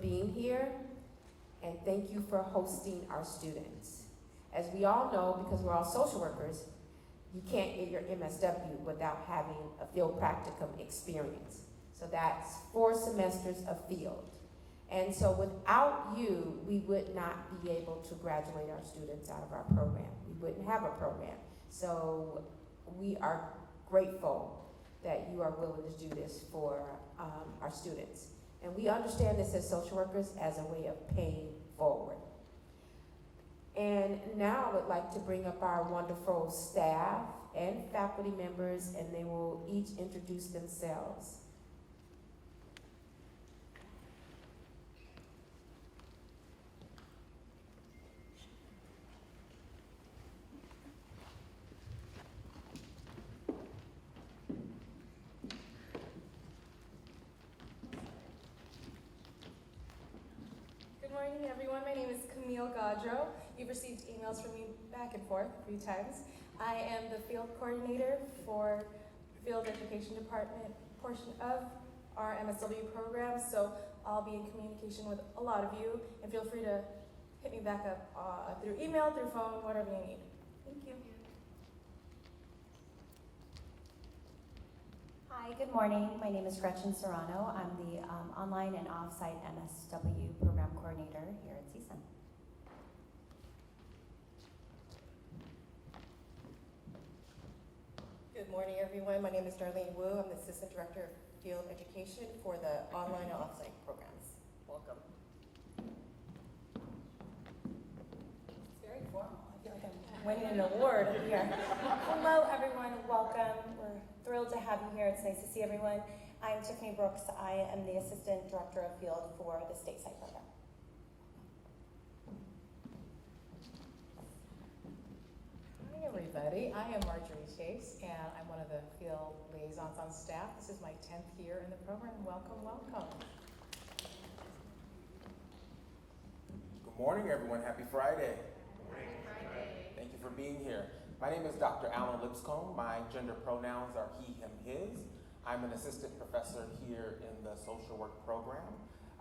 being here, and thank you for hosting our students. As we all know, because we're all social workers, you can't get your MSW without having a field practicum experience. So that's 4 semesters of field. And so without you, we would not be able to graduate our students out of our program. We wouldn't have a program. So we are grateful that you are willing to do this for our students. And we understand this as social workers as a way of paying forward. And now I would like to bring up our wonderful staff and faculty members, and they will each introduce themselves. Good morning, everyone. My name is Camille Gaudreau. You've received emails from me back and forth a few times. I am the field coordinator for field education department portion of our MSW program, so I'll be in communication with a lot of you, and feel free to hit me back up through email, through phone, whatever you need. Thank you. Hi, good morning. My name is Gretchen Serrano. I'm the online and off-site MSW program coordinator here at CSUN. Good morning, everyone. My name is Darlene Wu. I'm the Assistant Director of Field Education for the online and off-site programs. Welcome. It's very formal. I feel like I'm winning an award up here. Hello, everyone. Welcome. We're thrilled to have you here. It's nice to see everyone. I'm Tiffany Brooks. I am the Assistant Director of Field for the State Site program. Hi, everybody. I am Marjorie Chase, and I'm one of the field liaisons on staff. This is my 10th year in the program. Welcome, welcome. Good morning, everyone. Happy Friday. Thank you for being here. My name is Dr. Alan Lipscomb. My gender pronouns are he, him, his. I'm an assistant professor here in the social work program.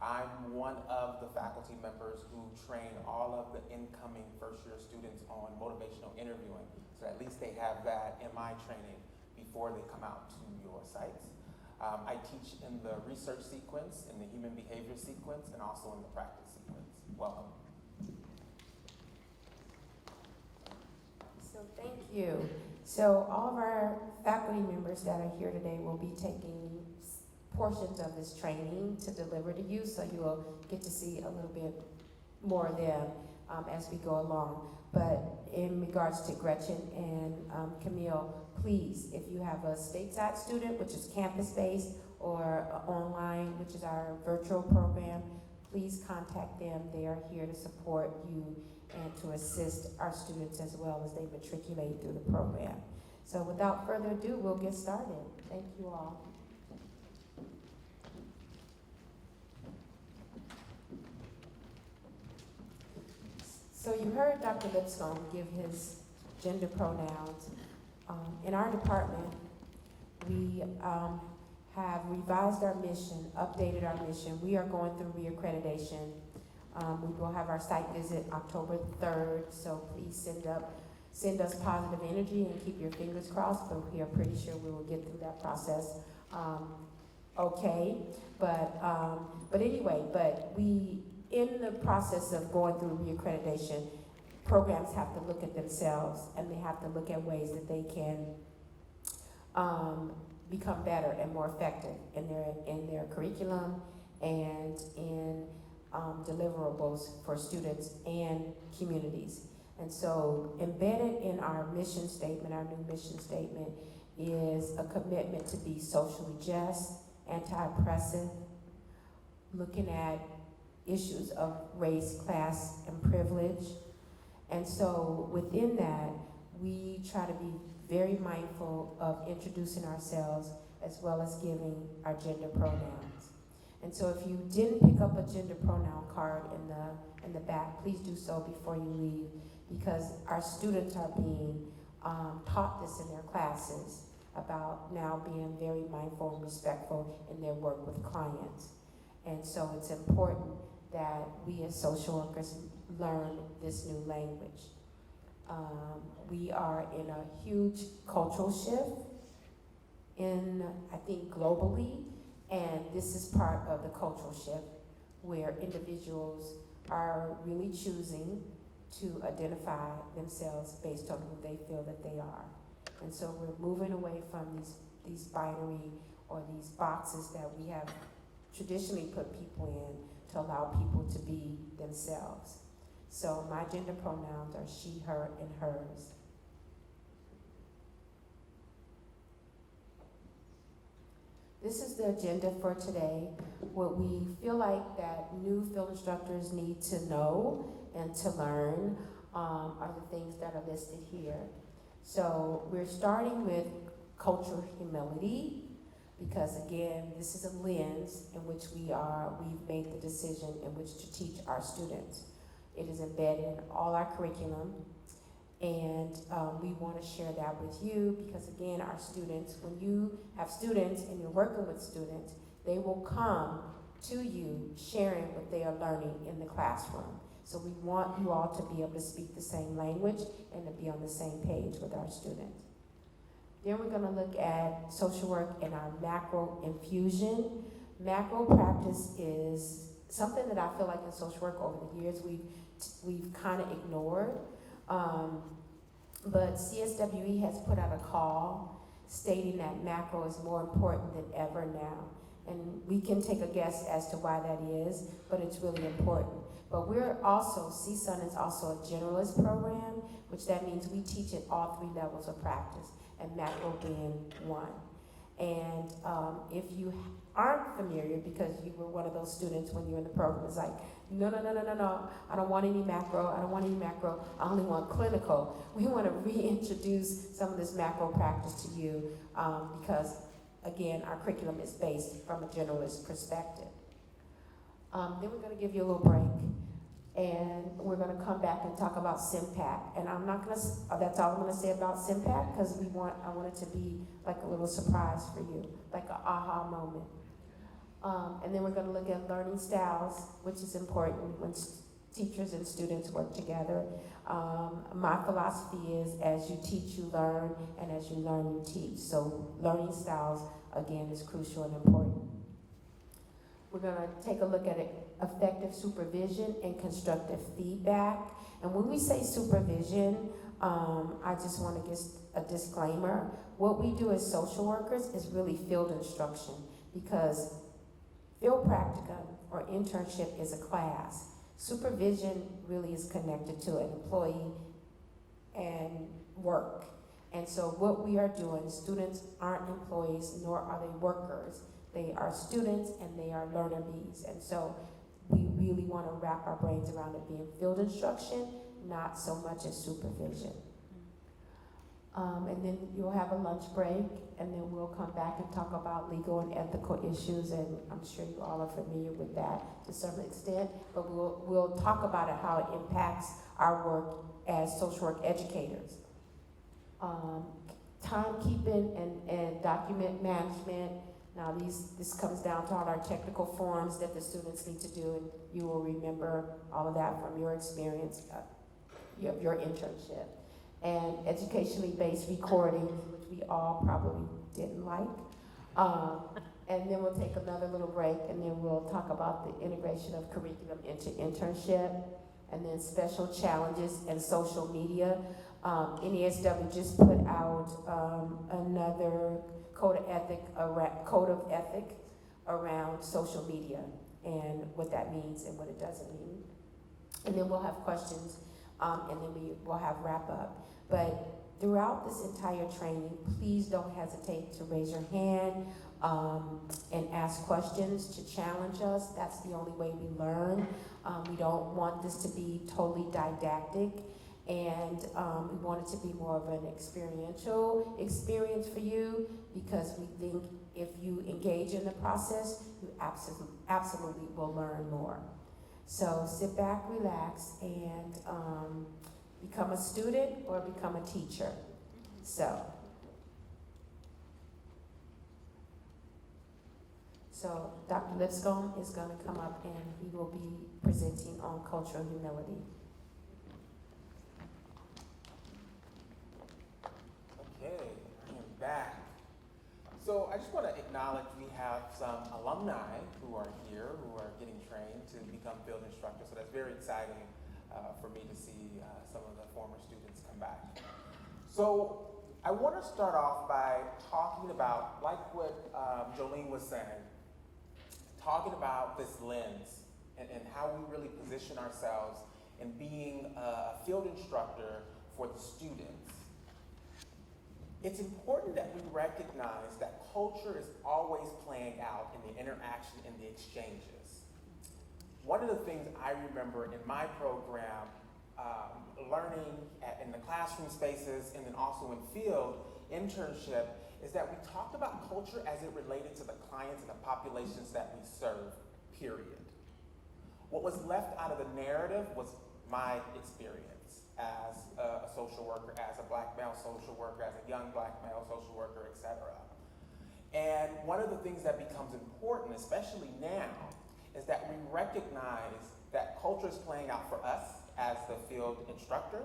I'm one of the faculty members who train all of the incoming first-year students on motivational interviewing, so at least they have that in my training before they come out to your sites. I teach in the research sequence, in the human behavior sequence, and also in the practice sequence. Welcome. So thank you. So all of our faculty members that are here today will be taking portions of this training to deliver to you, so you will get to see a little bit more of them as we go along. But in regards to Gretchen and Camille, please, if you have a stateside student, which is campus-based, or online, which is our virtual program, please contact them. They are here to support you and to assist our students as well as they matriculate through the program. So without further ado, we'll get started. Thank you all. So you heard Dr. Lipscomb give his gender pronouns. In our department, we have revised our mission, updated our mission. We are going through reaccreditation. We will have our site visit October 3rd, so please send us positive energy and keep your fingers crossed, but we are pretty sure we will get through that process okay. But anyway, we, in the process of going through reaccreditation, programs have to look at themselves and they have to look at ways that they can become better and more effective in their curriculum and in deliverables for students and communities. And so embedded in our mission statement, our new mission statement, is a commitment to be socially just, anti-oppressive, looking at issues of race, class, and privilege. And so within that, we try to be very mindful of introducing ourselves as well as giving our gender pronouns. And so if you didn't pick up a gender pronoun card in the back, please do so before you leave, because our students are being taught this in their classes about now being very mindful and respectful in their work with clients. And so it's important that we as social workers learn this new language. We are in a huge cultural shift I think globally, and this is part of the cultural shift where individuals are really choosing to identify themselves based on who they feel that they are. And so we're moving away from these binary or these boxes that we have traditionally put people in to allow people to be themselves. So my gender pronouns are she, her, and hers. This is the agenda for today. What we feel like that new field instructors need to know and to learn are the things that are listed here. So we're starting with cultural humility, because again, this is a lens in which we've made the decision in which to teach our students. It is embedded in all our curriculum, and we want to share that with you because again, our students, when you have students and you're working with students, they will come to you sharing what they are learning in the classroom. So we want you all to be able to speak the same language and to be on the same page with our students. Then we're going to look at social work and our macro infusion. Macro practice is something that I feel like in social work over the years we've kind of ignored. But CSWE has put out a call stating that macro is more important than ever now. And we can take a guess as to why that is, but it's really important. But we're also, CSUN is also a generalist program, which that means we teach at all 3 levels of practice, and macro being one. And if you aren't familiar, because you were one of those students when you're in the program, it's like, no, I don't want any macro, I only want clinical. We want to reintroduce some of this macro practice to you because, again, our curriculum is based from a generalist perspective. Then we're going to give you a little break, and we're going to come back and talk about SIMPAC. And I'm not going to, that's all I'm going to say about SIMPAC, because I want it to be like a little surprise for you, like an aha moment. And then we're going to look at learning styles, which is important when teachers and students work together. My philosophy is as you teach, you learn, and as you learn, you teach. So learning styles, again, is crucial and important. We're going to take a look at effective supervision and constructive feedback. And when we say supervision, I just want to give a disclaimer. What we do as social workers is really field instruction, because field practicum or internship is a class. Supervision really is connected to an employee and work. And so what we are doing, students aren't employees, nor are they workers. They are students and they are learner bees. And so we really want to wrap our brains around it being field instruction, not so much as supervision. And then you'll have a lunch break, and then we'll come back and talk about legal and ethical issues, and I'm sure you all are familiar with that to some extent, but we'll talk about it, how it impacts our work as social work educators. Timekeeping and document management. Now this comes down to all our technical forms that the students need to do, and you will remember all of that from your experience of your internship. And educationally based recording, which we all probably didn't like. And then we'll take another little break, and then we'll talk about the integration of curriculum into internship, and then special challenges and social media. NESW just put out another code of ethic around social media and what that means and what it doesn't mean. And then we'll have questions, and then we will have wrap up. But throughout this entire training, please don't hesitate to raise your hand and ask questions, to challenge us. That's the only way we learn. We don't want this to be totally didactic, and we want it to be more of an experiential experience for you, because we think if you engage in the process, you absolutely will learn more. So sit back, relax, and become a student or become a teacher. So Dr. Lipscomb is going to come up and he will be presenting on cultural humility. Okay, I am back. So I just want to acknowledge we have some alumni who are here, who are getting trained to become field instructors. So that's very exciting for me to see some of the former students come back. So I want to start off by talking about, like what Jolene was saying, talking about this lens and how we really position ourselves in being a field instructor for the students. It's important that we recognize that culture is always playing out in the interaction and the exchanges. One of the things I remember in my program, learning in the classroom spaces and then also in field internship, is that we talked about culture as it related to the clients and the populations that we serve, period. What was left out of the narrative was my experience as a social worker, as a black male social worker, as a young black male social worker, etc. And one of the things that becomes important, especially now, is that we recognize that culture is playing out for us as the field instructor.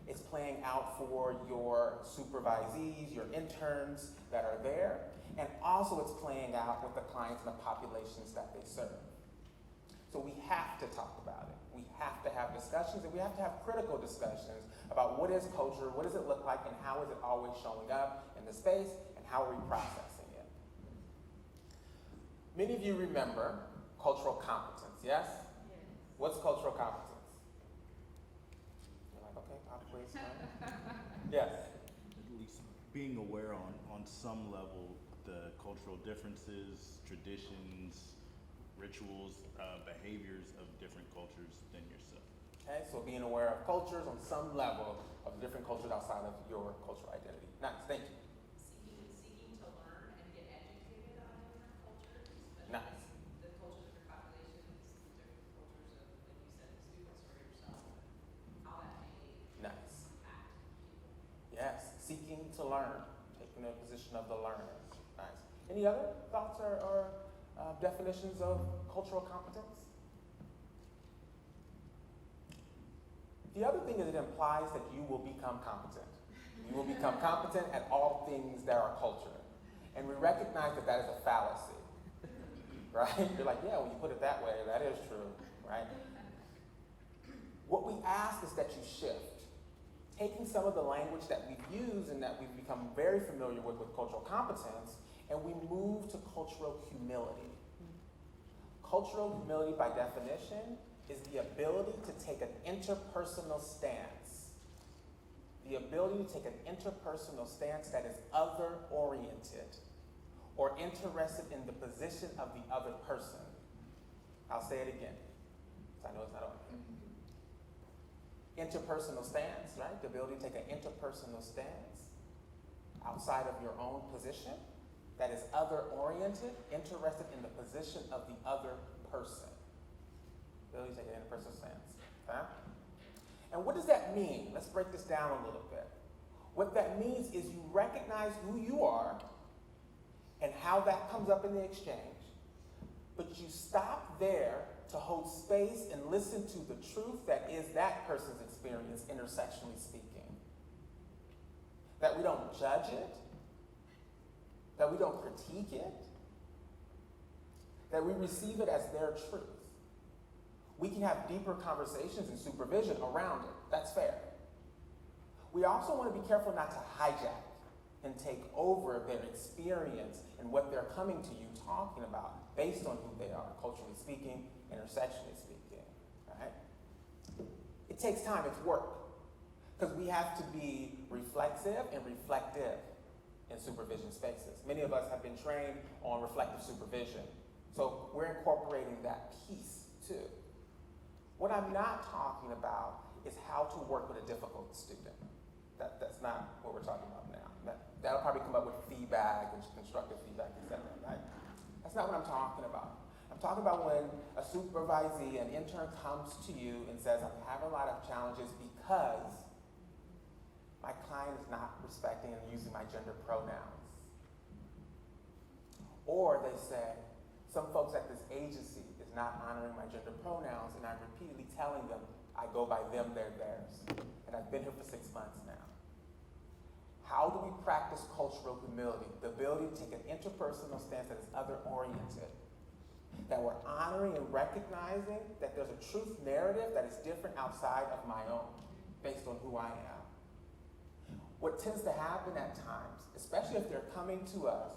It's playing out for your supervisees, your interns that are there, and also it's playing out with the clients and the populations that they serve. So we have to talk about it. We have to have discussions, and we have to have critical discussions about what is culture, what does it look like, and how is it always showing up in the space, and how are we processing it. Many of you remember cultural competence, yes? What's cultural competence? You're like, okay, pop quiz. Yes. At least being aware on some level the cultural differences, traditions, rituals, behaviors of different cultures than yourself. Okay, so being aware of cultures on some level of different cultures outside of your cultural identity. Nice, thank you. Seeking to learn and get educated on different cultures, but Nice. the cultures of your populations, the different cultures of, like you said, the students or yourself, how that may Nice. impact people. Yes, seeking to learn, taking the position of the learner. Nice. Any other thoughts or definitions of cultural competence? The other thing is it implies that you will become competent. You will become competent at all things that are culture. And we recognize that that is a fallacy, right? You're like, yeah, when you put it that way, that is true, right? What we ask is that you shift. Taking some of the language that we've used and that we've become very familiar with cultural competence, and we move to cultural humility. Cultural humility, by definition, is the ability to take an interpersonal stance. The ability to take an interpersonal stance that is other-oriented or interested in the position of the other person. I'll say it again, because I know it's not on. Interpersonal stance, right? The ability to take an interpersonal stance outside of your own position that is other-oriented, interested in the position of the other person. Ability to take an interpersonal stance, okay? And what does that mean? Let's break this down a little bit. What that means is you recognize who you are and how that comes up in the exchange, but you stop there to hold space and listen to the truth that is that person's experience, intersectionally speaking. That we don't judge it, that we don't critique it, that we receive it as their truth. We can have deeper conversations and supervision around it. That's fair. We also want to be careful not to hijack and take over their experience and what they're coming to you talking about based on who they are, culturally speaking, intersectionally speaking, right? It takes time, it's work, because we have to be reflexive and reflective in supervision spaces. Many of us have been trained on reflective supervision, so we're incorporating that piece too. What I'm not talking about is how to work with a difficult student. That's not what we're talking about now. That'll probably come up with feedback and constructive feedback, etc. Right? That's not what I'm talking about. I'm talking about when a supervisee, an intern comes to you and says, I'm having a lot of challenges because my client is not respecting and using my gender pronouns. Or they say, Some folks at this agency is not honoring my gender pronouns, and I'm repeatedly telling them I go by them, they're theirs. And I've been here for 6 months now. How do we practice cultural humility? The ability to take an interpersonal stance that is other-oriented. That we're honoring and recognizing that there's a truth narrative that is different outside of my own, based on who I am. What tends to happen at times, especially if they're coming to us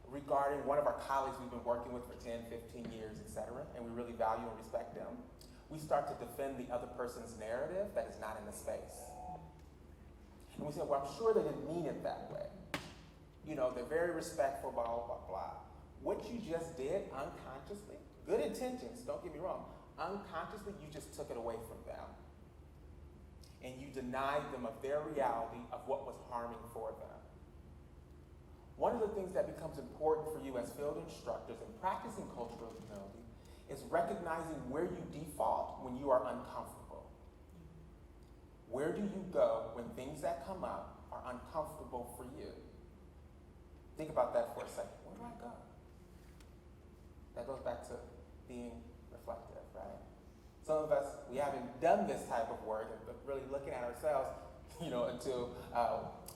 regarding one of our colleagues we've been working with for 10, 15 years, et cetera, and we really value and respect them, we start to defend the other person's narrative that is not in the space. And we say, well, I'm sure they didn't mean it that way. You know, they're very respectful, blah, blah, blah. What you just did unconsciously, good intentions, don't get me wrong, unconsciously you just took it away from them. And you denied them of their reality of what was harming for them. One of the things that becomes important for you as field instructors in practicing cultural humility is recognizing where you default when you are uncomfortable. Where do you go when things that come up are uncomfortable for you? Think about that for a second. Where do I go? That goes back to being reflective, right? Some of us, we haven't done this type of work, but really looking at ourselves, you know, until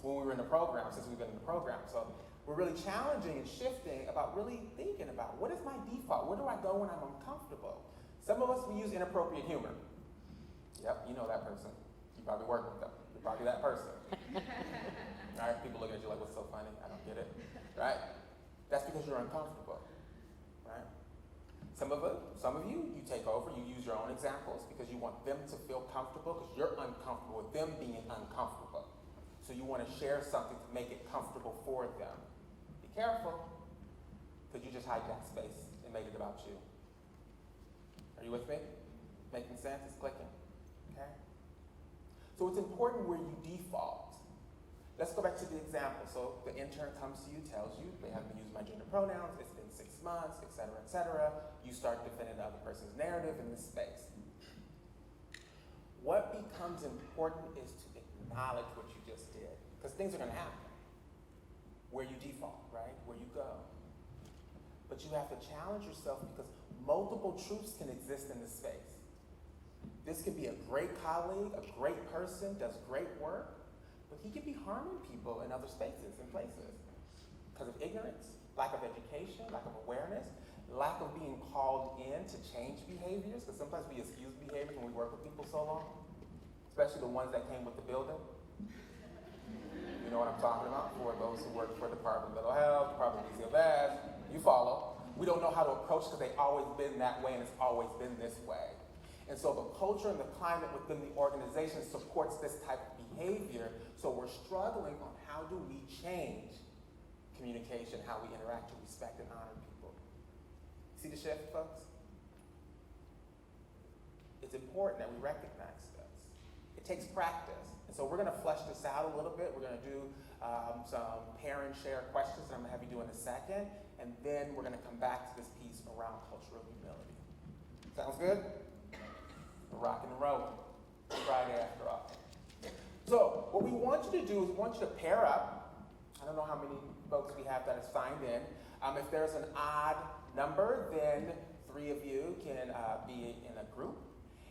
when we were in the program, since we've been in the program. So we're really challenging and shifting about really thinking about what is my default? Where do I go when I'm uncomfortable? Some of us, we use inappropriate humor. Yep, you know that person. You probably work with them. You're probably that person. All right, people looking at you like, what's so funny? I don't get it, right? That's because you're uncomfortable, right? Some of you, you take over, you use your own examples because you want them to feel comfortable because you're uncomfortable with them being uncomfortable. So you want to share something to make it comfortable for them. Be careful, because you just hijacked space and made it about you. Are you with me? Making sense? It's clicking, okay? So it's important where you default. Let's go back to the example. So the intern comes to you, tells you they haven't used my gender pronouns, it's been 6 months, et cetera, et cetera. You start defending the other person's narrative in this space. What becomes important is to acknowledge what you just did, because things are going to happen. Where you default, right? Where you go. But you have to challenge yourself because multiple truths can exist in this space. This could be a great colleague, a great person, does great work, but he could be harming people in other spaces and places because of ignorance, lack of education, lack of awareness, lack of being called in to change behaviors, because sometimes we excuse behaviors when we work with people so long, especially the ones that came with the building. You know what I'm talking about? For those who work for the Department of Mental Health, Department of DCFS, you follow. We don't know how to approach because they've always been that way and it's always been this way. And so the culture and the climate within the organization supports this type of behavior, so we're struggling on how do we change communication, how we interact to respect and honor people. See the shift, folks? It's important that we recognize this. It takes practice. And so we're going to flesh this out a little bit. We're going to do some pair and share questions that I'm going to have you do in a second. And then we're going to come back to this piece around cultural humility. Sounds good? We're rocking and rolling. It's Friday after all. So what we want you to do is we want you to pair up. I don't know how many folks we have that is signed in. If there's an odd number, then 3 of you can be in a group.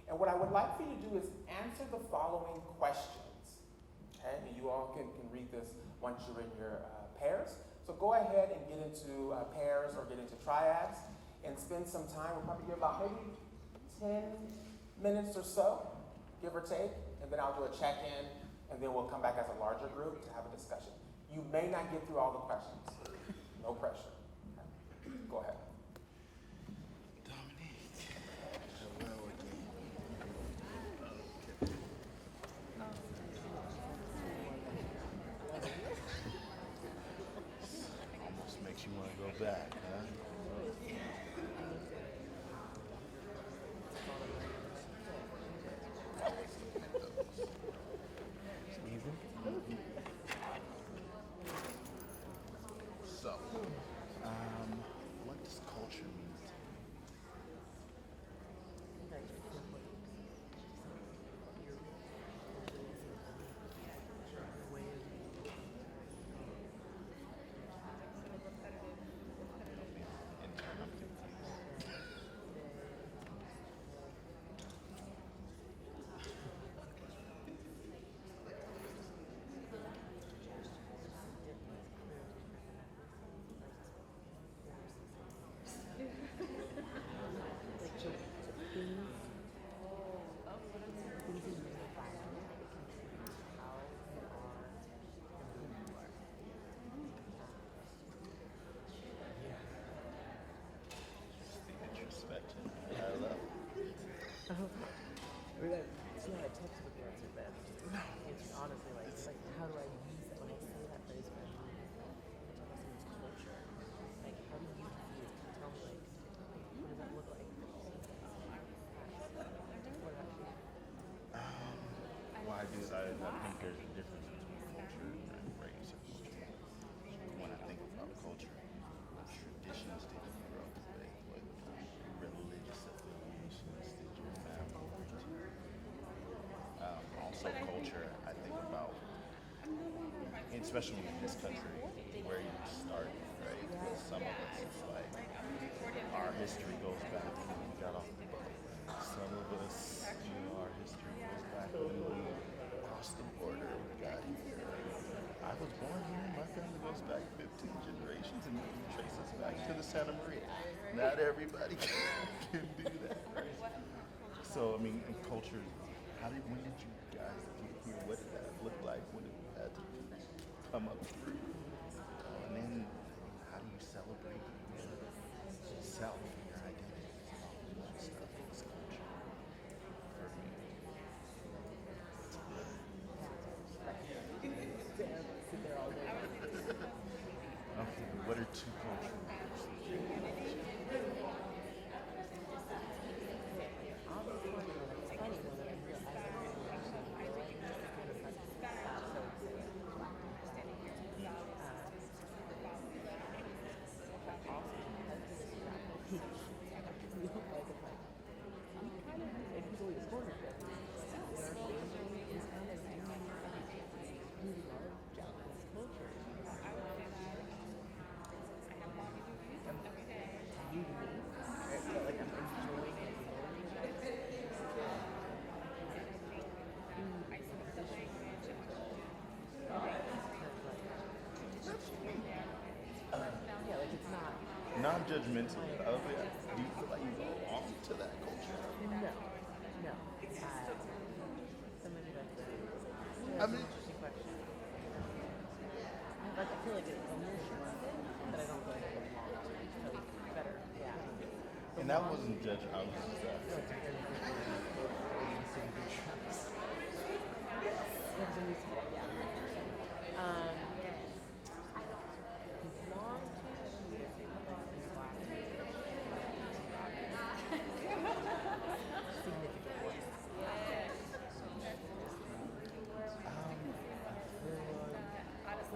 And what I would like for you to do is answer the following questions. Okay, and you all can read this once you're in your pairs. So go ahead and get into pairs or get into triads and spend some time. We'll probably give about maybe 10 minutes or so, give or take, and then I'll do a check-in, and then we'll come back as a larger group to have a discussion. You may not get through all the questions. No pressure. Okay. Go ahead. Almost makes you want to go back, huh? So, what discussion It's not a textbook answer, but it's honestly like how do I use that when I say that phrase when I'm talking about someone's culture? Like, how do you use it to tell me, like, what does that look like? What about you? Well, I think there's a difference between culture and race or culture. When I think about culture, traditions that you grew up with, what religious affiliations did your family went to? Also culture, I think about, and especially in this country, where you start, right? Because some of us, it's like, our history goes back to when we got off the boat. Some of us, our history goes back when we crossed the border and got here. I was born here, my family goes back 15 generations and traces back to the Santa Maria. Not everybody can do that, right? So, I mean, in culture, when did you guys get here? What did that look like? What did you have to come up through? And then, how do you celebrate yourself and your identity and all that stuff in this culture? For me, it's good. Sit there all day. Okay, what are two cultural groups that you watch? Non-judgmental. Do you feel like you belong to that culture? No. Somebody like that. I mean, Interesting question. Like, I feel like it's a mission that I don't feel like I belong to. So better, yeah. and that wasn't judgment. I was just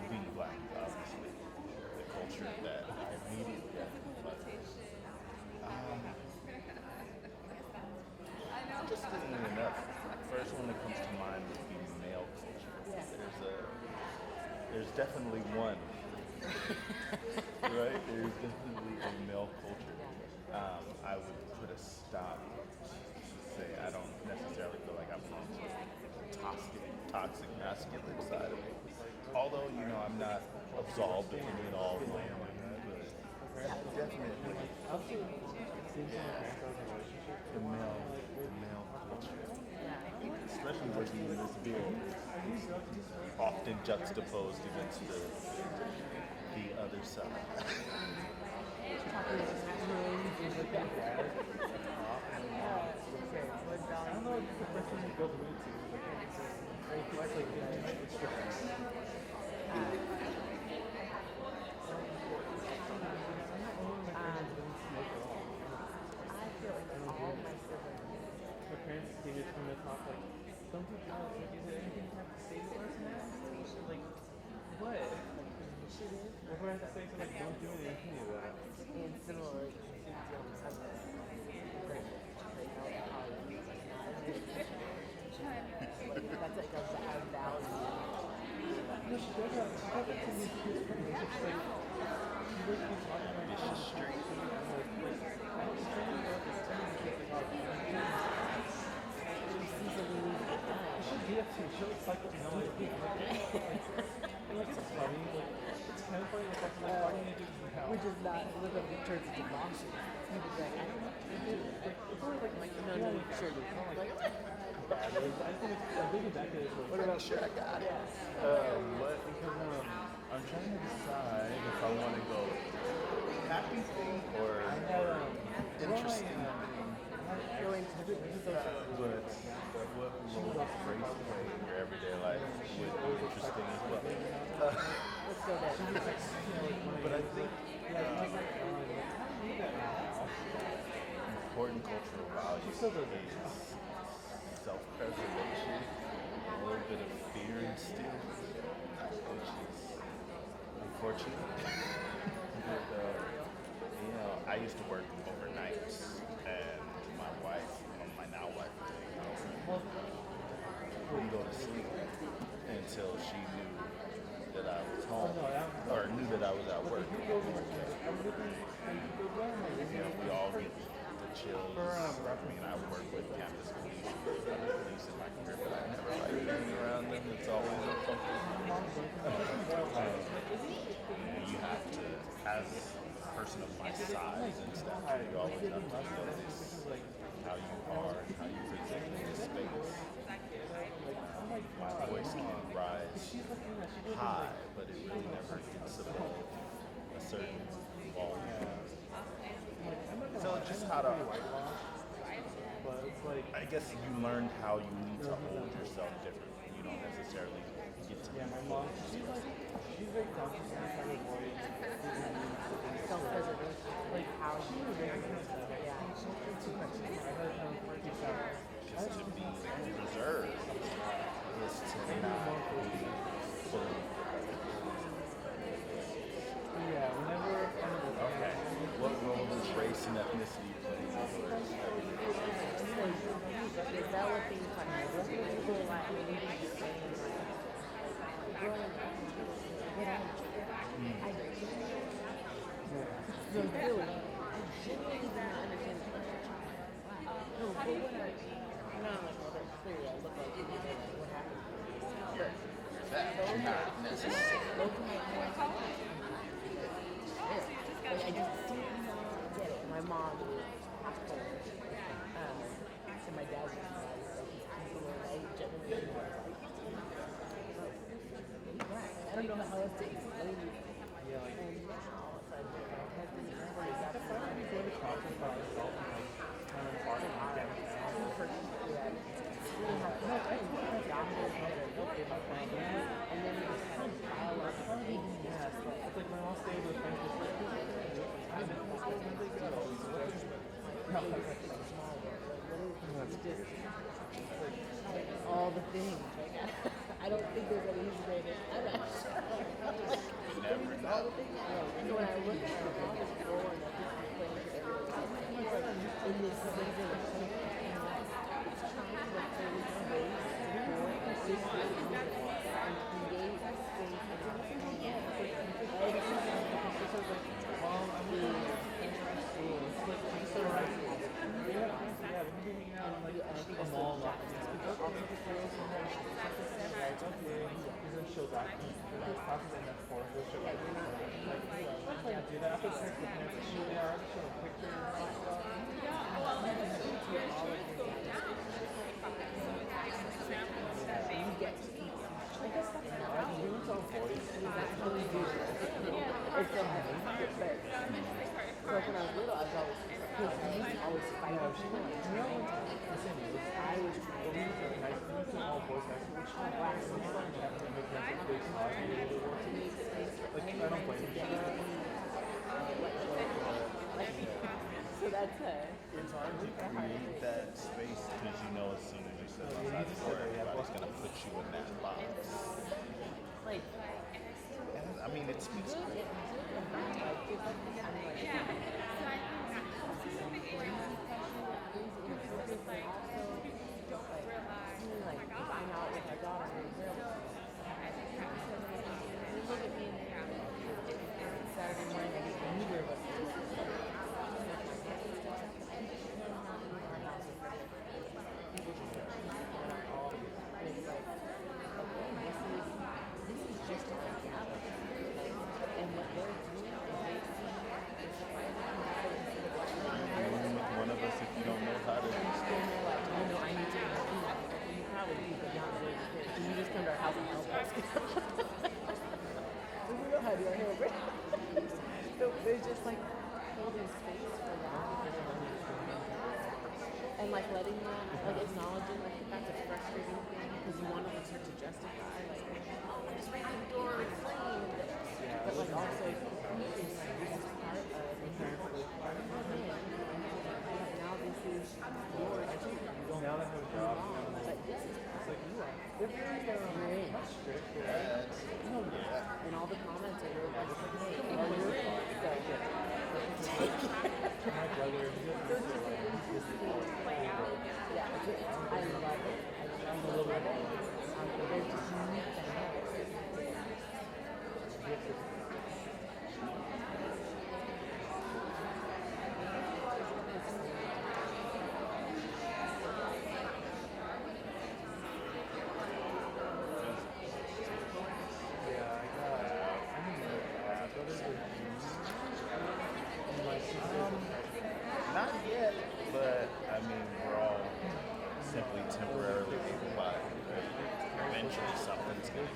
being black, obviously, the culture that I immediately interestingly enough, the first one that comes to mind would be male culture. There's definitely one, right? There's definitely a male culture. I would put a stop to say I don't necessarily feel like I belong to the toxic masculine side of it. Although, I'm not absolved of any and all blame, but definitely the male culture, especially working in this field, is often juxtaposed against the other side. I don't know if the person who goes into it's like my parents gave it from the top, like, don't do drugs, like, is there anything you have to say to us now? Like, what? What do I have to say to, like, don't do anything of that? And similar to that's like a value. No, she does have it to me. It's just like, she would be talking about this straight. She'll do that too. She'll cycle to know, like, it's funny. Like, it's kind of funny. Like, why do you do this now? Which is not live up to church to democracy. You'd be like, I don't know. It's only like, No, sure. Like, I think I'm thinking back to this. What about sure I got it? Because I'm trying to decide if I want to go happy thing or interesting. I go into the But what role does race play in your everyday life would be interesting as well. let's go there. But I think important cultural values is self-preservation, a little bit of fear and still, which is unfortunate. But, I used to work overnights, and my now wife, wouldn't go to sleep until she knew that I was home, or knew that I was at work. We all get the chills. I mean, I work with campus police in my career, but I never like being around them. It's always uncomfortable. You have to, as a person of my size and stature, you always have to notice how you are, how you present in this space. My voice can rise high, but it really never gets above a certain volume. So just how to, I guess you learned how you need to hold yourself differently. You don't necessarily get to be full. Self-preservation, like how you Just to be preserved is to not be fully. Okay. What role does race and ethnicity play in yours? developing people like me growing up, I genuinely did not understand the culture. No, but when now I'm like, well, that's clear. I look like what happened. But Not necessarily. local I just did not get it. My mom was half Polish. And my dad was I genuinely was like, I don't know how else to explain it. And now it's like my husband is very and then it was kind of dialogue. It's like my last day with all the things. I don't think there's any integrated. I'm not sure. All the things. So when I look at the office floor and I just explain to everyone, I feel like in this season of it's trying to look for ways more consistent and create a space and so when I was little, I was always, because we used to always fight over I was so that's her. It's hard to create that space because you know as soon as you step outside the door, everybody's going to put you in that box. Like, And I mean, it speaks to it. Saturday morning, I get neither of us. One of us, if you don't know how to do stuff. Can you just come to our house and help us? We don't know how to do our hair, right? So there's just like holding space for that. And like letting them, like acknowledging like that's a frustrating thing because you want to start to justify like, oh, I just ran the door, it's clean. But like also, it's like this is part of the part of my day. Like now this is yours too. You don't Now that I have a job, but this is it's like you are. They're very strict. and all the comments are really like, hey, are you My brother, he doesn't feel like he's just yeah, I love it. I love it. But there's just unique Not yet, but I mean, we're all simply temporarily able-bodied. Eventually, something's gonna go.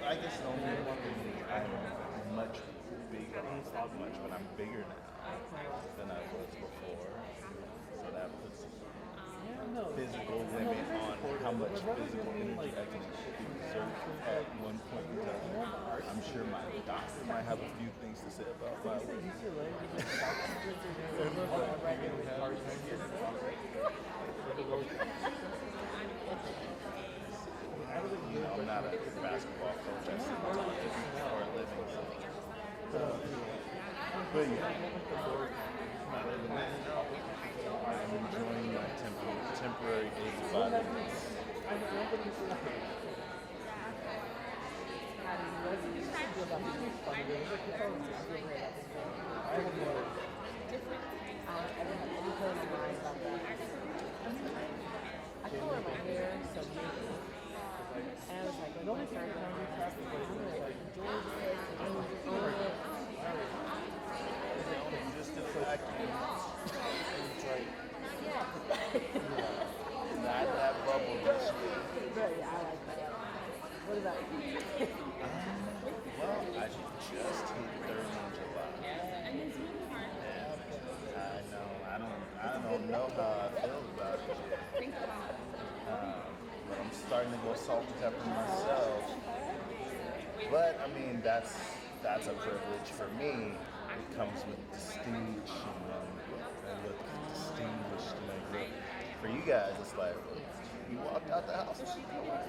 I guess the only one thing I'm much bigger, not much, but I'm bigger now than I was before. So that puts a physical limit on how much physical energy I can exert at one point in time. I'm sure my doctor might have a few things to say about my weight. You know, I'm not a basketball coach. I sit for a living. But yeah, other than that, I'm enjoying my temporary able-bodied. I color my hair so beautiful. And I was like, when I started telling you stuff, I'm gonna like enjoy this and own it. Just the fact not that bubble this week. Right, I like that. What about you? Well, I just hit 3rd of July. And I don't know how I feel about it yet. But I'm starting to go salt and pepper myself. But I mean, that's a privilege for me. It comes with distinction. I look distinguished and I look. For you guys, it's like you walked out the house and she come out.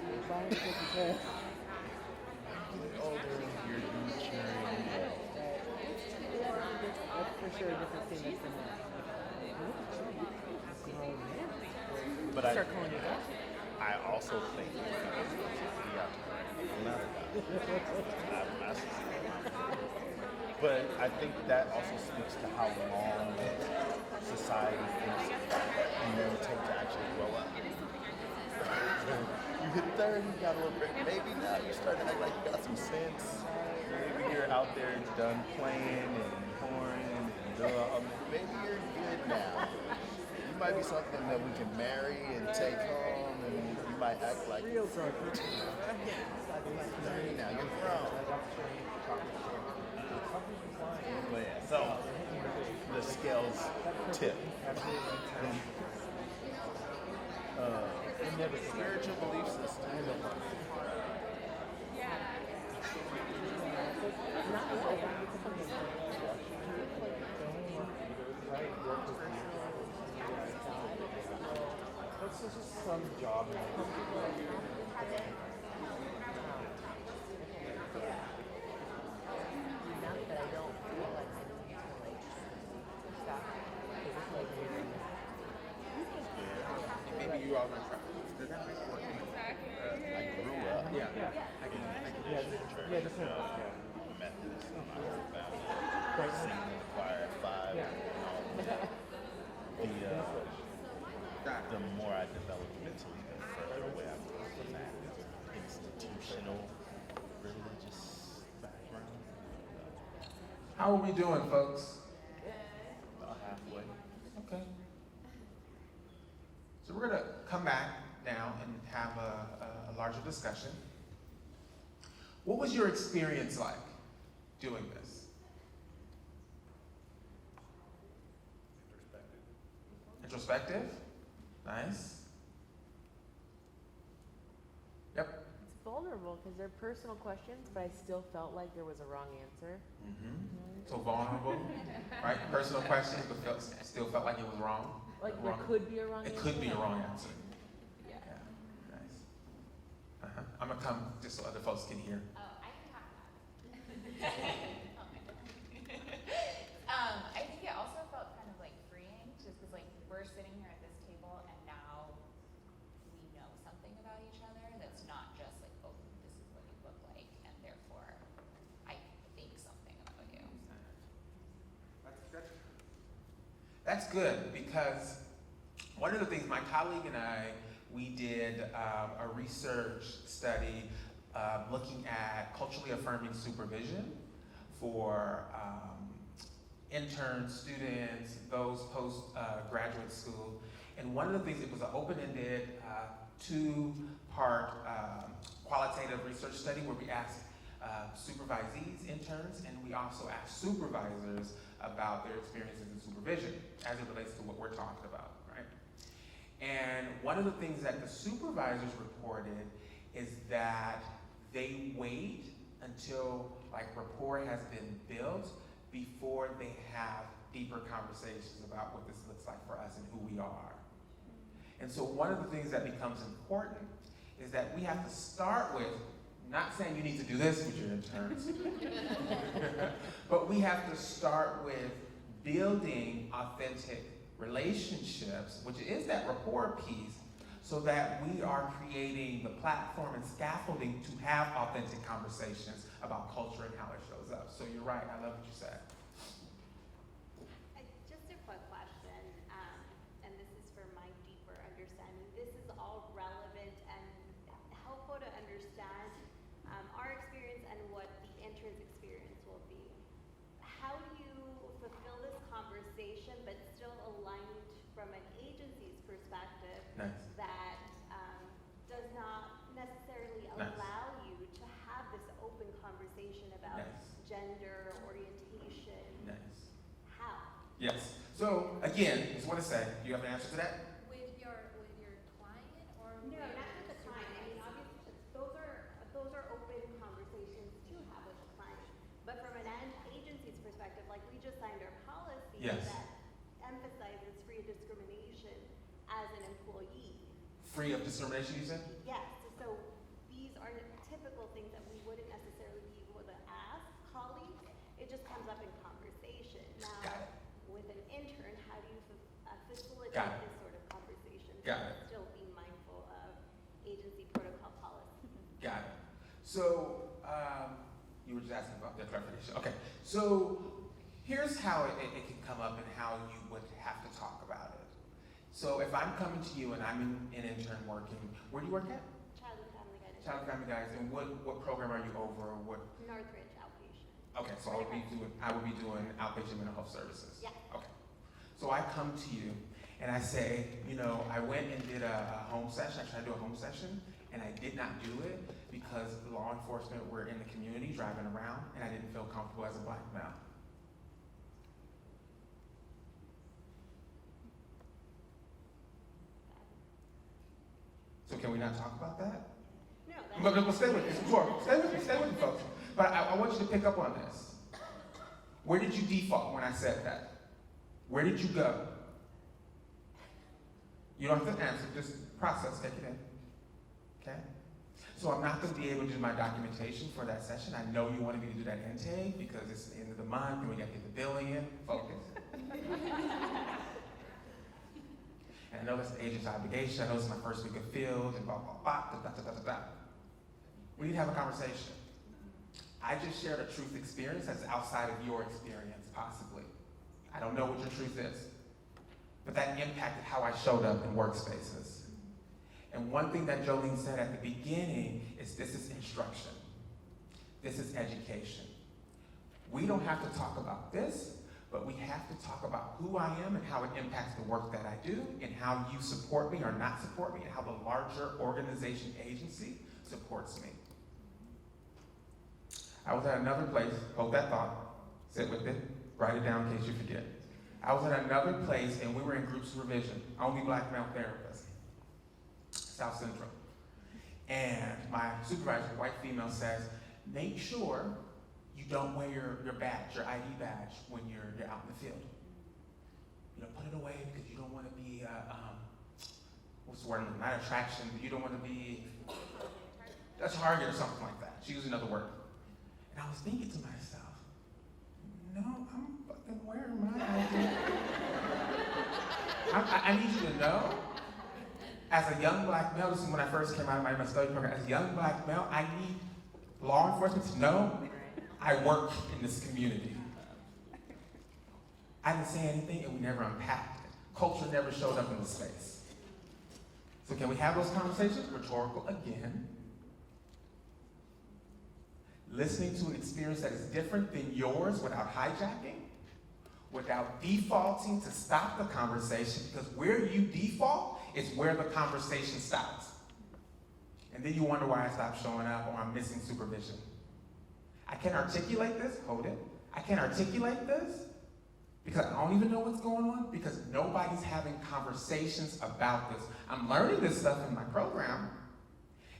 Older, you're maturing. That's for sure a different thing than that. But Start calling you that. I also think I'm not a guy. I have a master's degree. But I think that also speaks to how long society thinks men take to actually grow up. You hit 30, you got a little break. Maybe now you're starting to act like you got some sense. Maybe you're out there done playing and pouring and maybe you're good now. You might be something that we can marry and take home, and you might act like real grown. 30 now, you're grown. But yeah, so the scales tip. Spiritual belief system. That's just some job. Not that I don't feel like I need to like stop. Because it's like Maybe you all gonna try. Does that make sense? I grew up. Yeah. I can Just Methodist when I was about singing in the choir at 5 and all of that. The more I developed mentally, the further away I was from that institutional religious background. How are we doing, folks? About halfway. Okay. So we're gonna come back now and have a larger discussion. What was your experience like doing this? Introspective. Nice. Yep. It's vulnerable because they're personal questions, but I still felt like there was a wrong answer. So vulnerable, right? Personal questions, but still felt like it was wrong. Like wrong. there could be a wrong answer. It could be a wrong answer. Yeah. Nice. I'm gonna come just so other folks can hear. Oh, I can talk about it. I think it also felt kind of like freeing, just because like we're sitting here at this table and now we know something about each other that's not just like, oh, this is what you look like, and therefore I think something about you. That's good, because one of the things my colleague and I, we did a research study looking at culturally affirming supervision for interns, students, those post-graduate school. And one of the things, it was an open-ended, two-part qualitative research study where we asked supervisees, interns, and we also asked supervisors about their experiences in supervision as it relates to what we're talking about, right? And one of the things that the supervisors reported is that they wait until like rapport has been built before they have deeper conversations about what this looks like for us and who we are. And so one of the things that becomes important is that we have to start with, not saying you need to do this with your interns, but we have to start with building authentic relationships, which is that rapport piece, so that we are creating the platform and scaffolding to have authentic conversations about culture and how it shows up. So you're right, I love what you said. Just a quick question, and this is for my deeper understanding. This is all relevant and helpful to understand our experience and what the intern's experience will be. How do you fulfill this conversation but still aligned from an agency's perspective Nice. that does not necessarily Nice. allow you to have this open conversation about Nice. gender, orientation? Nice. How? Yes. So again, just want to say, do you have an answer to that? With your client or No, not with the client. I mean, obviously, those are open conversations to have with the client. But from an agency's perspective, like we just signed our policy Yes. that emphasizes free discrimination as an employee. Free of discrimination, you said? Yes, so these are typical things that we wouldn't necessarily be able to ask colleagues. It just comes up in conversation. Got Now, it. with an intern, how do you facilitate Got it. this sort of conversation? Got but it. still be mindful of agency protocol policy. Got it. So, you were just asking about that clarification. Okay, so here's how it can come up and how you would have to talk about it. So if I'm coming to you and I'm an intern working, where do you work at? Child and family guidance. Child and Family Guys, and what program are you over, or what? Northridge outpatient. Okay, so I would be doing outpatient mental health services. Yeah. Okay. So I come to you and I say, you know, I went and did a home session. I tried to do a home session and I did not do it because law enforcement were in the community driving around and I didn't feel comfortable as a black male. So can we not talk about that? No, But stay with me, stay with me, folks. But I want you to pick up on this. Where did you default when I said that? Where did you go? You don't have to answer, just process, take it in. Okay? So I'm not going to be able to do my documentation for that session. I know you wanted me to do that intake because it's the end of the month and we got to get the billing in. Focus. And I know that's the agent's obligation. I know it's my first week of field and blah, blah, blah, da, da, da, da, da. We need to have a conversation. I just shared a truth experience that's outside of your experience, possibly. I don't know what your truth is. But that impacted how I showed up in workspaces. And one thing that Jolene said at the beginning is this is instruction. This is education. We don't have to talk about this, but we have to talk about who I am and how it impacts the work that I do and how you support me or not support me and how the larger organization agency supports me. I was at another place, hold that thought, sit with it, write it down in case you forget. I was at another place and we were in group supervision, only black male therapists, South Central. And my supervisor, white female, says, make sure you don't wear your badge, your ID badge, when you're out in the field. You know, put it away because you don't want to be, what's the word, not attraction, but you don't want to be a target or something like that. She used another word. And I was thinking to myself, no, I'm fucking wearing my ID. I need you to know, as a young black male, this is when I first came out of my MSW program, as a young black male, I need law enforcement to know I work in this community. I didn't say anything and we never unpacked it. Culture never showed up in the space. So can we have those conversations? Rhetorical again. Listening to an experience that is different than yours without hijacking, without defaulting to stop the conversation, because where you default is where the conversation stops. And then you wonder why I stopped showing up or I'm missing supervision. I can't articulate this, hold it. I can't articulate this because I don't even know what's going on because nobody's having conversations about this. I'm learning this stuff in my program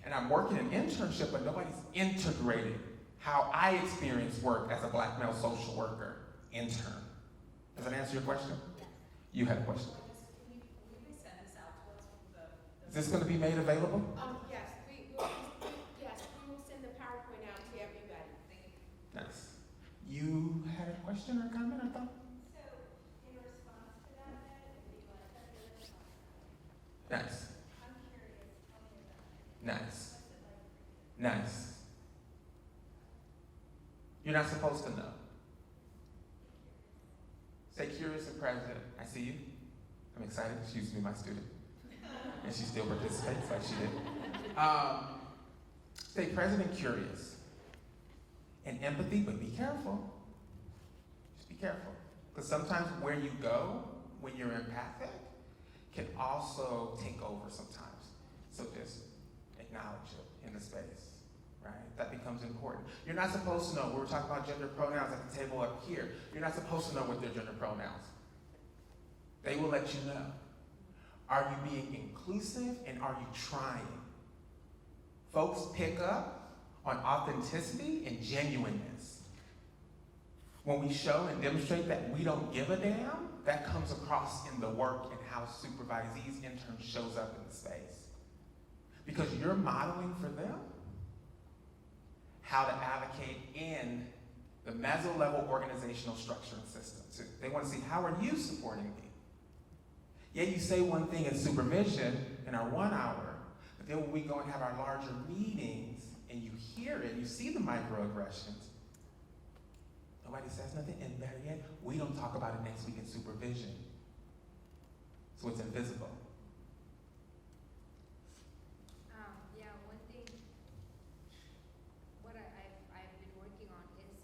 and I'm working an internship, but nobody's integrating how I experience work as a black male social worker intern. Does that answer your question? You had a question. Can we send this out to us? Is this going to be made available? Yes, we will send the PowerPoint out to everybody. Nice. You had a question or comment, I thought? So, in response to that, if you want to touch on it, Nice. I'm curious, tell me about it. Nice. What's it like for you? Nice. You're not supposed to know. Say curious and present. I see you. I'm excited. She used to be my student. And she still participates like she did. Stay present and curious. And empathy, but be careful. Just be careful. Because sometimes where you go when you're empathic can also take over sometimes. So just acknowledge it in the space. Right? That becomes important. You're not supposed to know. We were talking about gender pronouns at the table up here. You're not supposed to know what their gender pronouns. They will let you know. Are you being inclusive and are you trying? Folks pick up on authenticity and genuineness. When we show and demonstrate that we don't give a damn, that comes across in the work and how supervisees, interns shows up in the space. Because you're modeling for them how to advocate in the mezzo level organizational structure and system too. They want to see, how are you supporting me? Yeah, you say one thing in supervision in our 1 hour, but then when we go and have our larger meetings and you hear it, you see the microaggressions, nobody says nothing, and better yet, we don't talk about it next week in supervision. So it's invisible. Yeah, one thing, what I've been working on is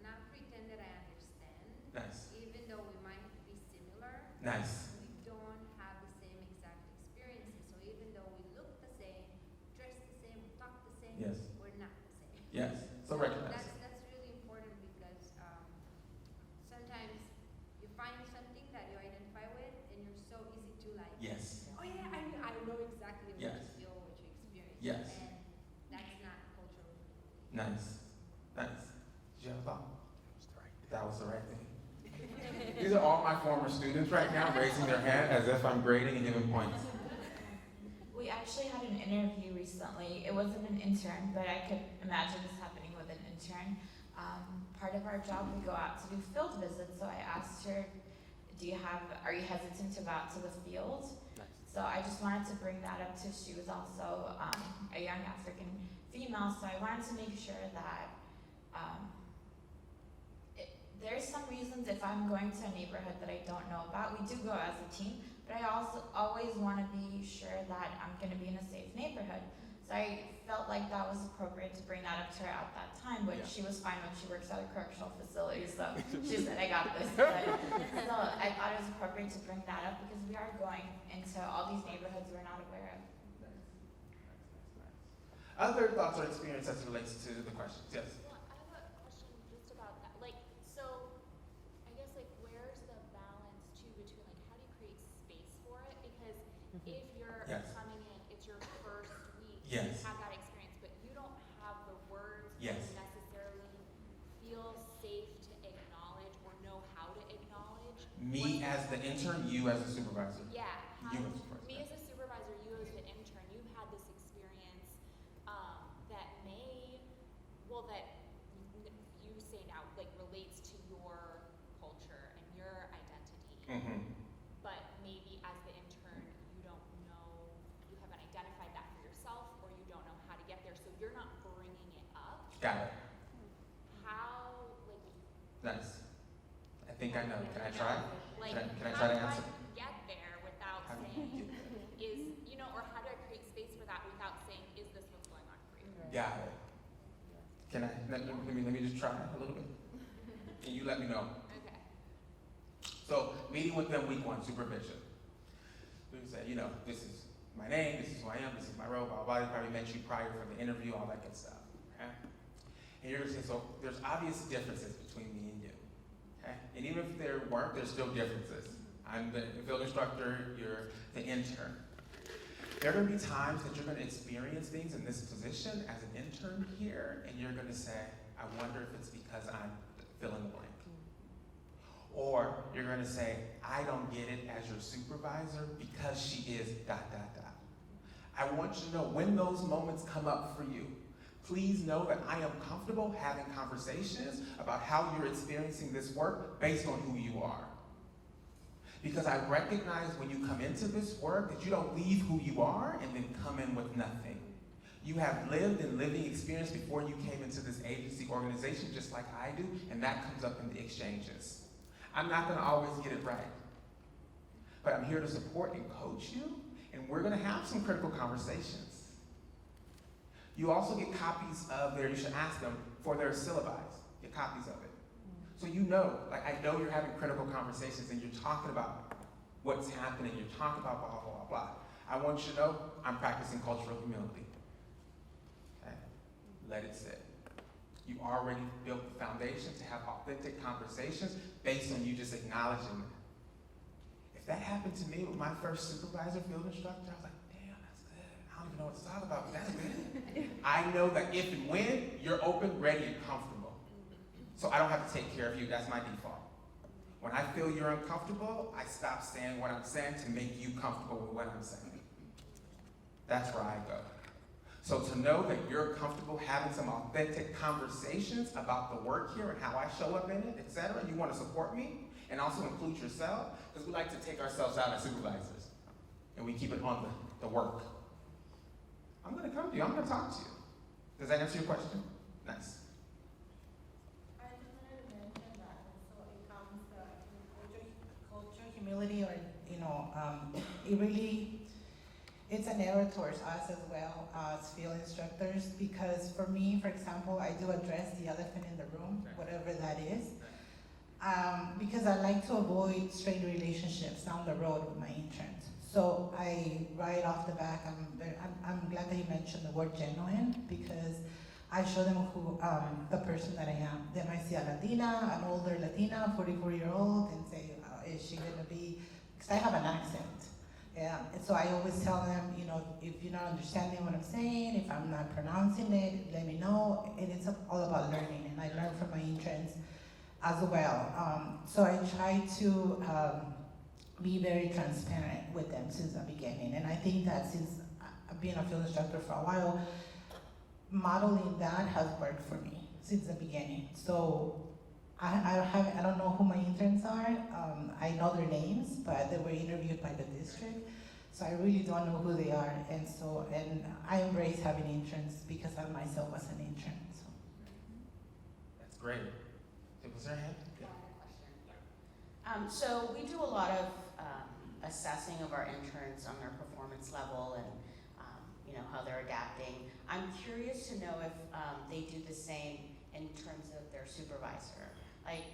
not pretend that I understand. Nice. Even though we might be similar, Nice. we don't have the same exact experiences. So even though we look the same, dress the same, talk the same, Yes. we're not the same. Yes. So recognize. That's really important because sometimes you find something that you identify with and you're so easy to like, Yes. oh yeah, I know exactly what Yes. you feel, what you experience. Yes. And that's not cultural. Nice. Nice. Did you have a thought? That was the right thing. These are all my former students right now raising their hand as if I'm grading and giving points. We actually had an interview recently. It wasn't an intern, but I could imagine this happening with an intern. Part of our job, we go out to do field visits. So I asked her, are you hesitant to go out to the field? Nice. So I just wanted to bring that up too. She was also a young African female, so I wanted to make sure that there's some reasons if I'm going to a neighborhood that I don't know about, we do go as a team, but I also always want to be sure that I'm going to be in a safe neighborhood. So I felt like that was appropriate to bring that up to her at that time, but she was fine when she works at a correctional facility, so she said, I got this. But, so I thought it was appropriate to bring that up because we are going into all these neighborhoods we're not aware of. Other thoughts or experience as it relates to the questions? Yes. Well, I have a question just about that. Like, so I guess like where's the balance if you're Yes. coming in, it's your first week, Yes. you have that experience, but you don't have the words Yes. to necessarily feel safe to acknowledge or know how to acknowledge. Me as the intern, you as the supervisor. Yeah, You as the supervisor. me as a supervisor, you as the intern, you've had this experience that you say now like relates to your culture and your identity. Mm-hmm. But maybe as the intern, you don't know, you haven't identified that for yourself, or you don't know how to get there, so you're not bringing it up. Got it. How, Nice. I think I know. Can I try? like, Can I try to answer? how do I get there without How do you saying, get there? or how do I create space for that without saying, is this what's going on for you? Got it. Can I, let me just try a little bit. And you let me know. Okay. So, meeting with them week 1, supervision. We say, this is my name, this is who I am, this is my role, blah, blah, blah. They probably met you prior for the interview, all that good stuff. Okay? And you're gonna say, so there's obvious differences between me and you. Okay? And even if there weren't, there's still differences. I'm the field instructor, you're the intern. There are gonna be times that you're gonna experience things in this position as an intern here, and you're gonna say, I wonder if it's because I'm fill in the blank. Or you're gonna say, I don't get it as your supervisor because she is ... I want you to know when those moments come up for you, please know that I am comfortable having conversations about how you're experiencing this work based on who you are. Because I recognize when you come into this work that you don't leave who you are and then come in with nothing. You have lived and living experience before you came into this agency organization just like I do, and that comes up in the exchanges. I'm not gonna always get it right, but I'm here to support and coach you, and we're gonna have some critical conversations. You also get copies of you should ask them for their syllabi, get copies of it. So I know you're having critical conversations and you're talking about what's happening, you're talking about blah, blah, blah, blah. I want you to know I'm practicing cultural humility. Okay? Let it sit. You already built the foundation to have authentic conversations based on you just acknowledging it. If that happened to me with my first supervisor, field instructor, I was like, damn, that's good. I don't even know what to talk about, but that's good. I know that if and when you're open, ready, and comfortable. So I don't have to take care of you, that's my default. When I feel you're uncomfortable, I stop saying what I'm saying to make you comfortable with what I'm saying. That's where I go. So to know that you're comfortable having some authentic conversations about the work here and how I show up in it, etc., you want to support me and also include yourself, because we like to take ourselves out as supervisors and we keep it on the work. I'm going to come to you, I'm going to talk to you. Does that answer your question? Nice. I just wanted to mention that also it comes culture, humility, or it's an error towards us as well as field instructors, because for me, for example, I do address the elephant in the room, whatever that is, because I like to avoid strained relationships down the road with my interns. So right off the back, I'm glad that you mentioned the word genuine, because I show them who the person that I am. They might see a Latina, an older Latina, 44-year-old, and say, is she gonna be, because I have an accent. Yeah, and so I always tell them, if you're not understanding what I'm saying, if I'm not pronouncing it, let me know. And it's all about learning, and I learn from my interns as well. So I try to be very transparent with them since the beginning. And I think that since I've been a field instructor for a while, modeling that has worked for me since the beginning. So I don't know who my interns are. I know their names, but they were interviewed by the district. So I really don't know who they are. And I embrace having interns because I myself was an intern. So. That's great. Was there a hand? Yeah. So we do a lot of assessing of our interns on their performance level and how they're adapting. I'm curious to know if they do the same in terms of their supervisor. Like,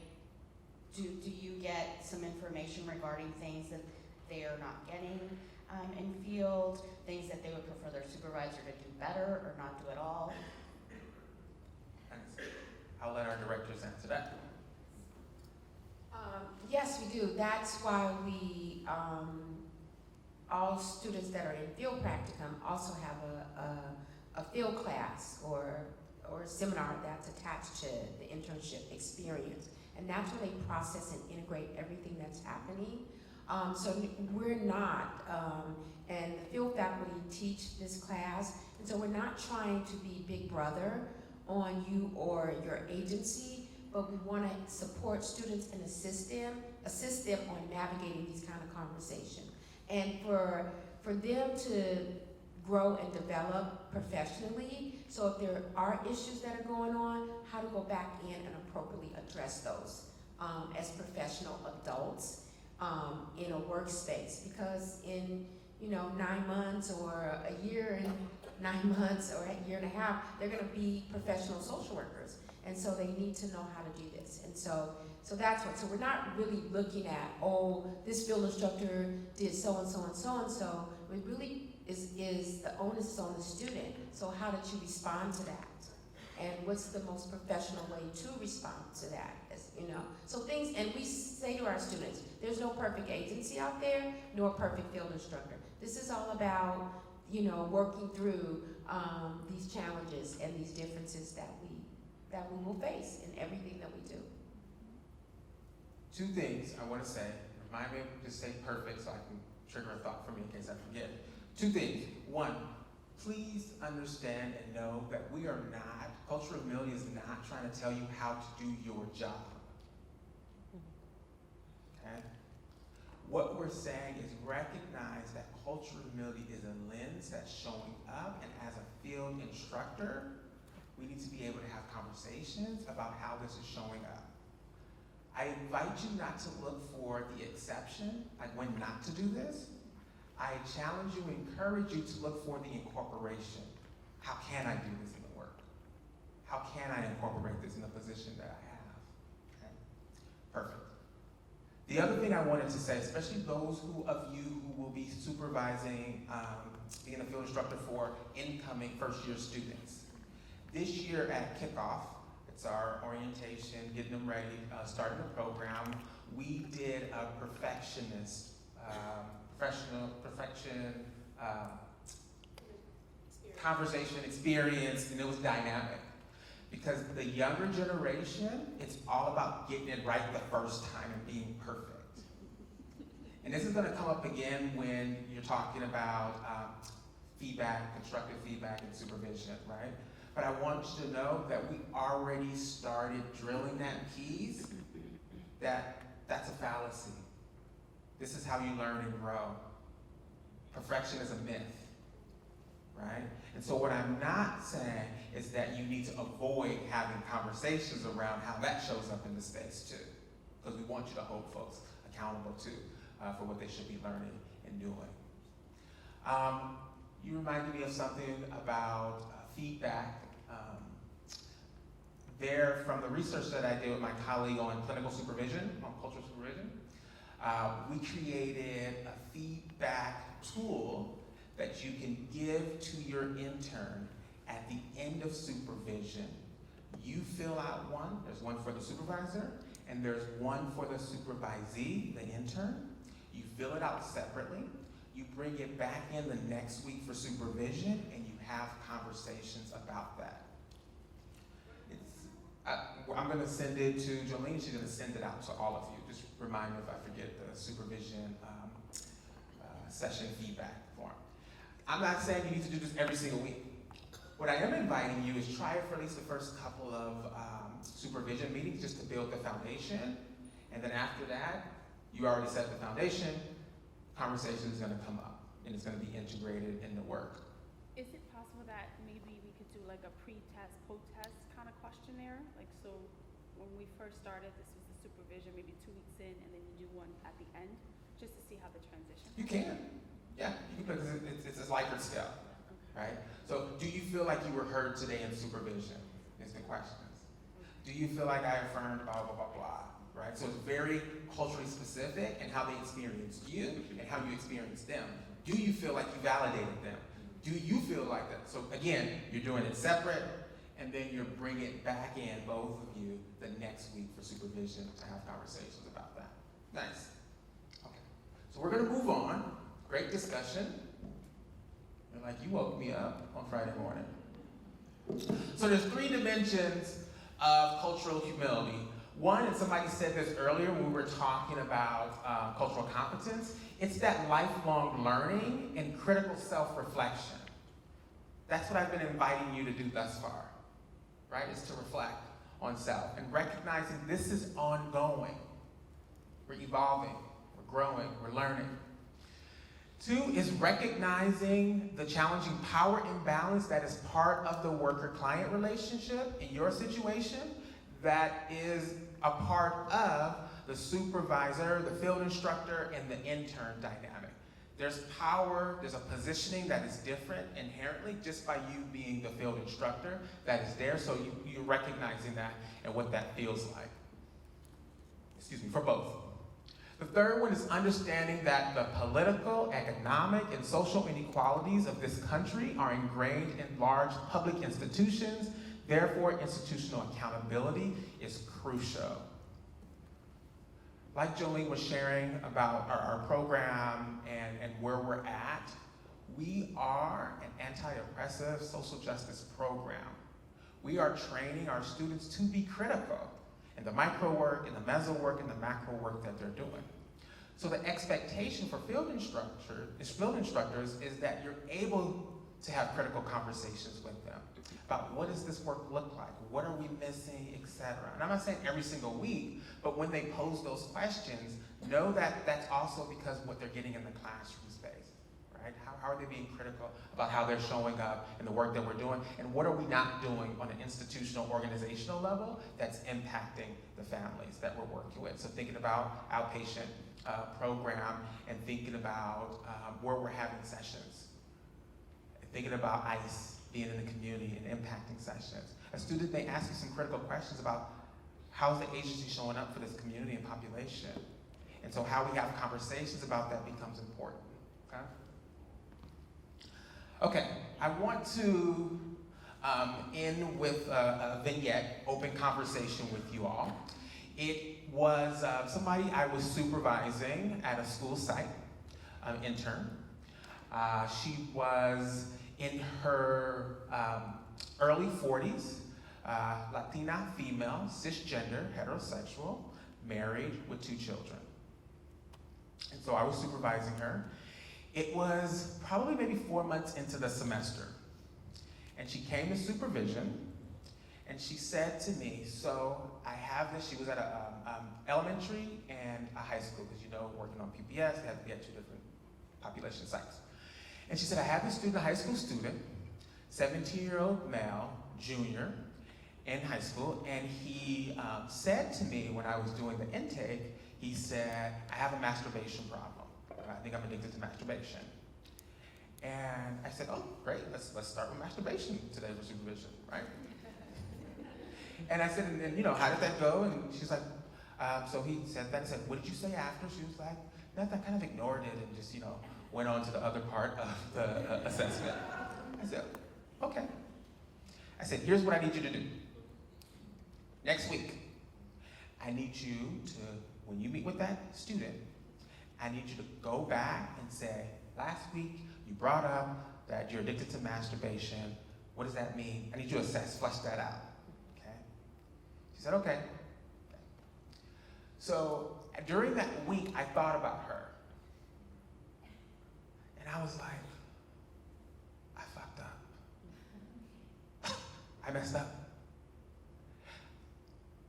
do you get some information regarding things that they are not getting in field, things that they would prefer their supervisor to do better or not do at all? I'll let our directors answer that. Yes, we do. That's why we all students that are in field practicum also have a field class or a seminar that's attached to the internship experience. And that's where they process and integrate everything that's happening. So we're not, and the field faculty teach this class, and so we're not trying to be big brother on you or your agency, but we want to support students and assist them on navigating these kind of conversations. And for them to grow and develop professionally, so if there are issues that are going on, how to go back in and appropriately address those as professional adults in a workspace. Because in 9 months or a year and 9 months or a year and a half, they're going to be professional social workers, and so they need to know how to do this. And so that's what. So we're not really looking at, oh, this field instructor did so and so and so and so. We really is the onus is on the student. So how did you respond to that? And what's the most professional way to respond to that? So things, and we say to our students, there's no perfect agency out there, nor perfect field instructor. This is all about, working through these challenges and these differences that we will face in everything that we do. Two things I want to say. Remind me to say perfect so I can trigger a thought for me in case I forget. Two things. One, please understand and know that we are not, cultural humility is not trying to tell you how to do your job. Okay? What we're saying is recognize that cultural humility is a lens that's showing up, and as a field instructor, we need to be able to have conversations about how this is showing up. I invite you not to look for the exception, like when not to do this. I challenge you, encourage you to look for the incorporation. How can I do this in the work? How can I incorporate this in the position that I have? Okay? Perfect. The other thing I wanted to say, especially those of you who will be supervising, being a field instructor for incoming first-year students. This year at kickoff, it's our orientation, getting them ready, starting the program, we did a perfection conversation experience, and it was dynamic. Because the younger generation, it's all about getting it right the first time and being perfect. And this is going to come up again when you're talking about feedback, constructive feedback, and supervision, right? But I want you to know that we already started drilling that keys, that's a fallacy. This is how you learn and grow. Perfection is a myth, right? And so what I'm not saying is that you need to avoid having conversations around how that shows up in the space too, because we want you to hold folks accountable too for what they should be learning and doing. You reminded me of something about feedback. There, from the research that I did with my colleague on clinical supervision, on cultural supervision, we created a feedback tool that you can give to your intern at the end of supervision. You fill out one, there's one for the supervisor, and there's one for the supervisee, the intern. You fill it out separately, you bring it back in the next week for supervision, and you have conversations about that. I'm gonna send it to Jolene, she's gonna send it out to all of you. Just remind me if I forget the supervision session feedback form. I'm not saying you need to do this every single week. What I am inviting you is try it for at least the first couple of supervision meetings just to build the foundation. And then after that, you already set the foundation, conversation is gonna come up and it's gonna be integrated in the work. Is it possible that maybe we could do like a pre-test, post-test kind of questionnaire? Like, so when we first started, this was the supervision, maybe 2 weeks in, and then you do one at the end, just to see how the transition. You can, yeah, you can, it's a Likert scale, right? So, do you feel like you were heard today in supervision? Is the questions. Do you feel like I affirmed blah, blah, blah, blah, right? So it's very culturally specific in how they experienced you and how you experienced them. Do you feel like you validated them? Do you feel like that? So again, you're doing it separate, and then you're bringing it back in, both of you, the next week for supervision to have conversations about that. Nice. Okay. So we're going to move on. Great. great discussion. And like, you woke me up on Friday morning. So there's 3 dimensions of cultural humility. One, and somebody said this earlier when we were talking about cultural competence, it's that lifelong learning and critical self-reflection. That's what I've been inviting you to do thus far, right? Is to reflect on self and recognizing this is ongoing. We're evolving, we're growing, we're learning. 2 is recognizing the challenging power imbalance that is part of the worker-client relationship in your situation, that is a part of the supervisor, the field instructor, and the intern dynamic. There's power, there's a positioning that is different inherently just by you being the field instructor that is there, so you're recognizing that and what that feels like. Excuse me, for both. The 3rd one is understanding that the political, economic, and social inequalities of this country are ingrained in large public institutions. Therefore, institutional accountability is crucial. Like Jolene was sharing about our program and where we're at, we are an anti-oppressive social justice program. We are training our students to be critical in the micro work, in the mezzo work, and the macro work that they're doing. So the expectation for field instructors is that you're able to have critical conversations with them about what does this work look like, what are we missing, etc. And I'm not saying every single week, but when they pose those questions, know that that's also because of what they're getting in the classroom space, right? How are they being critical about how they're showing up in the work that we're doing, and what are we not doing on an institutional, organizational level that's impacting the families that we're working with. So thinking about outpatient program and thinking about where we're having sessions, and thinking about ICE being in the community and impacting sessions. A student may ask you some critical questions about how's the agency showing up for this community and population. And so how we have conversations about that becomes important, okay? Okay, I want to end with a vignette, open conversation with you all. It was somebody I was supervising at a school site, intern. She was in her early 40s, Latina female, cisgender, heterosexual, married with 2 children. And so I was supervising her. It was probably maybe 4 months into the semester. And she came to supervision, and she said to me, so I have this, she was at a elementary and a high school, because you know, working on PPS, they have to be at 2 different population sites. And she said, I have this student, a high school student, 17-year-old male, junior, in high school, and he said to me when I was doing the intake, he said, I have a masturbation problem. I think I'm addicted to masturbation. And I said, oh, great, let's start with masturbation today for supervision, right? And I said, and you know, how did that go? And she's like, so he said that. I said, what did you say after? She was like, nothing, I kind of ignored it and just, you know, went on to the other part of the assessment. I said, okay. I said, here's what I need you to do. Next week, I need you to, when you meet with that student, I need you to go back and say, last week you brought up that you're addicted to masturbation. What does that mean? I need you to flesh that out, okay? She said, okay. So during that week, I thought about her. And I was like, I fucked up. I messed up.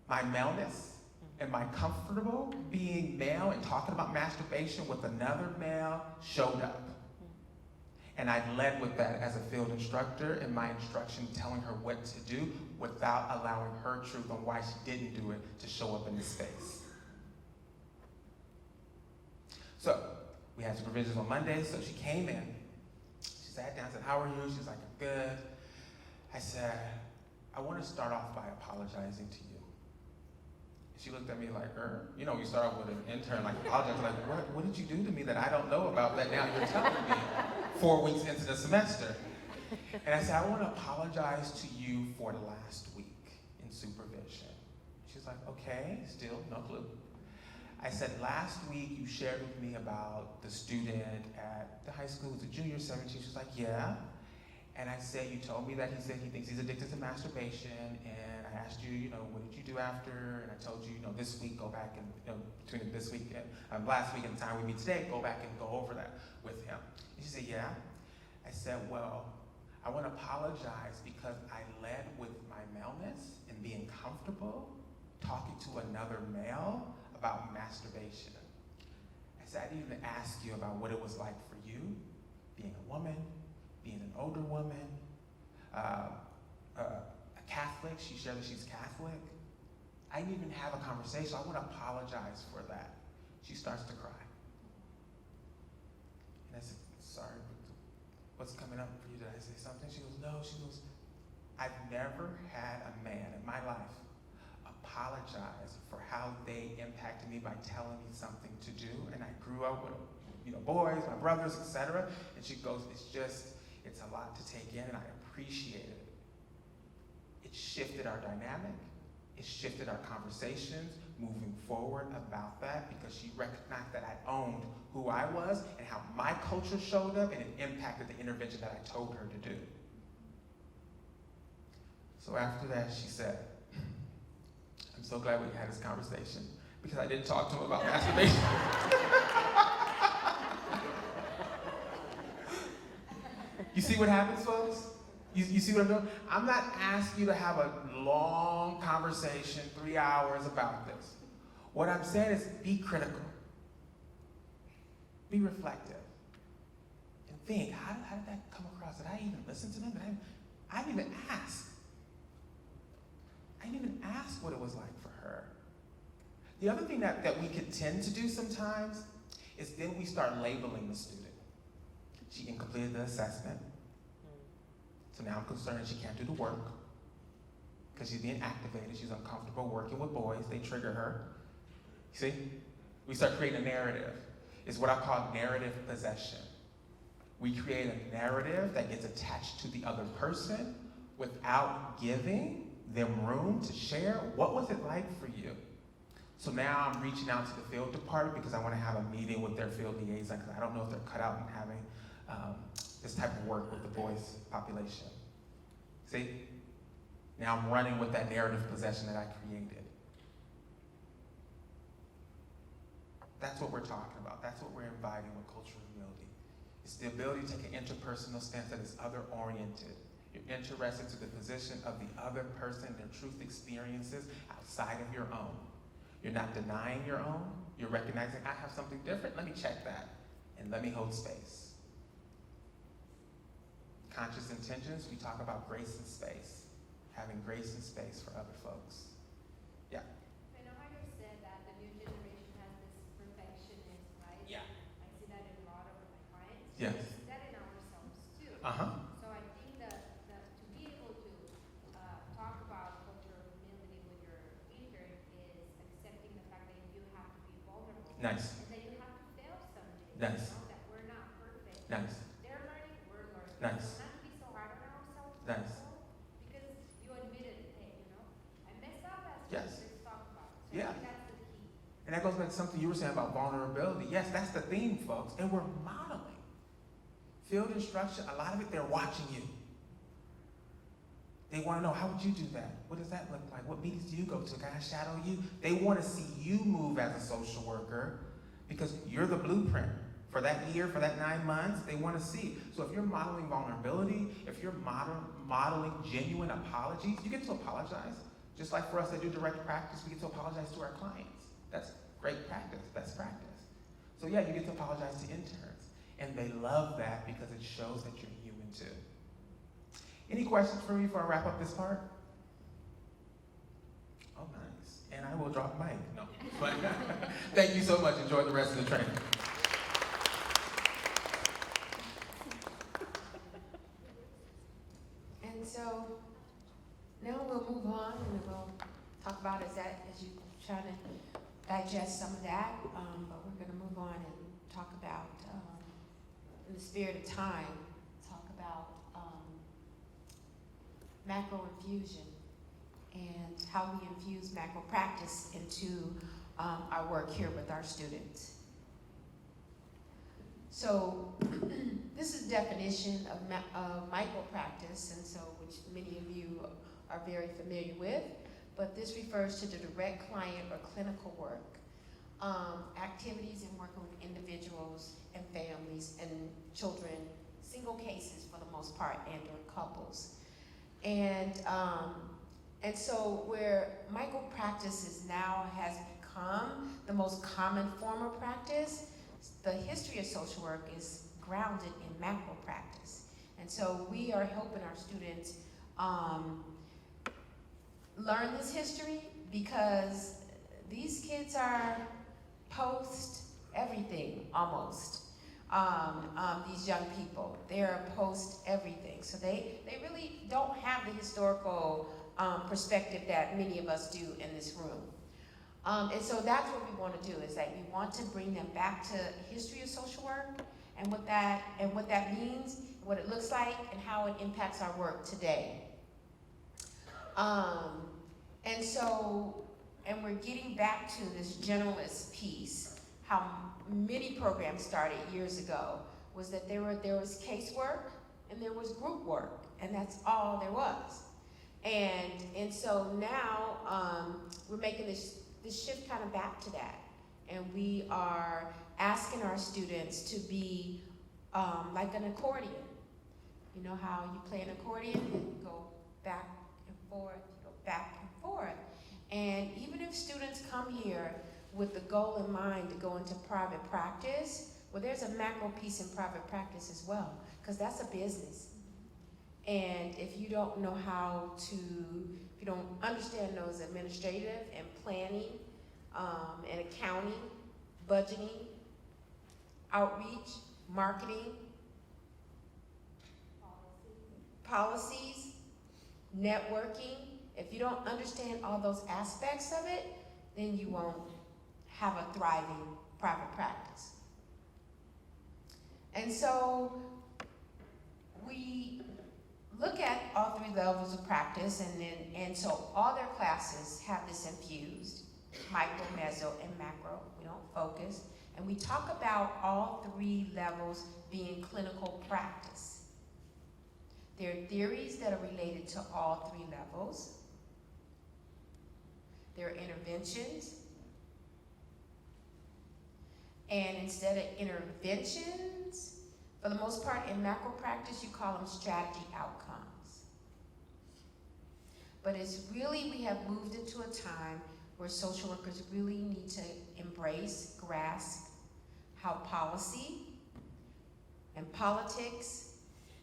My maleness and my comfortable being male and talking about masturbation with another male showed up. And I led with that as a field instructor in my instruction, telling her what to do without allowing her truth on why she didn't do it to show up in this space. So we had supervisions on Monday, so she came in. She sat down and said, how are you? She was like, I'm good. I said, I want to start off by apologizing to you. She looked at me like, you know, you start off with an intern, like, apologizing, like, what did you do to me that I don't know about that now you're telling me 4 weeks into the semester? And I said, I want to apologize to you for the last week in supervision. She's like, okay, still no clue. I said, last week you shared with me about the student at the high school who's a junior, 17. She's like, yeah. And I said, you told me that he said he thinks he's addicted to masturbation, and I asked you, what did you do after? And I told you, this week, go back and, between this week and last week and the time we meet today, go back and go over that with him. And she said, yeah. I said, well, I want to apologize because I led with my maleness and being comfortable talking to another male about masturbation. I said, I didn't even ask you about what it was like for you, being a woman, being an older woman, a Catholic. She shared that she's Catholic. I didn't even have a conversation. I want to apologize for that. She starts to cry. And I said, sorry, what's coming up for you? Did I say something? She goes, no. She goes, I've never had a man in my life apologize for how they impacted me by telling me something to do. And I grew up with, boys, my brothers, etc. And she goes, it's a lot to take in, and I appreciate it. It shifted our dynamic. It shifted our conversations moving forward about that because she recognized that I owned who I was and how my culture showed up, and it impacted the intervention that I told her to do. So after that, she said, I'm so glad we had this conversation because I didn't talk to him about masturbation. You see what happens, folks? You see what I'm doing? I'm not asking you to have a long conversation, 3 hours about this. What I'm saying is be critical. Be reflective. And think, how did that come across? Did I even listen to them? I didn't even ask. I didn't even ask what it was like for her. The other thing that we could tend to do sometimes is then we start labeling the student. She incompleted the assessment. So now I'm concerned she can't do the work because she's being activated. She's uncomfortable working with boys. They trigger her. See? We start creating a narrative. It's what I call narrative possession. We create a narrative that gets attached to the other person without giving them room to share what was it like for you. So now I'm reaching out to the field department because I want to have a meeting with their field liaison because I don't know if they're cut out in having this type of work with the boys population. See? Now I'm running with that narrative possession that I created. That's what we're talking about. That's what we're inviting with cultural humility. It's the ability to take an interpersonal stance that is other-oriented. You're interested to the position of the other person, their truth experiences outside of your own. You're not denying your own. You're recognizing, I have something different. Let me check that. And let me hold space. Conscious intentions, we talk about grace and space. Having grace and space for other folks. Yeah. I know how you said that the new generation has this perfectionist, right? Yeah. I see that in a lot of my clients. Yes. We see that in ourselves too. Uh-huh. So I think that to be able to talk about cultural humility with your intern is accepting the fact that you have to be vulnerable. Nice. And that you have to fail someday. Nice. That we're not perfect. Nice. They're learning, we're learning. Nice. So not to be so hard on ourselves. Nice. Because you admitted, hey, I messed up last week. Yes. Let's talk about it. So Yeah. I think that's the key. And that goes back to something you were saying about vulnerability. Yes, that's the theme, folks. And we're modeling. Field instruction, a lot of it, they're watching you. They want to know, how would you do that? What does that look like? What meetings do you go to? Can I shadow you? They want to see you move as a social worker because you're the blueprint. For that year, for that 9 months, they want to see. So if you're modeling vulnerability, if you're modeling genuine apologies, you get to apologize. Just like for us that do direct practice, we get to apologize to our clients. That's great practice, best practice. So yeah, you get to apologize to interns. And they love that because it shows that you're human too. Any questions for me before I wrap up this part? Oh, nice. And I will drop mic. No. But thank you so much. Enjoy the rest of the training. And so now we'll move on and we'll talk about as you try to digest some of that, but we're going to move on and talk about, in the spirit of time, talk about macro infusion and how we infuse macro practice into our work here with our students. So this is definition of micro-practice, and so which many of you are very familiar with, but this refers to the direct client or clinical work, activities in working with individuals and families and children, single cases for the most part, and or couples. And so where micro-practices now has become the most common form of practice, the history of social work is grounded in macro practice. And so we are helping our students learn this history, because these kids are post everything almost. These young people, they're post everything. So they really don't have the historical perspective that many of us do in this room. And so that's what we want to do, is that we want to bring them back to history of social work and what that means, what it looks like, and how it impacts our work today. And we're getting back to this generalist piece. How many programs started years ago was that there was casework and there was group work, and that's all there was. And so now we're making this shift kind of back to that, and we are asking our students to be like an accordion. You know how you play an accordion and you go back and forth, you go back and forth. And even if students come here with the goal in mind to go into private practice, well, there's a macro piece in private practice as well, because that's a business. And if you don't know how to, if you don't understand those administrative and planning and accounting, budgeting, outreach, marketing, policies, networking, if you don't understand all those aspects of it, then you won't have a thriving private practice. And so we look at all three levels of practice, and so all their classes have this infused, micro, mezzo, and macro. We don't focus. And we talk about all three levels being clinical practice. There are theories that are related to all three levels. There are interventions. And instead of interventions, for the most part in macro practice, you call them strategy outcomes. But it's really, we have moved into a time where social workers really need to embrace, grasp how policy and politics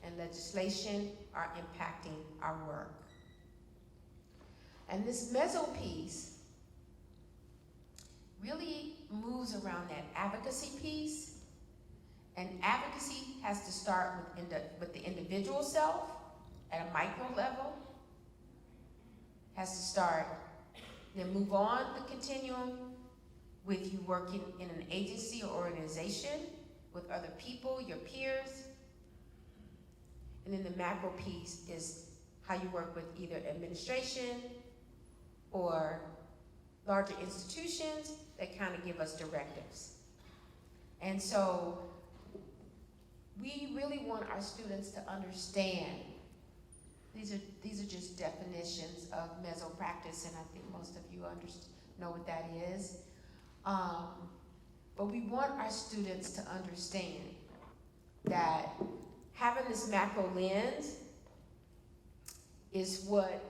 and legislation are impacting our work. And this mezzo piece really moves around that advocacy piece. And advocacy has to start with the individual self at a micro level. Has to start, then move on the continuum with you working in an agency or organization with other people, your peers. And then the macro piece is how you work with either administration or larger institutions that kind of give us directives. And so we really want our students to understand, these are just definitions of mezzo practice, and I think most of you know what that is. But we want our students to understand that having this macro lens is what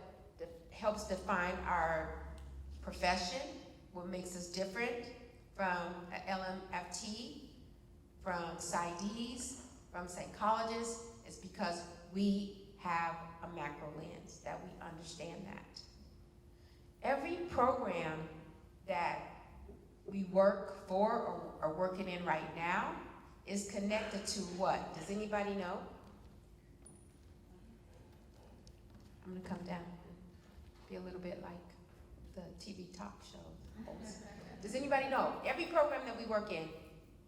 helps define our profession, what makes us different from LMFT, from PsyDs, from psychologists, is because we have a macro lens, that we understand that. Every program that we work for or are working in right now is connected to what? Does anybody know? I'm gonna come down and be a little bit like the TV talk show host. Does anybody know? Every program that we work in,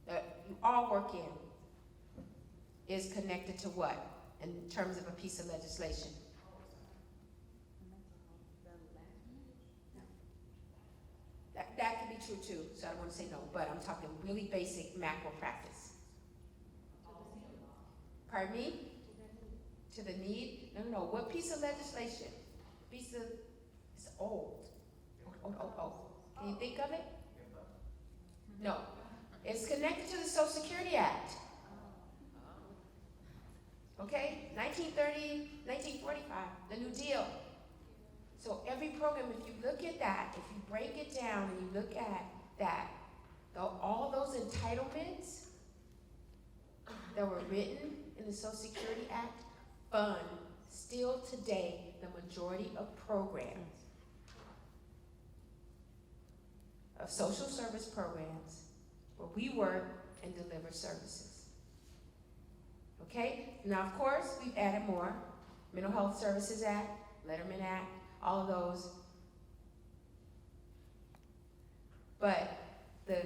that you all work in, is connected to what in terms of a piece of legislation? That could be true too, so I don't wanna say no, but I'm talking really basic macro practice. Pardon me? To the need? No, what piece of legislation? Piece of, it's old. Oh. Can you think of it? No. It's connected to the Social Security Act. Okay, 1930, 1945, the New Deal. So every program, if you look at that, if you break it down and you look at that, all those entitlements that were written in the Social Security Act fund still today the majority of programs, of social service programs, where we work and deliver services. Okay? Now, of course, we've added more. Mental Health Services Act, Letterman Act, all of those. But the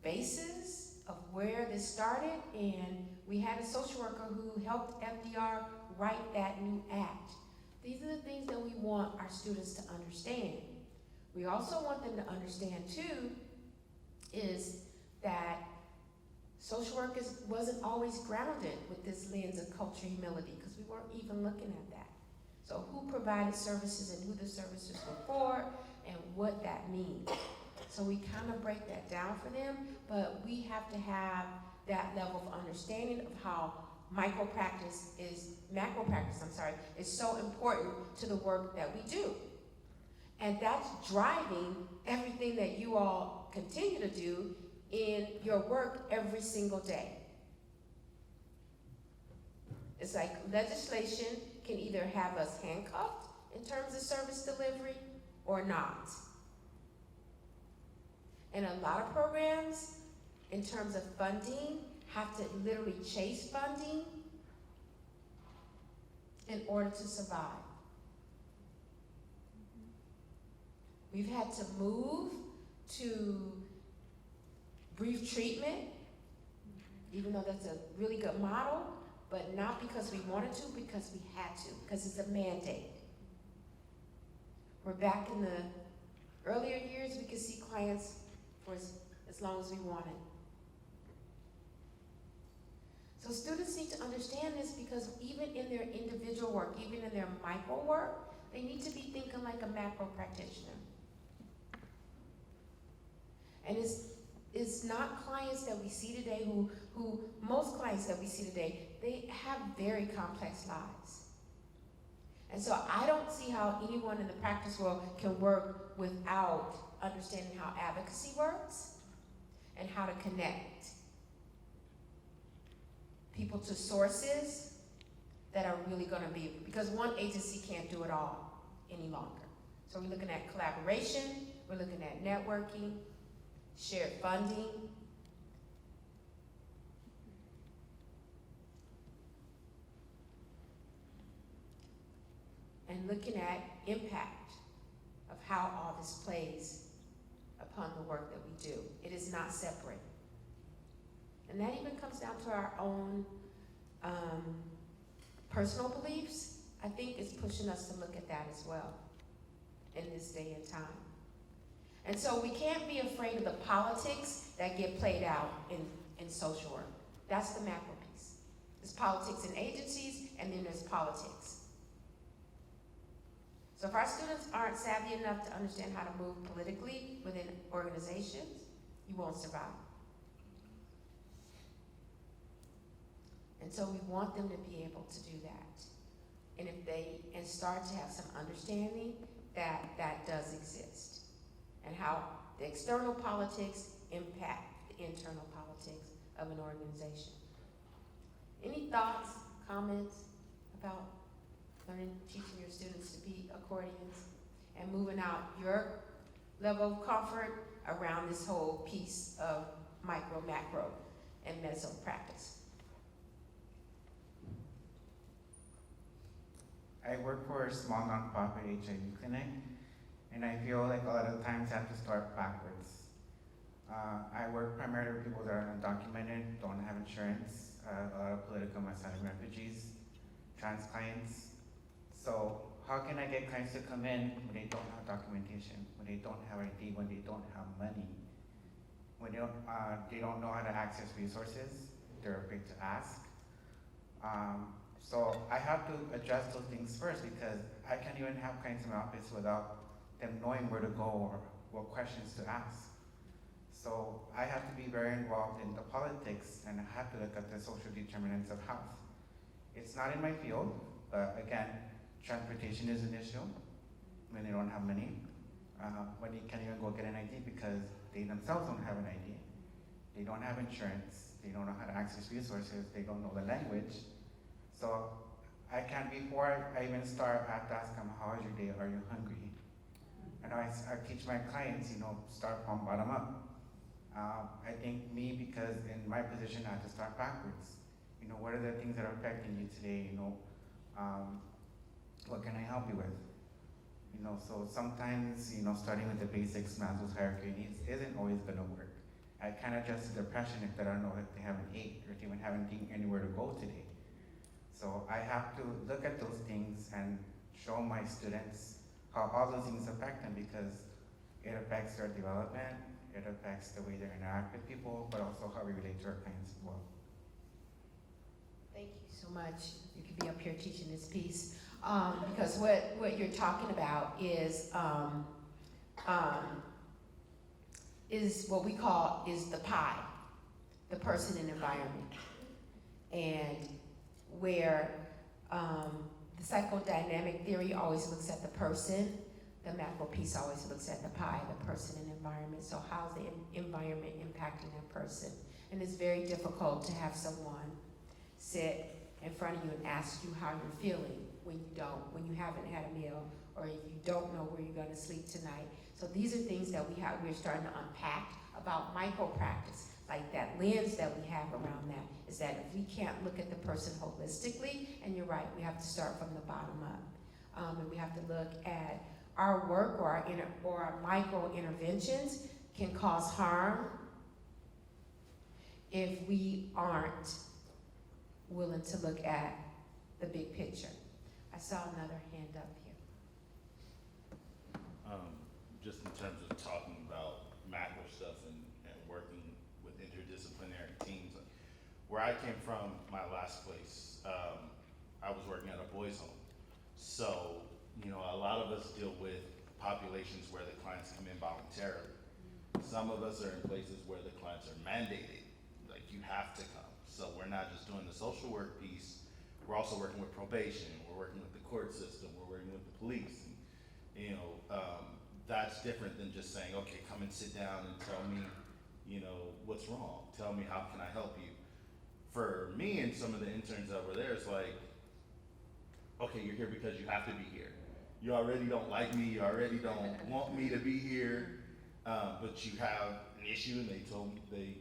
basis of where this started, and we had a social worker who helped FDR write that new act. These are the things that we want our students to understand. We also want them to understand too, is that social work wasn't always grounded with this lens of culture humility, because we weren't even looking at that. So who provided services and who the services were for, and what that means. So we kind of break that down for them, but we have to have that level of understanding of how macro practice is so important to the work that we do. And that's driving everything that you all continue to do in your work every single day. It's like legislation can either have us handcuffed in terms of service delivery or not. And a lot of programs, in terms of funding, have to literally chase funding in order to survive. We've had to move to brief treatment, even though that's a really good model, but not because we wanted to, because we had to, because it's a mandate. We're back in the earlier years, we could see clients for as long as we wanted. So students need to understand this, because even in their individual work, even in their micro work, they need to be thinking like a macro practitioner. And it's not clients that we see today who most clients that we see today, they have very complex lives. And so I don't see how anyone in the practice world can work without understanding how advocacy works and how to connect people to sources that are really going to be, because one agency can't do it all any longer. So we're looking at collaboration, we're looking at networking, shared funding, and looking at impact of how all this plays upon the work that we do. It is not separate. And that even comes down to our own personal beliefs. I think it's pushing us to look at that as well in this day and time. And so we can't be afraid of the politics that get played out in social work. That's the macro piece. There's politics in agencies, and then there's politics. So if our students aren't savvy enough to understand how to move politically within organizations, you won't survive. And so we want them to be able to do that. And start to have some understanding that that does exist, and how the external politics impact the internal politics of an organization. Any thoughts, comments about teaching your students to be accordions and moving out your level of comfort around this whole piece of micro, macro, and mezzo practice? I work for a small nonprofit HIV clinic, and I feel like a lot of times I have to start backwards. I work primarily with people that are undocumented, don't have insurance, a lot of political asylum refugees, trans clients. So how can I get clients to come in when they don't have documentation, when they don't have ID, when they don't have money? When they don't know how to access resources, they're afraid to ask. So I have to address those things first, because I can't even have clients in my office without them knowing where to go or what questions to ask. So I have to be very involved in the politics, and I have to look at the social determinants of health. It's not in my field, but again, transportation is an issue when they don't have money. When they can't even go get an ID because they themselves don't have an ID. They don't have insurance. They don't know how to access resources. They don't know the language. So I can't, before I even start, I have to ask them, how is your day? Are you hungry? And I teach my clients, start from bottom up. I think me, because in my position, I have to start backwards. What are the things that are affecting you today? What can I help you with? So sometimes, starting with the basics, Maslow's hierarchy of needs isn't always gonna work. I can't address the depression if they don't know if they haven't ate or if they even haven't anywhere to go today. So I have to look at those things and show my students how all those things affect them, because it affects their development, it affects the way they interact with people, but also how we relate to our clients as well. Thank you so much. You could be up here teaching this piece. Because what you're talking about is what we call is the pie, the person and environment. And where the psychodynamic theory always looks at the person, the macro piece always looks at the pie, the person and environment. So how's the environment impacting that person? And it's very difficult to have someone sit in front of you and ask you how you're feeling when you haven't had a meal, or if you don't know where you're gonna sleep tonight. So these are things that we're starting to unpack about micro practice. Like that lens that we have around that is that if we can't look at the person holistically, and you're right, we have to start from the bottom up. And we have to look at our work or our micro interventions can cause harm if we aren't willing to look at the big picture. I saw another hand up here. Just in terms of talking about macro stuff and working with interdisciplinary teams, where I came from, my last place, I was working at a boys' home. So, a lot of us deal with populations where the clients come in voluntarily. Some of us are in places where the clients are mandated, like you have to come. So we're not just doing the social work piece, we're also working with probation, we're working with the court system, we're working with the police. And, that's different than just saying, okay, come and sit down and tell me, what's wrong. Tell me, how can I help you? For me and some of the interns that were there, it's like, okay, you're here because you have to be here. You already don't like me, you already don't want me to be here, but you have an issue and they told me,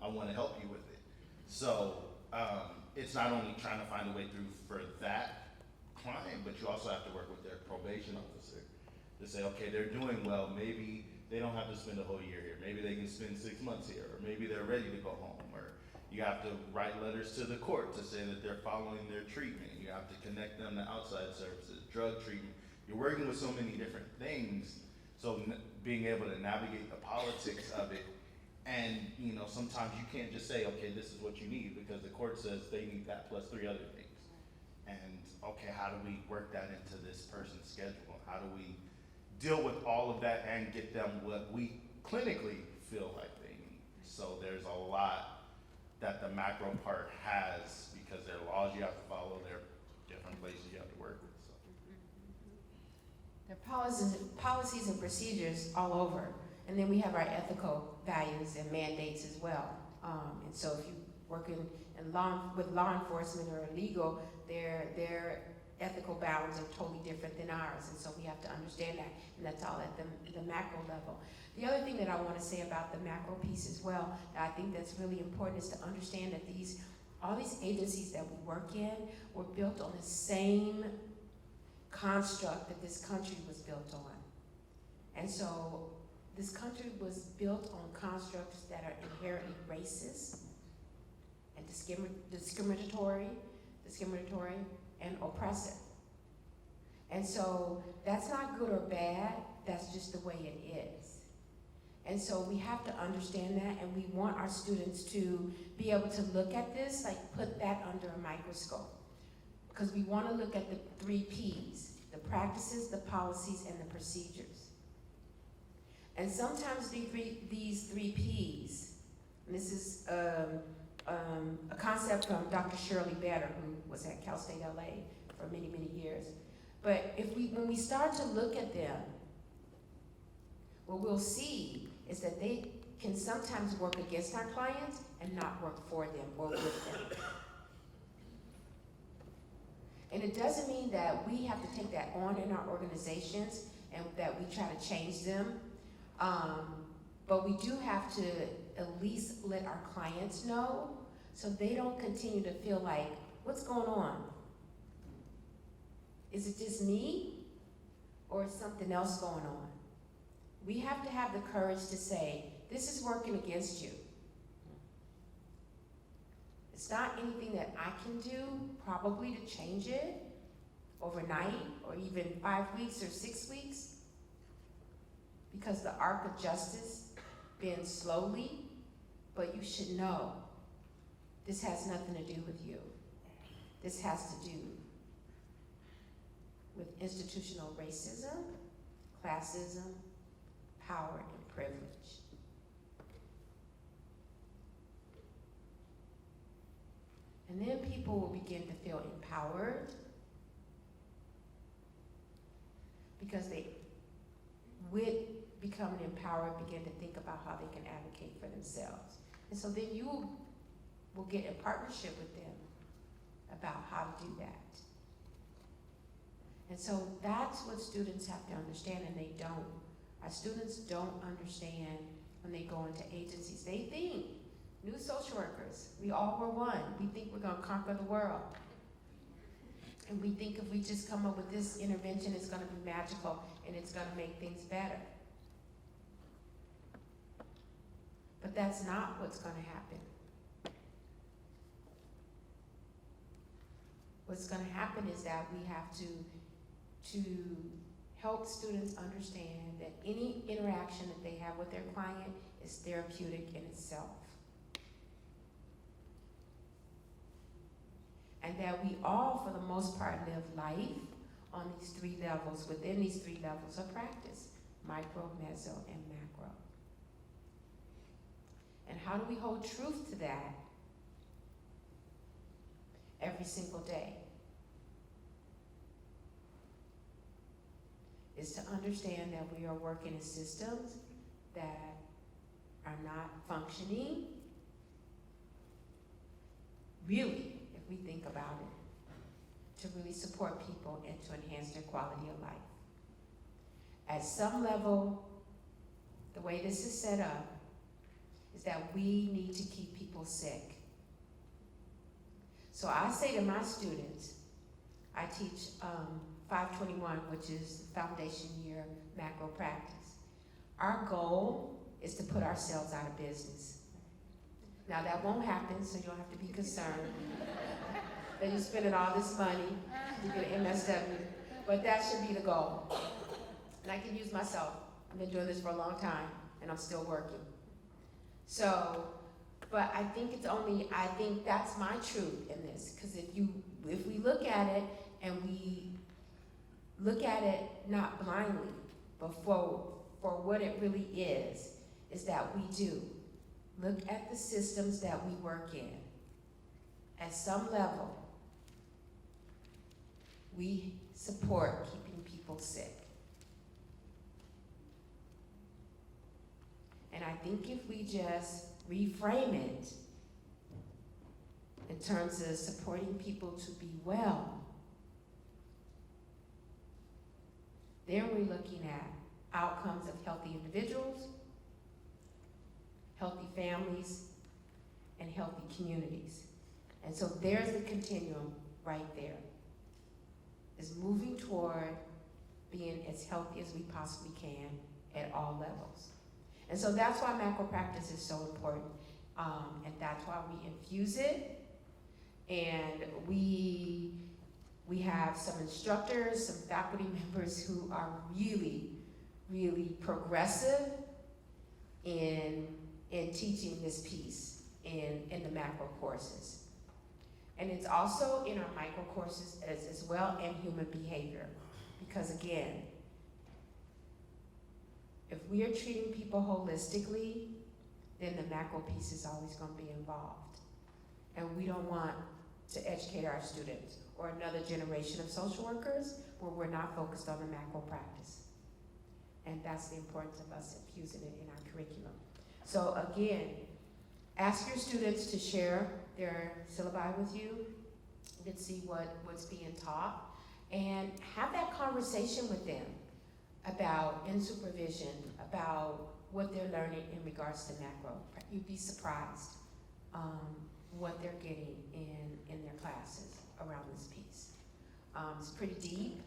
I wanna help you with it. So, it's not only trying to find a way through for that client, but you also have to work with their probation officer to say, okay, they're doing well, maybe they don't have to spend a whole year here, maybe they can spend 6 months here, or maybe they're ready to go home, or you have to write letters to the court to say that they're following their treatment, you have to connect them to outside services, drug treatment. You're working with so many different things, so being able to navigate the politics of it. And sometimes you can't just say, okay, this is what you need, because the court says they need that plus 3 other things. And okay, how do we work that into this person's schedule? How do we deal with all of that and get them what we clinically feel like they need? So there's a lot that the macro part has, because there are laws you have to follow, there are different places you have to work with. So. There are policies and procedures all over. And then we have our ethical values and mandates as well. And so if you're working with law enforcement or legal, their ethical bounds are totally different than ours. And so we have to understand that, and that's all at the macro level. The other thing that I want to say about the macro piece as well, that I think that's really important, is to understand that all these agencies that we work in were built on the same construct that this country was built on. And so this country was built on constructs that are inherently racist and discriminatory and oppressive. And so that's not good or bad, that's just the way it is. And so we have to understand that, and we want our students to be able to look at this, like put that under a microscope. Because we want to look at the 3 Ps, the practices, the policies, and the procedures. And sometimes these 3 Ps, and this is a concept from Dr. Shirley Bader, who was at Cal State LA for many, many years. But when we start to look at them, what we'll see is that they can sometimes work against our clients and not work for them or with them. And it doesn't mean that we have to take that on in our organizations and that we try to change them. But we do have to at least let our clients know so they don't continue to feel like, what's going on? Is it just me or is something else going on? We have to have the courage to say, this is working against you. It's not anything that I can do, probably to change it overnight or even 5 weeks or 6 weeks, because the arc of justice bends slowly, but you should know this has nothing to do with you. This has to do with institutional racism, classism, power, and privilege. And then people will begin to feel empowered because they, with becoming empowered, begin to think about how they can advocate for themselves. And so then you will get in partnership with them about how to do that. And so that's what students have to understand, and they don't. Our students don't understand when they go into agencies. They think, new social workers, we all were one. We think we're gonna conquer the world. And we think if we just come up with this intervention, it's gonna be magical and it's gonna make things better. But that's not what's gonna happen. What's gonna happen is that we have to help students understand that any interaction that they have with their client is therapeutic in itself. And that we all, for the most part, live life on these 3 levels, within these 3 levels of practice, micro, mezzo, and macro. And how do we hold truth to that every single day? Is to understand that we are working in systems that are not functioning, really, if we think about it, to really support people and to enhance their quality of life. At some level, the way this is set up is that we need to keep people sick. So I say to my students, I teach 521, which is foundation year macro practice. Our goal is to put ourselves out of business. Now that won't happen, so you don't have to be concerned that you're spending all this money to get an MSW, but that should be the goal. And I can use myself. I've been doing this for a long time, and I'm still working. So, but I think that's my truth in this, because if we look at it and we look at it not blindly, but for what it really is that we do. Look at the systems that we work in. At some level, we support keeping people sick. And I think if we just reframe it in terms of supporting people to be well, then we're looking at outcomes of healthy individuals, healthy families, and healthy communities. And so there's the continuum right there. Is moving toward being as healthy as we possibly can at all levels. And so that's why macro practice is so important. And that's why we infuse it. And we have some instructors, some faculty members who are really, really progressive in teaching this piece in the macro courses. And it's also in our micro courses as well, and human behavior. Because again, if we are treating people holistically, then the macro piece is always going to be involved. And we don't want to educate our students or another generation of social workers where we're not focused on the macro practice. And that's the importance of us infusing it in our curriculum. So again, ask your students to share their syllabi with you. You can see what's being taught. And have that conversation with them about, in supervision, about what they're learning in regards to macro. You'd be surprised what they're getting in their classes around this piece. It's pretty deep.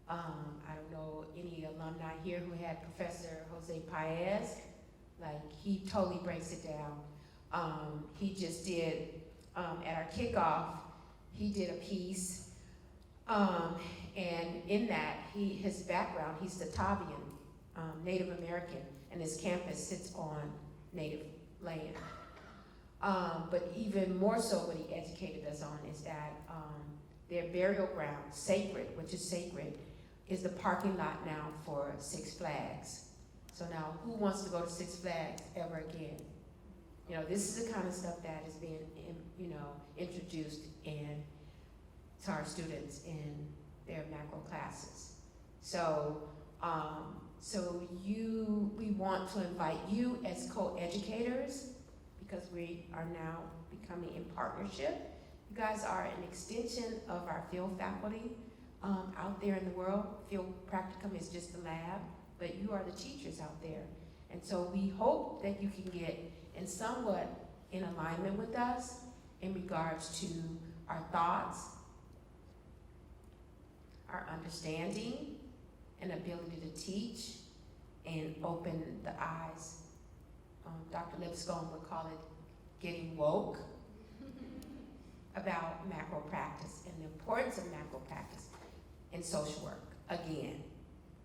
I don't know any alumni here who had Professor Jose Paez. Like, he totally breaks it down. He just did, at our kickoff, he did a piece, and in that, his background, he's Tatavian, Native American, and his campus sits on Native land. But even more so, what he educated us on is that their burial ground, sacred, which is sacred, is the parking lot now for Six Flags. So now, who wants to go to Six Flags ever again? You know, this is the kind of stuff that is being, introduced to our students in their macro classes. So, we want to invite you as co-educators, because we are now becoming in partnership. You guys are an extension of our field faculty out there in the world. Field practicum is just the lab, but you are the teachers out there. And so we hope that you can get somewhat in alignment with us in regards to our thoughts, our understanding, and ability to teach and open the eyes. Dr. Lipscomb would call it getting woke about macro practice and the importance of macro practice in social work again.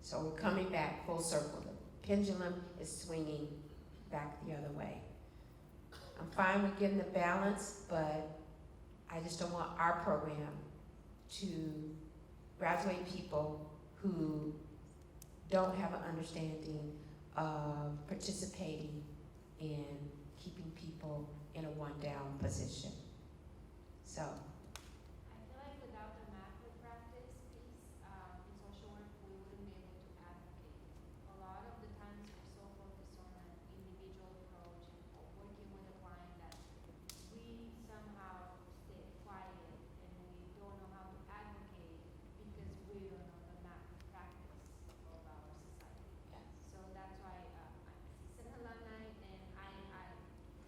So we're coming back full circle. The pendulum is swinging back the other way. I'm fine with getting the balance, but I just don't want our program to graduate people who don't have an understanding of participating in keeping people in a one-down position. So. I feel like without the macro practice piece in social work, we wouldn't be able to advocate. A lot of the times we're so focused on an individual approach and working with a client that we somehow stay quiet and we don't know how to advocate because we don't know the macro practice of our society. Yes. So that's why I'm a CSUN alumni, and I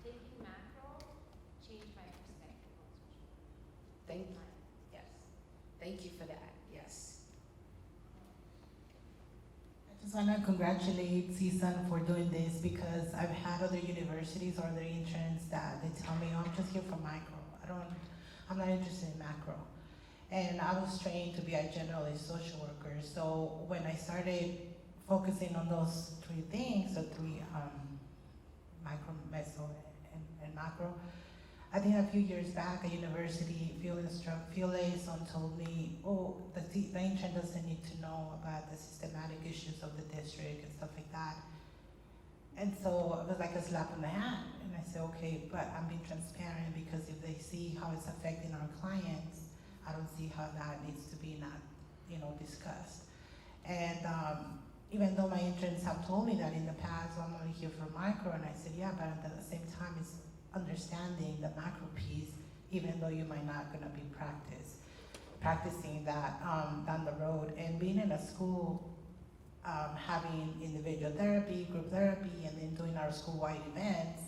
taking macro changed my perspective on social work. Thank you. Yes. Thank you for that. Yes. I just want to congratulate CSUN for doing this, because I've had other universities or other interns that they tell me, oh, I'm just here for micro. I'm not interested in macro. And I was trained to be a generalist social worker. So when I started focusing on those three things, the three micro, mezzo, and macro, I think a few years back, a university field liaison told me, oh, the intern doesn't need to know about the systematic issues of the district and stuff like that. And so it was like a slap in the hand. And I said, okay, but I'm being transparent, because if they see how it's affecting our clients, I don't see how that needs to be not, discussed. And even though my interns have told me that in the past, I'm only here for micro, and I said, yeah, but at the same time, it's understanding the macro piece, even though you might not gonna be practicing that down the road. And being in a school, having individual therapy, group therapy, and then doing our school-wide events,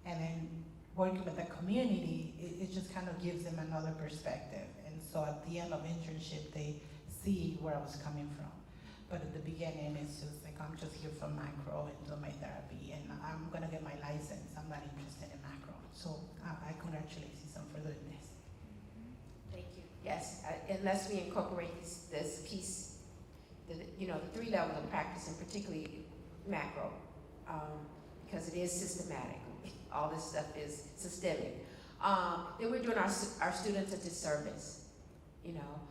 and then working with the community, it just kind of gives them another perspective. And so at the end of internship, they see where I was coming from. But at the beginning, it's just like, I'm just here for macro and do my therapy, and I'm gonna get my license. I'm not interested in macro. So I congratulate CSUN for doing this. Thank you. Yes, unless we incorporate this piece, the 3 levels of practice, and particularly macro, because it is systematic. All this stuff is systemic. Then we're doing our students a disservice, you know.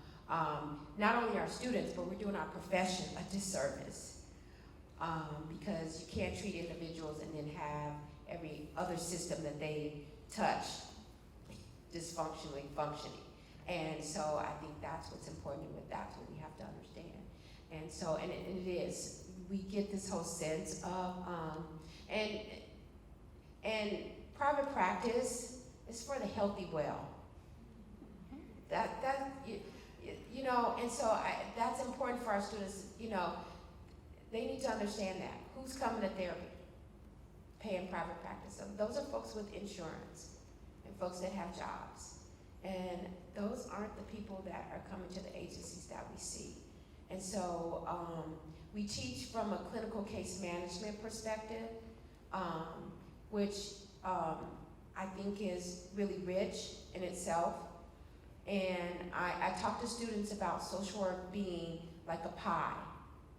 Not only our students, but we're doing our profession a disservice. Because you can't treat individuals and then have every other system that they touch dysfunctionally functioning. And so I think that's what's important, and that's what we have to understand. And so, and it is, we get this whole sense of, and private practice is for the healthy well. You know, and so that's important for our students, you know, they need to understand that. Who's coming to therapy? Paying private practice. So those are folks with insurance and folks that have jobs. And those aren't the people that are coming to the agencies that we see. And so we teach from a clinical case management perspective, which I think is really rich in itself. And I talk to students about social work being like a pie.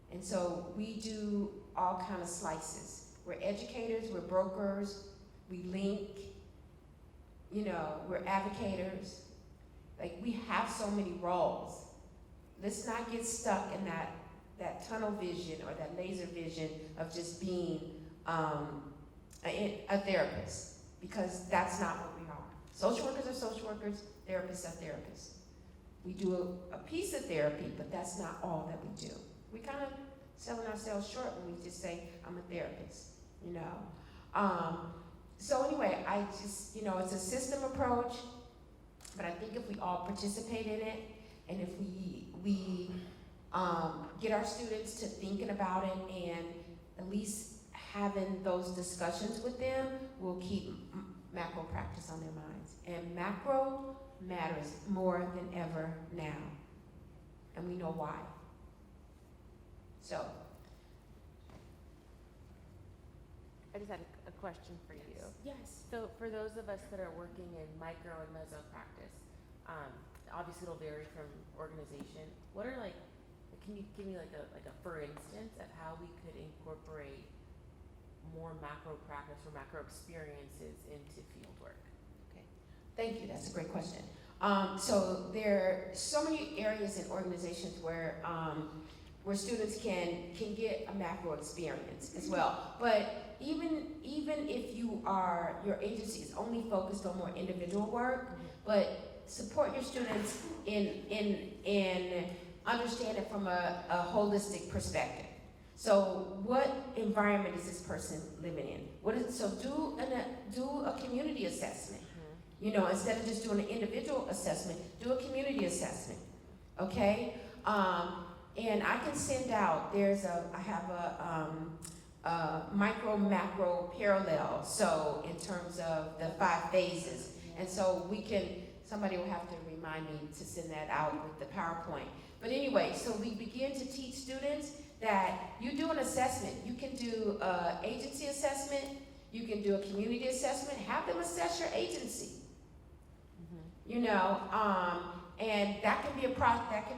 And so we do all kind of slices. We're educators, we're brokers, we link, you know, we're advocators. Like, we have so many roles. Let's not get stuck in that tunnel vision or that laser vision of just being a therapist, because that's not what we are. Social workers are social workers, therapists are therapists. We do a piece of therapy, but that's not all that we do. We kind of selling ourselves short when we just say, I'm a therapist, you know. So anyway, I just, you know, it's a system approach, but I think if we all participate in it, and if we get our students to thinking about it and at least having those discussions with them, we'll keep macro practice on their minds. And macro matters more than ever now, and we know why. So, I just had a question for you. Yes. So for those of us that are working in micro and mezzo practice, obviously it'll vary from organization. What are can you give me like a for instance of how we could incorporate more macro practice or macro experiences into field work? Okay, thank you, that's a great question. So there are so many areas in organizations where students can get a macro experience as well. But even if your agency is only focused on more individual work, but support your students in understand it from a holistic perspective. So what environment is this person living in? So do a community assessment. You know, instead of just doing an individual assessment, do a community assessment. Okay? And I can send out, I have a micro, macro parallel, so in terms of the 5 phases. And so somebody will have to remind me to send that out with the PowerPoint. But anyway, so we begin to teach students that you do an assessment. You can do an agency assessment, you can do a community assessment, have them assess your agency. You know, and that can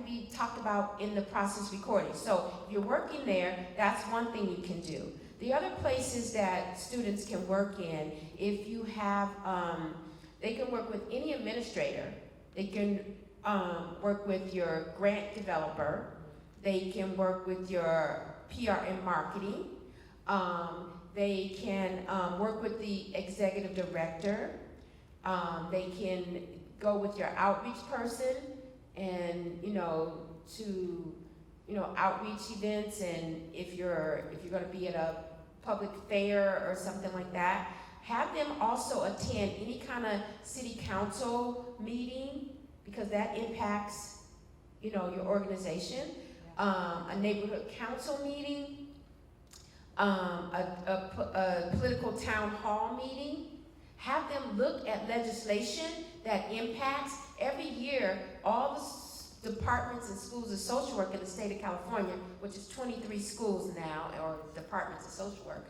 be talked about in the process recording. So if you're working there, that's one thing you can do. The other places that students can work in, if you have, they can work with any administrator. They can work with your grant developer. They can work with your PR and marketing. They can work with the executive director. They can go with your outreach person and, you know, to, you know, outreach events, and if you're going to be at a public fair or something like that, have them also attend any kind of city council meeting, because that impacts, you know, your organization. A neighborhood council meeting, a political town hall meeting. Have them look at legislation that impacts. Every year, all the departments and schools of social work in the state of California, which is 23 schools now, or departments of social work,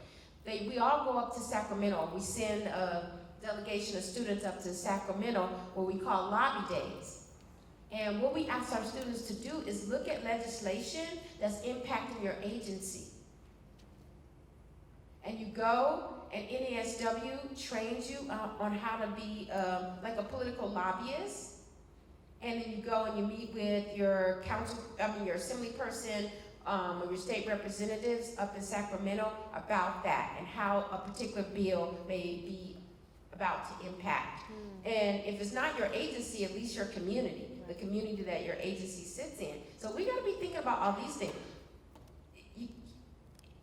we all go up to Sacramento. We send a delegation of students up to Sacramento, what we call lobby days. And what we ask our students to do is look at legislation that's impacting your agency. And you go, and NASW trains you on how to be like a political lobbyist. And then you go and you meet with your your assembly person, or your state representatives up in Sacramento about that and how a particular bill may be about to impact. And if it's not your agency, at least your community, the community that your agency sits in. So we gotta be thinking about all these things.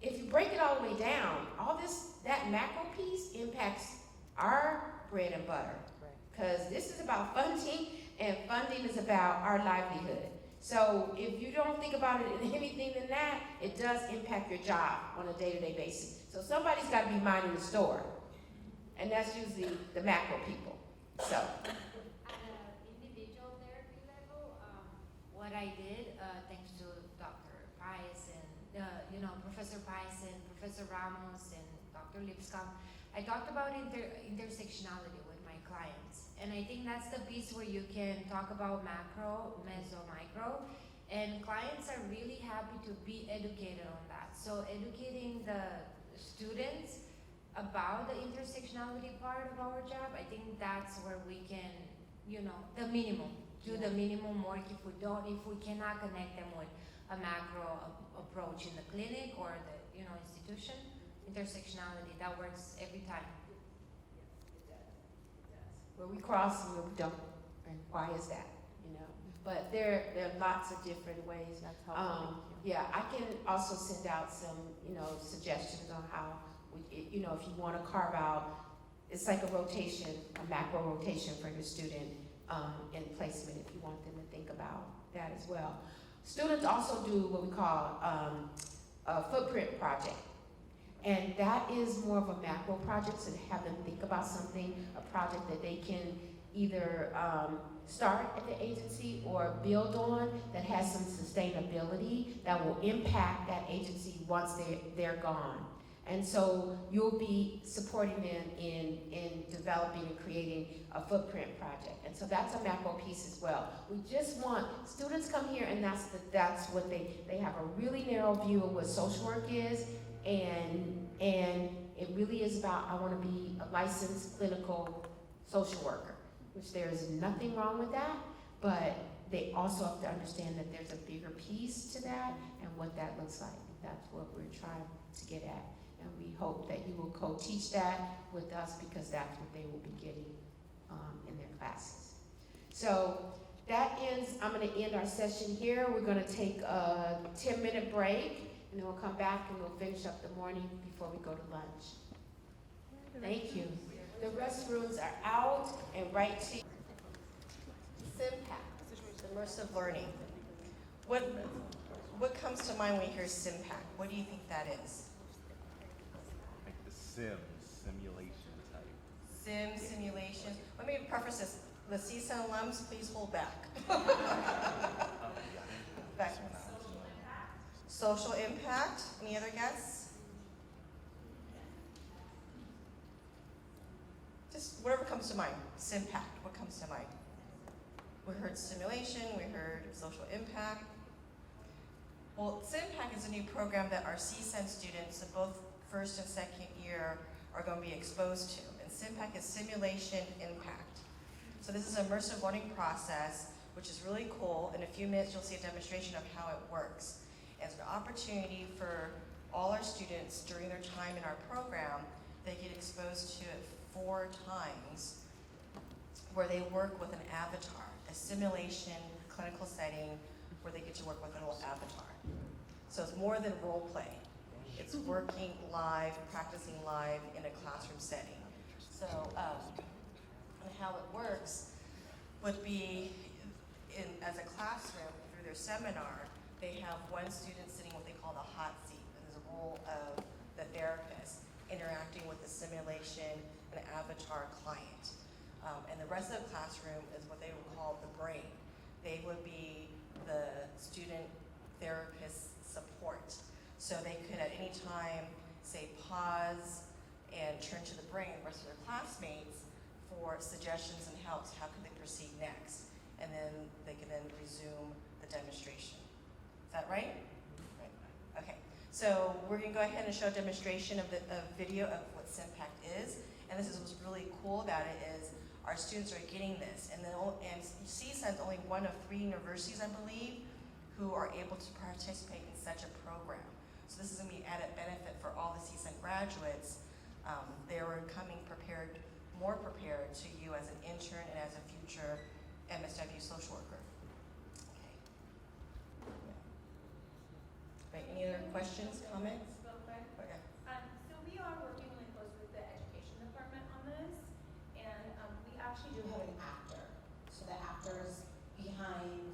If you break it all the way down, that macro piece impacts our bread and butter. Because this is about funding, and funding is about our livelihood. So if you don't think about it in anything than that, it does impact your job on a day-to-day basis. So somebody's got to be minding the store, and that's usually the macro people. So at an individual therapy level, what I did, thanks to Dr. Pius and Professor Pius and Professor Ramos and Dr. Lipscomb, I talked about intersectionality with my clients. And I think that's the piece where you can talk about macro, mezzo, micro, and clients are really happy to be educated on that. So educating the students about the intersectionality part of our job, I think that's where we can, the minimum, do the minimum work if we cannot connect them with a macro approach in the clinic or the, institution. Intersectionality, that works every time. where we cross and where we don't, and why is that? But there are lots of different ways. That's helpful. Yeah, I can also send out some, suggestions on how if you want to carve out, it's like a rotation, a macro rotation for your student in placement, if you want them to think about that as well. Students also do what we call a footprint project. And that is more of a macro project, so to have them think about something, a project that they can either start at the agency or build on that has some sustainability that will impact that agency once they're gone. And so you'll be supporting them in developing and creating a footprint project. And so that's a macro piece as well. We just want students come here, and that's what they have a really narrow view of what social work is, and it really is about, I want to be a licensed clinical social worker, which there is nothing wrong with that, but they also have to understand that there's a bigger piece to that and what that looks like. That's what we're trying to get at. And we hope that you will co-teach that with us, because that's what they will be getting in their classes. So that ends, I'm going to end our session here. We're going to take a 10-minute break, and then we'll come back and we'll finish up the morning before we go to lunch. Thank you. The restrooms are out and right to SIMPAC, immersive learning. What comes to mind when you hear SIMPAC? What do you think that is? Like the simulation type. Simulation. Let me preface this. The CSUN alums, please hold back. Back. Social impact. Any other guests? Just whatever comes to mind. SIMPAC. What comes to mind? We heard simulation. We heard social impact. Well, SIMPAC is a new program that our CSUN students of both first and second year are going to be exposed to. And SIMPAC is simulation impact. So this is an immersive learning process, which is really cool. In a few minutes, you'll see a demonstration of how it works. It's an opportunity for all our students during their time in our program. They get exposed to it 4 times, where they work with an avatar, a simulation clinical setting where they get to work with a little avatar. So it's more than role play. It's working live, practicing live in a classroom setting. So, and how it works would be as a classroom through their seminar, they have one student sitting what they call the hot seat. And there's a role of the therapist interacting with the simulation and avatar client. And the rest of the classroom is what they would call the brain. They would be the student therapist support. So they could at any time say pause and turn to the brain, the rest of their classmates, for suggestions and helps. How could they proceed next? And then they can then resume the demonstration. Is that right? Right. Okay. So we're going to go ahead and show a demonstration of a video of what SIMPACT is. And this is what's really cool about it is our students are getting this. And CSUN is only one of 3 universities, I believe, who are able to participate in such a program. So this is going to be added benefit for all the CSUN graduates. They are coming prepared, more prepared to you as an intern and as a future MSW social worker. Okay. Any other questions, comments? Real quick. Okay. So we are working really close with the education department on this, and we actually do have an actor. So the actor is behind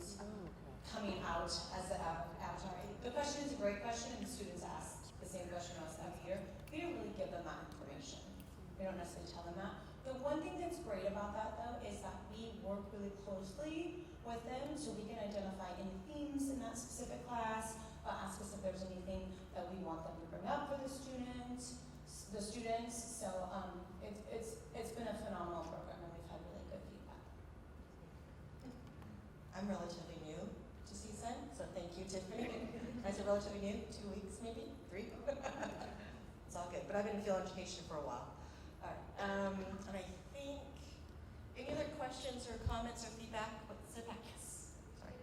coming out as the avatar. The question is a great question, and students ask the same question to us every year. We don't really give them that information. We don't necessarily tell them that. The one thing that's great about that, though, is that we work really closely with them, so we can identify any themes in that specific class, ask us if there's anything that we want them to bring up for the students. So it's been a phenomenal program, and we've had really good feedback. I'm relatively new to CSUN, so thank you, Tiffany. I said relatively new, 2 weeks maybe, 3. It's all good, but I've been in field education for a while. All right, and I think, any other questions or comments or feedback? What's it back? Yes, sorry.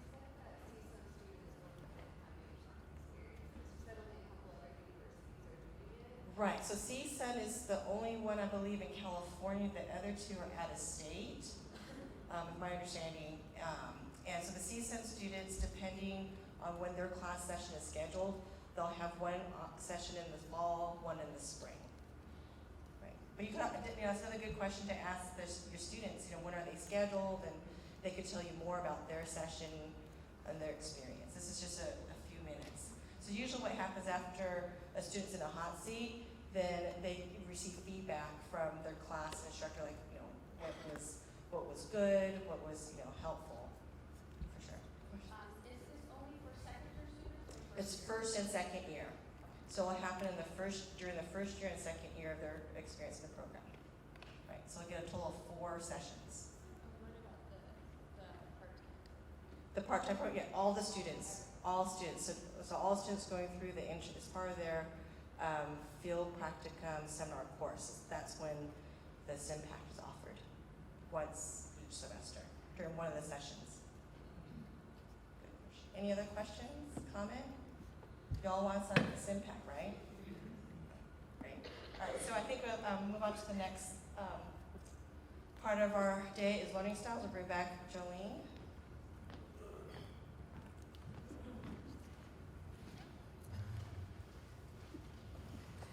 Right, so CSUN is the only one, I believe, in California. The other 2 are out of state, my understanding. And so the CSUN students, depending on when their class session is scheduled, they'll have one session in the fall, one in the spring. Right, but you could, that's another good question to ask your students, when are they scheduled, and they could tell you more about their session and their experience. This is just a few minutes. So usually what happens after a student's in a hot seat, then they receive feedback from their class instructor, like, what was good, what was, helpful, for sure. Is this only for second year students? It's first and second year. So it'll happen during the first year and second year of their experience in the program. Right, so they'll get a total of 4 sessions. What about the part-time? The part-time program, yeah, all students. So all students going through the intern as part of their field practicum seminar course. That's when the SIMPACT is offered, once each semester, during one of the sessions. Any other questions, comment? Y'all want some SIMPACT, right? Great. All right, so I think we'll move on to the next part of our day is learning styles. We'll bring back Jolene.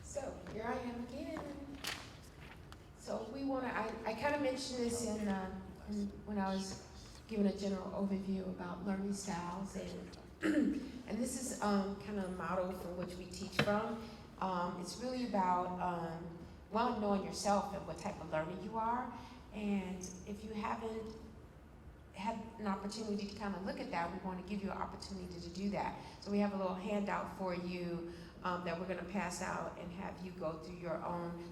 So here I am again. So we want to, I kind of mentioned this in when I was giving a general overview about learning styles, and and this is kind of a model from which we teach from. It's really about one, knowing yourself and what type of learner you are, and if you haven't had an opportunity to kind of look at that, we want to give you an opportunity to do that. So we have a little handout for you that we're going to pass out and have you go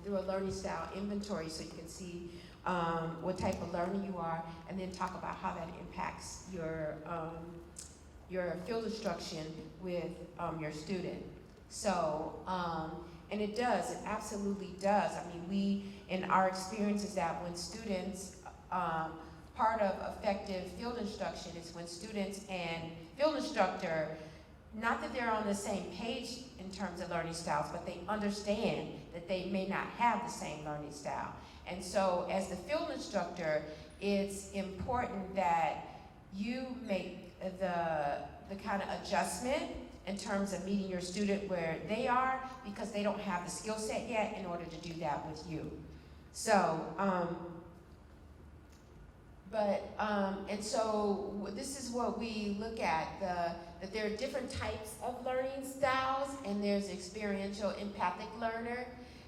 through a learning style inventory, so you can see what type of learner you are, and then talk about how that impacts your field instruction with your student. So, and it absolutely does. I mean, we, in our experience, is that when students, part of effective field instruction is when students and field instructor, not that they're on the same page in terms of learning styles, but they understand that they may not have the same learning style. And so as the field instructor, it's important that you make the kind of adjustment in terms of meeting your student where they are, because they don't have the skill set yet in order to do that with you. So, and so this is what we look at, that there are different types of learning styles, and there's experiential empathic learner,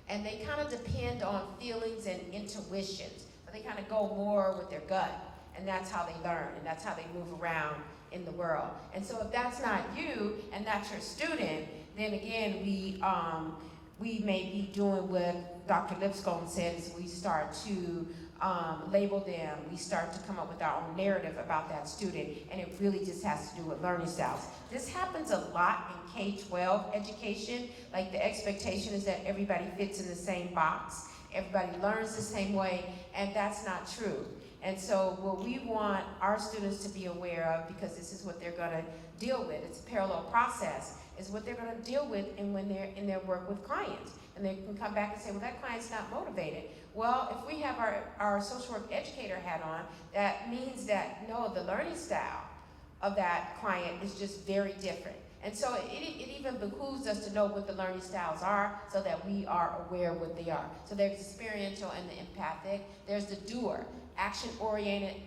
and they kind of depend on feelings and intuitions, but they kind of go more with their gut, and that's how they learn, and that's how they move around in the world. And so if that's not you, and that's your student, then again, we may be doing what Dr. Lipscomb said, is we start to label them, we start to come up with our own narrative about that student, and it really just has to do with learning styles. This happens a lot in K-12 education. Like, the expectation is that everybody fits in the same box, everybody learns the same way, and that's not true. And so what we want our students to be aware of, because this is what they're gonna deal with, it's a parallel process, is what they're gonna deal with when they're in their work with clients. And they can come back and say, well, that client's not motivated. Well, if we have our social work educator hat on, that means that, no, the learning style of that client is just very different. And so it even behooves us to know what the learning styles are so that we are aware of what they are. So there's experiential and the empathic. There's the doer, action-oriented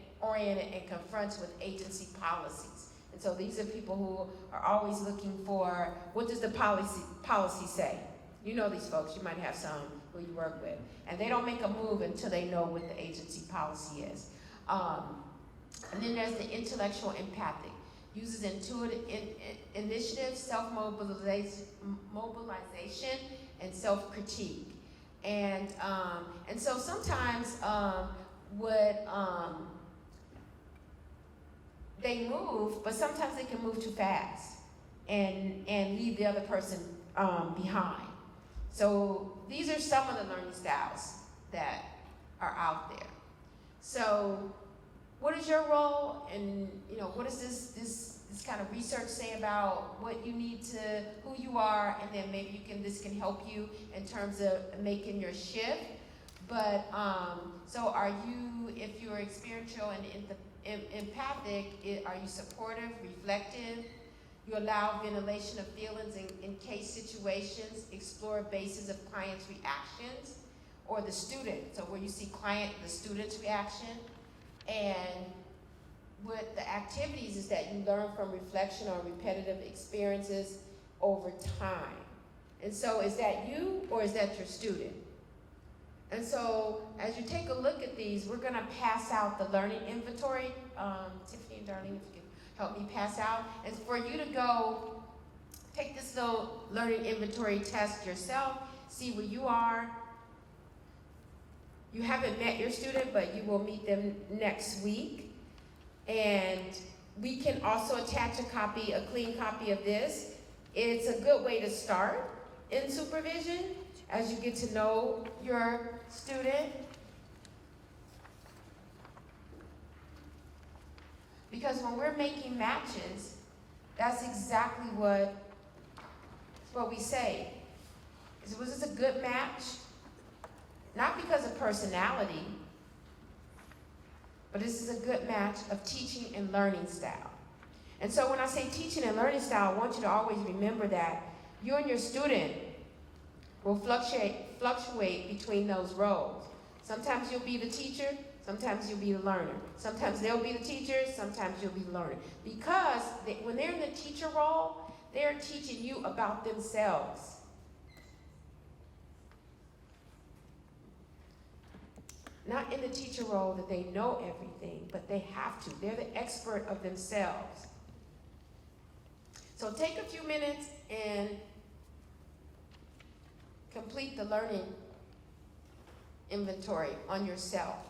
and confronts with agency policies. And so these are people who are always looking for, what does the policy say? You know these folks, you might have some who you work with. And they don't make a move until they know what the agency policy is. And then there's the intellectual empathic. Uses intuitive initiative, self-mobilization, and self-critique. And so sometimes they move, but sometimes they can move too fast and leave the other person behind. So these are some of the learning styles that are out there. So what is your role, and what does this kind of research say about what you need to, who you are, and then maybe this can help you in terms of making your shift. But so are you, if you're experiential and empathic, are you supportive, reflective? You allow ventilation of feelings in case situations, explore bases of clients' reactions, or the student, so where you see the student's reaction. And what the activities is that you learn from reflection on repetitive experiences over time. And so is that you, or is that your student? And so as you take a look at these, we're gonna pass out the learning inventory. Tiffany and Darlene, if you can help me pass out. And for you to go take this little learning inventory test yourself, see where you are. You haven't met your student, but you will meet them next week. And we can also attach a clean copy of this. It's a good way to start in supervision as you get to know your student. Because when we're making matches, that's exactly what we say. Was this a good match? Not because of personality, but this is a good match of teaching and learning style. And so when I say teaching and learning style, I want you to always remember that you and your student will fluctuate between those roles. Sometimes you'll be the teacher, sometimes you'll be the learner. Sometimes they'll be the teacher, sometimes you'll be the learner. Because when they're in the teacher role, they're teaching you about themselves. Not in the teacher role that they know everything, but they have to. They're the expert of themselves. So take a few minutes and complete the learning inventory on yourself.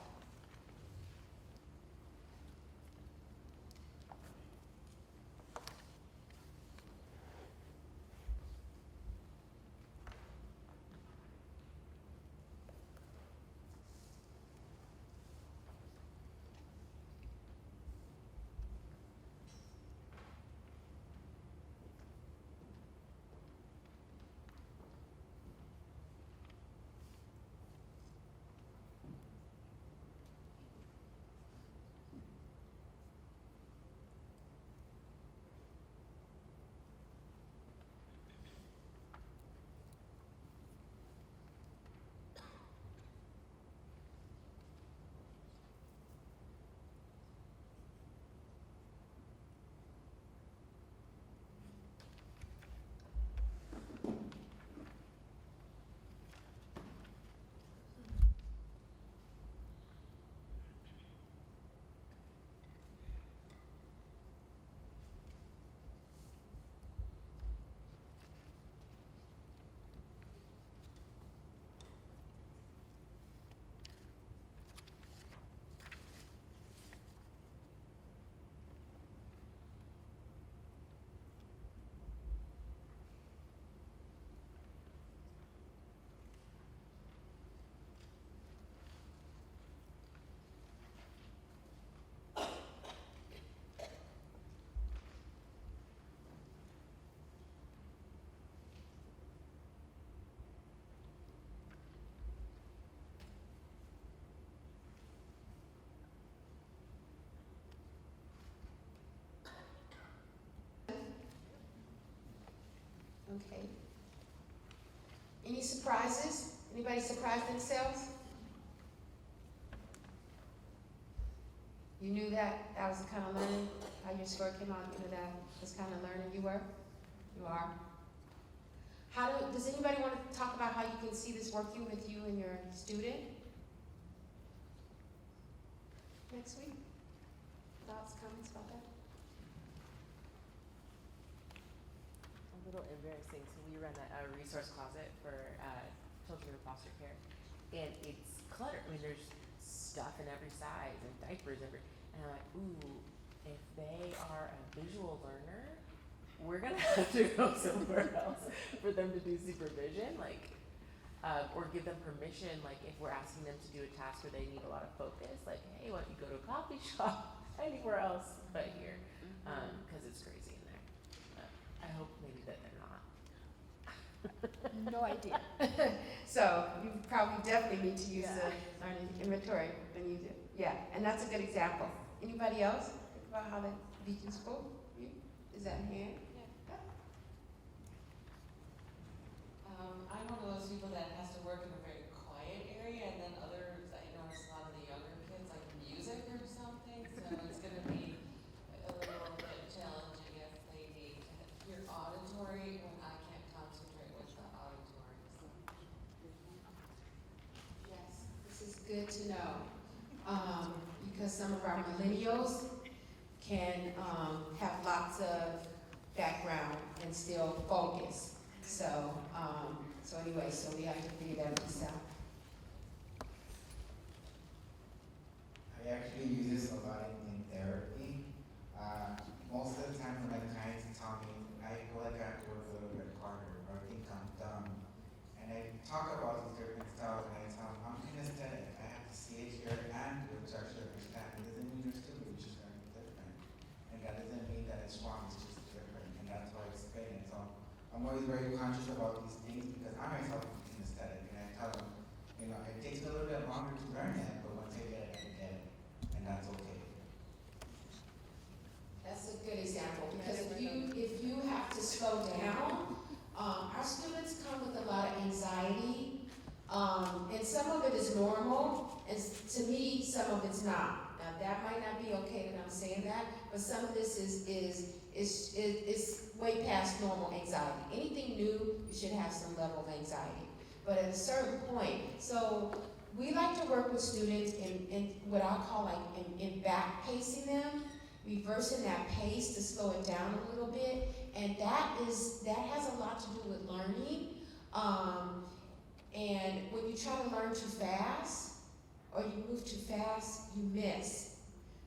Okay. Any surprises? Anybody surprise themselves? You knew that was the kind of learning, how your score came out, you knew that was kind of learning you were? You are? Does anybody want to talk about how you can see this working with you and your student? Next week? Thoughts, comments about that? A little embarrassing. So we run a resource closet for children in foster care, and it's cluttered. I mean, there's stuff in every size and diapers every. And I'm like, ooh, if they are a visual learner, we're gonna have to go somewhere else for them to do supervision, like, or give them permission. Like, if we're asking them to do a task where they need a lot of focus, like, hey, why don't you go to a coffee shop anywhere else but here, because it's crazy in there. I hope maybe that they're not. No idea. So you probably definitely need to use the learning inventory when you do. Yeah, and that's a good example. Anybody else think about how that be useful? You? Is that in hand? I'm one of those people that has to work in a very quiet area, and then others, I notice a lot of the younger kids like music or something, so it's going to be a little bit challenging if they need to hear auditory when I can't concentrate with the auditory. Yes, this is good to know, because some of our millennials can have lots of background and still focus. So, so we have to figure that piece out. I actually use this a lot in therapy. Most of the time when my clients tell me, I feel like I have to work a little bit harder, or I think I'm dumb. And I talk about these different styles, and I tell them, I'm kinesthetic. I have to see it, hear it, and be able to actually understand. It doesn't mean you're stupid, it's just very different. And that doesn't mean that it's wrong, it's just different. And that's why I explain it. So I'm always very conscious about these things because I myself am kinesthetic, and I tell them, it takes me a little bit longer to learn it, but once I get it, I get it, and that's okay. That's a good example, because if you have to slow down, our students come with a lot of anxiety, and some of it is normal, and to me, some of it's not. Now that might not be okay that I'm saying that, but some of this is way past normal anxiety. Anything new, you should have some level of anxiety. But at a certain point, so we like to work with students in what I call in back pacing them, reversing that pace to slow it down a little bit, and that has a lot to do with learning. And when you try to learn too fast, or you move too fast, you miss.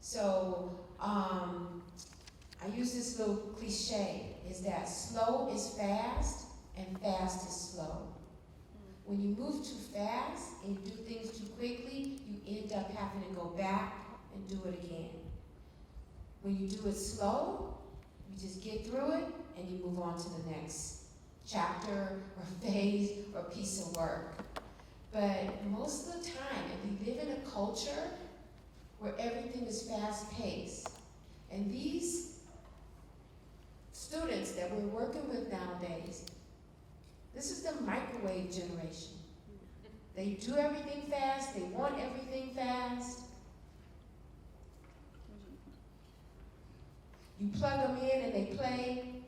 So I use this little cliche, is that slow is fast and fast is slow. When you move too fast and you do things too quickly, you end up having to go back and do it again. When you do it slow, you just get through it and you move on to the next chapter or phase or piece of work. But most of the time, if we live in a culture where everything is fast-paced, and these students that we're working with nowadays, this is the microwave generation. They do everything fast, they want everything fast. You plug them in and they play.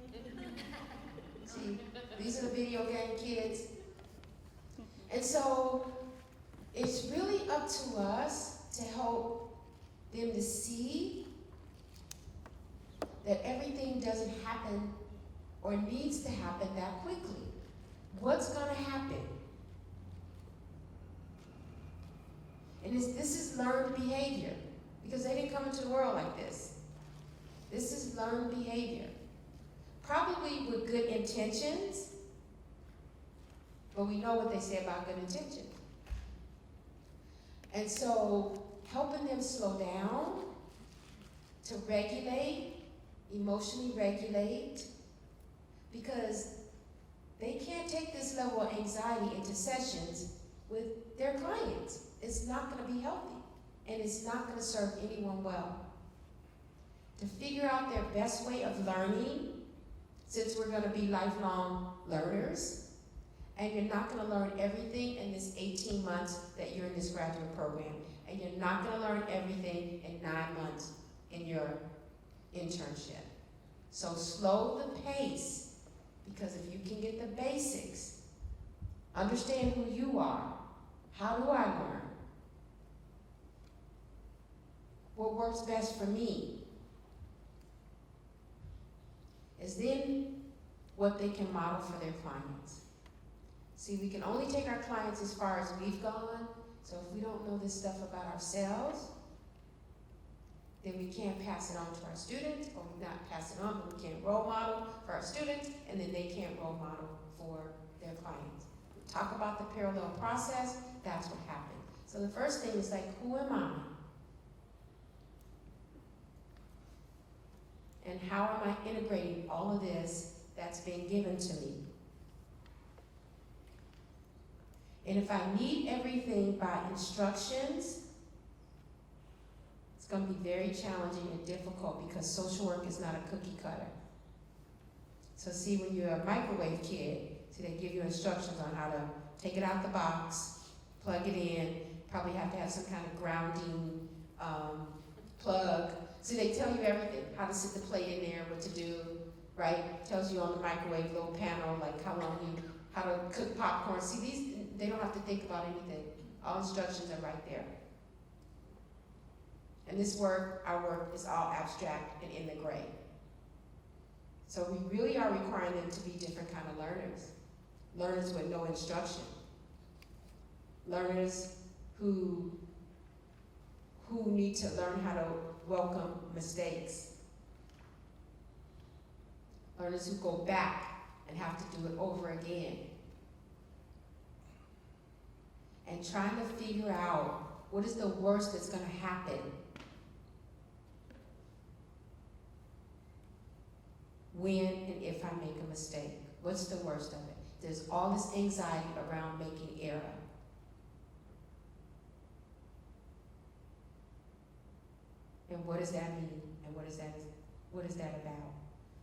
See, these are the video game kids. And so it's really up to us to help them to see that everything doesn't happen or needs to happen that quickly. What's going to happen? And this is learned behavior, because they didn't come into the world like this. This is learned behavior. Probably with good intentions, but we know what they say about good intentions. And so helping them slow down, to regulate, emotionally regulate, because they can't take this level of anxiety into sessions with their clients. It's not going to be healthy, and it's not going to serve anyone well. To figure out their best way of learning, since we're gonna be lifelong learners, and you're not gonna learn everything in this 18 months that you're in this graduate program, and you're not gonna learn everything in 9 months in your internship. So slow the pace, because if you can get the basics, understand who you are, how do I learn? What works best for me? Is then what they can model for their clients. See, we can only take our clients as far as we've gone, so if we don't know this stuff about ourselves, then we can't pass it on to our students, or we not pass it on, but we can't role model for our students, and then they can't role model for their clients. We talk about the parallel process, that's what happened. So the first thing is like, who am I? And how am I integrating all of this that's been given to me? And if I need everything by instructions, it's going to be very challenging and difficult because social work is not a cookie cutter. So see, when you're a microwave kid, see, they give you instructions on how to take it out the box, plug it in, probably have to have some kind of grounding plug. See, they tell you everything, how to sit the plate in there, what to do, right? Tells you on the microwave little panel, like how to cook popcorn. See, these, they don't have to think about anything. All instructions are right there. And this work, our work, is all abstract and in the gray. So we really are requiring them to be different kind of learners. Learners with no instruction. Learners who need to learn how to welcome mistakes. Learners who go back and have to do it over again. And trying to figure out what is the worst that's going to happen when and if I make a mistake. What's the worst of it? There's all this anxiety around making error. And what does that mean? And what is that about?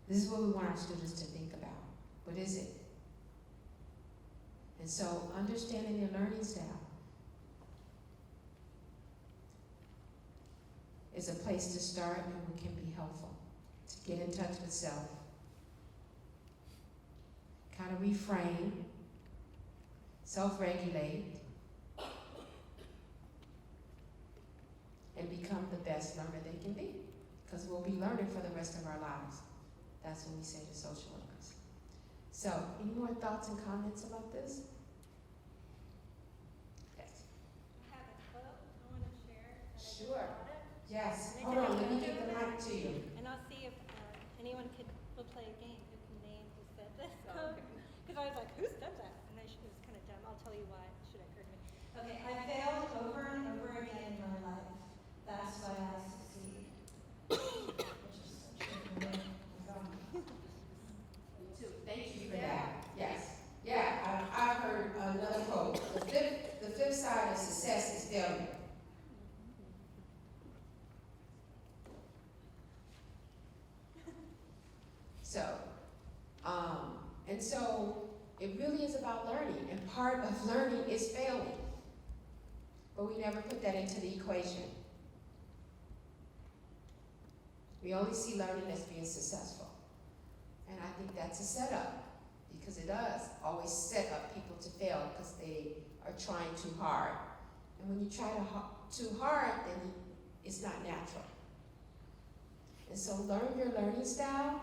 This is what we want our students to think about. What is it? And so understanding their learning style is a place to start and what can be helpful. To get in touch with self. Kind of reframe, self-regulate, and become the best learner they can be. Because we'll be learning for the rest of our lives. That's what we say to social workers. So, any more thoughts and comments about this? Yes. I have a quote I want to share. Sure. Yes. Hold on, let me get the mic to you. And I'll see if anyone will play a game who can name who said this quote. Because I was like, who said that? And it was kind of dumb. I'll tell you why. It should have occurred to me. Okay, I failed over and over again in my life. That's why I succeed. Which is such a good way. Thank you for that. Yes. Yeah, I heard another quote. The fifth side of success is failure. So, and so it really is about learning, and part of learning is failing. But we never put that into the equation. We only see learning as being successful. And I think that's a setup, because it does always set up people to fail because they are trying too hard. And when you try too hard, then it's not natural. And so learn your learning style,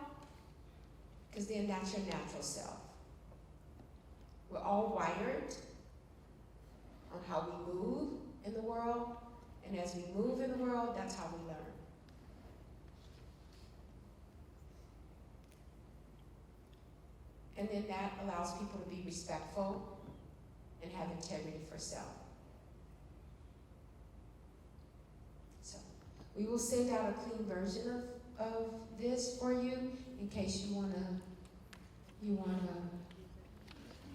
because then that's your natural self. We're all wired on how we move in the world, and as we move in the world, that's how we learn. And then that allows people to be respectful and have integrity for self. So we will send out a clean version of this for you in case you wanna,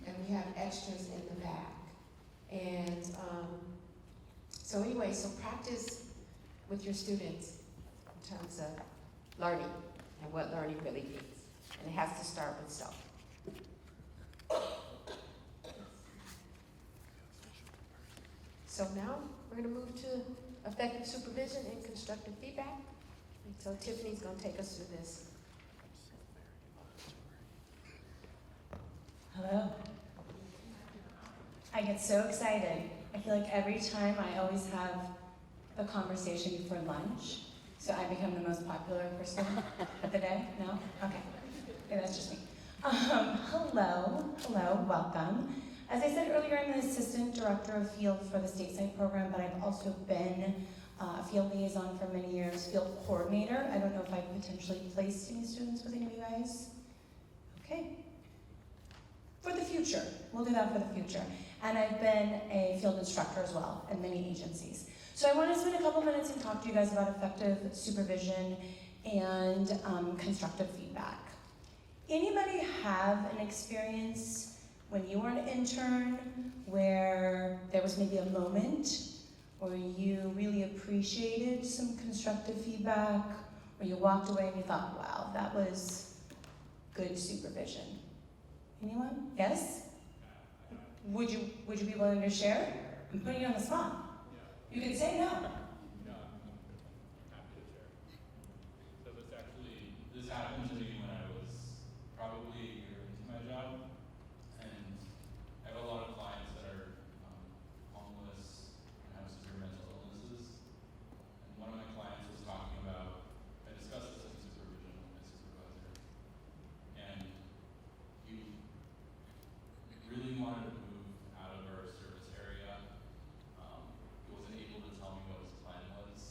and we have extras in the back. And so anyway, so practice with your students in terms of learning and what learning really means. and it has to start with self. So now we're going to move to effective supervision and constructive feedback. And so Tiffany's going to take us through this. Hello. I get so excited. I feel like every time I always have a conversation before lunch, so I become the most popular person of the day. No? Okay. Maybe that's just me. Hello, welcome. As I said earlier, I'm the Assistant Director of Field for the Stateside program, but I've also been a field liaison for many years, field coordinator. I don't know if I've potentially placed any students with any of you guys. Okay. For the future, we'll do that for the future. And I've been a field instructor as well in many agencies. So I want to spend a couple minutes and talk to you guys about effective supervision and constructive feedback. Anybody have an experience when you were an intern where there was maybe a moment where you really appreciated some constructive feedback, or you walked away and you thought, wow, that was good supervision? Anyone? Yes? Would you be willing to share? I'm putting you on the spot. You can say no. So this happened to me when I was probably a year into my job, and I have a lot of clients that are homeless and have severe mental illnesses. And one of my clients was talking about, I discussed this in supervision with my supervisor, and he really wanted to move out of our service area. He wasn't able to tell me what his plan was,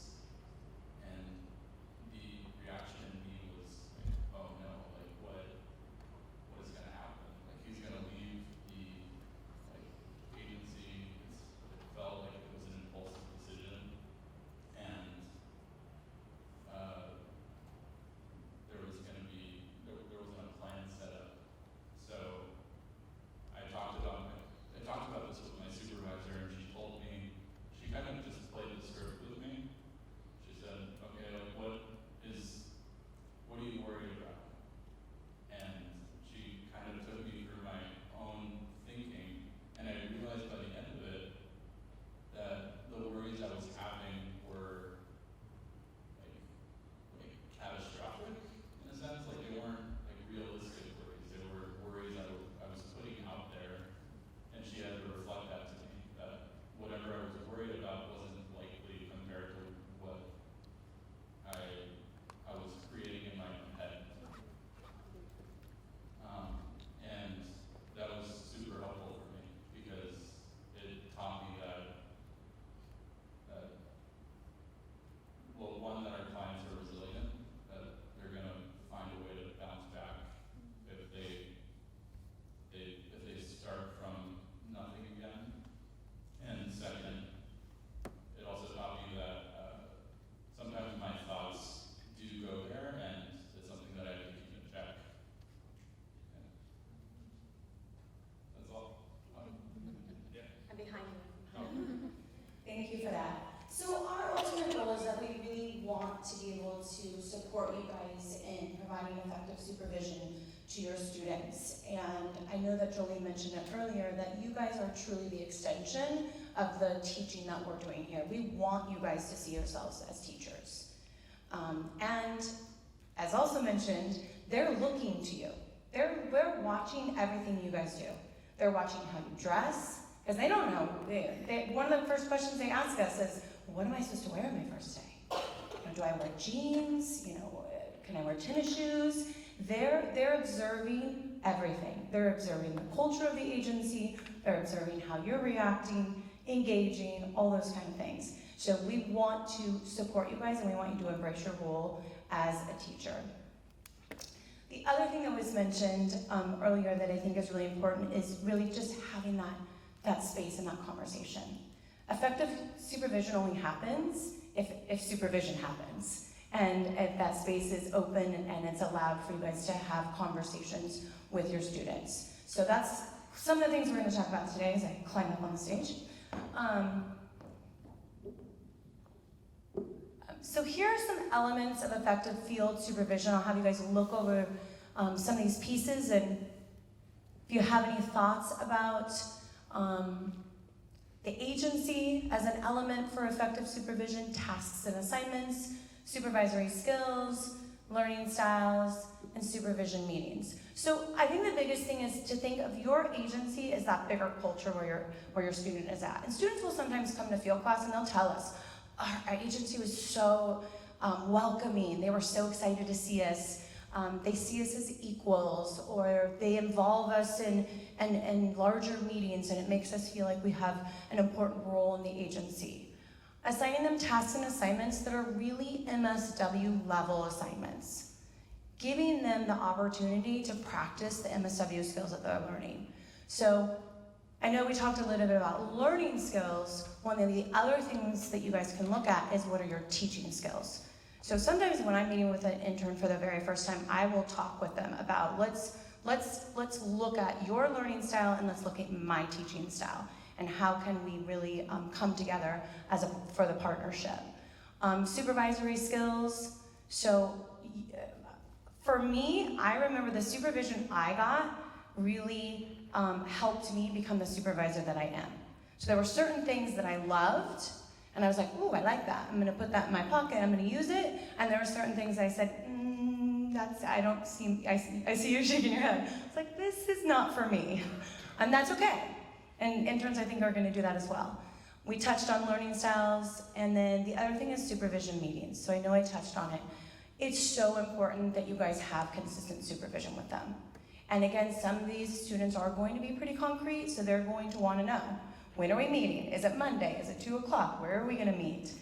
and the reaction in me was like, oh no, like what is gonna happen? Like he's gonna leave the agency. It felt like it was an impulsive decision, and there wasn't a plan set up. So I talked about this with my supervisor, and she told me, she kind of just played the script with me. She said, okay, like what are you worried about? And she kind of took me through my own thinking, and I realized by the end of it that the worries I was having were like catastrophic in a sense. Like they weren't like realistic worries. They were worries I was putting out there, and she had to reflect that to me, that whatever I was worried about wasn't likely compared to what I was creating in my own head. And that was super helpful for me because it taught me that well, one, that our clients are resilient, that they're gonna find a way to bounce back if they start from nothing again. And second, it also taught me that sometimes my thoughts do go there, and it's something that I have to keep in check. Yeah. That's all. Yeah. I'm behind you. Thank you for that. So our ultimate goal is that we really want to be able to support you guys in providing effective supervision to your students. And I know that Jolie mentioned it earlier, that you guys are truly the extension of the teaching that we're doing here. We want you guys to see yourselves as teachers. And as also mentioned, they're looking to you. We're watching everything you guys do. They're watching how you dress, because they don't know. One of the first questions they ask us is, what am I supposed to wear on my first day? Do I wear jeans? Can I wear tennis shoes? They're observing everything. They're observing the culture of the agency. They're observing how you're reacting, engaging, all those kind of things. So we want to support you guys, and we want you to embrace your role as a teacher. The other thing that was mentioned earlier that I think is really important is really just having that space and that conversation. Effective supervision only happens if supervision happens, and if that space is open and it's allowed for you guys to have conversations with your students. So that's some of the things we're going to talk about today as I climb up on the stage. So here are some elements of effective field supervision. I'll have you guys look over some of these pieces, and if you have any thoughts about the agency as an element for effective supervision, tasks and assignments, supervisory skills, learning styles, and supervision meetings. So I think the biggest thing is to think of your agency as that bigger culture where your student is at. And students will sometimes come to field class and they'll tell us, our agency was so welcoming, they were so excited to see us. They see us as equals, or they involve us in larger meetings, and it makes us feel like we have an important role in the agency. Assigning them tasks and assignments that are really MSW level assignments. Giving them the opportunity to practice the MSW skills that they're learning. So I know we talked a little bit about learning skills. One of the other things that you guys can look at is what are your teaching skills. So sometimes when I'm meeting with an intern for the very first time, I will talk with them about let's look at your learning style and let's look at my teaching style, and how can we really come together for the partnership. Supervisory skills. So for me, I remember the supervision I got really helped me become the supervisor that I am. So there were certain things that I loved, and I was like, ooh, I like that. I'm gonna put that in my pocket, I'm gonna use it. And there were certain things I said, I see you shaking your head. It's like, this is not for me. And that's okay. And interns, I think, are gonna do that as well. We touched on learning styles, and then the other thing is supervision meetings. So I know I touched on it. It's so important that you guys have consistent supervision with them. And again, some of these students are going to be pretty concrete, so they're going to wanna know, when are we meeting? Is it Monday? Is it 2 o'clock? Where are we gonna meet?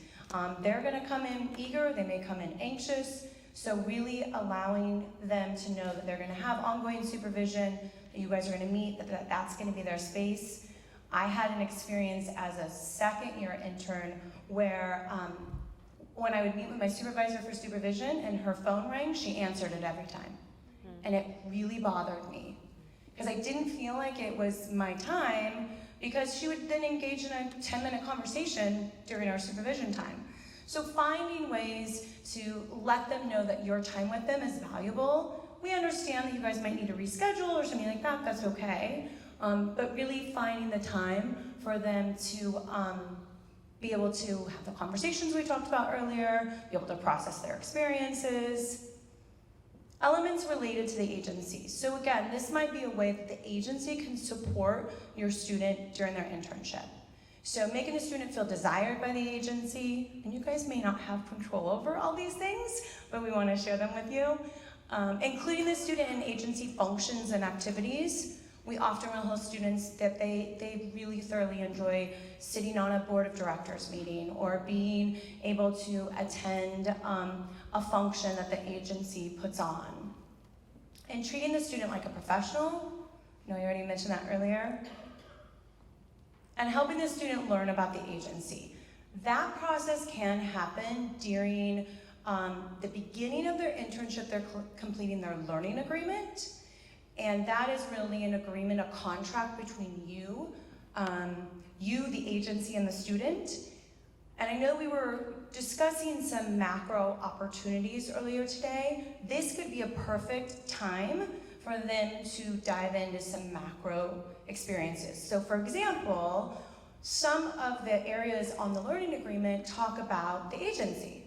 They're gonna come in eager, they may come in anxious, so really allowing them to know that they're gonna have ongoing supervision, that you guys are gonna meet, that's gonna be their space. I had an experience as a second-year intern where when I would meet with my supervisor for supervision and her phone rang, she answered it every time. And it really bothered me because I didn't feel like it was my time, because she would then engage in a 10-minute conversation during our supervision time. So finding ways to let them know that your time with them is valuable. We understand that you guys might need to reschedule or something like that, that's okay. But really finding the time for them to be able to have the conversations we talked about earlier, be able to process their experiences. Elements related to the agency. So again, this might be a way that the agency can support your student during their internship. So making the student feel desired by the agency, and you guys may not have control over all these things, but we want to share them with you. Including the student in agency functions and activities. We often will tell students that they really thoroughly enjoy sitting on a board of directors meeting or being able to attend a function that the agency puts on. And treating the student like a professional, I know you already mentioned that earlier. And helping the student learn about the agency. That process can happen during the beginning of their internship. They're completing their learning agreement. And that is really an agreement, a contract between you, the agency, and the student. And I know we were discussing some macro opportunities earlier today. This could be a perfect time for them to dive into some macro experiences. So for example, some of the areas on the learning agreement talk about the agency.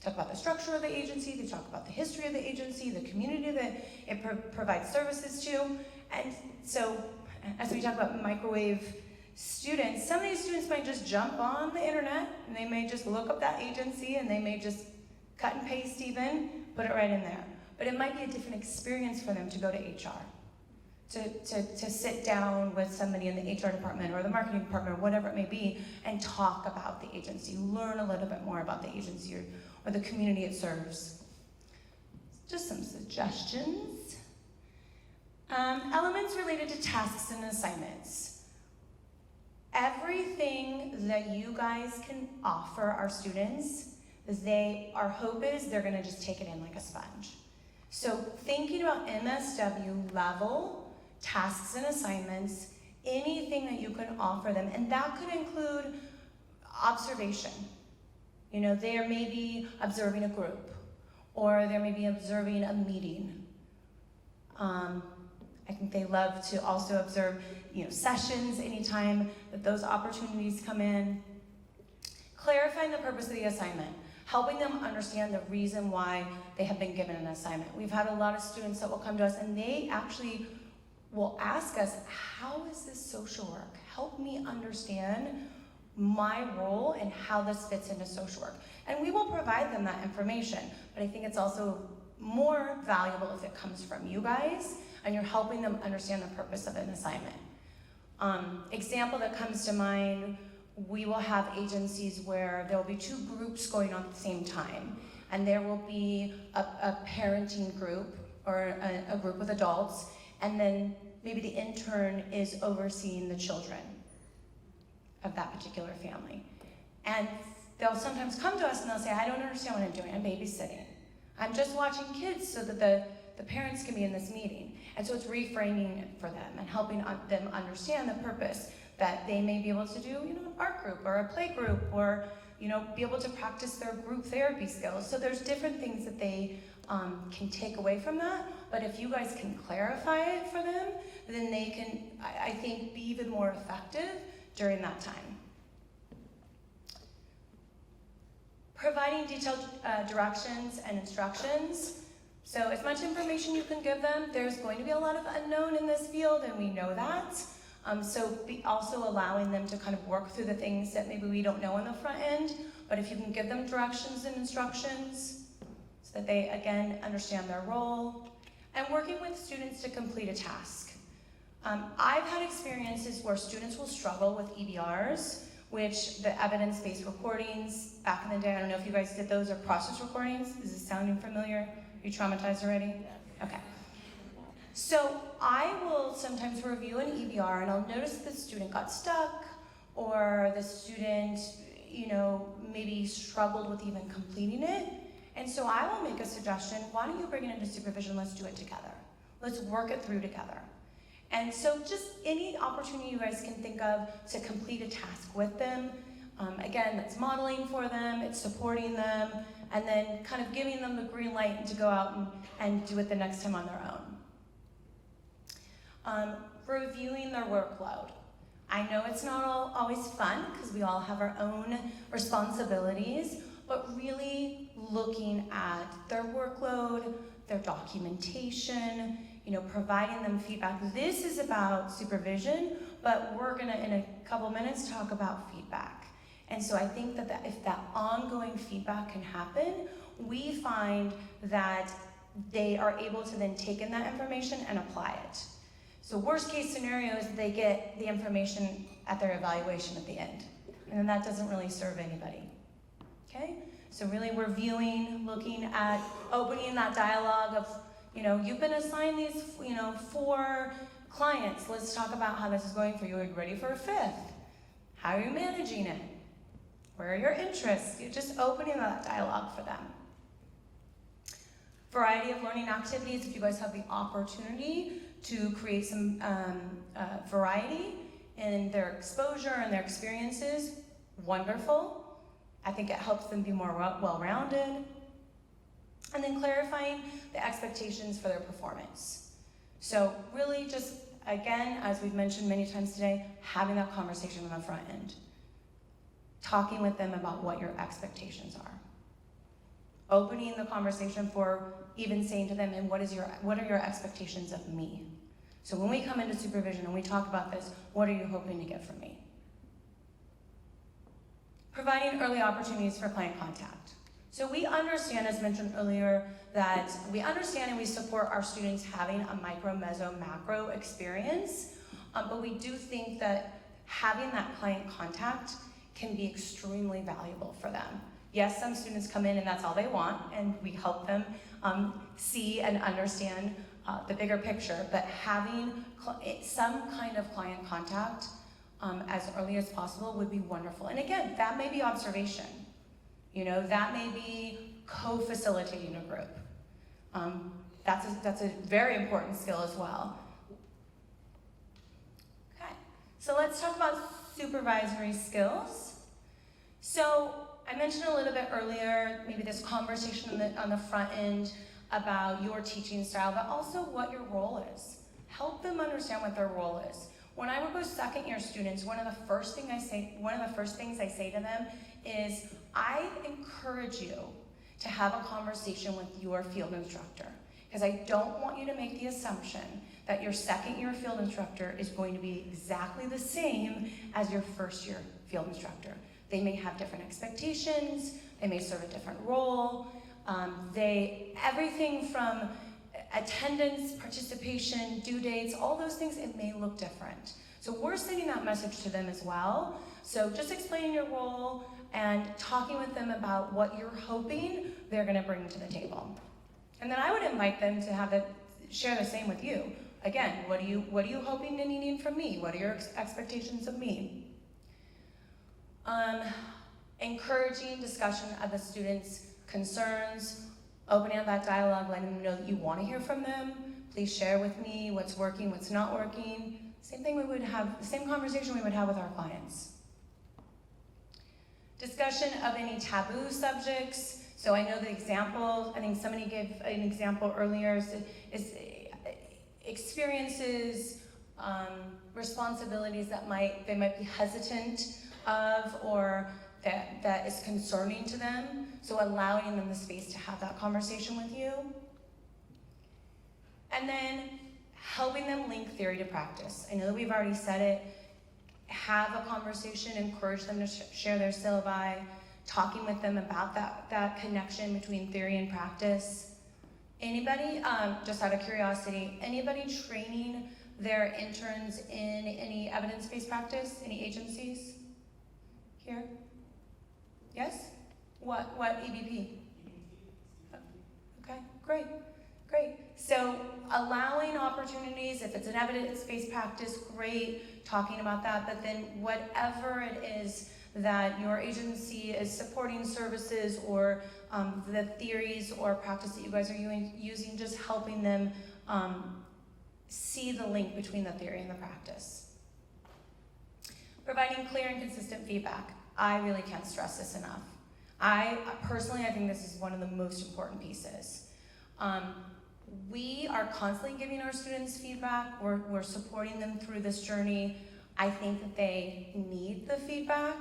Talk about the structure of the agency, they talk about the history of the agency, the community that it provides services to. And so, as we talk about microwave students, some of these students might just jump on the internet, and they may just look up that agency, and they may just cut and paste even, put it right in there. But it might be a different experience for them to go to HR, to sit down with somebody in the HR department or the marketing department or whatever it may be, and talk about the agency, learn a little bit more about the agency or the community it serves. Just some suggestions. Elements related to tasks and assignments. Everything that you guys can offer our students, our hope is they're gonna just take it in like a sponge. So thinking about MSW level tasks and assignments, anything that you can offer them, and that could include observation. They may be observing a group, or they may be observing a meeting, I think they love to also observe, sessions anytime that those opportunities come in. Clarifying the purpose of the assignment, helping them understand the reason why they have been given an assignment. We've had a lot of students that will come to us and they actually will ask us, how is this social work? Help me understand my role and how this fits into social work. And we will provide them that information, but I think it's also more valuable if it comes from you guys and you're helping them understand the purpose of an assignment. Example that comes to mind, we will have agencies where there will be 2 groups going on at the same time, and there will be a parenting group or a group with adults, and then maybe the intern is overseeing the children of that particular family. And they'll sometimes come to us and they'll say, I don't understand what I'm doing, I'm babysitting. I'm just watching kids so that the parents can be in this meeting. And so it's reframing it for them and helping them understand the purpose that they may be able to do, an art group or a play group or, be able to practice their group therapy skills. So there's different things that they can take away from that. But if you guys can clarify it for them, then they can, I think, be even more effective during that time. Providing detailed directions and instructions. So as much information you can give them, there's going to be a lot of unknown in this field, and we know that. So also allowing them to kind of work through the things that maybe we don't know on the front end, but if you can give them directions and instructions so that they, again, understand their role. And working with students to complete a task. I've had experiences where students will struggle with EBRs, which the evidence-based recordings, back in the day, I don't know if you guys did those, or process recordings. Is this sounding familiar? Are you traumatized already? Okay. So I will sometimes review an EBR and I'll notice that the student got stuck, or the student, maybe struggled with even completing it. And so I will make a suggestion, why don't you bring it into supervision, let's do it together. Let's work it through together. And so just any opportunity you guys can think of to complete a task with them. Again, that's modeling for them, it's supporting them, and then kind of giving them the green light to go out and do it the next time on their own. Reviewing their workload. I know it's not always fun because we all have our own responsibilities, but really looking at their workload, their documentation, providing them feedback. This is about supervision, but we're gonna, in a couple minutes, talk about feedback. And so I think that if that ongoing feedback can happen, we find that they are able to then take in that information and apply it. So worst case scenario is they get the information at their evaluation at the end. And then that doesn't really serve anybody. Okay? So really reviewing, looking at opening that dialogue of, you've been assigned these, 4 clients. Let's talk about how this is going for you. Are you ready for a 5th? How are you managing it? Where are your interests? You're just opening that dialogue for them. Variety of learning activities. If you guys have the opportunity to create some variety in their exposure and their experiences, wonderful. I think it helps them be more well-rounded. And then clarifying the expectations for their performance. So really just, again, as we've mentioned many times today, having that conversation on the front end. Talking with them about what your expectations are. Opening the conversation for even saying to them, and what are your expectations of me? So when we come into supervision and we talk about this, what are you hoping to get from me? Providing early opportunities for client contact. So we understand, as mentioned earlier, that we understand and we support our students having a micro, mezzo, macro experience, but we do think that having that client contact can be extremely valuable for them. Yes, some students come in and that's all they want, and we help them see and understand the bigger picture, but having some kind of client contact as early as possible would be wonderful. And again, that may be observation. That may be co-facilitating a group. That's a very important skill as well. Okay, so let's talk about supervisory skills. So I mentioned a little bit earlier, maybe this conversation on the front end, about your teaching style, but also what your role is. Help them understand what their role is. When I work with second year students, one of the first things I say to them is, I encourage you to have a conversation with your field instructor, because I don't want you to make the assumption that your second year field instructor is going to be exactly the same as your first year field instructor. They may have different expectations, they may serve a different role, everything from attendance, participation, due dates, all those things, it may look different. So we're sending that message to them as well. So just explaining your role and talking with them about what you're hoping they're gonna bring to the table. And then I would invite them to share the same with you. Again, what are you hoping and needing from me? What are your expectations of me? Encouraging discussion of the students' concerns, opening up that dialogue, letting them know that you want to hear from them. Please share with me what's working, what's not working. Same conversation we would have with our clients. Discussion of any taboo subjects. So I know the example, I think somebody gave an example earlier, is experiences, responsibilities that they might be hesitant of, or that is concerning to them. So allowing them the space to have that conversation with you. And then helping them link theory to practice. I know that we've already said it. Have a conversation, encourage them to share their syllabi, talking with them about that connection between theory and practice. Anybody, just out of curiosity, anybody training their interns in any evidence-based practice, any agencies here? Yes? What EBP? Okay, great. So allowing opportunities, if it's an evidence-based practice, great, talking about that, but then whatever it is that your agency is supporting services or the theories or practice that you guys are using, just helping them see the link between the theory and the practice. Providing clear and consistent feedback. I really can't stress this enough. I think this is one of the most important pieces. We are constantly giving our students feedback. We're supporting them through this journey. I think that they need the feedback.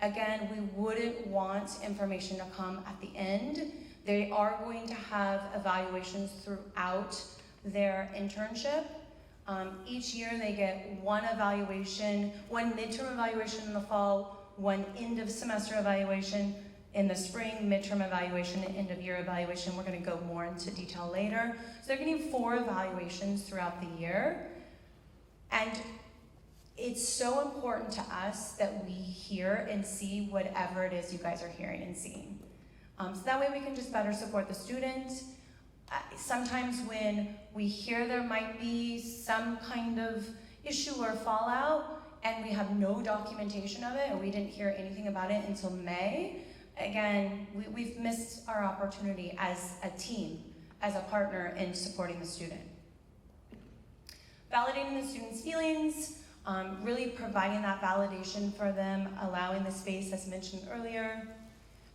Again, we wouldn't want information to come at the end. They are going to have evaluations throughout their internship. Each year they get one evaluation, one midterm evaluation in the fall, one end of semester evaluation in the spring, midterm evaluation, and end of year evaluation. We're going to go more into detail later. So they're getting 4 evaluations throughout the year. And it's so important to us that we hear and see whatever it is you guys are hearing and seeing. So that way we can just better support the student. Sometimes when we hear there might be some kind of issue or fallout and we have no documentation of it, or we didn't hear anything about it until May, again, we've missed our opportunity as a team, as a partner in supporting the student. Validating the student's feelings, really providing that validation for them, allowing the space as mentioned earlier,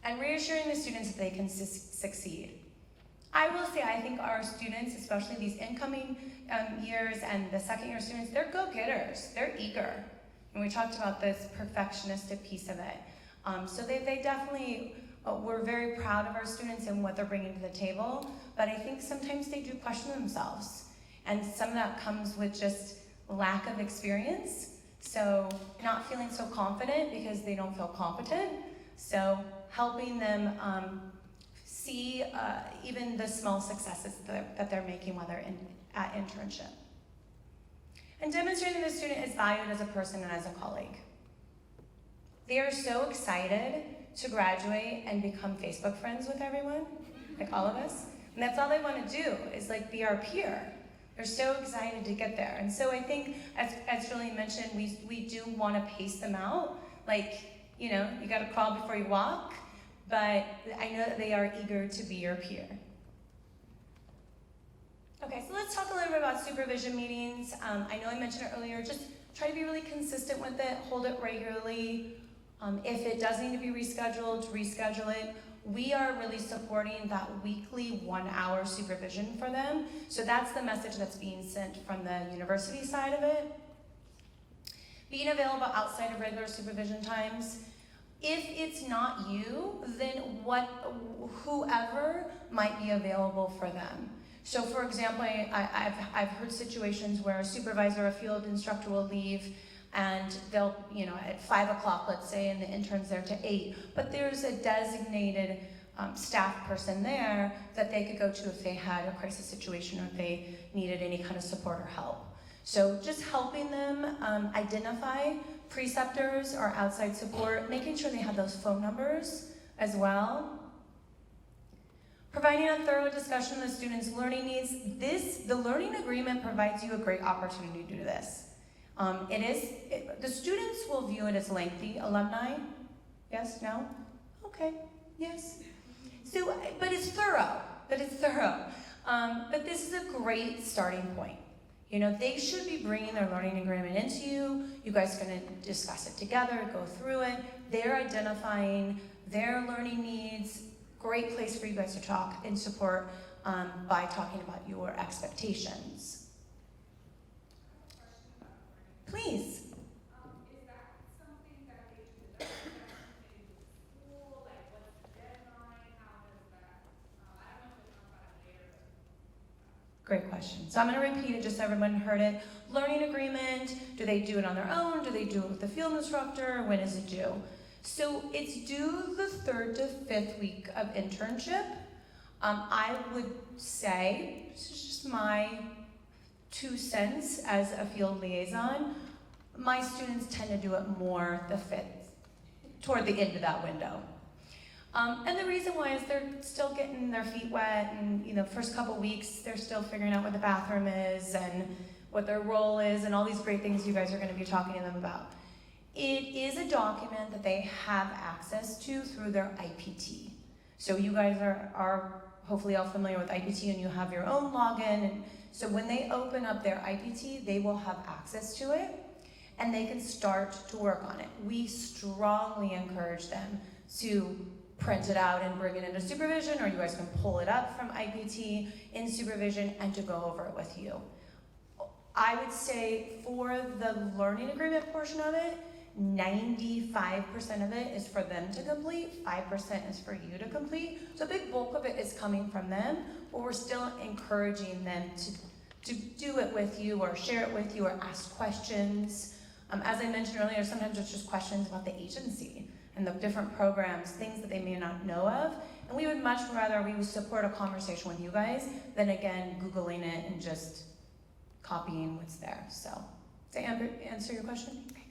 and reassuring the students that they can succeed. I will say, I think our students, especially these incoming years and the second year students, they're go-getters, they're eager. And we talked about this perfectionistic piece of it. So they definitely, we're very proud of our students and what they're bringing to the table, but I think sometimes they do question themselves. And some of that comes with just lack of experience. So not feeling so confident because they don't feel competent. So helping them see even the small successes that they're making while they're at internship. And demonstrating the student is valued as a person and as a colleague. They are so excited to graduate and become Facebook friends with everyone, like all of us. And that's all they want to do, is like be our peer. They're so excited to get there. And so I think, as Julie mentioned, we do want to pace them out. Like, you know, you got to crawl before you walk, but I know that they are eager to be your peer. Okay, so let's talk a little bit about supervision meetings. I know I mentioned it earlier, just try to be really consistent with it, hold it regularly. If it does need to be rescheduled, reschedule it. we are really supporting that weekly 1 hour supervision for them. So that's the message that's being sent from the university side of it. Being available outside of regular supervision times. If it's not you, then whoever might be available for them. So for example, I've heard situations where a supervisor, a field instructor will leave and they'll, at 5 o'clock, let's say, and the intern's there to 8, but there's a designated staff person there that they could go to if they had a crisis situation or if they needed any kind of support or help. So just helping them identify preceptors or outside support, making sure they have those phone numbers as well. Providing a thorough discussion of the students' learning needs. The learning agreement provides you a great opportunity to do this. The students will view it as lengthy. Alumni? Yes? No? Okay. Yes. So, but it's thorough. But this is a great starting point. They should be bringing their learning agreement into you. You guys are going to discuss it together, go through it. They're identifying their learning needs. Great place for you guys to talk and support by talking about your expectations. Please. Is that something that they do? Is that something they do in school? Like, what's the deadline? How does that? I don't know if you'll talk about it later. Great question. So I'm going to repeat it just so everyone heard it. Learning agreement, do they do it on their own? Do they do it with the field instructor? When is it due? So it's due the 3rd to 5th week of internship. I would say, this is just my 2 cents as a field liaison, my students tend to do it more the 5th, toward the end of that window. And the reason why is they're still getting their feet wet, and first couple weeks they're still figuring out where the bathroom is and what their role is and all these great things you guys are going to be talking to them about. It is a document that they have access to through their IPT. So you guys are hopefully all familiar with IPT and you have your own login. And so when they open up their IPT, they will have access to it and they can start to work on it. We strongly encourage them to print it out and bring it into supervision, or you guys can pull it up from IPT in supervision and to go over it with you. I would say for the learning agreement portion of it, 95% of it is for them to complete, 5% is for you to complete. So a big bulk of it is coming from them, but we're still encouraging them to do it with you or share it with you or ask questions. As I mentioned earlier, sometimes it's just questions about the agency and the different programs, things that they may not know of. And we would much rather we would support a conversation with you guys than, again, Googling it and just copying what's there. So, does that answer your question? Okay,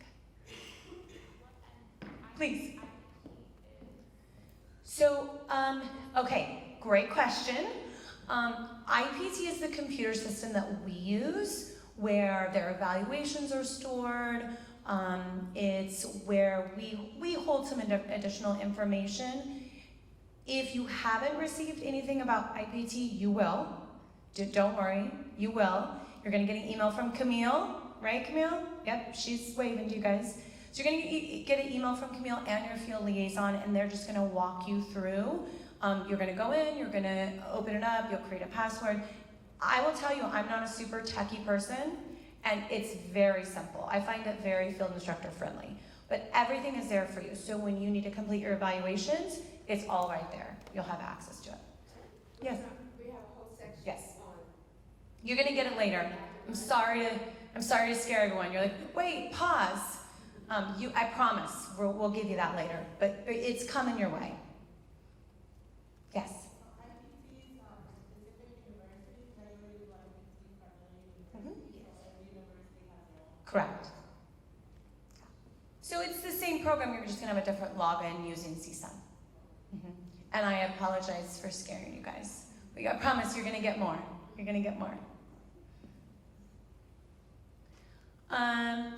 good. Please. So, okay, great question. IPT is the computer system that we use where their evaluations are stored. It's where we hold some additional information. If you haven't received anything about IPT, you will. Don't worry, you will. You're gonna get an email from Camille, right, Camille? Yep, she's waving to you guys. So you're gonna get an email from Camille and your field liaison, and they're just gonna walk you through. You're gonna go in, you're gonna open it up, you'll create a password. I will tell you, I'm not a super techie person, and it's very simple. I find it very field instructor friendly. But everything is there for you. So when you need to complete your evaluations, it's all right there. You'll have access to it. Yes? We have a whole section. Yes. You're gonna get it later. I'm sorry to scare everyone. You're like, wait, pause. I promise, we'll give you that later. But it's coming your way. Yes? Correct. So it's the same program, you're just gonna have a different login using CSUN. And I apologize for scaring you guys. But I promise you're gonna get more. You're gonna get more.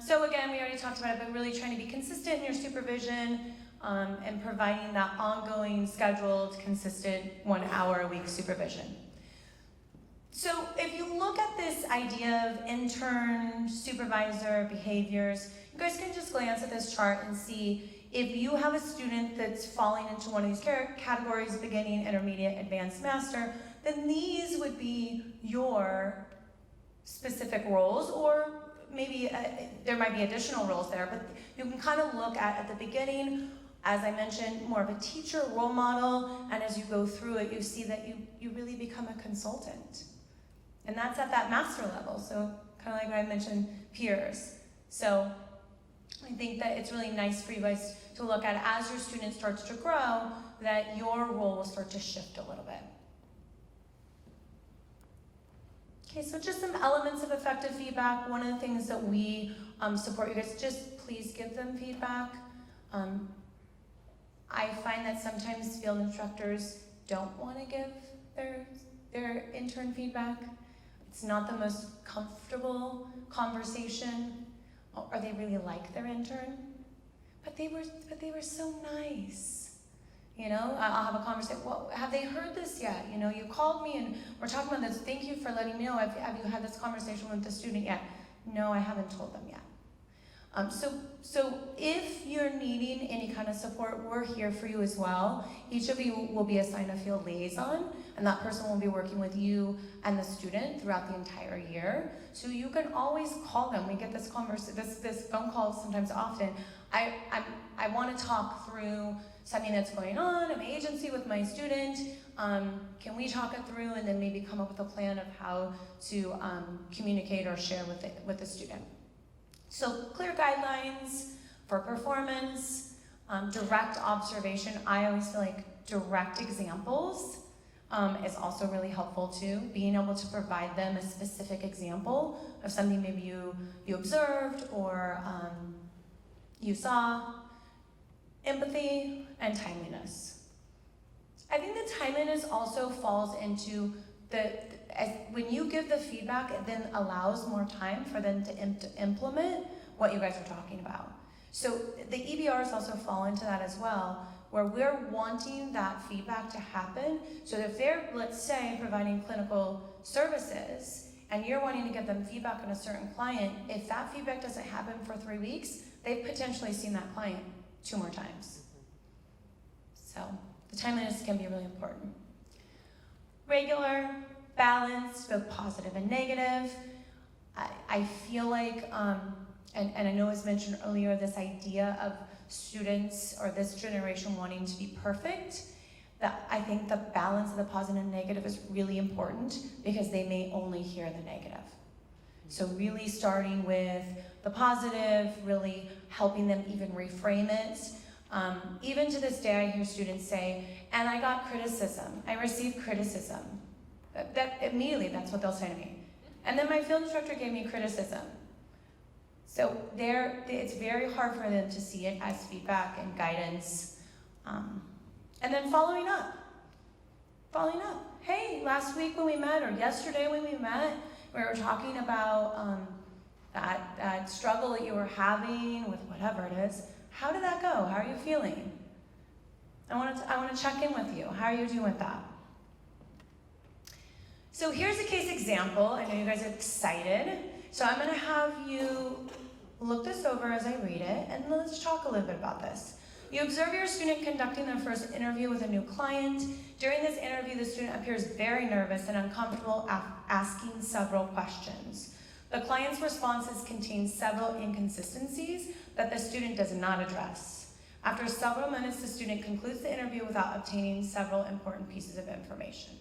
So again, we already talked about it, but really trying to be consistent in your supervision and providing that ongoing, scheduled, consistent 1 hour a week supervision. So if you look at this idea of intern, supervisor, behaviors, you guys can just glance at this chart and see if you have a student that's falling into one of these categories, beginning, intermediate, advanced, master, then these would be your specific roles, or maybe there might be additional roles there, but you can kind of look at the beginning, as I mentioned, more of a teacher, role model, and as you go through it, you see that you really become a consultant. And that's at that master level, so kind of like I mentioned, peers. So I think that it's really nice for you guys to look at as your student starts to grow, that your role will start to shift a little bit. Okay, so just some elements of effective feedback. One of the things that we support you guys, just please give them feedback. I find that sometimes field instructors don't want to give their intern feedback. It's not the most comfortable conversation. Or they really like their intern, but they were so nice. You know, I'll have a conversation. Well, have they heard this yet? You know, you called me and we're talking about this. Thank you for letting me know. Have you had this conversation with the student yet? No, I haven't told them yet. So if you're needing any kind of support, we're here for you as well. Each of you will be assigned a field liaison, and that person will be working with you and the student throughout the entire year. So you can always call them. We get this phone call sometimes often. I want to talk through something that's going on in my agency with my student. Can we talk it through and then maybe come up with a plan of how to communicate or share with the student? So clear guidelines for performance, direct observation. I always feel like direct examples is also really helpful too. Being able to provide them a specific example of something maybe you observed or you saw. Empathy and timeliness. I think the timeliness also falls into when you give the feedback, it then allows more time for them to implement what you guys are talking about. So the EBRs also fall into that as well, where we're wanting that feedback to happen. So if they're, let's say, providing clinical services, and you're wanting to get them feedback on a certain client, if that feedback doesn't happen for 3 weeks, they've potentially seen that client 2 more times. So the timeliness can be really important. Regular, balanced, both positive and negative. I feel like, and I know it was mentioned earlier, this idea of students or this generation wanting to be perfect, that I think the balance of the positive and negative is really important because they may only hear the negative. So really starting with the positive, really helping them even reframe it. Even to this day, I hear students say, and I got criticism. I received criticism. That immediately, that's what they'll say to me. And then my field instructor gave me criticism. So it's very hard for them to see it as feedback and guidance. And then following up. Hey, last week when we met, or yesterday when we met, we were talking about that struggle that you were having with whatever it is. How did that go? How are you feeling? I want to check in with you. How are you doing with that? So here's a case example. I know you guys are excited. So I'm going to have you look this over as I read it, and let's talk a little bit about this. You observe your student conducting their first interview with a new client. During this interview, the student appears very nervous and uncomfortable asking several questions. The client's responses contain several inconsistencies that the student does not address. After several minutes, the student concludes the interview without obtaining several important pieces of information.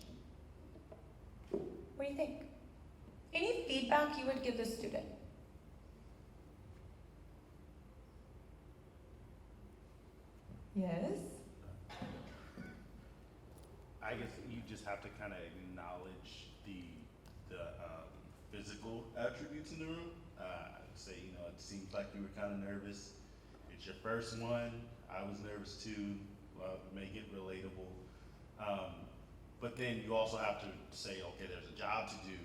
What do you think? Any feedback you would give the student? Yes? I guess you just have to kind of acknowledge the physical attributes in the room. Say, it seems like you were kind of nervous. It's your first one. I was nervous too. Make it relatable. But then you also have to say, okay, there's a job to do,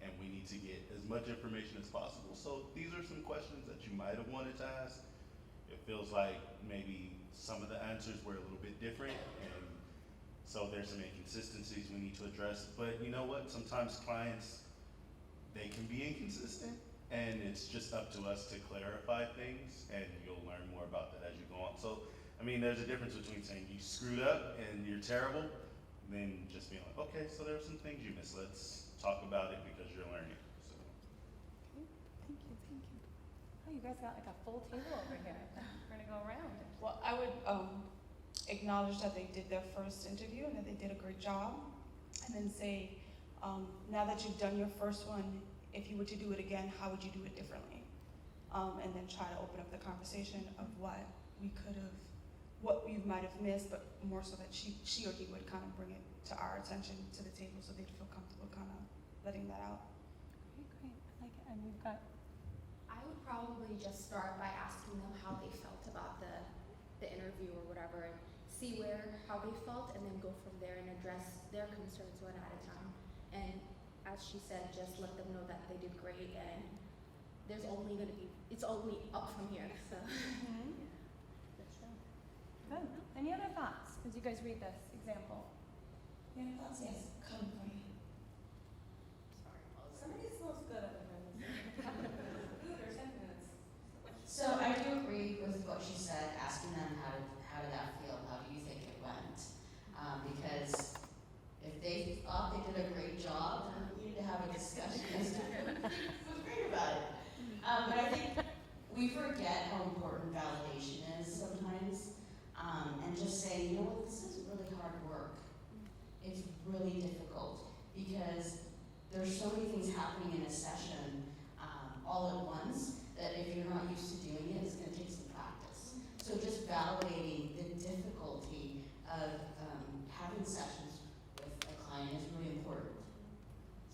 and we need to get as much information as possible. So these are some questions that you might have wanted to ask. It feels like maybe some of the answers were a little bit different, and so there's some inconsistencies we need to address. But you know what? Sometimes clients, they can be inconsistent, and it's just up to us to clarify things, and you'll learn more about that as you go on. So, I mean, there's a difference between saying you screwed up and you're terrible, than just being like, okay, so there are some things you missed. Let's talk about it because you're learning. So. Thank you, thank you. Oh, you guys got like a full table over here. We're gonna go around. Well, I would acknowledge that they did their first interview and that they did a great job, and then say, now that you've done your first one, if you were to do it again, how would you do it differently? And then try to open up the conversation of what we could have, what you might have missed, but more so that she or he would kind of bring it to our attention, to the table, so they'd feel comfortable kind of letting that out. Great, I like it. And we've got. I would probably just start by asking them how they felt about the interview or whatever, and see how they felt, and then go from there and address their concerns one at a time. And as she said, just let them know that they did great, and it's only up from here. So. That's true. Good. Any other thoughts as you guys read this example? Any thoughts? Yes. Come for you. Sorry, Somebody smells good over here. Food or 10 minutes. So I do agree with what she said, asking them how did that feel? How do you think it went? Because if they thought they did a great job, then we need to have a discussion as to what's great about it. But I think we forget how important validation is sometimes, and just say, you know what, this is really hard work. It's really difficult because there's so many things happening in a session all at once that if you're not used to doing it, it's going to take some practice. So just validating the difficulty of having sessions with a client is really important.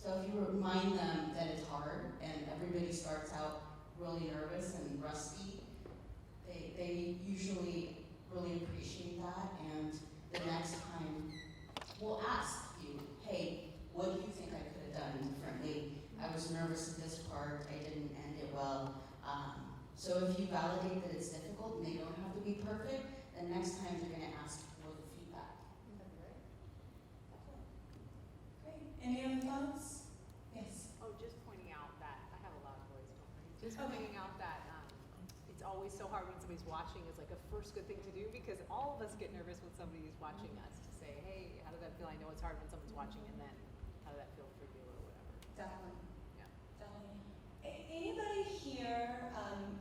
So if you remind them that it's hard and everybody starts out really nervous and rusty, they usually really appreciate that, and the next time we'll ask you, hey, what do you think I could have done differently? I was nervous at this part, I didn't end it well. So if you validate that it's difficult and they don't have to be perfect, then next time they're going to ask for the feedback. Great. Any other thoughts? Yes. Oh, just pointing out that I have a loud voice, don't worry. Just pointing out that it's always so hard when somebody's watching is like a first good thing to do, because all of us get nervous when somebody's watching us, to say, hey, how did that feel? I know it's hard when someone's watching, and then how did that feel for you or whatever. Definitely. Yeah. Definitely. Anybody here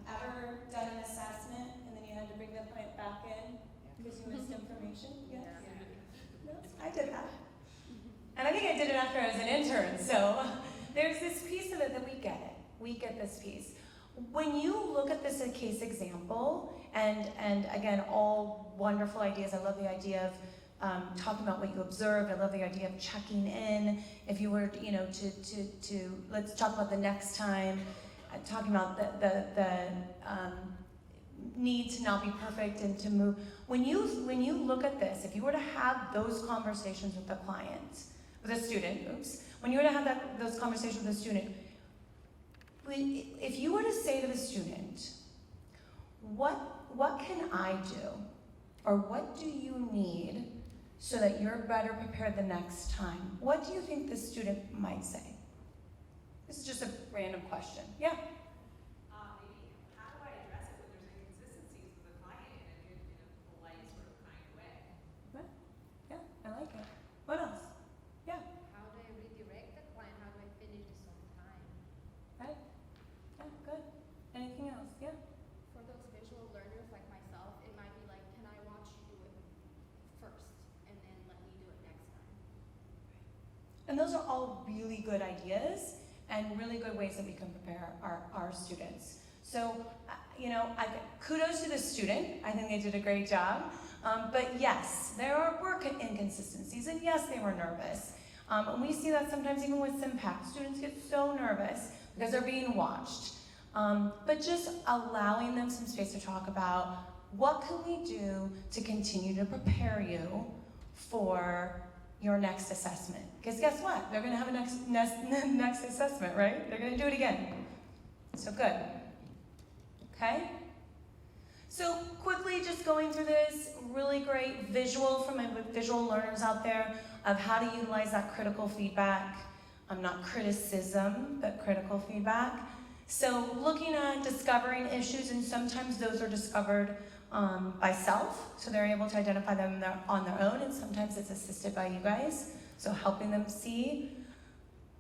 ever done an assessment and then you had to bring the client back in because you missed information? Yes? Yeah. No, I did that. And I think I did it after I was an intern, so there's this piece of it that we get it. We get this piece. When you look at this as a case example, and again, all wonderful ideas. I love the idea of talking about what you observed. I love the idea of checking in. If you were, to let's talk about the next time. Talking about the need to not be perfect and to move. When you look at this, if you were to have those conversations with the client, with a student, when you were to have those conversations with a student, if you were to say to the student, what can I do, or what do you need so that you're better prepared the next time? What do you think the student might say? This is just a random question. Yeah? Maybe how do I address it when there's inconsistencies with the client in a polite, sort of kind way? Yeah, I like it. What else? Yeah. How do I redirect the client? How do I finish this on time? Right. Yeah, good. Anything else? Yeah. For those visual learners like myself, it might be like, can I watch you do it first and then let me do it next time? And those are all really good ideas and really good ways that we can prepare our students. So, kudos to the student. I think they did a great job. But yes, there were inconsistencies, and yes, they were nervous. And we see that sometimes even with SIMPAC. Students get so nervous because they're being watched. But just allowing them some space to talk about what can we do to continue to prepare you for your next assessment. Because guess what? They're going to have a next assessment, right? They're going to do it again. So good. Okay? So quickly just going through this, really great visual from my visual learners out there of how to utilize that critical feedback. Not criticism, but critical feedback. So looking at discovering issues, and sometimes those are discovered by self, so they're able to identify them on their own, and sometimes it's assisted by you guys, so helping them see.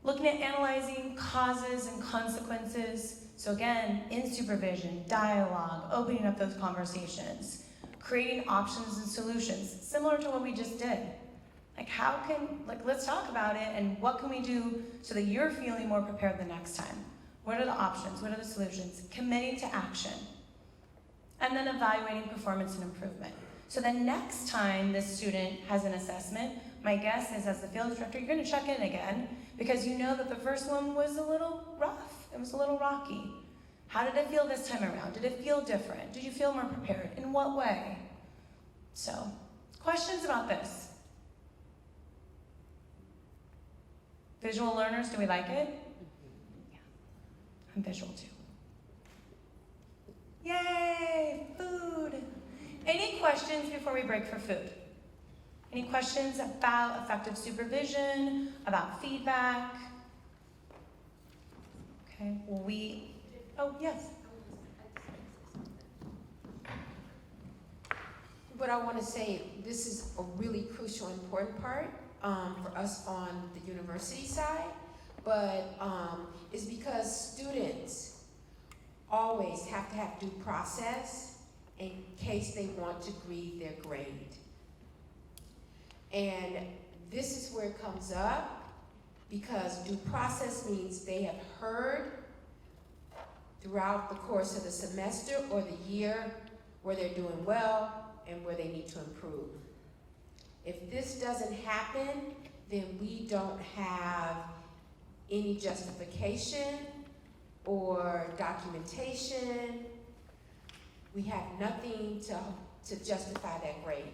Looking at analyzing causes and consequences, so again, in supervision, dialogue, opening up those conversations, creating options and solutions, similar to what we just did. Let's talk about it, and what can we do so that you're feeling more prepared the next time? What are the options? What are the solutions? Committing to action. And then evaluating performance and improvement. So then next time this student has an assessment, my guess is as the field instructor, you're gonna check in again because you know that the first one was a little rough. It was a little rocky. How did it feel this time around? Did it feel different? Did you feel more prepared? In what way? So, questions about this? Visual learners, do we like it? Yeah. I'm visual too. Yay, food. Any questions before we break for food? Any questions about effective supervision, about feedback? Okay, oh yes. What I want to say, this is a really crucial, important part for us on the university side, but it's because students always have to have due process in case they want to grieve their grade. And this is where it comes up because due process means they have heard throughout the course of the semester or the year where they're doing well and where they need to improve. If this doesn't happen, then we don't have any justification or documentation. We have nothing to justify that grade.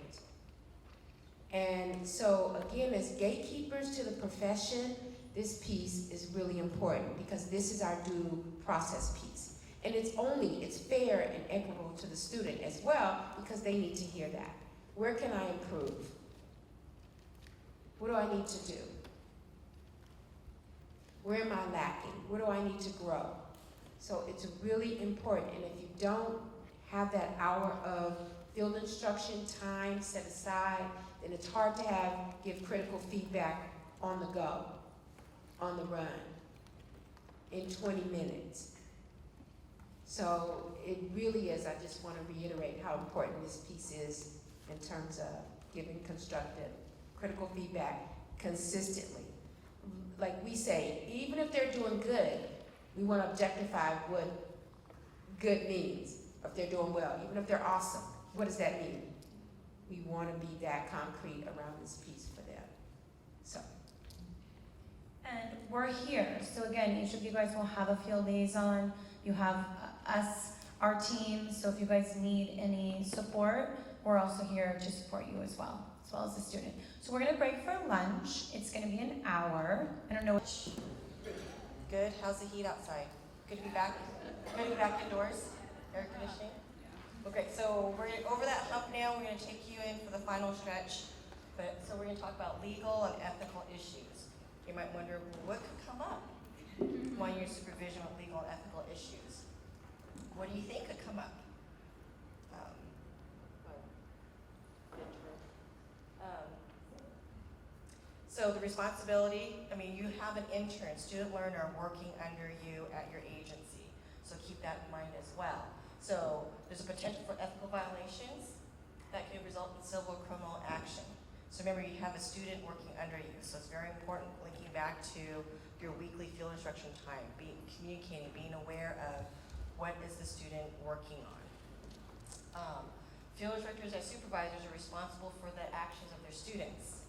And so again, as gatekeepers to the profession, this piece is really important because this is our due process piece. And it's fair and equitable to the student as well because they need to hear that. Where can I improve? What do I need to do? Where am I lacking? Where do I need to grow? So it's really important, and if you don't have that hour of field instruction time set aside, then it's hard to give critical feedback on the go, on the run, in 20 minutes. So it really is, I just want to reiterate how important this piece is in terms of giving constructive, critical feedback consistently. Like we say, even if they're doing good, we want to objectify what good means. If they're doing well, even if they're awesome, what does that mean? We want to be that concrete around this piece for them. So. And we're here. So again, each of you guys will have a field liaison. You have us, our team. So if you guys need any support, we're also here to support you as well as the student. So we're gonna break for lunch. It's gonna be an hour. I don't know which. Good. How's the heat outside? Good to be back. Good to be back indoors. Air conditioning. Okay, so we're over that hump now. We're going to take you in for the final stretch. So we're going to talk about legal and ethical issues. You might wonder, well, what could come up while you're in supervision with legal and ethical issues? What do you think could come up? So the responsibility, you have an intern, student learner working under you at your agency. So keep that in mind as well. So there's a potential for ethical violations that could result in civil or criminal action. So remember, you have a student working under you. So it's very important, linking back to your weekly field instruction time, communicating, being aware of what is the student working on. Field instructors as supervisors are responsible for the actions of their students.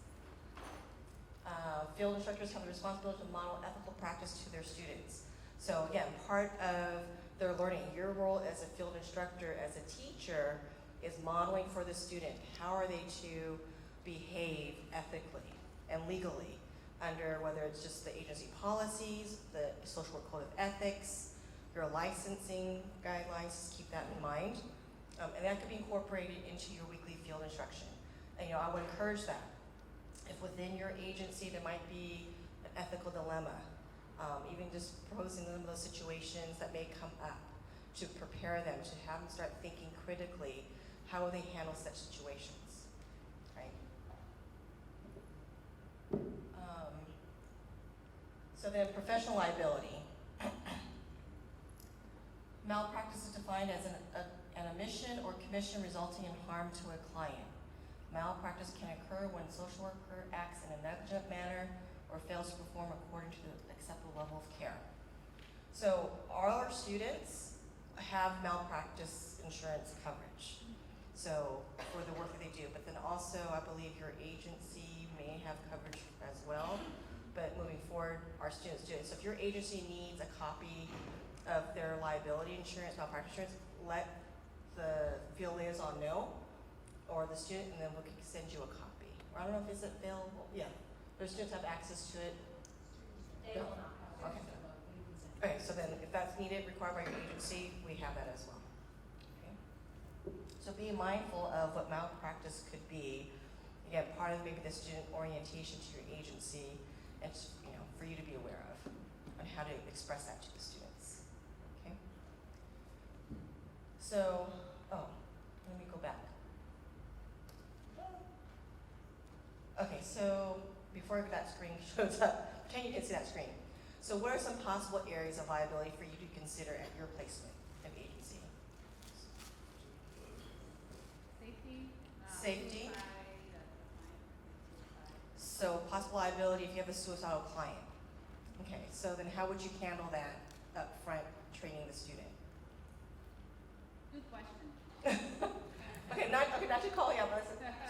Field instructors have the responsibility to model ethical practice to their students. So again, part of their learning, your role as a field instructor, as a teacher, is modeling for the student. How are they to behave ethically and legally under whether it's just the agency policies, the social work code of ethics, your licensing guidelines, just keep that in mind. And that could be incorporated into your weekly field instruction. And I would encourage that. If within your agency there might be an ethical dilemma, even just proposing some of those situations that may come up to prepare them, to have them start thinking critically, how will they handle such situations, right? So then professional liability. Malpractice is defined as an omission or commission resulting in harm to a client. Malpractice can occur when a social worker acts in a negligent manner or fails to perform according to the acceptable level of care. So all our students have malpractice insurance coverage, so for the work that they do, but then also I believe your agency may have coverage as well, but moving forward, our students do it. So if your agency needs a copy of their liability insurance, malpractice insurance, let the field liaison know, or the student, and then we can send you a copy. Or I don't know if it's available. Yeah, those students have access to it. They will not have Okay. Okay, so then if that's needed, required by your agency, we have that as well. Okay. So be mindful of what malpractice could be. Again, part of maybe the student orientation to your agency, and for you to be aware of, and how to express that to the students. Okay. So, let me go back. Okay, so before that screen shows up, pretend you can see that screen. So what are some possible areas of liability for you to consider at your placement of agency? Safety. Safety. Suicide, So possible liability if you have a suicidal client. Okay, so then how would you handle that up front training the student? Good question. Okay, not to call you out, but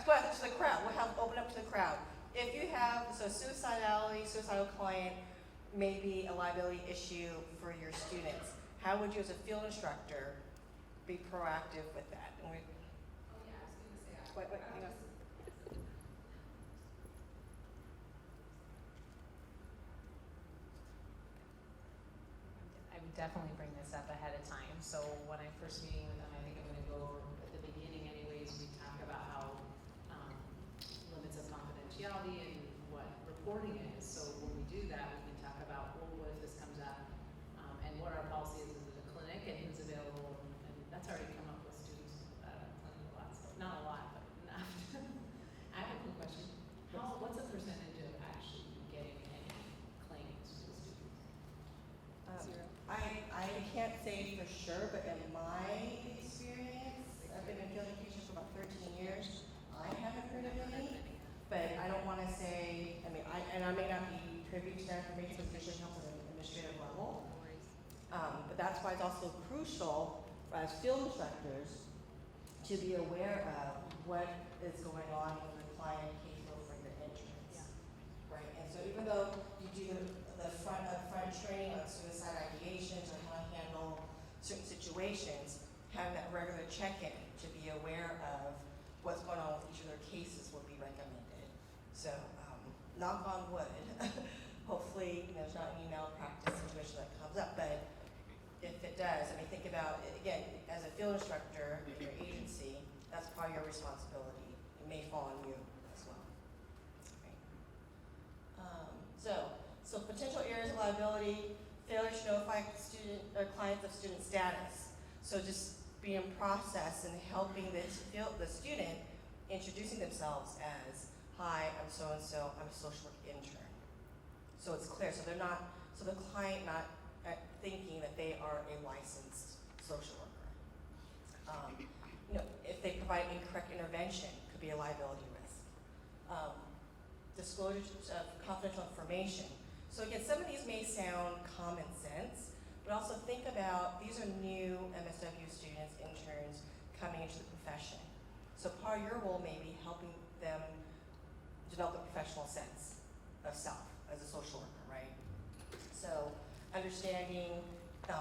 let's to the crowd. We'll open up to the crowd. If you have, suicidal client, maybe a liability issue for your students, how would you as a field instructor be proactive with that? And hang on. I would definitely bring this up ahead of time. So when I'm first meeting with them, I think I'm going to go over at the beginning anyways, we talk about how limits of confidentiality and what reporting is. So when we do that, we can talk about, well, what if this comes up? And what our policy is at the clinic and who's available. And that's already come up with students clinic a lot. So not a lot, but enough. I have a quick question. What's the percentage of actually getting any claims to the students? Zero. I can't say for sure, but in my experience, I've been in field education for about 13 years, I haven't heard of any, but I don't want to say, I may not be privy to that information because it usually comes at an administrative level. But that's why it's also crucial as field instructors to be aware of what is going on in the client caseload for your interns. Yeah. Right, and so even though you do the upfront training on suicide ideations or how to handle certain situations, having that regular check-in to be aware of what's going on with each of their cases would be recommended. So, knock on wood, hopefully there's not any malpractice situation that comes up, but if it does, think about it, again, as a field instructor in your agency, that's part of your responsibility. It may fall on you as well. Right. So potential areas of liability, failure to notify student or clients of student status. So just being process and helping the student introducing themselves as, hi, I'm so-and-so, I'm a social work intern. So it's clear, so they're not, so the client not thinking that they are a licensed social worker. If they provide incorrect intervention, could be a liability risk. Disclosure of confidential information. So again, some of these may sound common sense, but also think about, these are new MSW students, interns, coming into the profession. So part of your role may be helping them develop a professional sense of self as a social worker, right? So understanding, the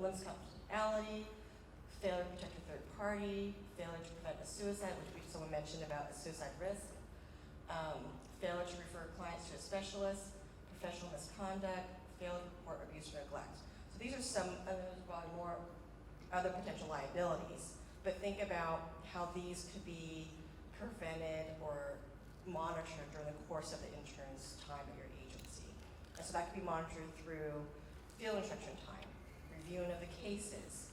limits of confidentiality, failure to protect a third party, failure to prevent a suicide, which someone mentioned about a suicide risk, failure to refer clients to a specialist, professional misconduct, failure to report abuse or neglect. So these are some, there's probably more other potential liabilities, but think about how these could be prevented or monitored during the course of the intern's time at your agency. And so that could be monitored through field instruction time, reviewing of the cases,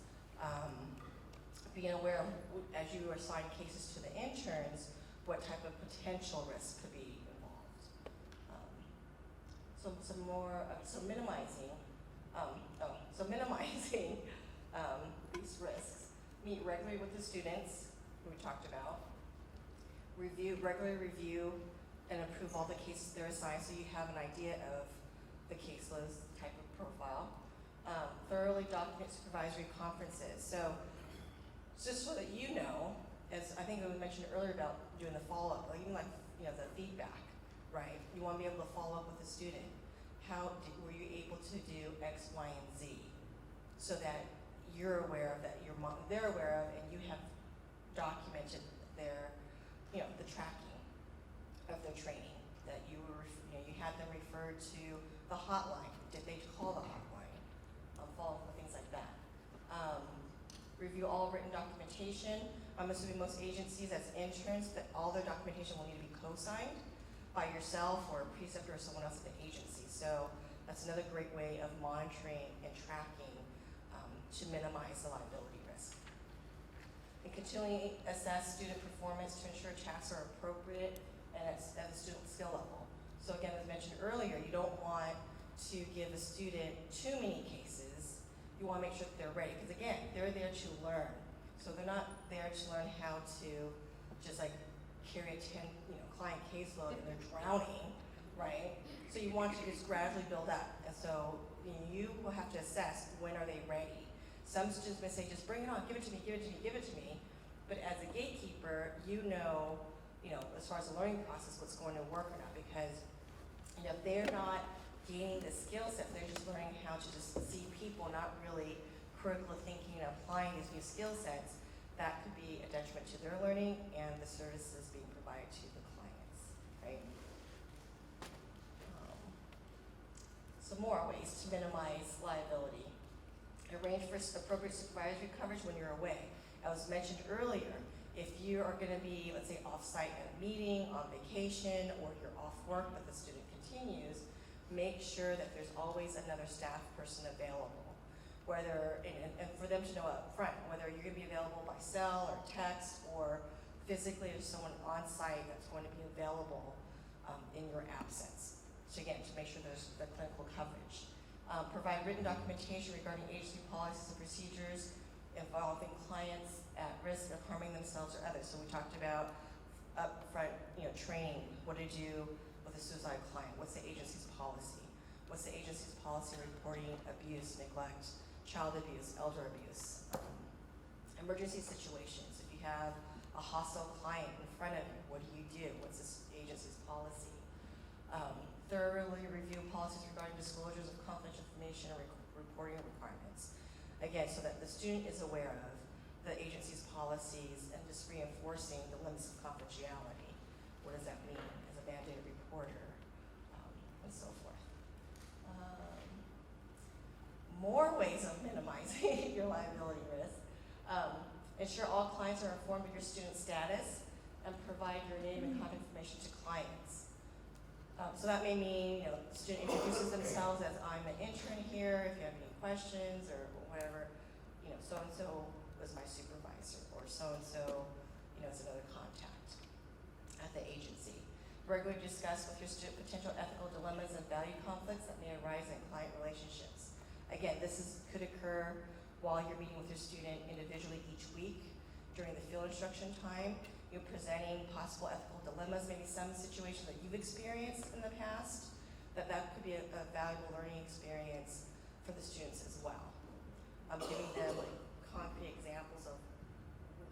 being aware of, as you assign cases to the interns, what type of potential risk could be involved. So minimizing these risks. Meet regularly with the students, who we talked about. Regularly review and approve all the cases they're assigned, so you have an idea of the caseload's type of profile. Thoroughly document supervisory conferences. So just so that you know, as I think we mentioned earlier about doing the follow-up, like even like, the feedback, right? You want to be able to follow up with the student. Were you able to do X, Y, and Z? So that you're aware of that, they're aware of, and you have documented their, the tracking of their training, that you had them referred to the hotline. Did they call the hotline? Follow up with things like that. Review all written documentation. I'm assuming most agencies, as interns, that all their documentation will need to be co-signed by yourself or a preceptor or someone else at the agency. So that's another great way of monitoring and tracking to minimize the liability risk. And continually assess student performance to ensure tasks are appropriate and at the student skill level. So again, as mentioned earlier, you don't want to give a student too many cases. You want to make sure that they're ready, because again, they're there to learn. So they're not there to learn how to just like carry a 10 client caseload and they're drowning, right? So you want to just gradually build up. And so you will have to assess when are they ready. Some students may say, just bring it on, give it to me, give it to me, give it to me. But as a gatekeeper, as far as the learning process, what's going to work or not, because they're not gaining the skill set, they're just learning how to just see people, not really critical thinking and applying these new skill sets. That could be a detriment to their learning and the services being provided to the clients, right? Some more ways to minimize liability. Arrange for appropriate supervisory coverage when you're away. As mentioned earlier, if you are going to be, let's say, off-site at a meeting, on vacation, or you're off work but the student continues, make sure that there's always another staff person available. And for them to know up front, whether you're going to be available by cell or text, or physically there's someone on site that's going to be available in your absence. So again, to make sure there's the clinical coverage. Provide written documentation regarding agency policies and procedures involving clients at risk of harming themselves or others. So we talked about upfront, training, what to do with a suicide client. What's the agency's policy? What's the agency's policy reporting abuse, neglect, child abuse, elder abuse? Emergency situations. If you have a hostile client in front of you, what do? What's this agency's policy? Thoroughly review policies regarding disclosures of confidential information and reporting requirements. Again, so that the student is aware of the agency's policies and just reinforcing the limits of confidentiality. What does that mean as a mandated reporter, and so forth. More ways of minimizing your liability risk. Ensure all clients are informed of your student status and provide your name and contact information to clients. So that may mean, the student introduces themselves as, I'm an intern here, if you have any questions or whatever, so-and-so was my supervisor, or so-and-so, is another contact at the agency. Regularly discuss with your student potential ethical dilemmas and value conflicts that may arise in client relationships. Again, this could occur while you're meeting with your student individually each week during the field instruction time. You're presenting possible ethical dilemmas, maybe some situation that you've experienced in the past, that could be a valuable learning experience for the students as well. Giving them concrete examples of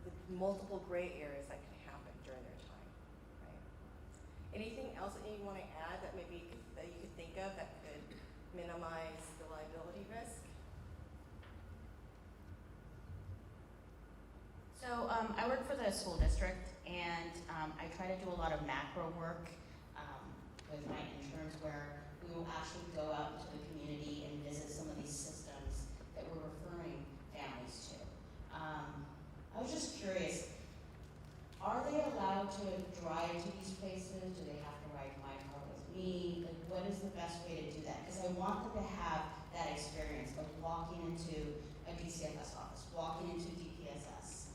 the multiple gray areas that can happen during their time, right? Anything else that you want to add that maybe that you could think of that could minimize the liability risk? So I work for the school district, and I try to do a lot of macro work with my interns, where we will actually go out to the community and visit some of these systems that we're referring families to. I was just curious, are they allowed to drive to these places? Do they have to ride my car with me? Like, what is the best way to do that? Because have that experience of walking into a DCFS office, walking into DPSS,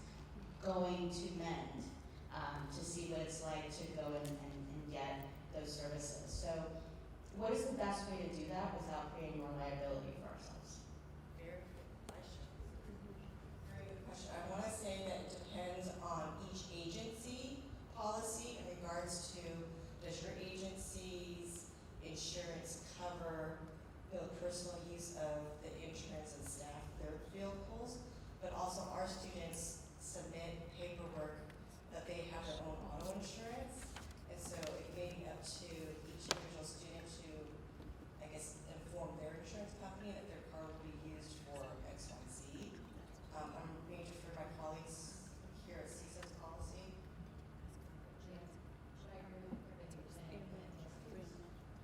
going to MEND, to see what it's like to go and get those services. So what is the best way to do that without creating more liability for ourselves? Very good question. Very good question. I want to say that it depends on each agency policy in regards to, does your agency's insurance cover personal use of the interns and staff, their vehicles, but also our students submit paperwork that they have their own auto insurance, and so it may be up to each individual student to, I guess, inform their insurance company that their car will be used for X, Y, Z. I'm going to defer my colleagues here at CSUN's policy. Yes, but I agree with everything you're saying, that students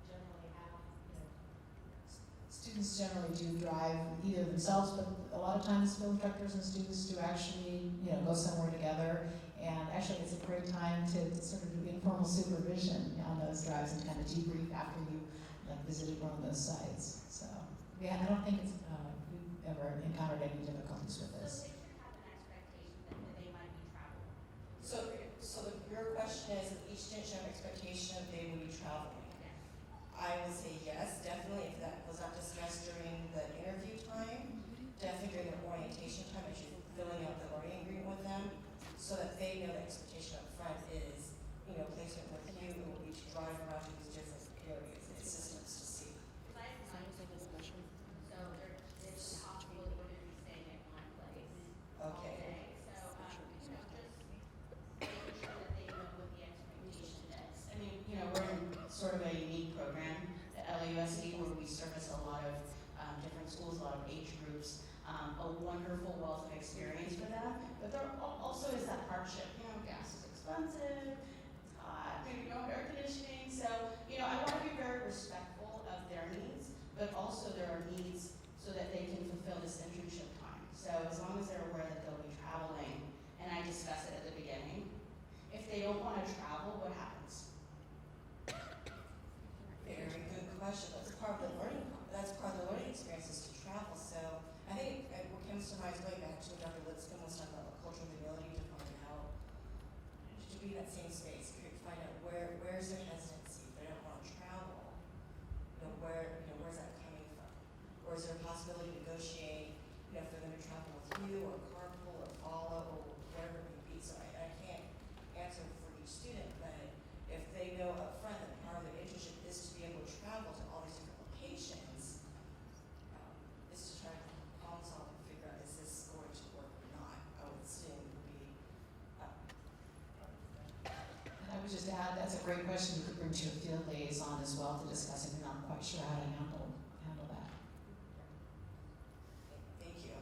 generally have, students generally do drive either themselves, but a lot of times field instructors and students do actually, go somewhere together. And actually, it's a great time to sort of do informal supervision on those drives and kind of debrief after you visited one of those sites. So, yeah, I don't think it's, we've ever encountered any difficulties with this. So your question is, each student should have expectation that they will be traveling. I would say yes, definitely, if that was not discussed during the interview time, definitely during the orientation time, as you're filling out the orienting agreement with them, so that they know the expectation up front is, placement with you, it will be to drive around to these different areas and systems to see. Okay. We're in sort of a unique program at LAUSD where we service a lot of different schools, a lot of age groups, a wonderful wealth of experience for them. But there also is that hardship. Gas is expensive, it's hot, maybe no air conditioning. So, I want to be very respectful of their needs, but also there are needs so that they can fulfill this internship time. So as long as they're aware that they'll be traveling, and I discuss it at the beginning, if they don't want to travel, what happens? Very good question. That's part of the learning. That's part of the learning experience is to travel. So I think what comes to mind is going back to what Dr. Lipscomb was talking about cultural mobility, to find out, to be in that same space, to find out where's their hesitancy. If they don't want to travel, where's that coming from? Or is there a possibility to negotiate, if they're going to travel with you, or carpool, or follow, or whatever it may be. So I can't answer for each student, but if they know up front that part of their internship is to be able to travel to all these different locations, is to try to problem solve and figure out, is this going to work or not? I would assume would be. And I would just add, that's a great question you could bring to your field liaison as well to discuss if you're not quite sure how to handle that. Thank you.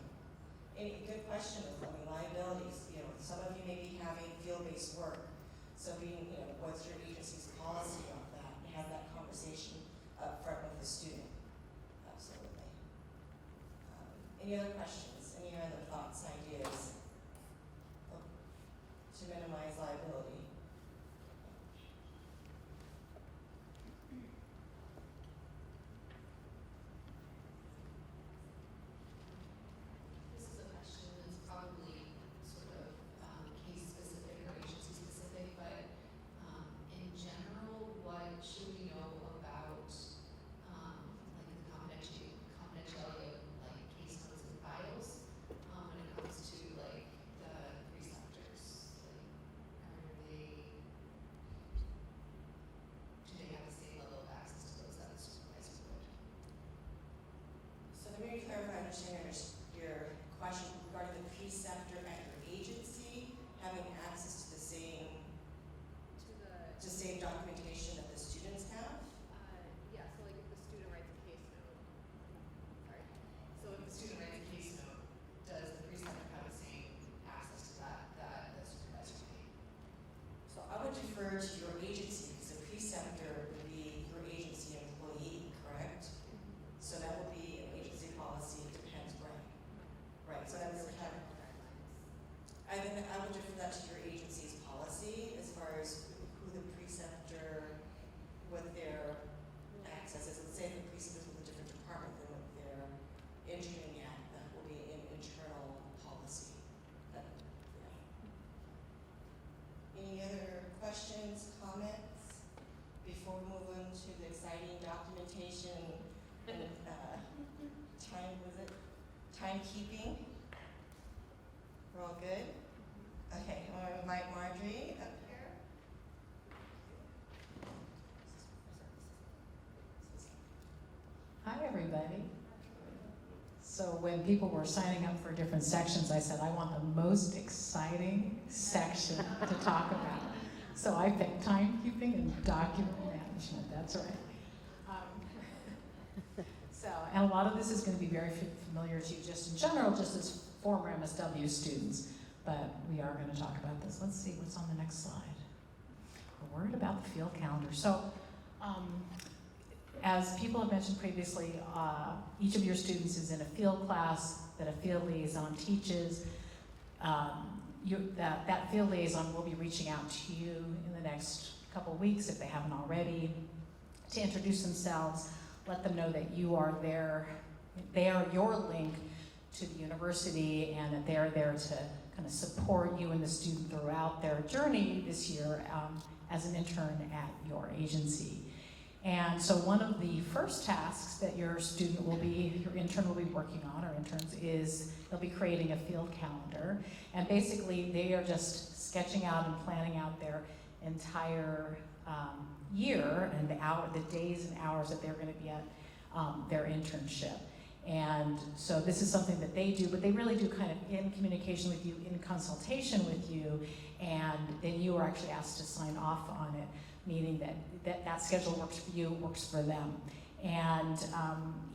Any good question with liabilities? Some of you may be having field-based work, so being, what's your agency's policy on that? And have that conversation up front with the student. Absolutely. Any other questions? Any other thoughts, ideas to minimize liability? This is a question that's probably sort of case specific or agency specific, but in general, what should we know about like the confidentiality of case notes and files when it comes to like the preceptors? Do they have the same level of access to those that a supervisor would? So let me clarify, I understand your question regarding the preceptor at your agency having access to the same documentation that the students have? Yeah, so like if the student writes a case note, sorry. So if the student writes a case note, does the preceptor have the same access to that the supervisor may? So I would defer to your agency, because the preceptor would be your agency employee, correct? So that would be an agency policy, it depends, right? Right, so that's kind of, I would defer that to your agency's policy as far as who the preceptor Timekeeping. We're all good? Okay, I want to invite Marjorie up here. Hi, everybody. So when people were signing up for different sections, I said, I want the most exciting section to talk about. So I picked timekeeping and document management, that's right. And a lot of this is going to be very familiar to you just in general, just as former MSW students, but we are going to talk about this. Let's see what's on the next slide. A word about the field calendar. So, as people have mentioned previously, each of your students is in a field class that a field liaison teaches. That field liaison will be reaching out to you in the next couple of weeks, if they haven't already, to introduce themselves, let them know that you are there, they are your link to the university, and that they're there to kind of support you and the student throughout their journey this year as an intern at your agency. And so one of the first tasks that your intern will be working on, or interns, is they'll be creating a field calendar. And basically they are just sketching out and planning out their entire year and the days and hours that they're going to be at their internship. And so this is something that they do, but they really do kind of in communication with you, in consultation with you, and then you are actually asked to sign off on it, meaning that schedule works for you, works for them. And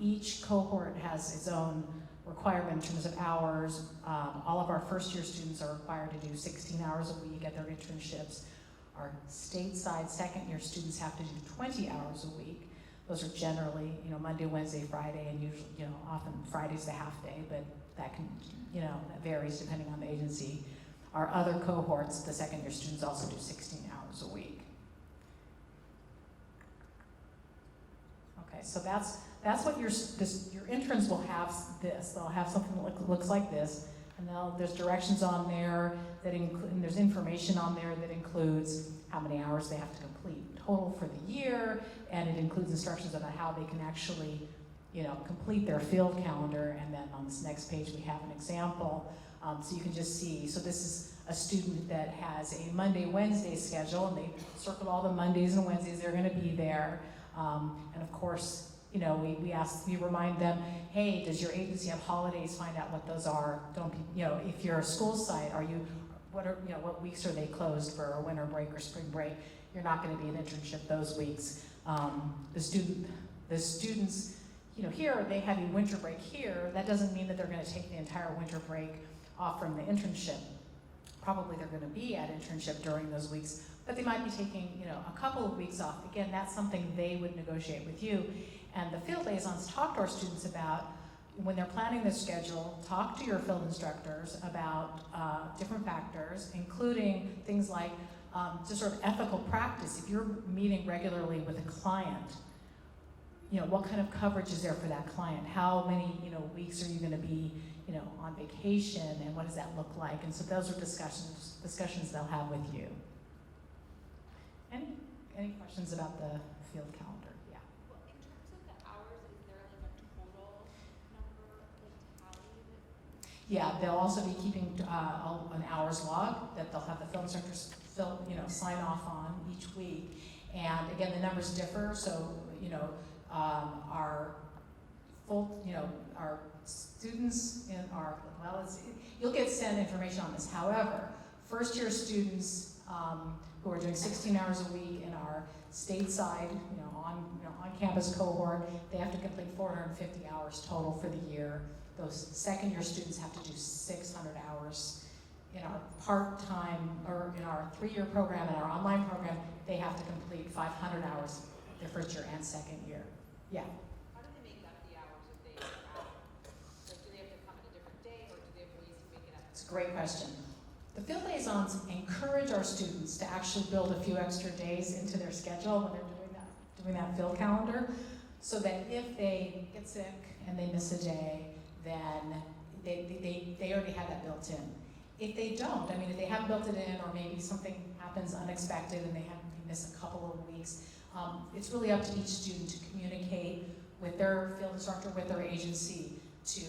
each cohort has its own requirement in terms of hours. All of our first year students are required to do 16 hours a week at their internships. Our stateside second year students have to do 20 hours a week. Those are generally, Monday, Wednesday, Friday, and usually, often Friday's the half day, but that can, that varies depending on the agency. Our other cohorts, the second year students, also do 16 hours a week. Okay, so that's what your interns will have. They'll have something that looks like this, and there's directions on there and there's information on there that includes how many hours they have to complete total for the year, and it includes instructions about how they can actually, complete their field calendar. And then on this next page we have an example, so you can just see. So this is a student that has a Monday, Wednesday schedule, and they circled all the Mondays and Wednesdays they're going to be there. And of course, we remind them, hey, does your agency have holidays? Find out what those are. Don't be, if you're a school site, what weeks are they closed for a winter break or spring break? You're not going to be an internship those weeks. The students, here they have a winter break here. That doesn't mean that they're going to take the entire winter break off from the internship. Probably they're going to be at internship during those weeks, but they might be taking, a couple of weeks off. Again, that's something they would negotiate with you. And the field liaisons talk to our students about, when they're planning their schedule, talk to your field instructors about different factors, including things like just sort of ethical practice. If you're meeting regularly with a client, what kind of coverage is there for that client? How many, weeks are you going to be, on vacation, and what does that look like? And so those are discussions they'll have with you. Any questions about the field calendar? Yeah. Well, in terms of the hours, is there like a total number, like tally? Yeah, they'll also be keeping an hours log that they'll have the field instructors sign off on each week. And again, the numbers differ. So our students in our you'll get sent information on this. However, first year students who are doing 16 hours a week in our stateside, on campus cohort, they have to complete 450 hours total for the year. Those second year students have to do 600 hours. In our part-time, or in our 3-year program and our online program, they have to complete 500 hours their first year and second year. Yeah. How do they make up the hours if they are out? Like, do they have to come on a different day, or do they have ways to make it up? It's a great question. The field liaisons encourage our students to actually build a few extra days into their schedule when they're doing that field calendar, so that if they get sick and they miss a day, then they already have that built in. If they don't, if they haven't built it in, or maybe something happens unexpected and they miss a couple of weeks, it's really up to each student to communicate with their field instructor, with their agency, to,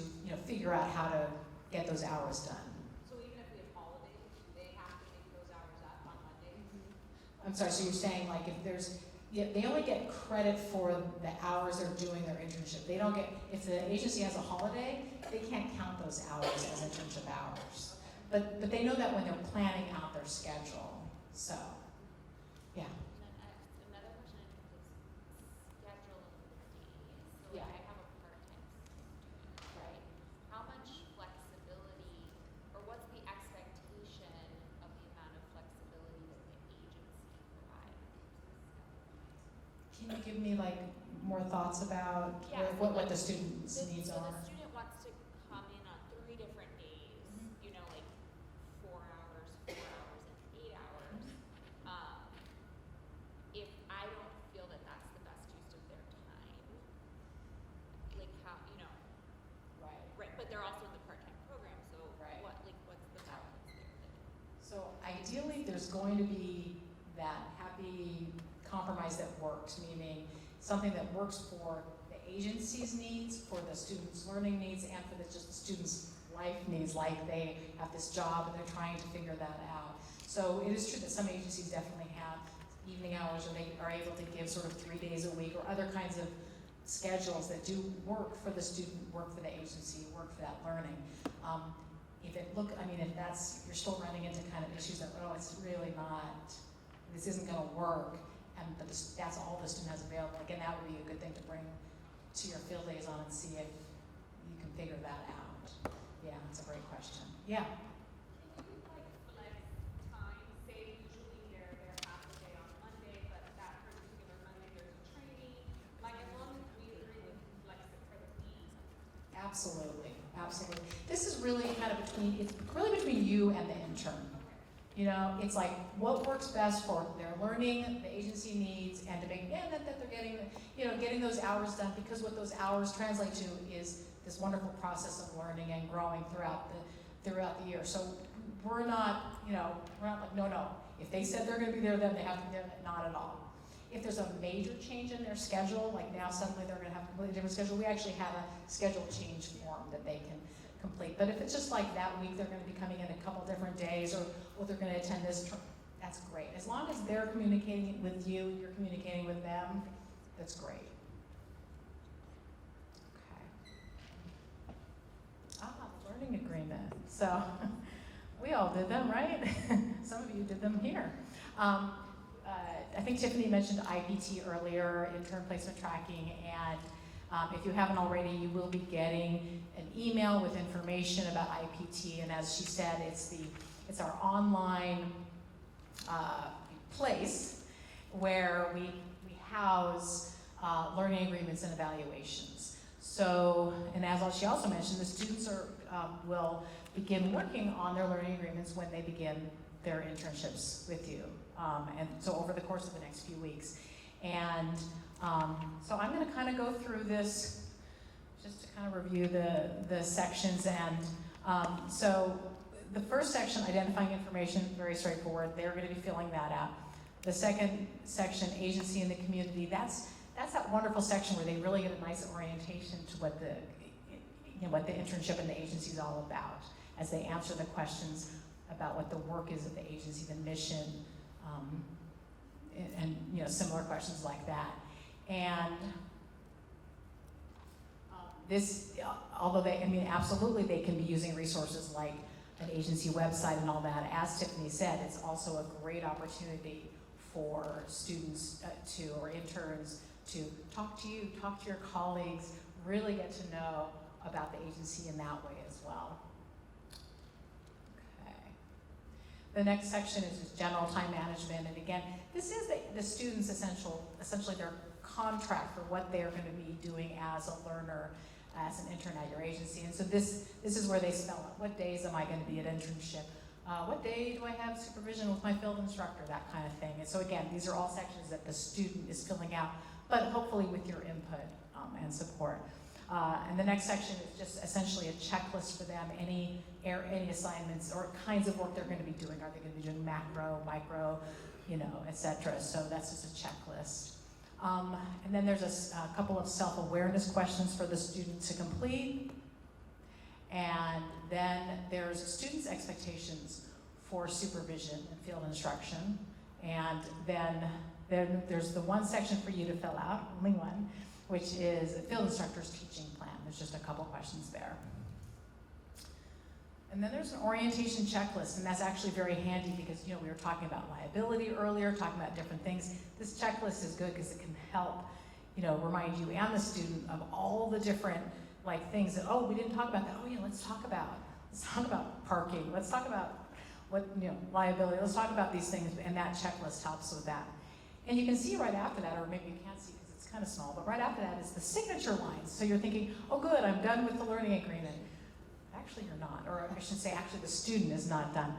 figure out how to get those hours done. So even if we have holidays, do they have to make those hours up on Monday? I'm sorry, so you're saying like if there's, they only get credit for the hours they're doing their internship. They don't get, if the agency has a holiday, they can't count those hours as internship hours. But they know that when they're planning out their schedule, so, yeah. And then another question in terms of schedule of the days. So Yeah. like I have a part-time student, right? How much flexibility, or what's the expectation of the amount of flexibility that the agency provides? Can you give me like more thoughts about Yeah, so what like the students' needs so are? the student wants to come in on 3 different days, you know, like 4 hours, 4 hours, and 8 hours. If I don't feel that that's the best use of their time, like how, right, but they're also in the part-time program, so what's the balance there? So ideally, there's going to be that happy compromise that works, meaning something that works for the agency's needs, for the students' learning needs, and for just the students' life needs, like they have this job and they're trying to figure that out. So it is true that some agencies definitely have evening hours, or they are able to give sort of 3 days a week, or other kinds of schedules that do work for the student, work for the agency, work for that learning. If that's, you're still running into kind of issues that, oh, it's really not, this isn't gonna work, but that's all the student has available. Again, that would be a good thing to bring to your field liaison and see if you can figure that out. Yeah, that's a great question. Yeah. Can you flex time? Say usually they're half a day on Monday, but that particular Monday there's a training. As long as we agree with flex it for the week. Absolutely, absolutely. This is really kind of it's really between you and the intern. It's like what works best for their learning, the agency needs, and to make that they're getting, getting those hours done, because what those hours translate to is this wonderful process of learning and growing throughout the year. So we're not like, no. If they said they're going to be there, then they have to be there. Not at all. If there's a major change in their schedule, like now suddenly they're going to have a completely different schedule, we actually have a schedule change form that they can complete. But if it's just like that week they're going to be coming in a couple different days, or they're going to attend this, that's great. As long as they're communicating with you, you're communicating with them, that's great. Okay. Learning agreement. So we all did them, right? Some of you did them here. I think Tiffany mentioned IPT earlier, intern placement tracking, and if you haven't already, you will be getting an email with information about IPT, and as she said, it's our online place where we house learning agreements and evaluations. So, and as she also mentioned, the students will begin working on their learning agreements when they begin their internships with you, and so over the course of the next few weeks. And so I'm going to kind of go through this just to kind of review the sections. And so the first section, identifying information, very straightforward. They're going to be filling that out. The second section, agency in the community, that's that wonderful section where they really get a nice orientation to what the internship and the agency is all about, as they answer the questions about what the work is of the agency, the mission, and similar questions like that. And this, although absolutely they can be using resources like an agency website and all that. As Tiffany said, it's also a great opportunity for students or interns to talk to you, talk to your colleagues, really get to know about the agency in that way as well. Okay. The next section is just general time management, and again, this is the students' essentially their contract for what they're going to be doing as a learner, as an intern at your agency. And so this is where they spell out, what days am I going to be at internship? What day do I have supervision with my field instructor? That kind of thing. And so again, these are all sections that the student is filling out, but hopefully with your input and support. And the next section is just essentially a checklist for them, any assignments or kinds of work they're going to be doing. Are they going to be doing macro, micro, etc. So that's just a checklist. And then there's a couple of self-awareness questions for the student to complete. And then there's students' expectations for supervision and field instruction. And then there's the one section for you to fill out, only one, which is a field instructor's teaching plan. There's just a couple questions there. And then there's an orientation checklist, and that's actually very handy because, you know, we were talking about liability earlier, talking about different things. This checklist is good because it can help, you know, remind you and the student of all the different, like, things that, oh, we didn't talk about that. Oh, yeah, let's talk about parking. Let's talk about what, you know, liability. Let's talk about these things, and that checklist helps with that. And you can see right after that, or maybe you can't see because it's kind of small, but right after that is the signature lines. So you're thinking, oh, good, I'm done with the learning agreement. Actually, you're not, or I should say, actually, the student is not done.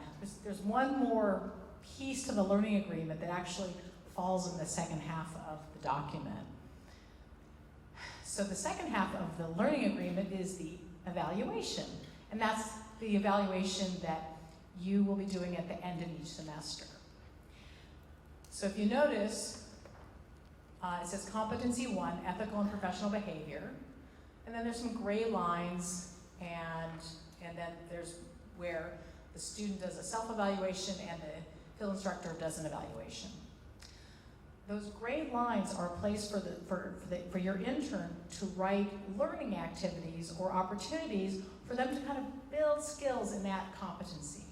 There's one more piece to the learning agreement that actually falls in the second half of the document. So the second half of the learning agreement is the evaluation, and that's the evaluation that you will be doing at the end of each semester. So if you notice, it says competency 1, ethical and professional behavior, and then there's some gray lines, and then there's where the student does a self-evaluation and the field instructor does an evaluation. Those gray lines are a place for your intern to write learning activities or opportunities for them to kind of build skills in that competency.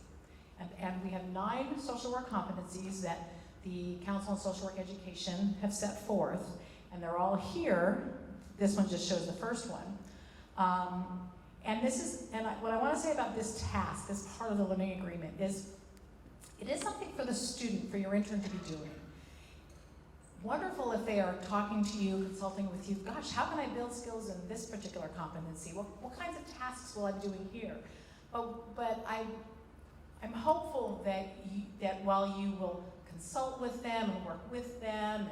And we have 9 social work competencies that the Council on Social Work Education have set forth, and they're all here. This one just shows the first one. What I want to say about this task, this part of the learning agreement, is it is something for the student, for your intern to be doing. Wonderful if they are talking to you, consulting with you, gosh, how can I build skills in this particular competency? What kinds of tasks will I be doing here? But I'm hopeful that while you will consult with them and work with them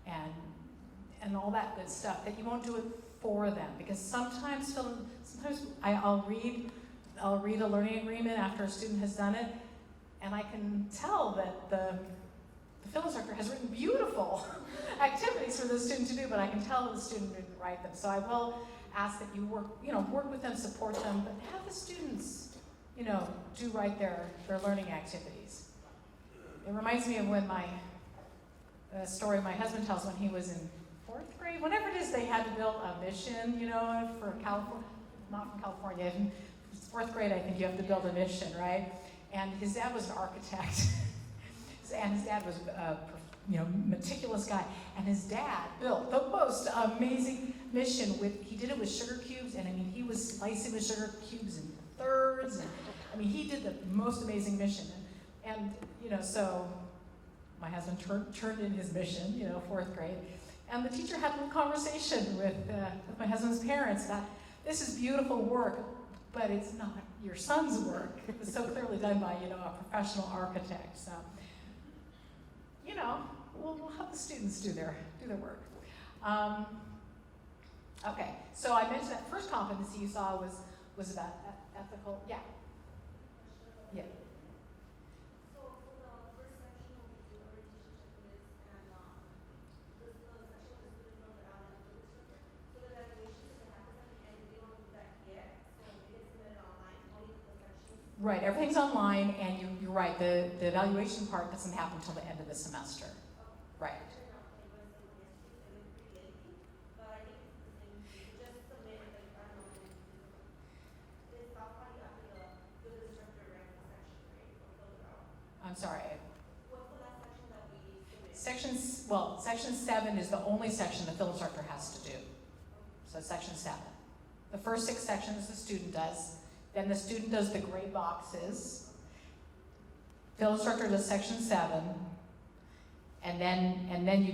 and all that good stuff, that you won't do it for them, because sometimes I'll read a learning agreement after a student has done it, and I can tell that the field instructor has written beautiful activities for the student to do, but I can tell that the student didn't write them. So I will ask that you work with them, support them, but have the students, do write their learning activities. It reminds me of when a story my husband tells when he was in 4th grade, whenever it is they had to build a mission, for California, not from California, in 4th grade I think you have to build a mission, right? And his dad was an architect, and his dad was a meticulous guy, and his dad built the most amazing mission he did it with sugar cubes, and he was slicing the sugar cubes in thirds, and he did the most amazing mission, and so my husband turned in his mission, 4th grade, and the teacher had a little conversation with my husband's parents about, this is beautiful work, but it's not your son's work. It was so clearly done by, a professional architect. So, we'll have the students do their work. Okay, so I mentioned that first competency you saw was about ethical, yeah. Yeah. Right, everything's online, and you're right, the evaluation part doesn't happen until the end of the semester. Right. I'm sorry. Section 7 is the only section the field instructor has to do. So section 7. The first 6 sections the student does. Then the student does the gray boxes. Field instructor does section 7, and then you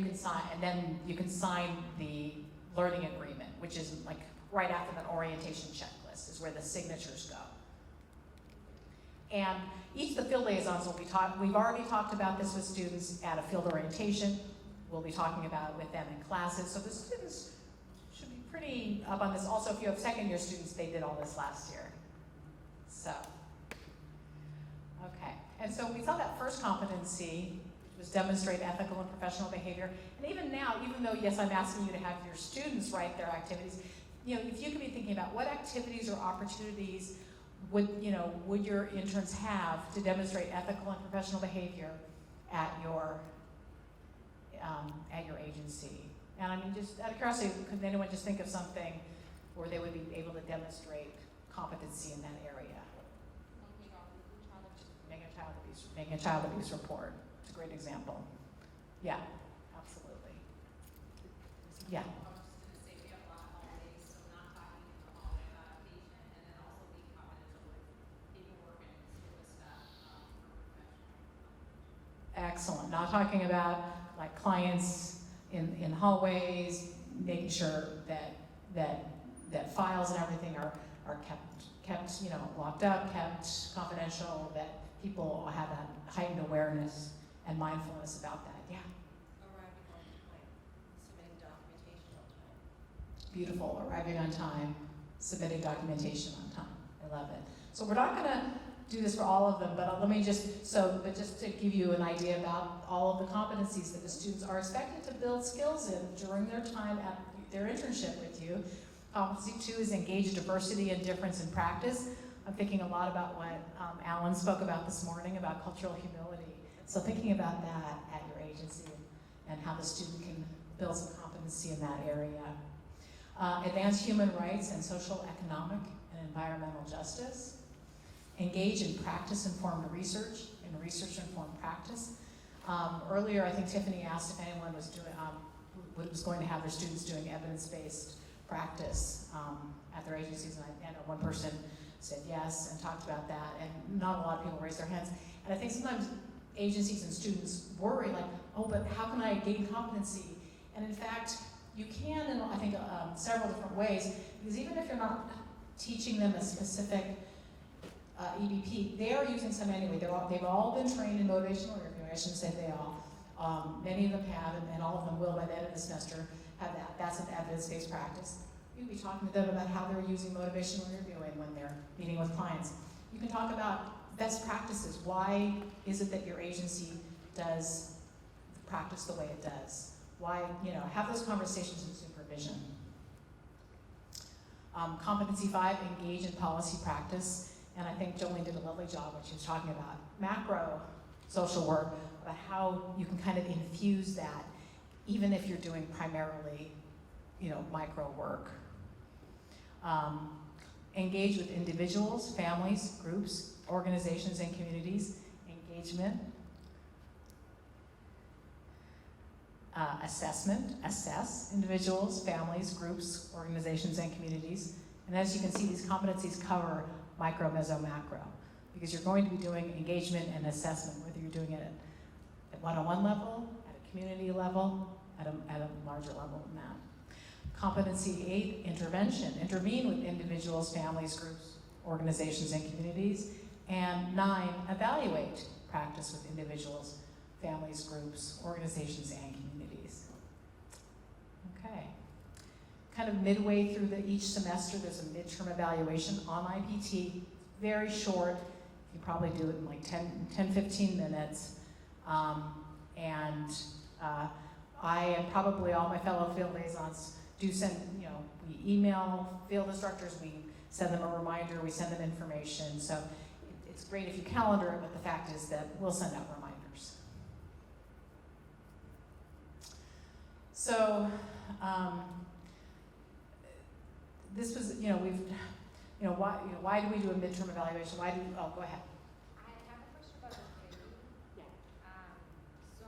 can sign the learning agreement, which is like right after that orientation checklist is where the signatures go. And each of the field liaisons will be we've already talked about this with students at a field orientation. We'll be talking about it with them in classes. So the students should be pretty up on this. Also, if you have second-year students, they did all this last year. So, okay. And so we saw that first competency was demonstrate ethical and professional behavior. And even now, even though, yes, I'm asking you to have your students write their activities, if you could be thinking about what activities or opportunities would your interns have to demonstrate ethical and professional behavior at your agency? And I mean, just out of curiosity, could anyone just think of something where they would be able to demonstrate competency in that area? Making a child abuse report. It's a great example. Yeah, absolutely. Yeah. Excellent. Not talking about like clients in hallways, making sure that files and everything are kept locked up, kept confidential, that people have a heightened awareness and mindfulness about that. Yeah. Arriving on time, submitting documentation on time. Beautiful. Arriving on time, submitting documentation on time. I love it. So we're not gonna do this for all of them, but but just to give you an idea about all of the competencies that the students are expected to build skills in during their time at their internship with you. Competency 2 is engage diversity and difference in practice. I'm thinking a lot about what Alan spoke about this morning about cultural humility. So thinking about that at your agency and how the student can build some competency in that area. Advance human rights and social, economic, and environmental justice. Engage in practice-informed research and research-informed practice. Earlier, I think Tiffany asked if anyone was going to have their students doing evidence-based practice at their agencies, and I know one person said yes and talked about that, and not a lot of people raised their hands. And I think sometimes agencies and students worry, like, oh, but how can I gain competency? And in fact, you can in, I think, several different ways, because even if you're not teaching them a specific EBP, they are using some anyway. They've all been trained in motivational interviewing. I shouldn't say they all. Many of them have, and all of them will by the end of the semester have that. That's an evidence-based practice. You can be talking to them about how they're using motivational interviewing when they're meeting with clients. You can talk about best practices. Why is it that your agency does practice the way it does? Why, have those conversations in supervision. Competency 5, engage in policy practice. And I think Jolene did a lovely job when she was talking about macro social work, about how you can kind of infuse that, even if you're doing primarily, micro work. Engage with individuals, families, groups, organizations, and communities. Engagement. Assessment, assess individuals, families, groups, organizations, and communities. And as you can see, these competencies cover micro, mezzo, macro, because you're going to be doing engagement and assessment, whether you're doing it at one-on-one level, at a community level, at a larger level than that. Competency 8, intervention. Intervene with individuals, families, groups, organizations, and communities. And 9, evaluate practice with individuals, families, groups, organizations, and communities. Okay. Kind of midway through each semester, there's a midterm evaluation on IPT, very short. You probably do it in like 10-15 minutes. I and probably all my fellow field liaisons do send, we email field instructors, we send them a reminder, we send them information. So it's great if you calendar it, but the fact is that we'll send out reminders. So, this was, why do we do a midterm evaluation? Go ahead. I have a question about the grade. Yeah. So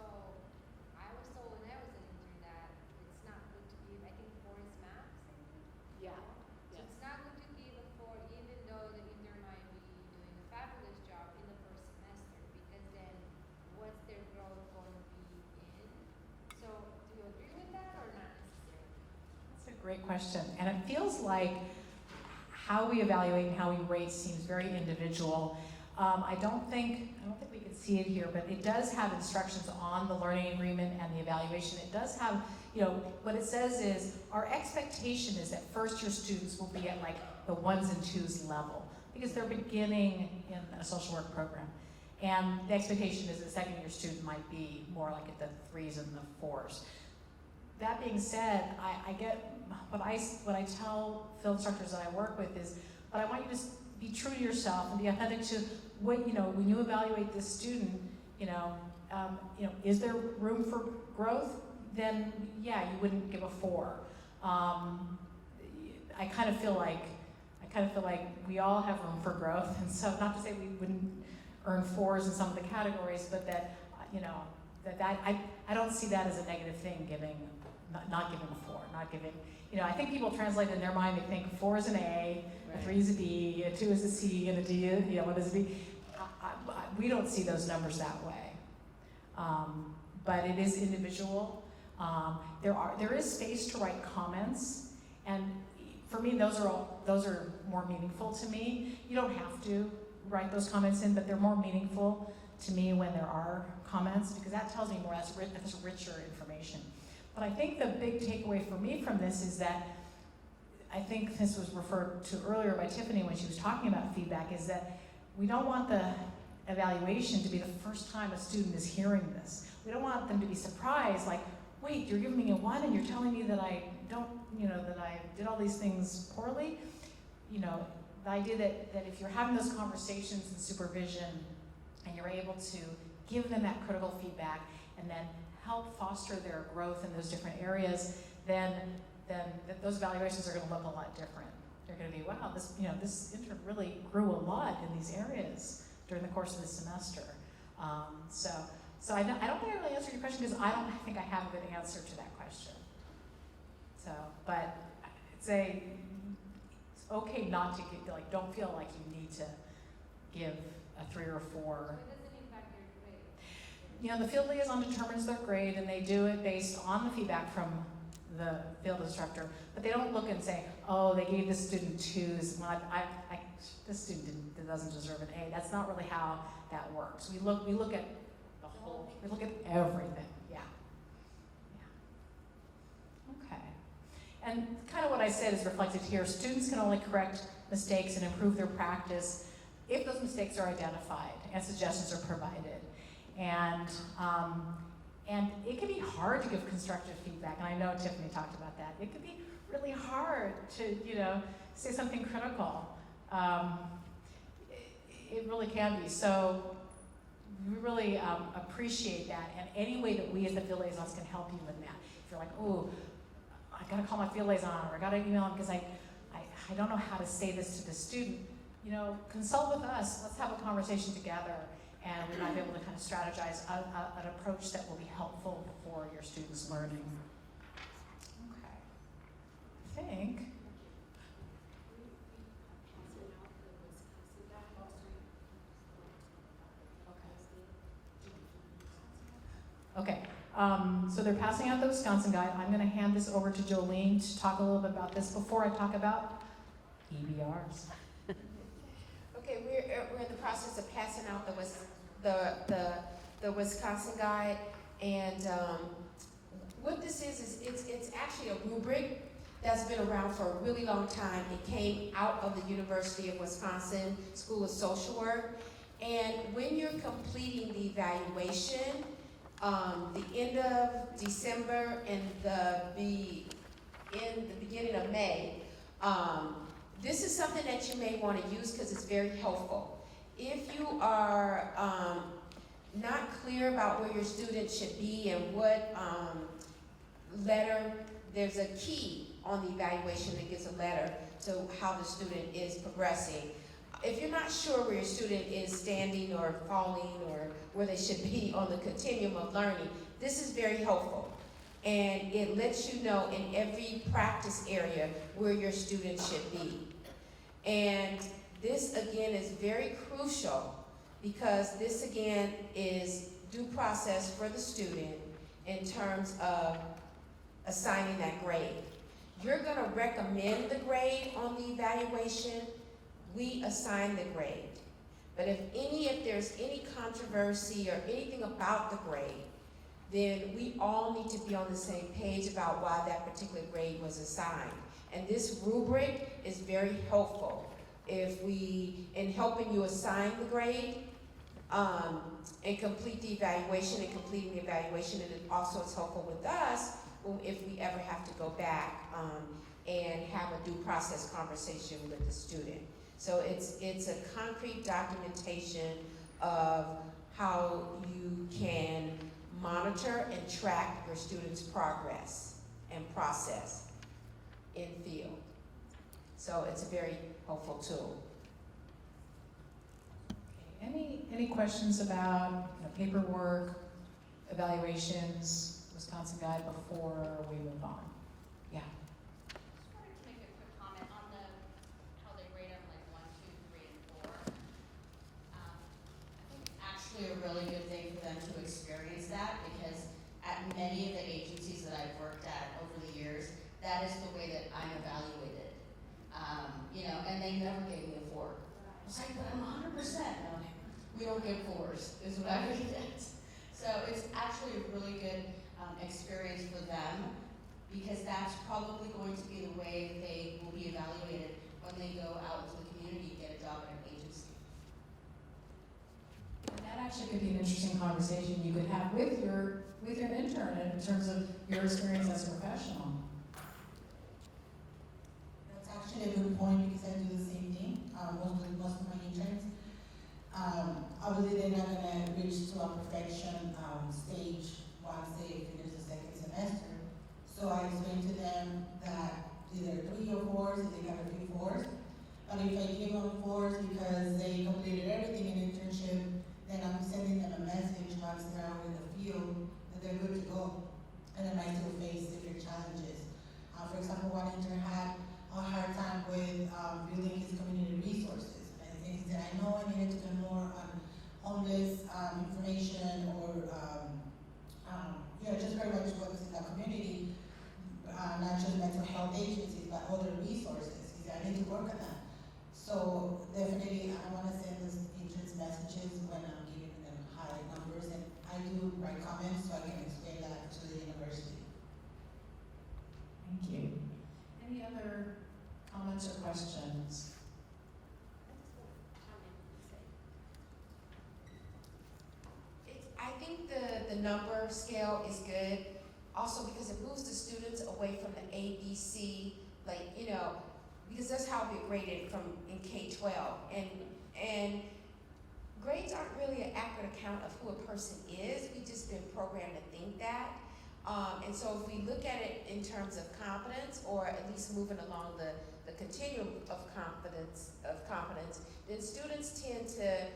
I was told when I was an intern that it's not good to give, I think 4 is max, I think. Yeah. So it's not good to give a 4 even though the intern might be doing a fabulous job in the first semester, because then what's their growth going to be in? So do you agree with that or not necessarily? That's a great question. And it feels like how we evaluate and how we rate seems very individual. I don't think we can see it here, but it does have instructions on the learning agreement and the evaluation. It does have, what it says is our expectation is that first-year students will be at like the 1s and 2s level because they're beginning in a social work program. And the expectation is that second-year student might be more like at the 3s and the 4s. that being said, I get, what I tell field instructors that I work with is, but I want you to be true to yourself and be authentic to what, when you evaluate this student, is there room for growth? Then yeah, you wouldn't give a 4. I kind of feel like we all have room for growth, and so not to say we wouldn't earn 4s in some of the categories, but that I don't see that as a negative thing, not giving a 4, not giving, I think people translate in their mind, they think 4 is an A, a 3 is a B, a 2 is a C, and a D, what is a B? We don't see those numbers that way. But it is individual. There is space to write comments, and for me, those are more meaningful to me. You don't have to write those comments in, but they're more meaningful to me when there are comments, because that tells me more, that's richer information. But I think the big takeaway for me from this is that, I think this was referred to earlier by Tiffany when she was talking about feedback, is that we don't want the evaluation to be the first time a student is hearing this. We don't want them to be surprised, like, wait, you're giving me a 1 and you're telling me that I don't, that I did all these things poorly? The idea that if you're having those conversations in supervision and you're able to give them that critical feedback and then help foster their growth in those different areas, then those evaluations are going to look a lot different. They're going to be, wow, this intern really grew a lot in these areas during the course of the semester. So I don't think I really answered your question, because I don't think I have a good answer to that question. So, but I'd say it's okay not to give, don't feel like you need to give a 3 or 4. The field liaison determines their grade, and they do it based on the feedback from the field instructor. But they don't look and say, oh, they gave this student 2s. Well, this student doesn't deserve an A. That's not really how that works. We look at the whole. We look at everything. Yeah. Okay. And kind of what I said is reflected here. Students can only correct mistakes and improve their practice if those mistakes are identified and suggestions are provided. And it can be hard to give constructive feedback, and I know Tiffany talked about that. It can be really hard to, say something critical. It really can be. So we really appreciate that, and any way that we as the field liaisons can help you in that. If you're like, oh, I gotta call my field liaison, or I gotta email him because I don't know how to say this to the student, consult with us. Let's have a conversation together, and we might be able to kind of strategize an approach that will be helpful for your students' learning. Okay. I think. Okay, so they're passing out the Wisconsin Guide. I'm going to hand this over to Jolene to talk a little bit about this before I talk about EBRs. Okay, we're in the process of passing out the Wisconsin Guide, and what this is it's actually a rubric that's been around for a really long time. It came out of the University of Wisconsin School of Social Work, and when you're completing the evaluation, the end of December and in the beginning of May, this is something that you may want to use because it's very helpful. If you are not clear about where your student should be and what letter, there's a key on the evaluation that gives a letter to how the student is progressing. If you're not sure where your student is standing or falling or where they should be on the continuum of learning, this is very helpful. And it lets you know in every practice area where your student should be. And this again is very crucial because this again is due process for the student in terms of assigning that grade. You're gonna recommend the grade on the evaluation, we assign the grade. But if there's any controversy or anything about the grade, then we all need to be on the same page about why that particular grade was assigned. And this rubric is very helpful in helping you assign the grade and complete the evaluation and completing the evaluation. And it also is helpful with us if we ever have to go back and have a due process conversation with the student. So it's a concrete documentation of how you can monitor and track your students' progress and process in field. So it's a very helpful tool. Any questions about paperwork, evaluations, Wisconsin Guide before we move on? Yeah. Just wanted to make a quick comment on how they rate them like 1, 2, 3, and 4. I think it's actually a really good thing for them to experience that, because at many of the agencies that I've worked at over the years, that is the way that I'm evaluated. And they never gave me a 4. I was like, but I'm 100%. No, we don't give 4s, is what I would get. So it's actually a really good experience for them, because that's probably going to be the way that they will be evaluated when they go out into the community and get a job at an agency. And that actually could be an interesting conversation you could have with your intern in terms of your experience as a professional. That's actually a good point, because I do the same thing. Most of my interns, obviously they're not going to reach to a perfection stage once they finish the second semester. So I explain to them that either 3 or 4s, if they got a few 4s. But if I give them 4s because they completed everything in internship, then I'm sending them a message once they're out in the field that they're good to go. And they might still face different challenges. For example, one intern had a hard time with building his community resources. And he said, I know I needed to do more on homeless information or just very much what's in the community, not just mental health agencies, but other resources. He said, I need to work on that. So definitely I want to send those interns messages when I'm giving them high numbers, and I do write comments so I can explain that to the university. Thank you. Any other comments or questions? I think the number scale is good, also because it moves the students away from the A, B, C, because that's how we graded from in K-12. And grades aren't really an accurate account of who a person is. We've just been programmed to think that. And so if we look at it in terms of competence, or at least moving along the continuum of competence, then students tend to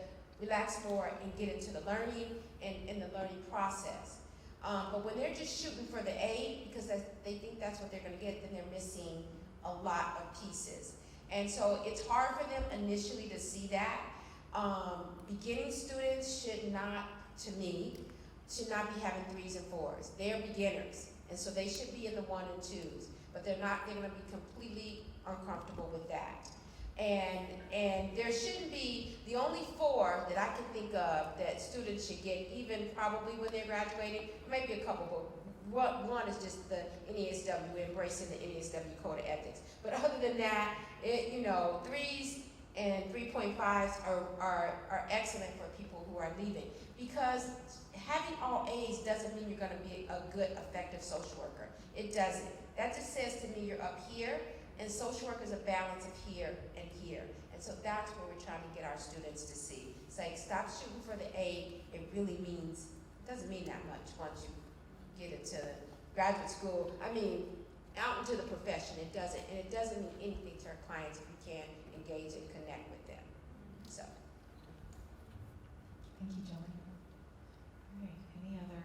relax more and get into the learning and the learning process. But when they're just shooting for the A because they think that's what they're going to get, then they're missing a lot of pieces. And so it's hard for them initially to see that. Beginning students should not be having 3s and 4s. They're beginners, and so they should be in the 1 and 2s, but they're going to be completely uncomfortable with that. And there shouldn't be, the only 4 that I can think of that students should get, even probably when they're graduating, maybe a couple, but one is just the NESW, we're embracing the NESW Code of Ethics. But other than that, 3s and 3.5s are excellent for people who are leaving, because having all A's doesn't mean you're going to be a good, effective social worker. It doesn't. That just says to me you're up here, and social work is a balance of here and here. And so that's where we're trying to get our students to see. It's like, stop shooting for the A. It really means, it doesn't mean that much once you get into graduate school. I mean, out into the profession, it doesn't. And it doesn't mean anything to our clients if we can't engage and connect with them. So. Thank you, Joey. All right, any other?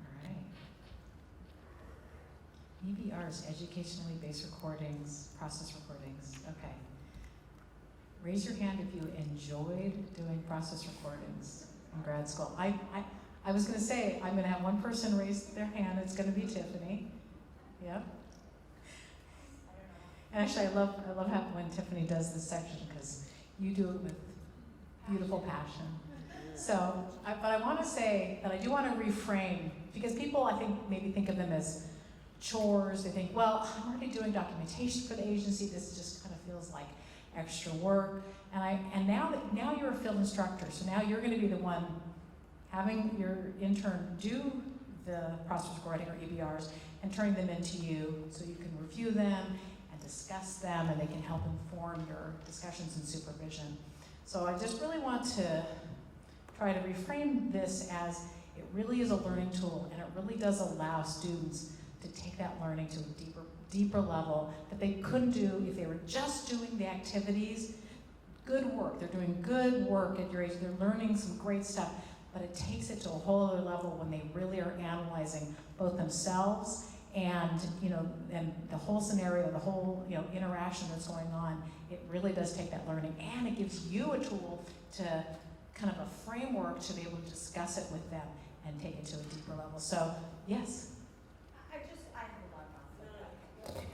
All right. EBRs, educationally based recordings, process recordings. Okay. Raise your hand if you enjoyed doing process recordings in grad school. I was going to say, I'm going to have one person raise their hand. It's going to be Tiffany. Yep. And actually, I love how when Tiffany does this section, because you do it with beautiful passion. So, but I want to say that I do want to reframe, because people, I think, maybe think of them as chores. They think, well, I'm already doing documentation for the agency. This just kind of feels like extra work. And now you're a field instructor, so now you're going to be the one having your intern do the process recording or EBRs and turning them into you so you can review them and discuss them, and they can help inform your discussions and supervision. So I just really want to try to reframe this as it really is a learning tool, and it really does allow students to take that learning to a deeper level that they couldn't do if they were just doing the activities. Good work, they're doing good work at your age, they're learning some great stuff, but it takes it to a whole other level when they really are analyzing both themselves and, and the whole scenario, the whole, interaction that's going on. It really does take that learning, and it gives you a tool to kind of a framework to be able to discuss it with them and take it to a deeper level. So, yes? I have a lot of thoughts.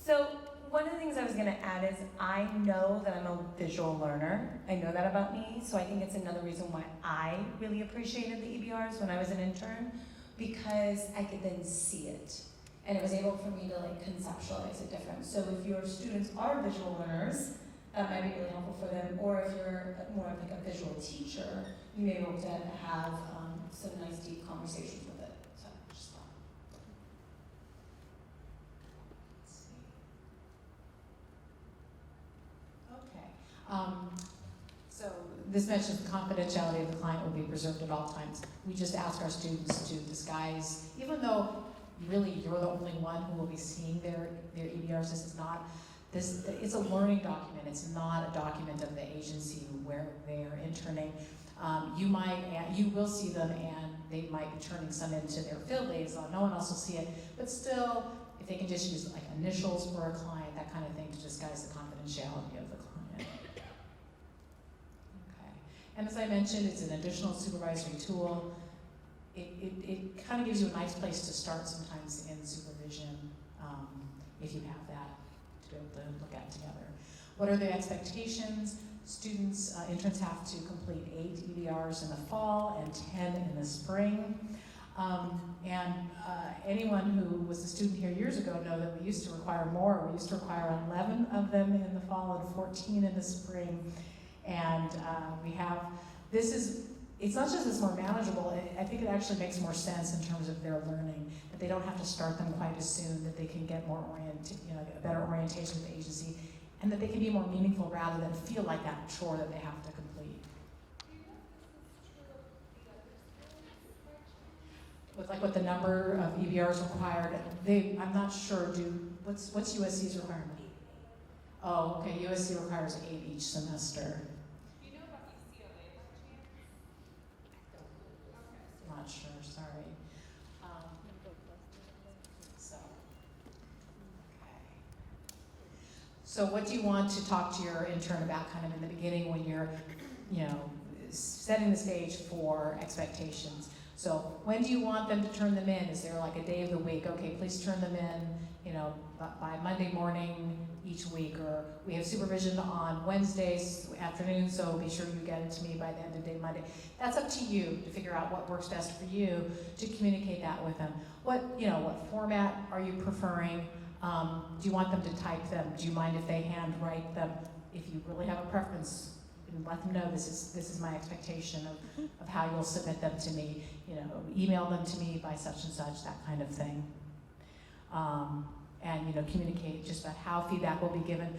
So one of the things I was going to add is I know that I'm a visual learner. I know that about me, so I think it's another reason why I really appreciated the EBRs when I was an intern, because I could then see it. And it was able for me to conceptualize it different. So if your students are visual learners, that might be really helpful for them. Or if you're more like a visual teacher, you may be able to have some nice deep conversations with it. So just thought. Okay. So this mentions the confidentiality of the client will be preserved at all times. We just ask our students to disguise, even though really you're the only one who will be seeing their EBRs. It's a learning document. It's not a document of the agency where they're interning. You will see them, and they might be turning some into their field liaison. No one else will see it, but still, if they can just use initials for a client, that kind of thing, to disguise the confidentiality of the client. Okay. And as I mentioned, it's an additional supervisory tool. It kind of gives you a nice place to start sometimes in supervision, if you have that to be able to look at together. What are the expectations? Students, interns have to complete 8 EBRs in the fall and 10 in the spring. Anyone who was a student here years ago know that we used to require more. We used to require 11 of them in the fall and 14 in the spring. And it's not just it's more manageable, I think it actually makes more sense in terms of their learning, that they don't have to start them quite as soon, that they can get more a better orientation with the agency, and that they can be more meaningful rather than feel like that chore that they have to complete. With the number of EBRs required, I'm not sure, what's USC's requirement? Oh, okay, USC requires 8 each semester. Not sure, sorry. So what do you want to talk to your intern about kind of in the beginning when you're, setting the stage for expectations? So when do you want them to turn them in? Is there a day of the week? Okay, please turn them in, by Monday morning each week, or we have supervision on Wednesdays afternoon, so be sure you get it to me by the end of day Monday. That's up to you to figure out what works best for you to communicate that with them. What format are you preferring? Do you want them to type them? Do you mind if they handwrite them? If you really have a preference, let them know this is my expectation of how you'll submit them to me. Email them to me by such and such, that kind of thing. And communicate just about how feedback will be given.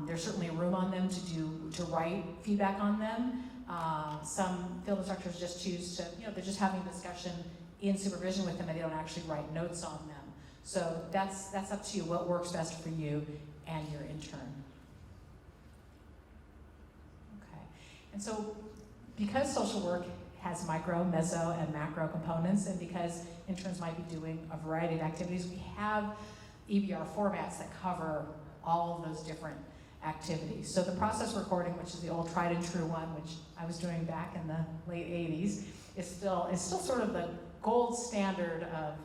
There's certainly room on them to write feedback on them. Some field instructors just choose to, they're just having a discussion in supervision with them, and they don't actually write notes on them. So that's up to you, what works best for you and your intern. Okay, and so because social work has micro, mezzo, and macro components, and because interns might be doing a variety of activities, we have EBR formats that cover all of those different activities. So the process recording, which is the old tried and true one, which I was doing back in the late 80s, is still sort of the gold standard of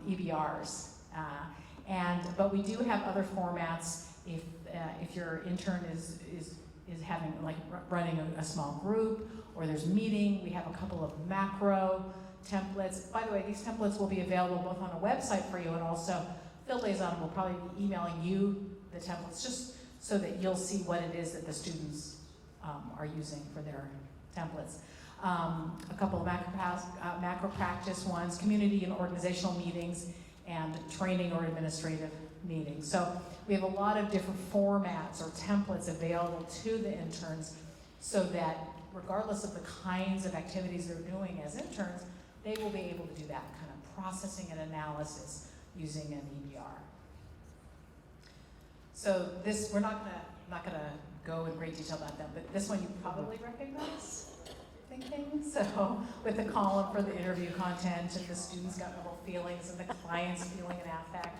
EBRs. But we do have other formats if your intern is having running a small group, or there's meeting. We have a couple of macro templates. By the way, these templates will be available both on a website for you, and also Field Liaison will probably be emailing you the templates just so that you'll see what it is that the students are using for their templates. a couple of macro practice ones, community and organizational meetings, and training or administrative meetings. So we have a lot of different formats or templates available to the interns so that regardless of the kinds of activities they're doing as interns, they will be able to do that kind of processing and analysis using an EBR. So this, we're not gonna go in great detail about that, but this one you probably recognize, thinking. So with the column for the interview content, and the students got little feelings, and the client's feeling and affect,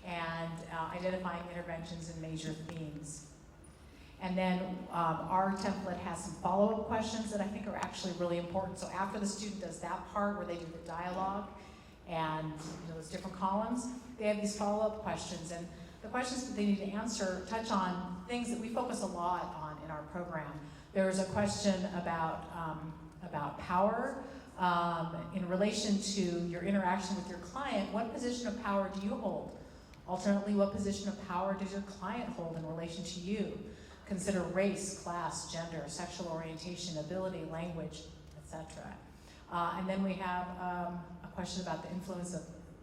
and identifying interventions and major themes. And then our template has some follow-up questions that I think are actually really important. So after the student does that part where they do the dialogue and those different columns, they have these follow-up questions. And the questions that they need to answer touch on things that we focus a lot on in our program. There's a question about power in relation to your interaction with your client. What position of power do you hold? Alternately, what position of power does your client hold in relation to you? Consider race, class, gender, sexual orientation, ability, language, etc. And then we have a question about the influence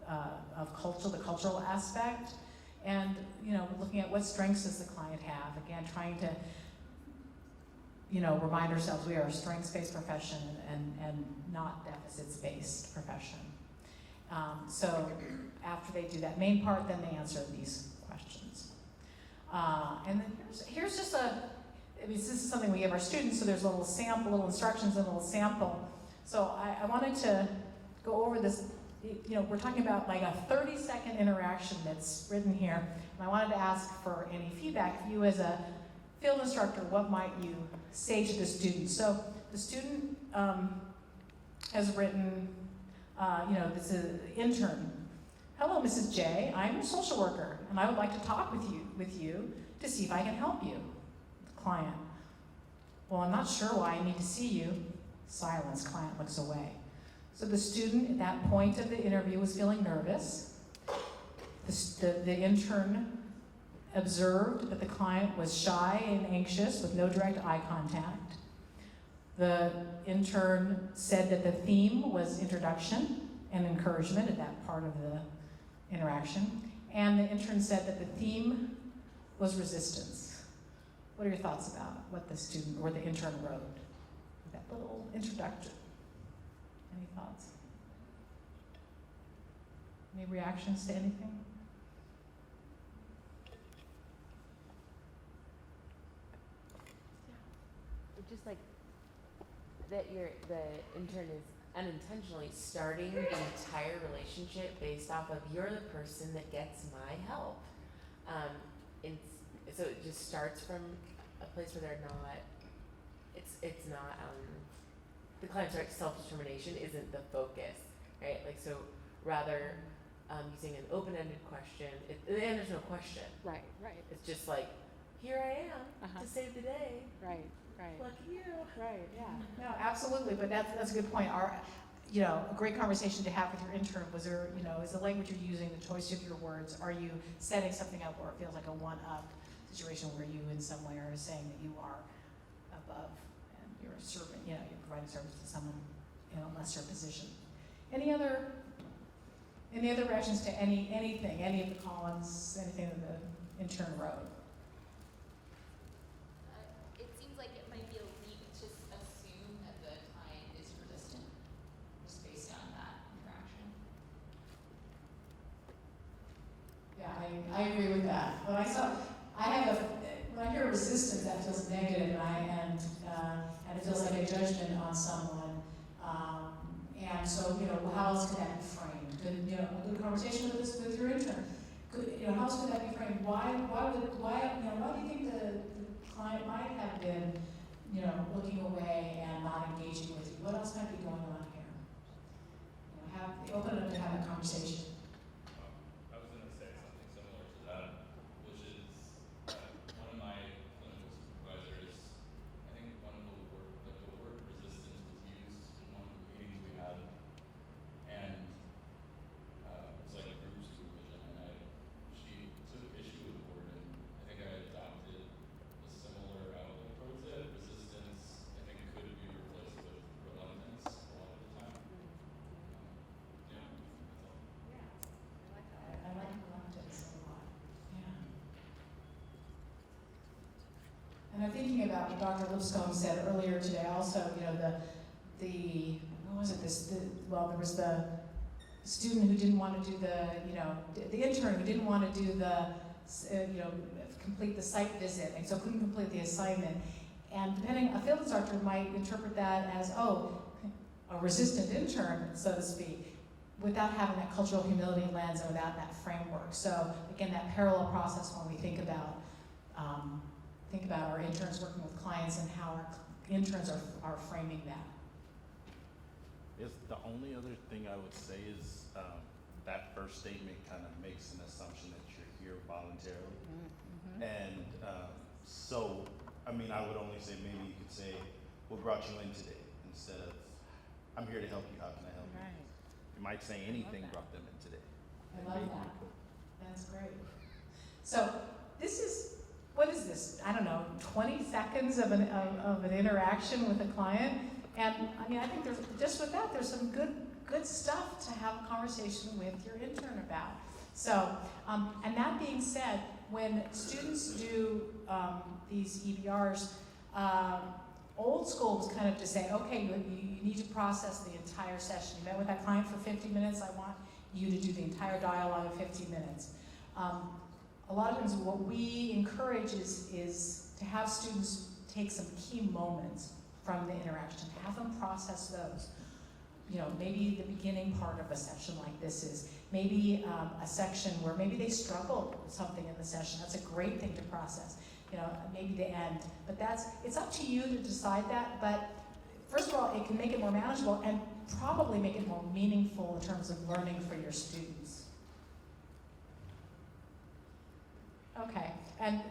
of culture, the cultural aspect, and looking at what strengths does the client have. Again, trying to remind ourselves we are a strengths-based profession and not deficits-based profession. So after they do that main part, then they answer these questions. And then here's just this is something we give our students, so there's a little sample, little instructions and a little sample. So I wanted to go over this. We're talking about like a 30-second interaction that's written here. And I wanted to ask for any feedback. You as a field instructor, what might you say to the student? So the student has written, this is an intern. Hello, Mrs. J. I'm a social worker, and I would like to talk with you to see if I can help you. The client. Well, I'm not sure why I need to see you. Silence. Client looks away. So the student at that point of the interview was feeling nervous. The intern observed that the client was shy and anxious with no direct eye contact. The intern said that the theme was introduction and encouragement at that part of the interaction. And the intern said that the theme was resistance. What are your thoughts about what the student or the intern wrote? That little introduction. Any thoughts? Any reactions to anything? It's just like that the intern is unintentionally starting the entire relationship based off of you're the person that gets my help. So it just starts from a place where they're not, it's not, the client's right, self-determination isn't the focus, right? Like, so rather using an open-ended question, and there's no question. Right. It's just like, here I am to save the day. Right. Look at you. Right, yeah. No, absolutely, but that's a good point. A great conversation to have with your intern was there, is the language you're using, the choice of your words, are you setting something up where it feels like a one-up situation where you in some way are saying that you are above and you're serving, you're providing service to someone in a lesser position. Any other reactions to anything, any of the columns, anything that the intern wrote? It seems like it might be a leap to assume that the client is resistant, just based on that interaction. Yeah, I agree with that. When I hear resistance, that feels negative, and it feels like a judgment on someone. And so, how else could that be framed? A good conversation with your intern. How else could that be framed? Why do you think the client might have been, looking away and not engaging with you? What else might be going on here? Open it up to have a conversation. I was going to say something similar to that, which is one of my clinical supervisors, I think one of the word resistance was used in one of the meetings we had, and it's like group supervision, and she took issue with the word, and I think I adopted a similar outlook towards it. Resistance, I think, could be replaced with relentless And I'm thinking about what Dr. Lipscomb said earlier today also, you know, what was it, there was the student who didn't want to do the intern who didn't want to do complete the site visit, and so couldn't complete the assignment. And a field instructor might interpret that as, oh, a resistant intern, so to speak, without having that cultural humility lens and without that framework. So again, that parallel process when we think about our interns working with clients and how our interns are framing that. The only other thing I would say is that first statement kind of makes an assumption that you're here voluntarily. Mm-hmm. And so, I mean, I would only say maybe you could say, what brought you in today? Instead of, I'm here to help you, how can I help you? Right. You might say anything brought them in today. I love that. That's great. So what is this? I don't know, 20 seconds of an interaction with a client. And I mean, I think there's some good stuff to have a conversation with your intern about. So, and that being said, when students do these EBRs, old school was kind of to say, okay, you need to process the entire session. You met with that client for 50 minutes, I want you to do the entire dialogue in 50 minutes. A lot of times what we encourage is to have students take some key moments from the interaction, have them process those. You know, maybe the beginning part of a session like this is, maybe a section where maybe they struggled with something in the session. That's a great thing to process. You know, maybe the end. But it's up to you to decide that. But first of all, it can make it more manageable and probably make it more meaningful in terms of learning for your students. Okay, and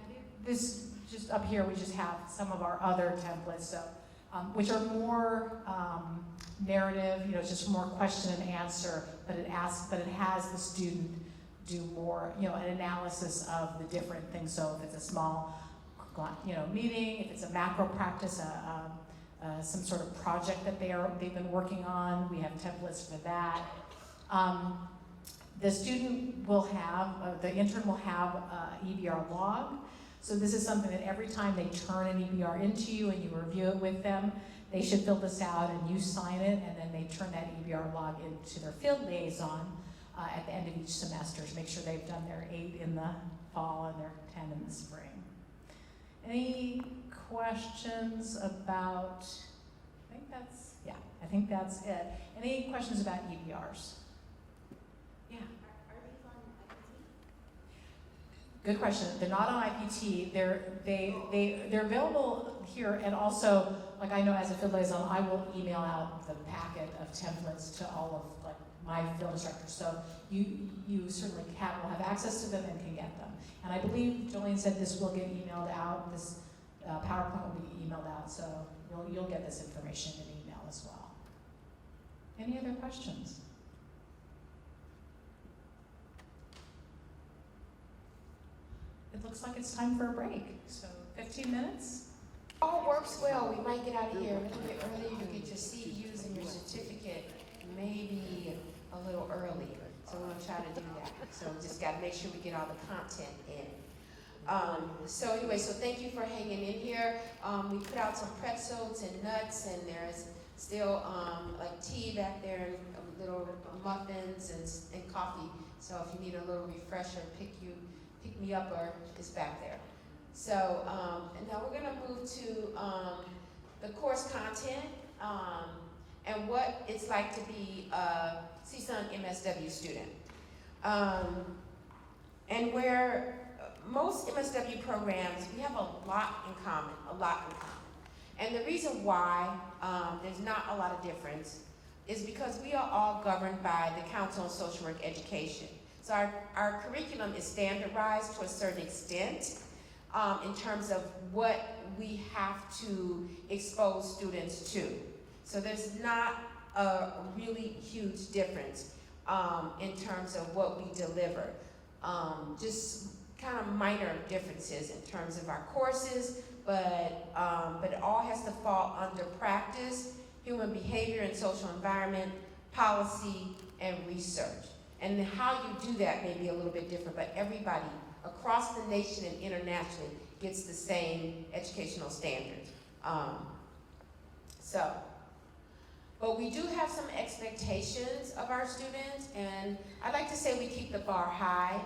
this, just up here, we just have some of our other templates, so, which are more narrative, you know, it's just more question and answer, but it has the student do more, you know, an analysis of the different things. So if it's a small, you know, meeting, if it's a macro practice, some sort of project that they've been working on, we have templates for that. The student will have, the intern will have EBR log. So this is something that every time they turn an EBR into you and you review it with them, they should fill this out and you sign it, and then they turn that EBR log into their field liaison at the end of each semester to make sure they've done their 8 in the fall and their 10 in the spring. Any questions about, I think that's it. Any questions about EBRs? Yeah. Are these on IPT? Good question. They're not on IPT. They're available here, and also, like, I know as a field liaison, I will email out the packet of templates to all of my field instructors. So you certainly will have access to them and can get them. And I believe Jolene said this will get emailed out. This PowerPoint will be emailed out, so you'll get this information in email as well. Any other questions? It looks like it's time for a break. So 15 minutes. All works well. We might get out of here a little bit earlier. You get your CEUs and your certificate maybe a little early. So we're gonna try to do that. So we just gotta make sure we get all the content in. So anyway, so thank you for hanging in here. We put out some pretzels and nuts, and there's still like tea back there, and little muffins and coffee. So if you need a little refresher, pick me up, or it's back there. So and now we're gonna move to the course content and what it's like to be a CSUN MSW student. And where most MSW programs, we have a lot in common. And the reason why there's not a lot of difference is because we are all governed by the Council on Social Work Education. So our curriculum is standardized to a certain extent in terms of what we have to expose students to. So there's not a really huge difference in terms of what we deliver. Just kind of minor differences in terms of our courses, but it all has to fall under practice, human behavior and social environment, policy, and research. And how you do that may be a little bit different, but everybody across the nation and internationally gets the same educational standards. But we do have some expectations of our students, and I'd like to say we keep the bar high.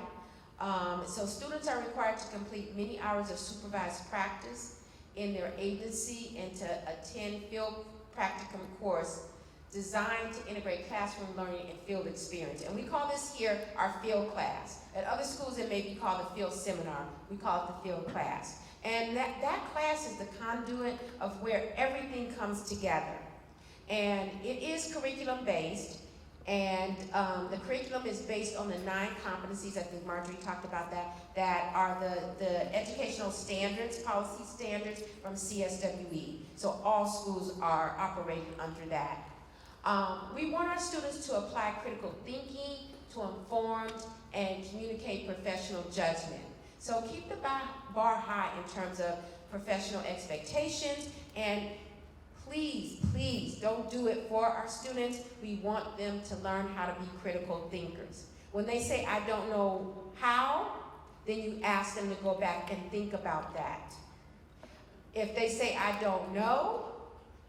So students are required to complete many hours of supervised practice in their agency and to attend field practicum course designed to integrate classroom learning and field experience. And we call this here our field class. At other schools it may be called a field seminar. We call it the field class. And that class is the conduit of where everything comes together. And it is curriculum based, and the curriculum is based on the 9 competencies, I think Marjorie talked about that are the educational standards, policy standards from CSWE. So all schools are operating under that. We want our students to apply critical thinking, to inform and communicate professional judgment. So keep the bar high in terms of professional expectations, and please, please don't do it for our students. We want them to learn how to be critical thinkers. When they say, I don't know how, then you ask them to go back and think about that. If they say, I don't know,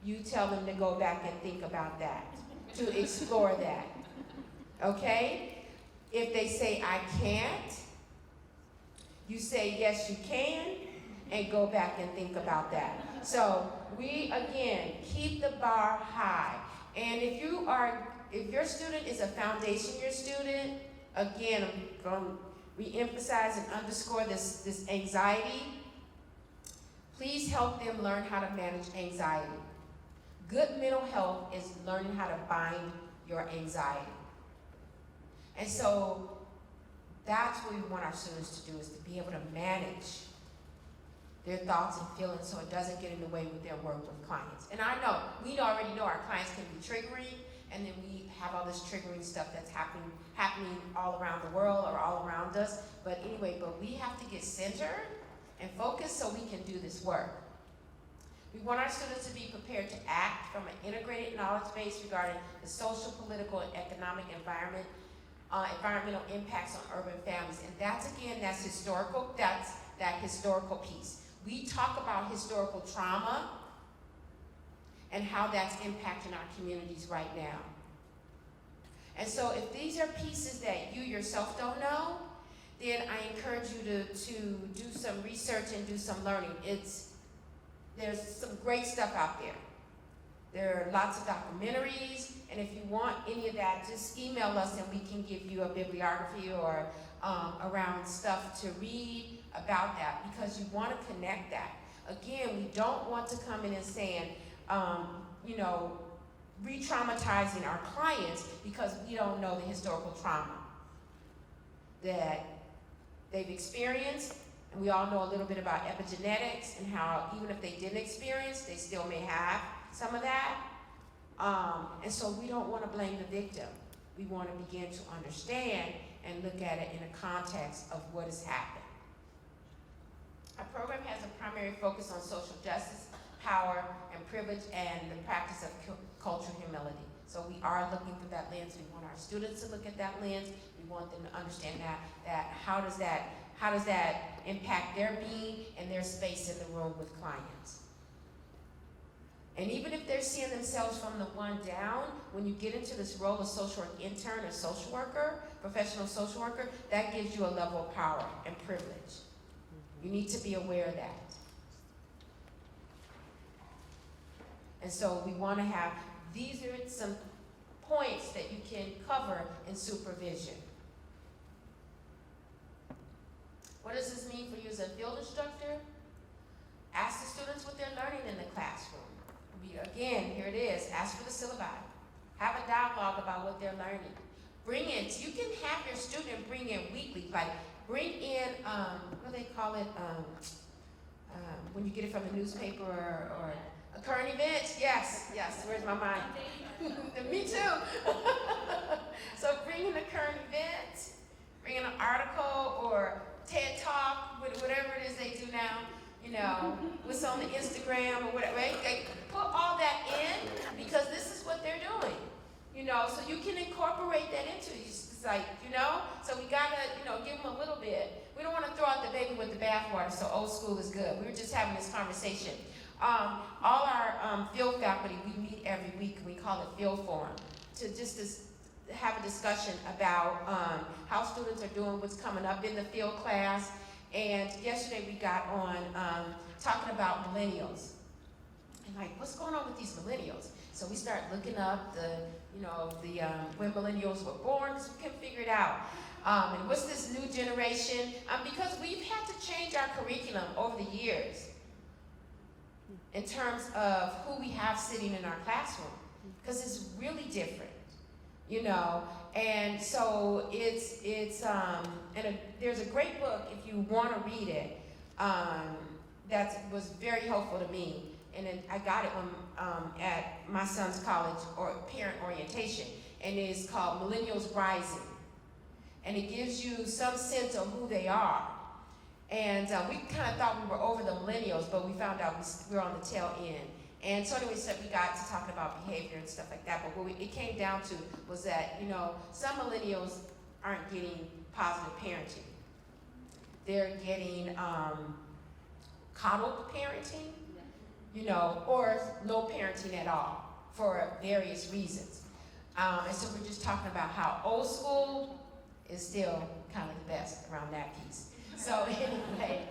you tell them to go back and think about that, to explore that, okay? If they say, I can't, you say, yes, you can, and go back and think about that. So we, again, keep the bar high. And if your student is a foundation year student, again, I'm going to re-emphasize and underscore this anxiety. Please help them learn how to manage anxiety. Good mental health is learning how to bind your anxiety. And so that's what we want our students to do, is to be able to manage their thoughts and feelings so it doesn't get in the way with their work with clients. And I know, we already know our clients can be triggering, and then we have all this triggering stuff that's happening all around the world or all around us. But anyway, we have to get centered and focused so we can do this work. We want our students to be prepared to act from an integrated knowledge base regarding the social, political, and economic environmental impacts on urban families. And that's historical, that's that historical piece. We talk about historical trauma and how that's impacting our communities right now. And so if these are pieces that you yourself don't know, then I encourage you to do some research and do some learning. There's some great stuff out there. There are lots of documentaries, and if you want any of that, just email us and we can give you a bibliography or around stuff to read about that, because you want to connect that. Again, we don't want to come in and saying, re-traumatizing our clients because we don't know the historical trauma that they've experienced. And we all know a little bit about epigenetics and how even if they didn't experience, they still may have some of that. And so we don't want to blame the victim. We want to begin to understand and look at it in a context of what has happened. Our program has a primary focus on social justice, power, and privilege, and the practice of cultural humility. So we are looking for that lens. We want our students to look at that lens. We want them to understand that how does that impact their being and their space in the room with clients. And even if they're seeing themselves from the one down, when you get into this role of social work intern or social worker, professional social worker, that gives you a level of power and privilege. You need to be aware of that. And so we want to have, these are some points that you can cover in supervision. What does this mean for you as a field instructor? Ask the students what they're learning in the classroom. Again, here it is, ask for the syllabi. Have a dialogue about what they're learning. Bring in, you can have your student bring in weekly, like bring in, what do they call it, when you get it from the newspaper or a current event? Yes, where's my mind? Me too. So bring in a current event, bring in an article or TED Talk, whatever it is they do now. What's on the Instagram or whatever, right? They put all that in because this is what they're doing. you know, so you can incorporate that into it. It's like, you know, so we gotta, you know, give them a little bit. We don't want to throw out the baby with the bathwater, so old school is good. We were just having this conversation. All our field faculty, we meet every week, and we call it Field Forum, to have a discussion about how students are doing, what's coming up in the field class. And yesterday we got on talking about millennials. And like, what's going on with these millennials? So we start looking up when millennials were born, so we can figure it out. And what's this new generation? Because we've had to change our curriculum over the years in terms of who we have sitting in our classroom, because it's really different, you know. And so there's a great book if you want to read it that was very helpful to me. And then I got it at my son's college or parent orientation, and it's called Millennials Rising. And it gives you some sense of who they are. And we kind of thought we were over the millennials, but we found out we were on the tail end. And so anyway, we got to talking about behavior and stuff like that, but what it came down to was that, you know, some millennials aren't getting positive parenting. They're getting coddled parenting, you know, or no parenting at all for various reasons. And so we're just talking about how old school is still kind of the best around that piece. So anyway,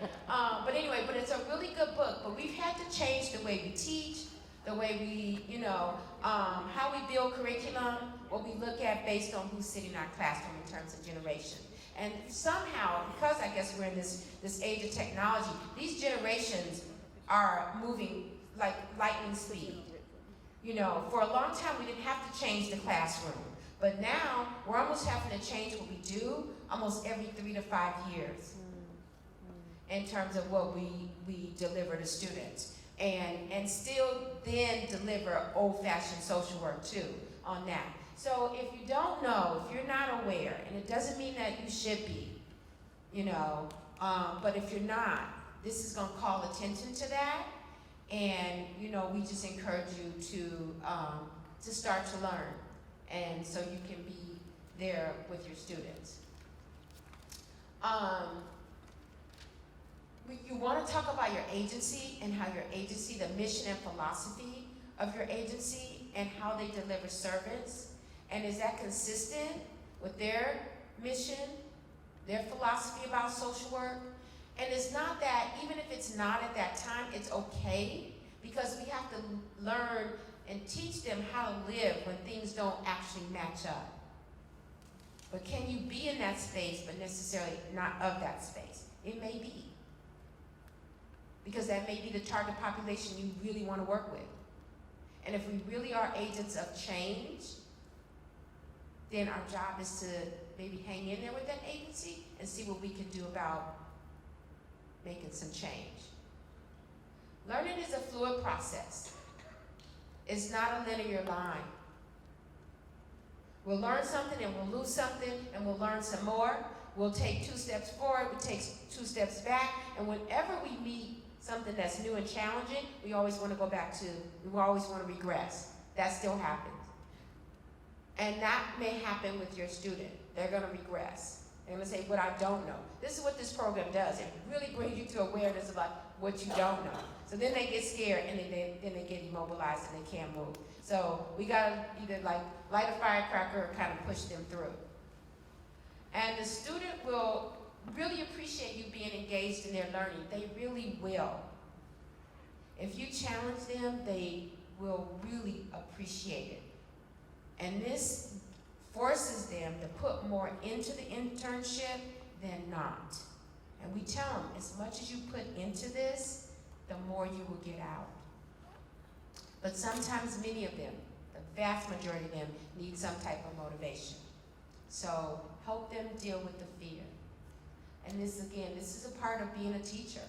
but it's a really good book. But we've had to change the way we teach, the way we, you know, how we build curriculum, what we look at based on who's sitting in our classroom in terms of generation. And somehow, because I guess we're in this age of technology, these generations are moving like lightning speed. You know, for a long time we didn't have to change the classroom, but now we're almost having to change what we do almost every 3 to 5 years in terms of what we deliver to students, and still then deliver old-fashioned social work too on that. So if you don't know, if you're not aware, and it doesn't mean that you should be, you know, but if you're not, this is going to call attention to that. And, you know, we just encourage you to start to learn, and so you can be there with your students. You want to talk about your agency and how your agency, the mission and philosophy of your agency, and how they deliver service, and is that consistent with their mission, their philosophy about social work? And it's not that, even if it's not at that time, it's okay, because we have to learn and teach them how to live when things don't actually match up. But can you be in that space, but necessarily not of that space? It may be. Because that may be the target population you really want to work with. And if we really are agents of change, then our job is to maybe hang in there with that agency and see what we can do about making some change. Learning is a fluid process. It's not a linear line. We'll learn something and we'll lose something and we'll learn some more. We'll take 2 steps forward, we take 2 steps back, and whenever we meet something that's new and challenging, we always want to go back to, we always want to regress. That still happens. And that may happen with your student. They're going to regress. They're going to say, what I don't know. This is what this program does. It really brings you to awareness about what you don't know. So then they get scared and then they get immobilized and they can't move. So we got to either like light a firecracker or kind of push them through. And the student will really appreciate you being engaged in their learning. They really will. If you challenge them, they will really appreciate it. And this forces them to put more into the internship than not. And we tell them, as much as you put into this, the more you will get out. But sometimes many of them, the vast majority of them, need some type of motivation. So help them deal with the fear. And this, again, this is a part of being a teacher.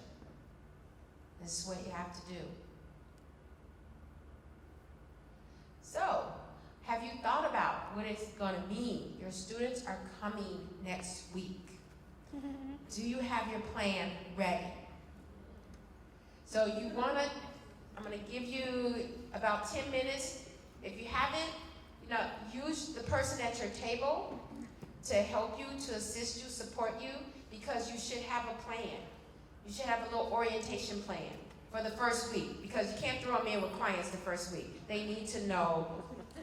This is what you have to do. So, have you thought about what it's going to mean? Your students are coming next week. Do you have your plan ready? So you want to, I'm going to give you about 10 minutes. If you haven't, use the person at your table to help you, to assist you, support you, because you should have a plan. You should have a little orientation plan for the first week, because you can't throw them in with clients the first week. They need to know,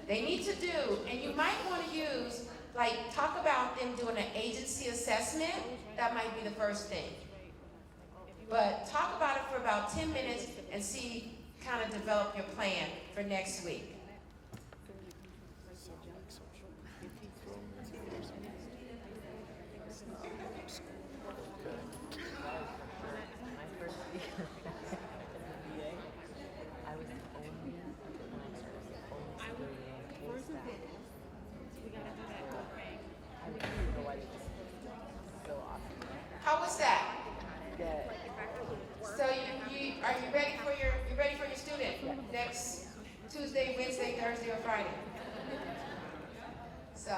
they need to do, and you might want to use, like, talk about them doing an agency assessment. That might be the first thing. But talk about it for about 10 minutes and see, kind of develop your plan for next week. My first week at the VA, I was the only case that I didn't know why they just so awesome. How was that? Yeah. So are you ready for your student next Tuesday, Wednesday, Thursday, or Friday? So,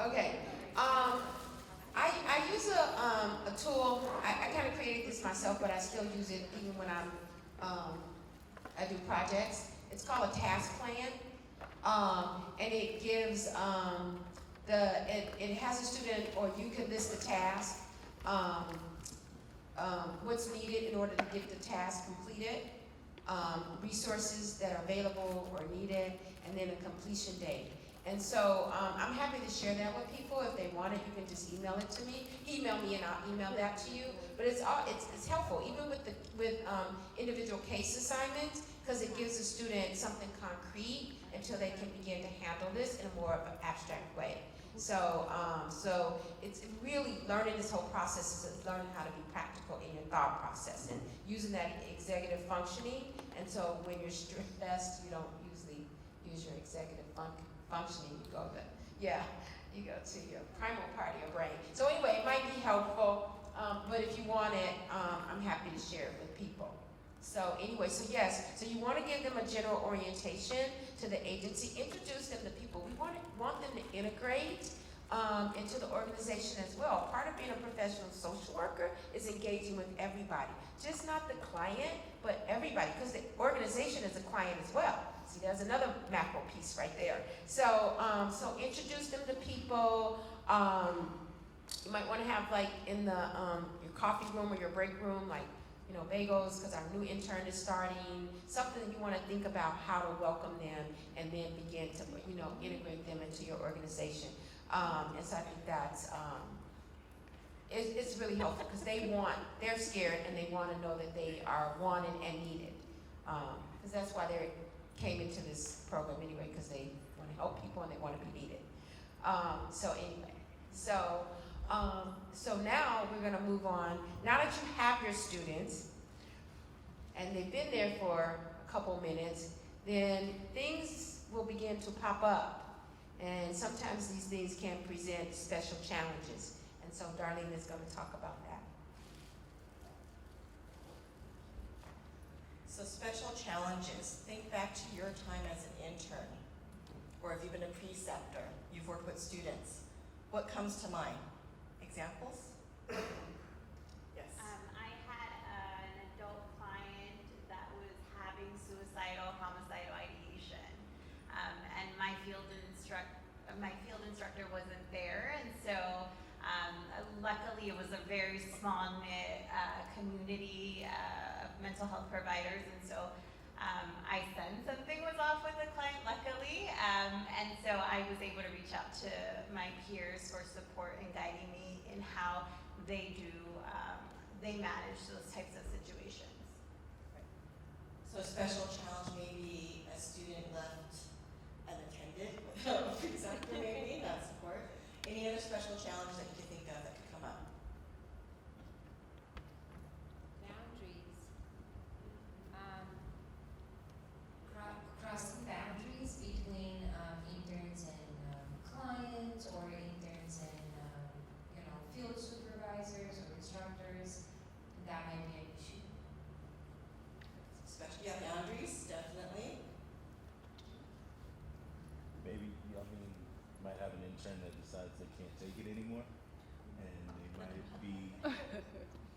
okay. I use a tool. I kind of created this myself, but I still use it even when I do projects. It's called a task plan, and it gives it has a student, or you can list the task, what's needed in order to get the task completed, resources that are available or needed, and then a completion date. And so I'm happy to share that with people. If they want it, you can just email it to me. Email me and I'll email that to you. But it's helpful, even with individual case assignments, because it gives the student something concrete until they can begin to handle this in a more of an abstract way. So it's really learning this whole process is learning how to be practical in your thought process and using that executive functioning. And so when you're stressed, you don't usually use your executive functioning. You go to your primal part of your brain. So anyway, it might be helpful, but if you want it, I'm happy to share it with people. So anyway, so you want to give them a general orientation to the agency, introduce them to people. We want them to integrate into the organization as well. Part of being a professional social worker is engaging with everybody, just not the client, but everybody, because the organization is a client as well. See, there's another macro piece right there. So introduce them to people. You might want to have, like, in the your coffee room or your break room, like, bagels, because our new intern is starting. Something you want to think about how to welcome them and then begin to, integrate them into your organization. And so I think that's, it's really helpful because they're scared and they want to know that they are wanted and needed. Because that's why they came into this program anyway, because they want to help people and they want to be needed. So now we're going to move on. Now that you have your students and they've been there for a couple minutes, then things will begin to pop up. And sometimes these things can present special challenges. And so Darlene is going to talk about that. So special challenges. Think back to your time as an intern, or if you've been a preceptor, you've worked with students. What comes to mind? Examples? Yes. I had an adult client that was having suicidal, homicidal ideation, and my field instructor wasn't there, and so luckily it was a very small knit community of mental health providers, and so I sensed something was off with the client, luckily, and so I was able to reach out to my peers for support and guiding me in how they manage those types of situations. So a special challenge, maybe a student left unattended without a preceptor, maybe, not support. Any other special challenge that you can think of that could come up? Boundaries. Crossing boundaries between interns and clients, or interns and field supervisors or instructors, that might be an issue. Especially, boundaries, definitely. Maybe, you might have an intern that decides they can't take it anymore, and they might be.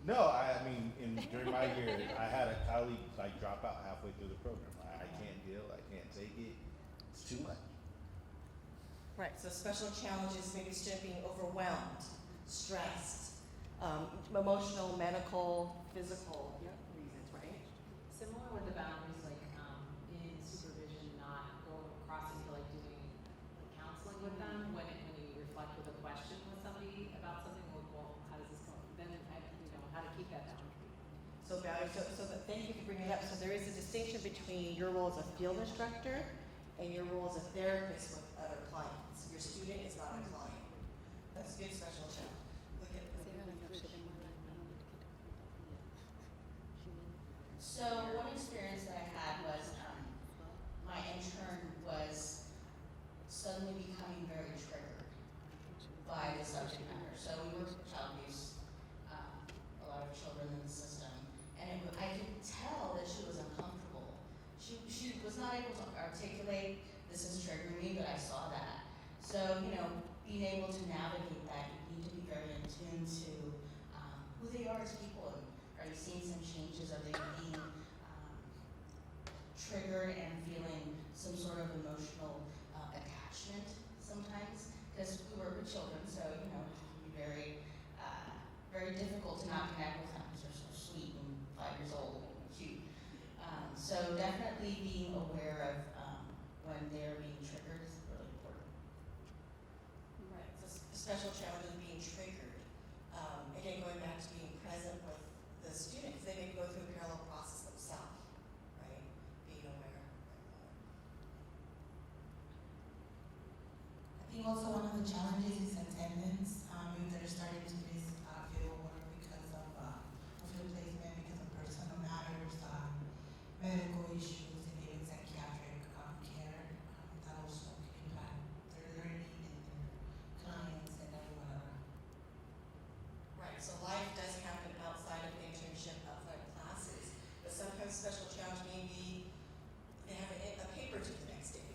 No, during my year, I had a colleague drop out halfway through the program. I can't deal. I can't take it. It's too much. Right, so special challenges, maybe student being overwhelmed, stressed, emotional, medical, physical reasons, right? Similar with the boundaries, like in supervision, not crossing to like doing like counseling with them when you reflect with a question with somebody about something. Well, how does this come? Then how to keep that boundary. So boundaries. Thank you for bringing it up. So there is a distinction between your role as a field instructor and your role as a therapist with other clients. Your student is not a client. That's a good special challenge. Look at So one experience that I had was my intern was suddenly becoming very triggered by the subject matter. So we worked with child abuse, a lot of children in the system, and I could tell that she was uncomfortable. She was not able to articulate, this is triggering me, but I saw that. So, being able to navigate that, you need to be very in tune to who they are as people. Are you seeing some changes? Are they being triggered and feeling some sort of emotional attachment sometimes? Because we work with children, so it can be very difficult to not connect with them because they're so sweet and 5 years old and cute. So definitely being aware of when they're being triggered is really important. Right. So special challenges being triggered. Again, going back to being present with the student, because they may go through a parallel process themselves, right? Being aware. I think also one of the challenges is attendance. They're starting to miss field work because of field placement, because of personal matters, medical issues, and even psychiatric care. That also can impact their learning and their clients and everyone around. Right, so life does happen outside of the internship, outside of classes, but sometimes special challenge may be they have a paper due the next day.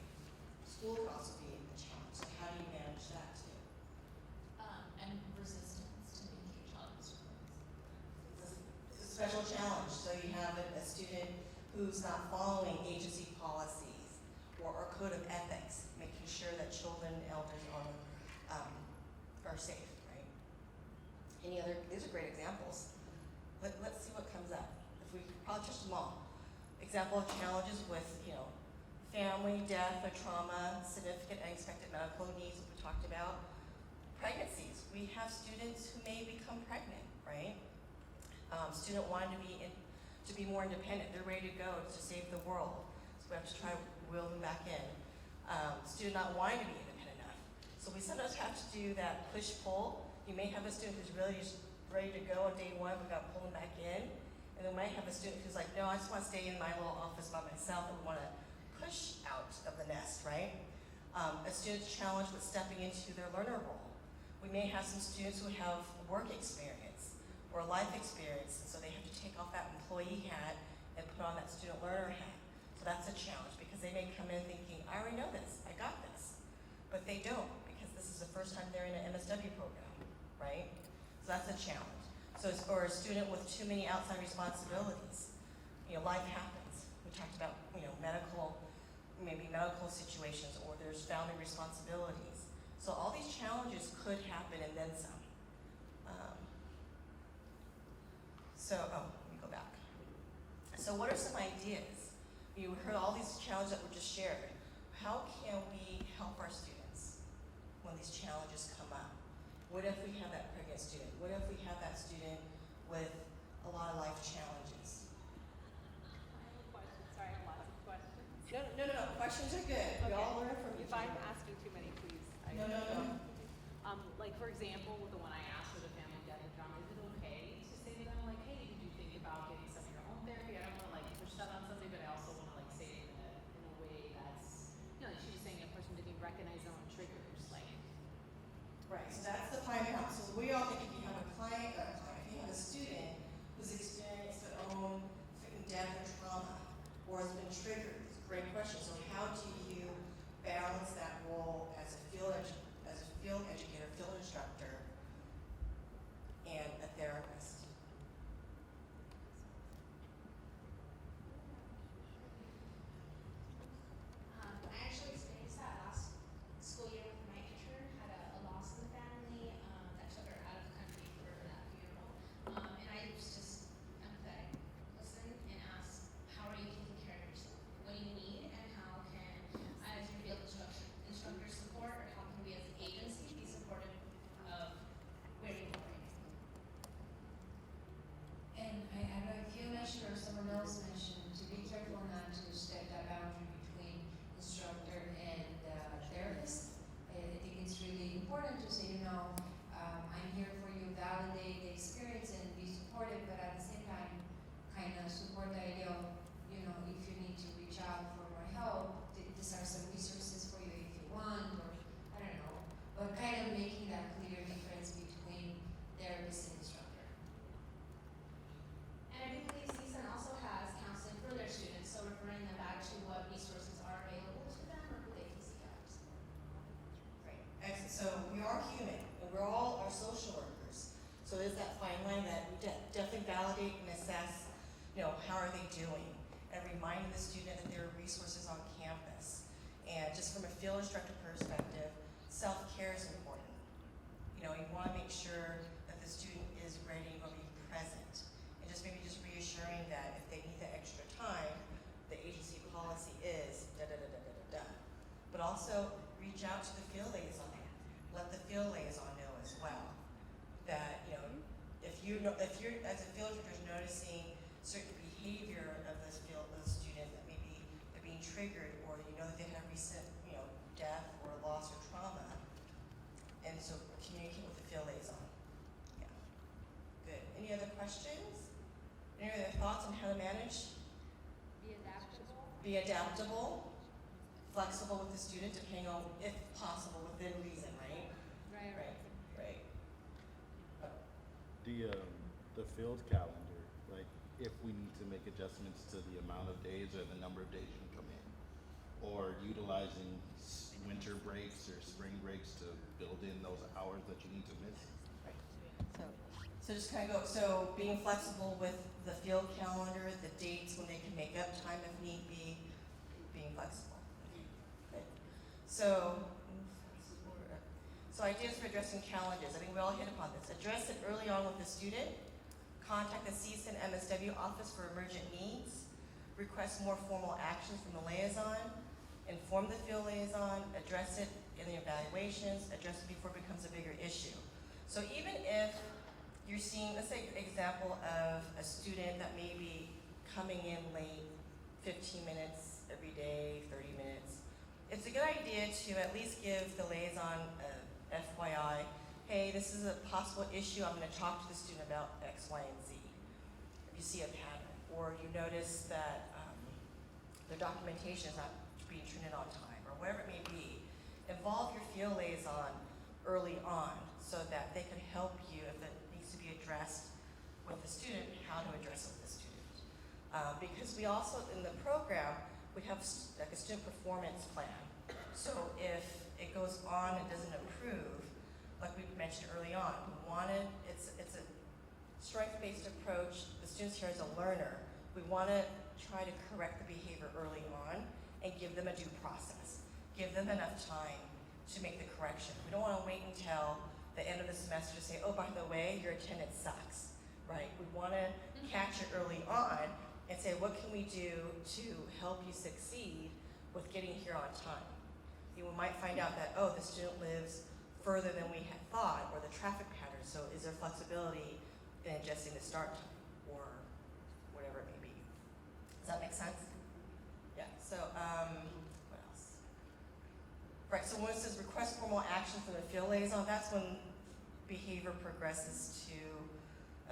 School could also be a challenge, so how do you manage that too? And resistance to engage others. It's a special challenge, so you have a student who's not following agency policies or code of ethics, making sure that children and elders are safe, right? Any other, these are great examples. Let's see what comes up. If we probably touch them all. Example of challenges with, family, death, or trauma, significant unexpected medical needs that we talked about. Pregnancies. We have students who may become pregnant, right? Student wanting to be more independent. They're ready to go to save the world. So we have to try to wheel them back in. Student not wanting to be independent enough. So we sometimes have to do that push-pull. You may have a student who's really just ready to go on day one, we've got to pull them back in. And then we might have a student who's like, no, I just want to stay in my little office by myself and we want to push out of the nest, right? A student's challenged with stepping into their learner role. We may have some students who have work experience or life experience, and so they have to take off that employee hat and put on that student learner hat. So that's a challenge because they may come in thinking, I already know this, I got this. But they don't because this is the first time they're in an MSW program, right? So that's a challenge. So or a student with too many outside responsibilities. Life happens. We talked about, maybe medical situations, or there's family responsibilities. So all these challenges could happen and then some. Let me go back. So what are some ideas? You heard all these challenges that were just shared. How can we help our students when these challenges come up? What if we have that pregnant student? What if we have that student with a lot of life challenges? Sorry, I have lots of questions. No. Questions are good. We all learn from each If I'm other. asking too many, please. No. Like for example, with the one I asked for the family death and trauma, is it okay to say to them like, hey, did you think about getting some of your own therapy? I don't want to like push that on somebody, but I also want to like say it in a way that's, like she was saying, a person didn't recognize their own triggers, like. Right, so that's the fine balance. So we all think if you have a client, if you have a student who's experienced their own death or trauma or has been triggered, it's a great question. So how do you balance that role as a field educator, field instructor, and a therapist? I actually experienced that last school year with my out for more help, these are some resources for you if you want, or I don't know, but kind of making that clear difference between therapist and instructor. And I do believe CSUN also has counseling for their students, so referring them back to what resources are available to them or who they can seek out. Right. Excellent. So we are human, and we're all our social workers. So there's that fine line that we definitely validate and assess, how are they doing? And reminding the student that there are resources on campus. And just from a field instructor perspective, self-care is important. You want to make sure that the student is ready and going to be present. And just reassuring that if they need the extra time, the agency policy is da-da-da-da-da-da. But also reach out to the field liaison. Let the field liaison know as well that, if you're as a field instructor noticing certain behavior of the student that maybe they're being triggered, or that they had a recent, death or loss or trauma, and so communicate with the field liaison. Yeah. Good. Any other questions? Any other thoughts on how to manage? Be adaptable. Be adaptable, flexible with the student, depending on, if possible, within reason, right? Right. The field calendar, like if we need to make adjustments to the amount of days or the number of days you can come in, or utilizing winter breaks or spring breaks to build in those hours that you need to miss. So just kind of so being flexible with the field calendar, the dates when they can make up time if need be, being flexible. Okay. So ideas for addressing challenges. I think we all hit upon this. Address it early on with the student. Contact the CSUN MSW office for emergent needs. Request more formal actions from the liaison. Inform the field liaison. Address it in the evaluations. Address it before it becomes a bigger issue. So even if you're seeing, let's say, example of a student that may be coming in late, 15 minutes every day, 30 minutes, it's a good idea to at least give the liaison a FYI, hey, this is a possible issue, I'm going to talk to the student about X, Y, and Z. If you see a pattern, or you notice that their documentation is not being turned in on time, or whatever it may be, involve your field liaison early on so that they can help you if it needs to be addressed with the student, how to address it with the student. Because we also, in the program, we have like a student performance plan. So if it goes on and doesn't improve, like we mentioned early on, it's a strength-based approach. The student's here as a learner. We want to try to correct the behavior early on and give them a due process. Give them enough time to make the correction. We don't want to wait until the end of the semester to say, oh, by the way, your attendance sucks, right? We want to catch it early on and say, what can we do to help you succeed with getting here on time? We might find out that, oh, the student lives further than we had thought, or the traffic pattern, so is there flexibility in adjusting the start time, or whatever it may be. Does that make sense? Yeah, so, what else? Right, so when it says request formal action from the field liaison, that's when behavior progresses to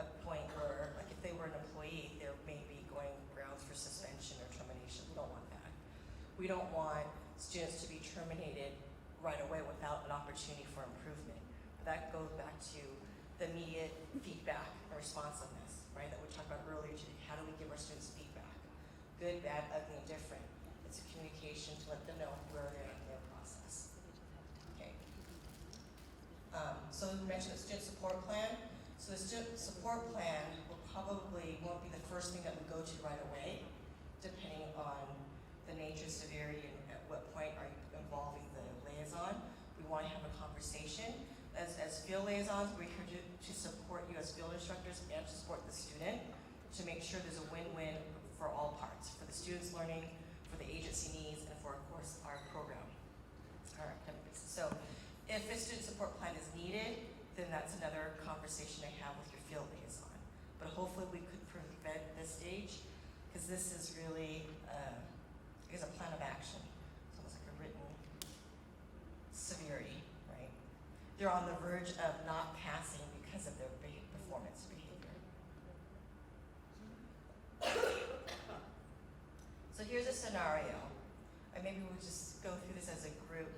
a point where, like if they were an employee, there may be going grounds for suspension or termination. We don't want that. We don't want students to be terminated right away without an opportunity for improvement. That goes back to the immediate feedback and responsiveness, right, that we talked about earlier today. How do we give our students feedback? Good, bad, ugly, and different. It's a communication to let them know where they're at in their process. Okay. So we mentioned the student support plan. So the student support plan won't be the first thing that we go to right away, depending on the nature, severity, and at what point are you involving the liaison. We want to have a conversation. As field liaisons, we're here to support you as field instructors and to support the student to make sure there's a win-win for all parts, for the students learning, for the agency needs, and for, of course, our program, our academics. So if a student support plan is needed, then that's another conversation to have with your field liaison. But hopefully we could prevent this stage, because this is really is a plan of action. It's almost like a written severity, right? They're on the verge of not passing because of their performance behavior. So here's a scenario, and maybe we'll just go through this as a group.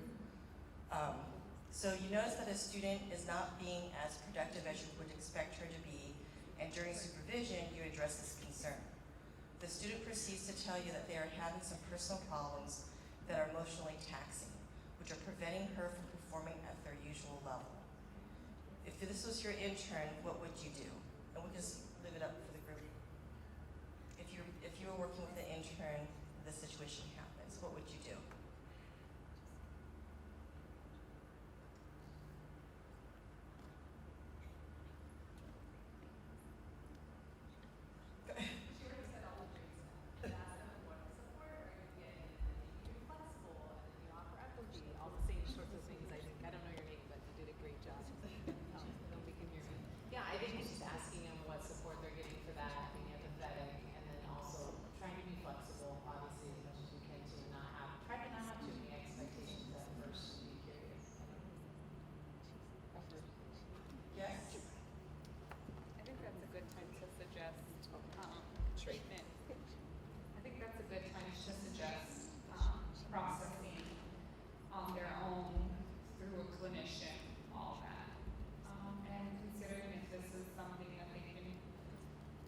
So you notice that a student is not being as productive as you would expect her to be, and during supervision, you address this concern. The student proceeds to tell you that they are having some personal problems that are emotionally taxing, which are preventing her from performing at their usual level. If this was your intern, what would you do? And we'll just leave it up for the group. If you were working with an intern, this situation happens, what would you do? All the same sorts of things. I think I don't know your name, but you did a great job. Nobody can hear me. Yeah, I think it's just asking them what support they're getting for that, being empathetic, and then also trying to be flexible, obviously, as much as you can to try to not have too many expectations at first. Be curious. Yes. I think that's a good time to suggest treatment. I think that's a good time to suggest processing on their own through a clinician, all that. And considering if this is something that they can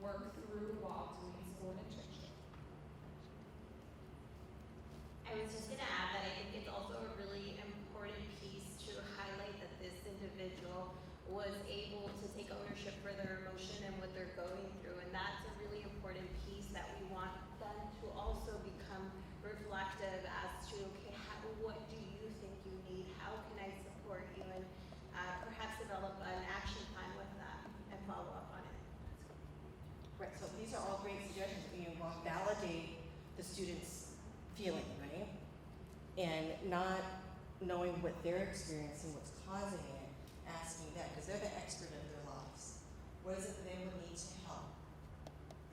work through while doing school internship. I was just gonna add that I think it's also a really important piece to highlight that this individual was able to take ownership for their emotion and what they're going through, and that's a really important piece that we want them to also become reflective as to, okay, what do you think you need? How can I support you? And perhaps develop an action plan with them and follow up on it. Right, so these are all great suggestions. You want to validate the student's feeling, right? And not knowing what they're experiencing, what's causing it, asking them, because they're the expert of their lives. What is it that they would need to help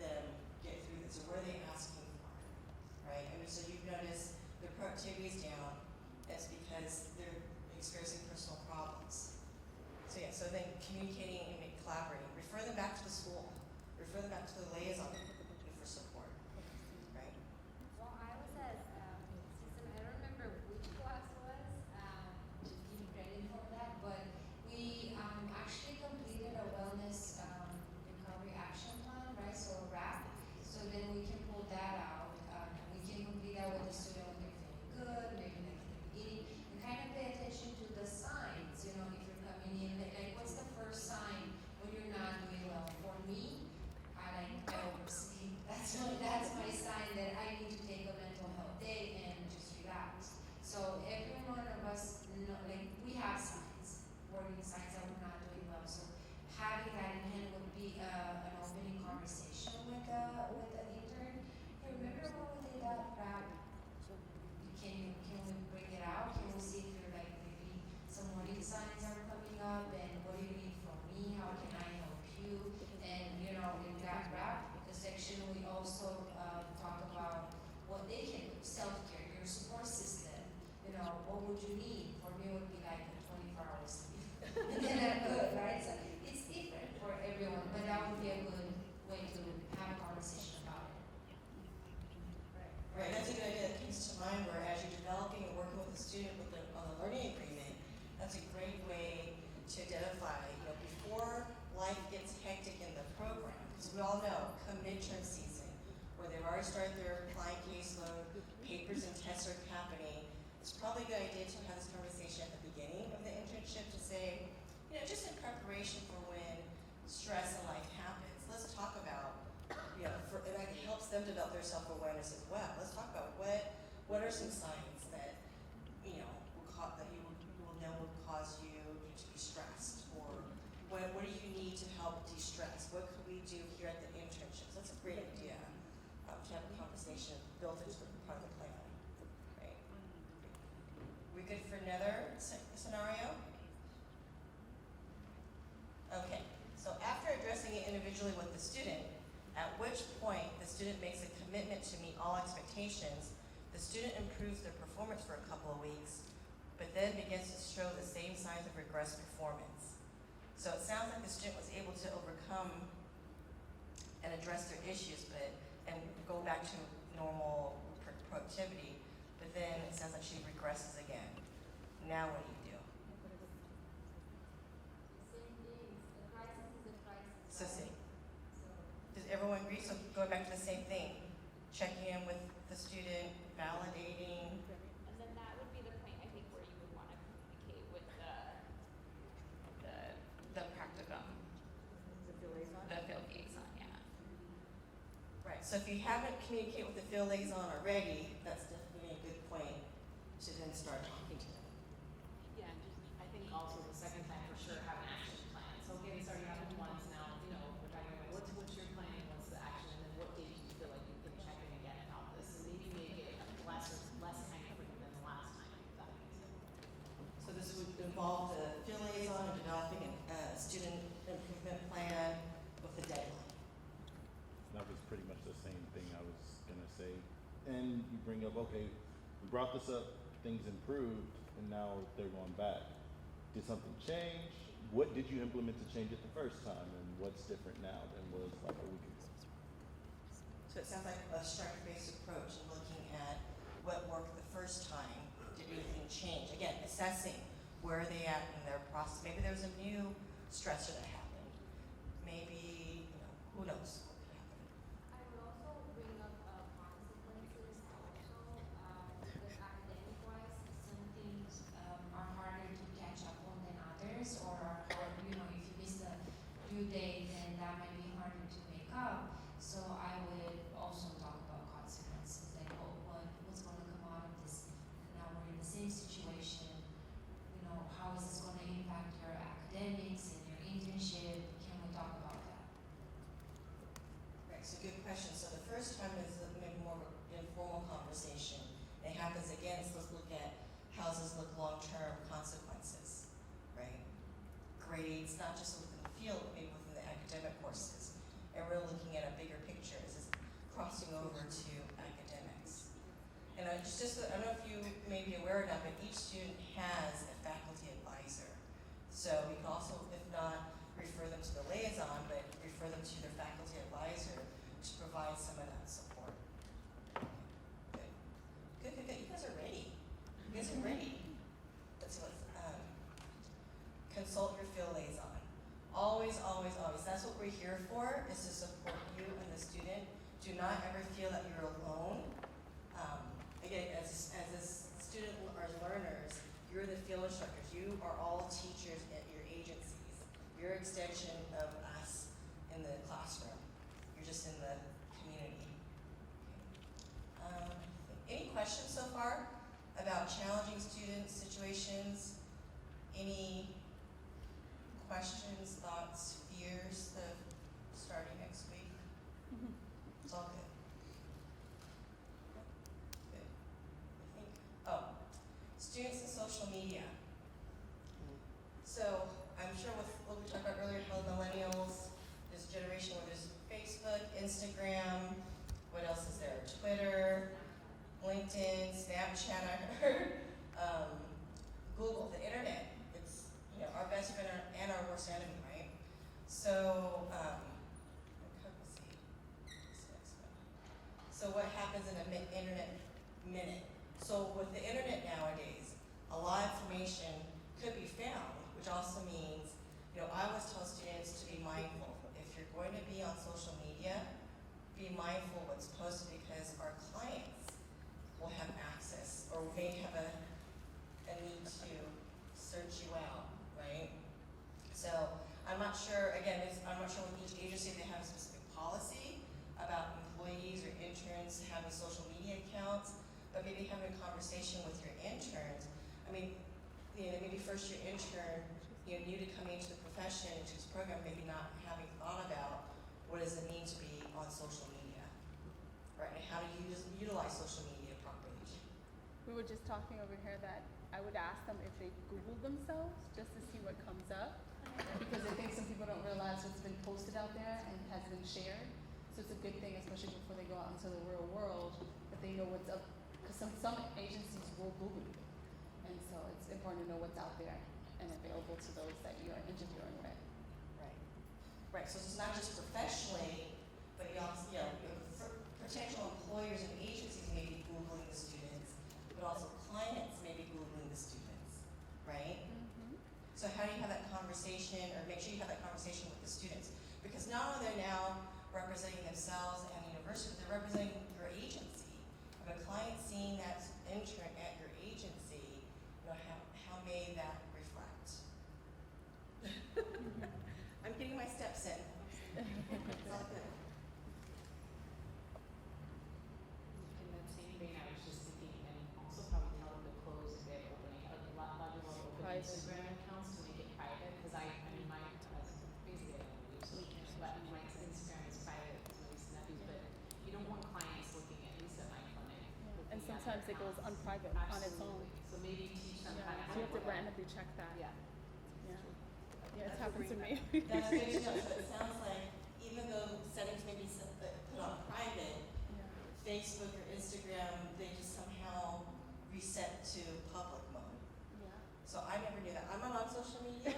them get through this, or what are they asking for, right? I mean, so you've noticed their productivity is down, that's because they're experiencing personal problems. So yeah, so then communicating and collaborating, refer them back to the school, refer them back to the liaison for support, right? Well, I was at CSUN, I don't remember which class it was, just giving credit for that, but we actually completed a wellness recovery action plan, right? So a wrap, so then we can pull that out. We can complete that with the student when they're feeling good, maybe like they're eating, and kind of pay attention to the signs, you know, if you're coming in, like what's the first sign when you're not doing well? For me, I oversleep. That's my sign that I need to take a mental health day and just relax. So every one of us know, like we have signs, warning signs that we're not doing well. So having that in hand would be an opening conversation with the intern. Hey, remember when we did that wrap? Can we bring it out? Can we see if you're like maybe some warning signs are coming up, and what do you need from me? How can I help you? And you know, in that wrap, the section we also talk about what they can do, self-care, your support system. You know, what would you need? For me, it would be like a 24-hour sleep, and then I'm good, right? So it's different for everyone, but that would be a good way to have a conversation about it. Right, that's a good idea that comes to mind, where as you're developing and working with a student on the learning agreement, that's a great way to identify, you know, before life gets hectic in the program, because we all know, come midterm season, where they've already started their client caseload, papers and tests are happening, it's probably a good idea to have this conversation at the beginning of the internship to say, you know, just in preparation for when stress in life happens, let's talk about, you know, and that helps them develop their self-awareness as well. Let's talk about what are some signs that, you know, that you will know will cause you to be stressed, or what do you need to help de-stress? What could we do here at the internships? That's a great idea to have a conversation built into the part of the plan, right? We good for another scenario? Okay, so after addressing it individually with the student, at which point the student makes a commitment to meet all expectations, the student improves their performance for a couple of weeks, but then begins to show the same signs of regressed performance. So it sounds like the student was able to overcome and address their issues, and go back to normal productivity, but then it sounds like she regresses again. Now what do you do? Same things. The crisis is a crisis. So see, does everyone agree? So going back to the same thing, checking in with the student, validating. And then that would be the point, I think, where you would want to communicate with the practicum. The field liaison, yeah. Right, so if you haven't communicated with the field liaison already, that's definitely a good point to then start talking to them. Yeah, and just, I think also the second time for sure have an action plan. So again, starting out with once now, you know, we're talking about what's your plan, what's the action, and then what date do you feel like you can check in again about this, and maybe make it less time frame than the last time, if that makes sense. So this would involve the field liaison and developing a student improvement plan with a deadline. That was pretty much the same thing I was gonna say. And you bring up, okay, we brought this up, things improved, and now they're going back. Did something change? What did you implement to change it the first time, and what's different now than was like a week ago? So it sounds like a strength-based approach and looking at what worked the first time. Did anything change? Again, assessing where are they at in their process. Maybe there was a new stressor that happened. Maybe, who knows what could happen. I would also bring up consequences also, because academic-wise, some things are harder to catch up on than others, or if you miss the due date, then that might be harder to make up. So I would also talk about consequences, like what's going to come out of this. Now we're in the same situation. How is this going to impact your academics and your internship? Can we talk about that? Right, so good question. So the first time is maybe more of an informal conversation. It happens again, so let's look at how does this look long-term consequences, right? Grades, not just within the field, but maybe within the academic courses. And we're looking at a bigger picture. Is this crossing over to academics? And I don't know if you may be aware or not, but each student has a faculty advisor. So we can also, if not, refer them to the liaison, but refer them to their faculty advisor to provide some of that support. Good. You guys are ready. Let's consult your field liaison. Always. That's what we're here for, is to support you and the student. Do not ever feel that you're alone. Again, as a student or learners, you're the field instructors. You are all teachers at your agencies. You're an extension of us in the classroom. You're just in the community. Any questions so far about challenging student situations? Any questions, thoughts, fears of starting next week? It's all good. Students and social media. So I'm sure with what we talked about earlier, how millennials, this generation where there's Facebook, Instagram, what else is there? Twitter, LinkedIn, Snapchat, I heard, Google, the internet. It's our best friend and our worst enemy, right? So let's see. This next one. So what happens in an internet minute? So with the internet nowadays, a lot of information could be found, which also means, I always tell students to be mindful. If you're going to be on social media, be mindful what's posted, because our clients will have access or may have a need to search you out, right? So I'm not sure, I'm not sure with each agency if they have a specific policy about employees or interns having social media accounts, but maybe having a conversation with your interns. Maybe first year intern, new to coming into the profession, into this program, maybe not having thought about what does it mean to be on social media, right? And how to utilize social media properly. We were just talking over here that I would ask them if they Google themselves just to see what comes up, because I think some people don't realize what's been posted out there and has been shared. So it's a good thing, especially before they go out into the real world, that they know what's up, because some agencies will Google you. And so it's important to know what's out there and available to those that you are interviewing with. Right, so it's not just professionally, but you also, potential employers and agencies may be Googling but also clients may be belittling the students, right? So how do you have that conversation, or make sure you have that conversation with the students? Because not only they're now representing themselves and the university, but they're representing your agency. If a client seeing that intern at your agency, you know, how may that reflect? I'm getting my steps in. It's all good. In that same vein, I was just thinking, and also probably tell them to close their opening, a lot of them open Instagram accounts to make it private, because I mean, my, basically I don't believe so, but my Instagram is private, it's my niece and nephews, but you don't want clients looking at least at my clinic. And sometimes it goes unprivate on its own. So maybe teach them Yeah, how to. so you have to randomly check that. Yeah. Yeah, it's happened to me. That's good to know. So it sounds like even though settings may be put on private, Facebook or Instagram, they just somehow reset to public mode. Yeah. So I never knew that. I'm not on social media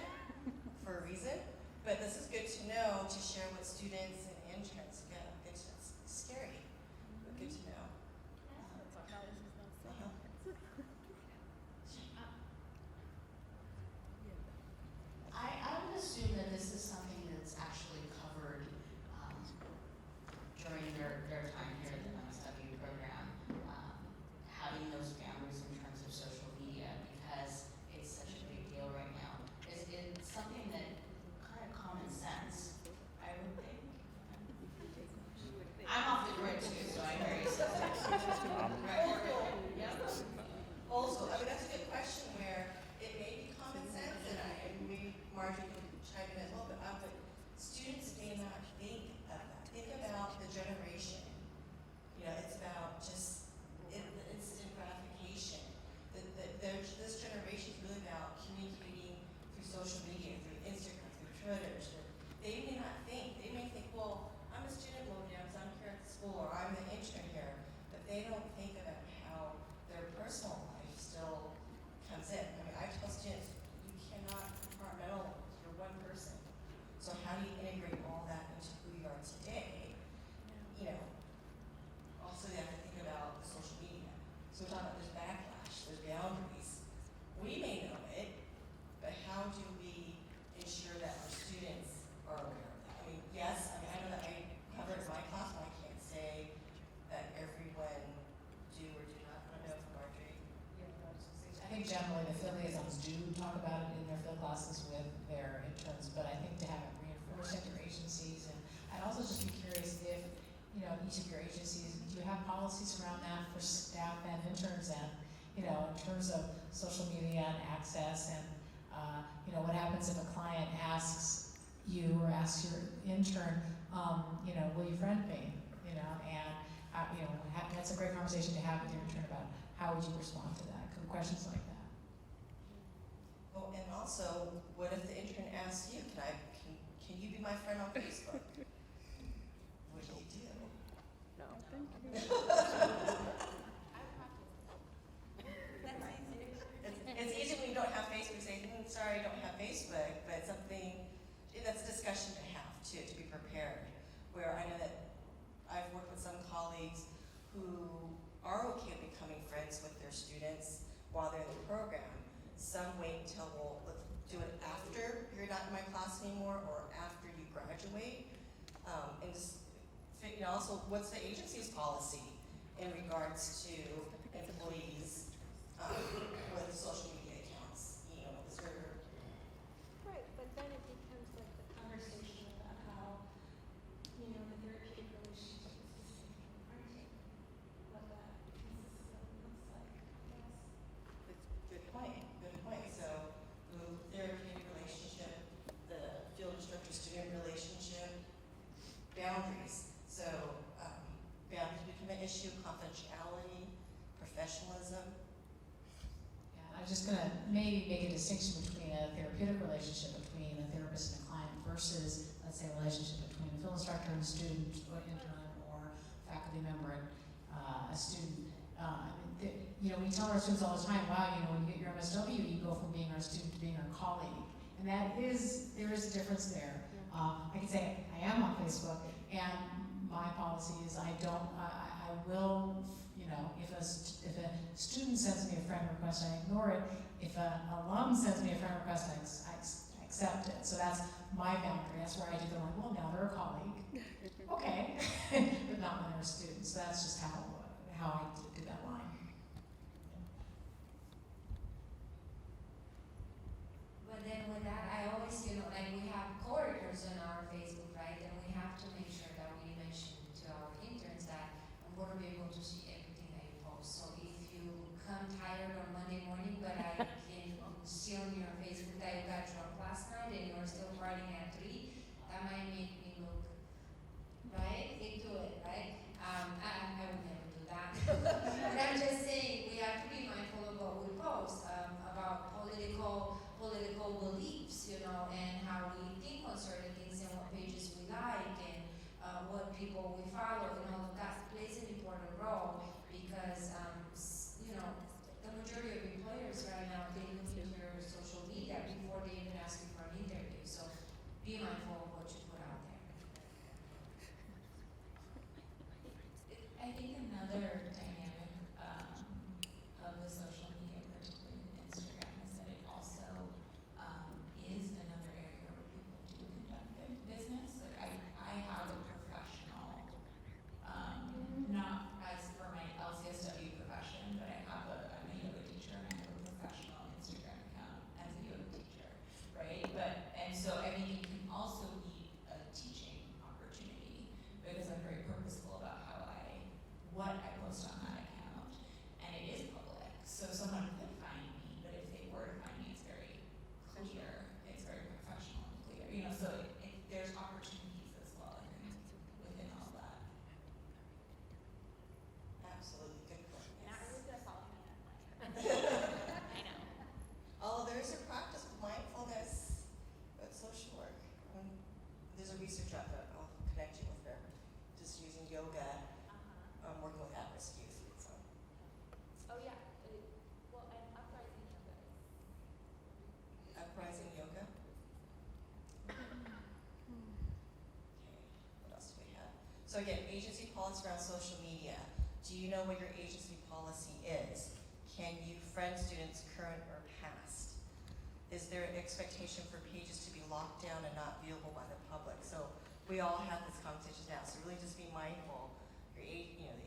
for a reason, but this is good to know to share with students and interns. Yeah, it's scary, but good to know. I would assume that this is something that's actually covered during their time here at the MSW program, having those boundaries in terms of social media, because it's such a big deal right now. It's something that kind of common sense, I would think. I'm off the grid too, so I hear you. Also, I mean, that's a good question where it may be common sense, and maybe Marjorie can chime in as well, but students may not think of that. Think about the generation. You know, it's about just the instant gratification. This generation is really about communicating through social media, through Instagram, through Twitter. They may not think. They may think, well, I'm a student loan now because I'm here at school, or I'm an intern here, but they don't think about how their personal life still comes in. I mean, I tell students, you cannot compartmentalize. You're one person. So how do you integrate all that into who you are today? You know, also you have to think about social media. So we're talking about there's backlash, there's boundaries. We may know it, but how do we ensure that our students are aware of that? I mean, yes, I know that I cover it in my class, but I can't say that everyone do or do not. I don't know if Marjorie. I think generally the field liaisons do talk about it in their field classes with their interns, but I think to have it reinforced at your agencies, and I'd also just be curious if, you know, each of your agencies, do you have policies around that for staff and interns, and, you know, in terms of social media and access, and, you know, what happens if a client asks you or asks your intern, you know, will you friend me, you know, and, you know, that's a great conversation to have with your intern about how would you respond to that, questions like that. Oh, and also, what if the intern asks you, can you be my friend on Facebook? What do you do? No. Thank you. It's easy when you don't have Facebook, say, sorry, I don't have Facebook, but something, that's a discussion to have too, to be prepared. Where I know that I've worked with some colleagues who are okay with becoming friends with their students while they're in the program. Some wait until, well, let's do it after you're not in my class anymore, or after you graduate. And just, you know, also, what's the agency's policy in regards to employees with social media accounts? You know, is there... Right, but then it becomes like the conversation about how, you know, the therapeutic relationship is specific in parenting, what that consistently looks like. Yes. Good point, good point. So the therapeutic relationship, the field instructor-student relationship, boundaries. So boundaries become an issue, confidentiality, professionalism. Yeah, I'm just gonna maybe make a distinction between a therapeutic relationship between a therapist and a client versus, let's say, a relationship between a field instructor and a student, or intern, or faculty member and a student. You know, we tell our students all the time, wow, you know, when you get your MSW, you go from being our student to being our colleague. And there is a difference there. I can say I am on Facebook, and my policy is I will, you know, If a student sends me a friend request, I ignore it. If an alum sends me a friend request, I accept it. So that's my boundary. That's where I do the like, well, now they're a colleague. Okay, but not when they're a student. So that's just how I do that line. But then with that, I always, like we have coworkers on our Facebook, right? And we have to make sure that we mention to our interns that I'm going to be able to see everything that you post. So if you come tired on Monday morning, but I can see on your Facebook that you got drunk last night and you're still partying at 3, that might make me look right into it, right? I would never do that. But I'm just saying we have to be mindful of what we post about political beliefs, and how we think on certain things and what pages we like and what people we follow, and all of that plays an important role because, the majority of employers right now, they look into your social media before they even ask you for an interview. So be mindful of what you put out there. I think another dynamic of the social media, particularly Instagram, is that it also is another area where people do conduct their business. Like I have a professional, not as for my LCSW profession, but I'm a yoga teacher and I have a professional Instagram account as a yoga teacher, right? And so I mean, it can also be a teaching opportunity because I'm very purposeful about what I post on that account, and it is public, so someone could find me, but if they were to find me, it's very clear, it's very professional and clear, so there's opportunities as well within all that. Absolutely, good point. Not really gonna follow me on that. I know. Oh, there's a practice of mindfulness with social work. There's a researcher out there, I'll connect you with her, just using yoga. Working with at-risk youth. So. Oh yeah. Well, and uprising yoga. Uprising yoga. Okay. What else do we have? So again, agency policy around social media. Do you know what your agency policy is? Can you friend students current or past? Is there an expectation for pages to be locked down and not viewable by the public? So we all have this conversation now. So really just be mindful. The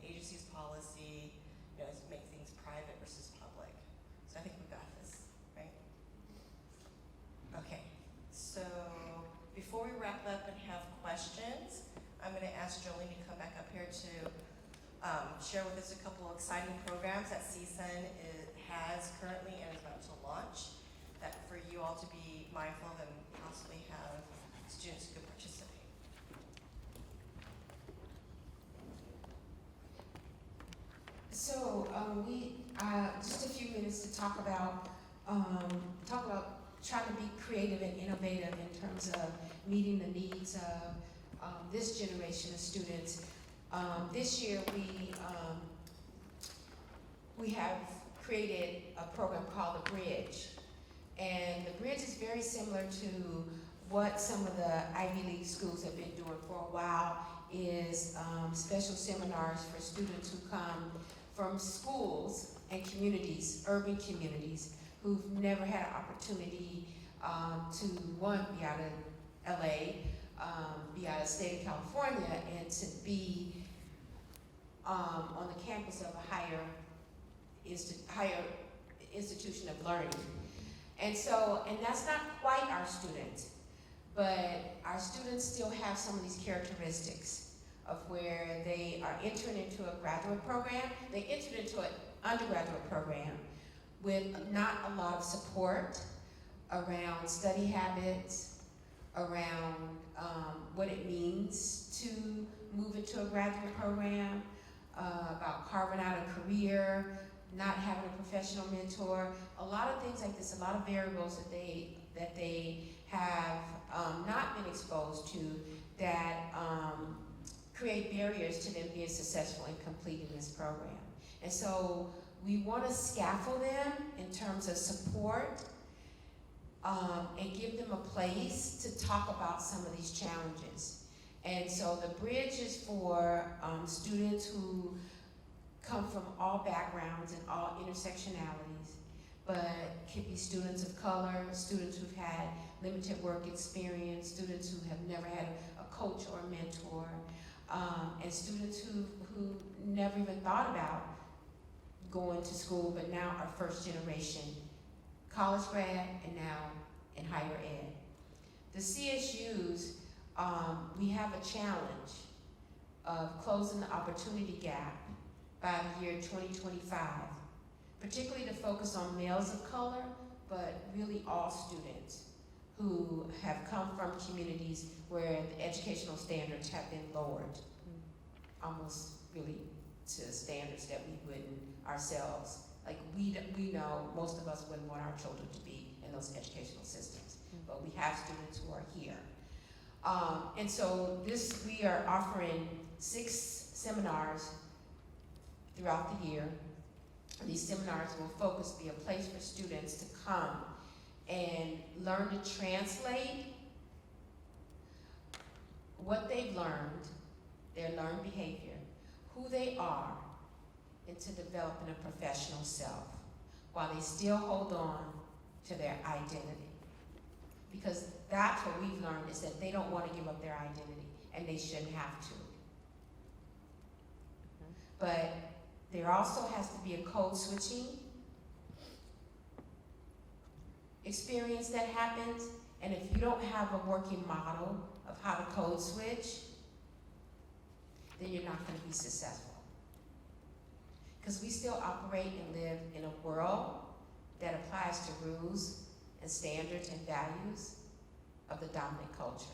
agency's policy, is make things private versus public. So I think we've got this, right? Okay, so before we wrap up and have questions, I'm going to ask Jolene to come back up here to share with us a couple of exciting programs that CSUN has currently and is about to launch that for you all to be mindful of and possibly have students who could participate. So we just a few minutes to talk about trying to be creative and innovative in terms of meeting the needs of this generation of students. This year we have created a program called The Bridge, and The Bridge is very similar to what some of the Ivy League schools have been doing for a while. Is special seminars for students who come from schools and communities, urban communities, who've never had an opportunity to, one, be out of LA, be out of the state of California, and to be on the campus of a higher institution of learning. And that's not quite our students, but our students still have some of these characteristics of where they are entering into a graduate program. They entered into an undergraduate program with not a lot of support around study habits, around what it means to move into a graduate program, about carving out a career, not having a professional mentor, a lot of things like this, a lot of variables that they have not been exposed to that create barriers to them being successful in completing this program. And so we want to scaffold them in terms of support and give them a place to talk about some of these challenges. And so the bridge is for students who come come from all backgrounds and all intersectionalities, but could be students of color, students who've had limited work experience, students who have never had a coach or a mentor, and students who never even thought about going to school, but now are first generation college grad and now in higher ed. The CSUs, we have a challenge of closing the opportunity gap by the year 2025, particularly to focus on males of color, but really all students who have come from communities where the educational standards have been lowered, almost really to standards that we wouldn't ourselves. Like we know most of us wouldn't want our children to be in those educational systems, but we have students who are here. And so we are offering 6 seminars throughout the year. These seminars will be a place for students to come and learn to translate what they've learned, their learned behavior, who they are, into developing a professional self while they still hold on to their identity. Because that's what we've learned, is that they don't want to give up their identity, and they shouldn't have to. But there also has to be a code switching experience that happens, and if you don't have a working model of how to code switch, then you're not going to be successful. Because we still operate and live in a world that applies to rules and standards and values of the dominant culture.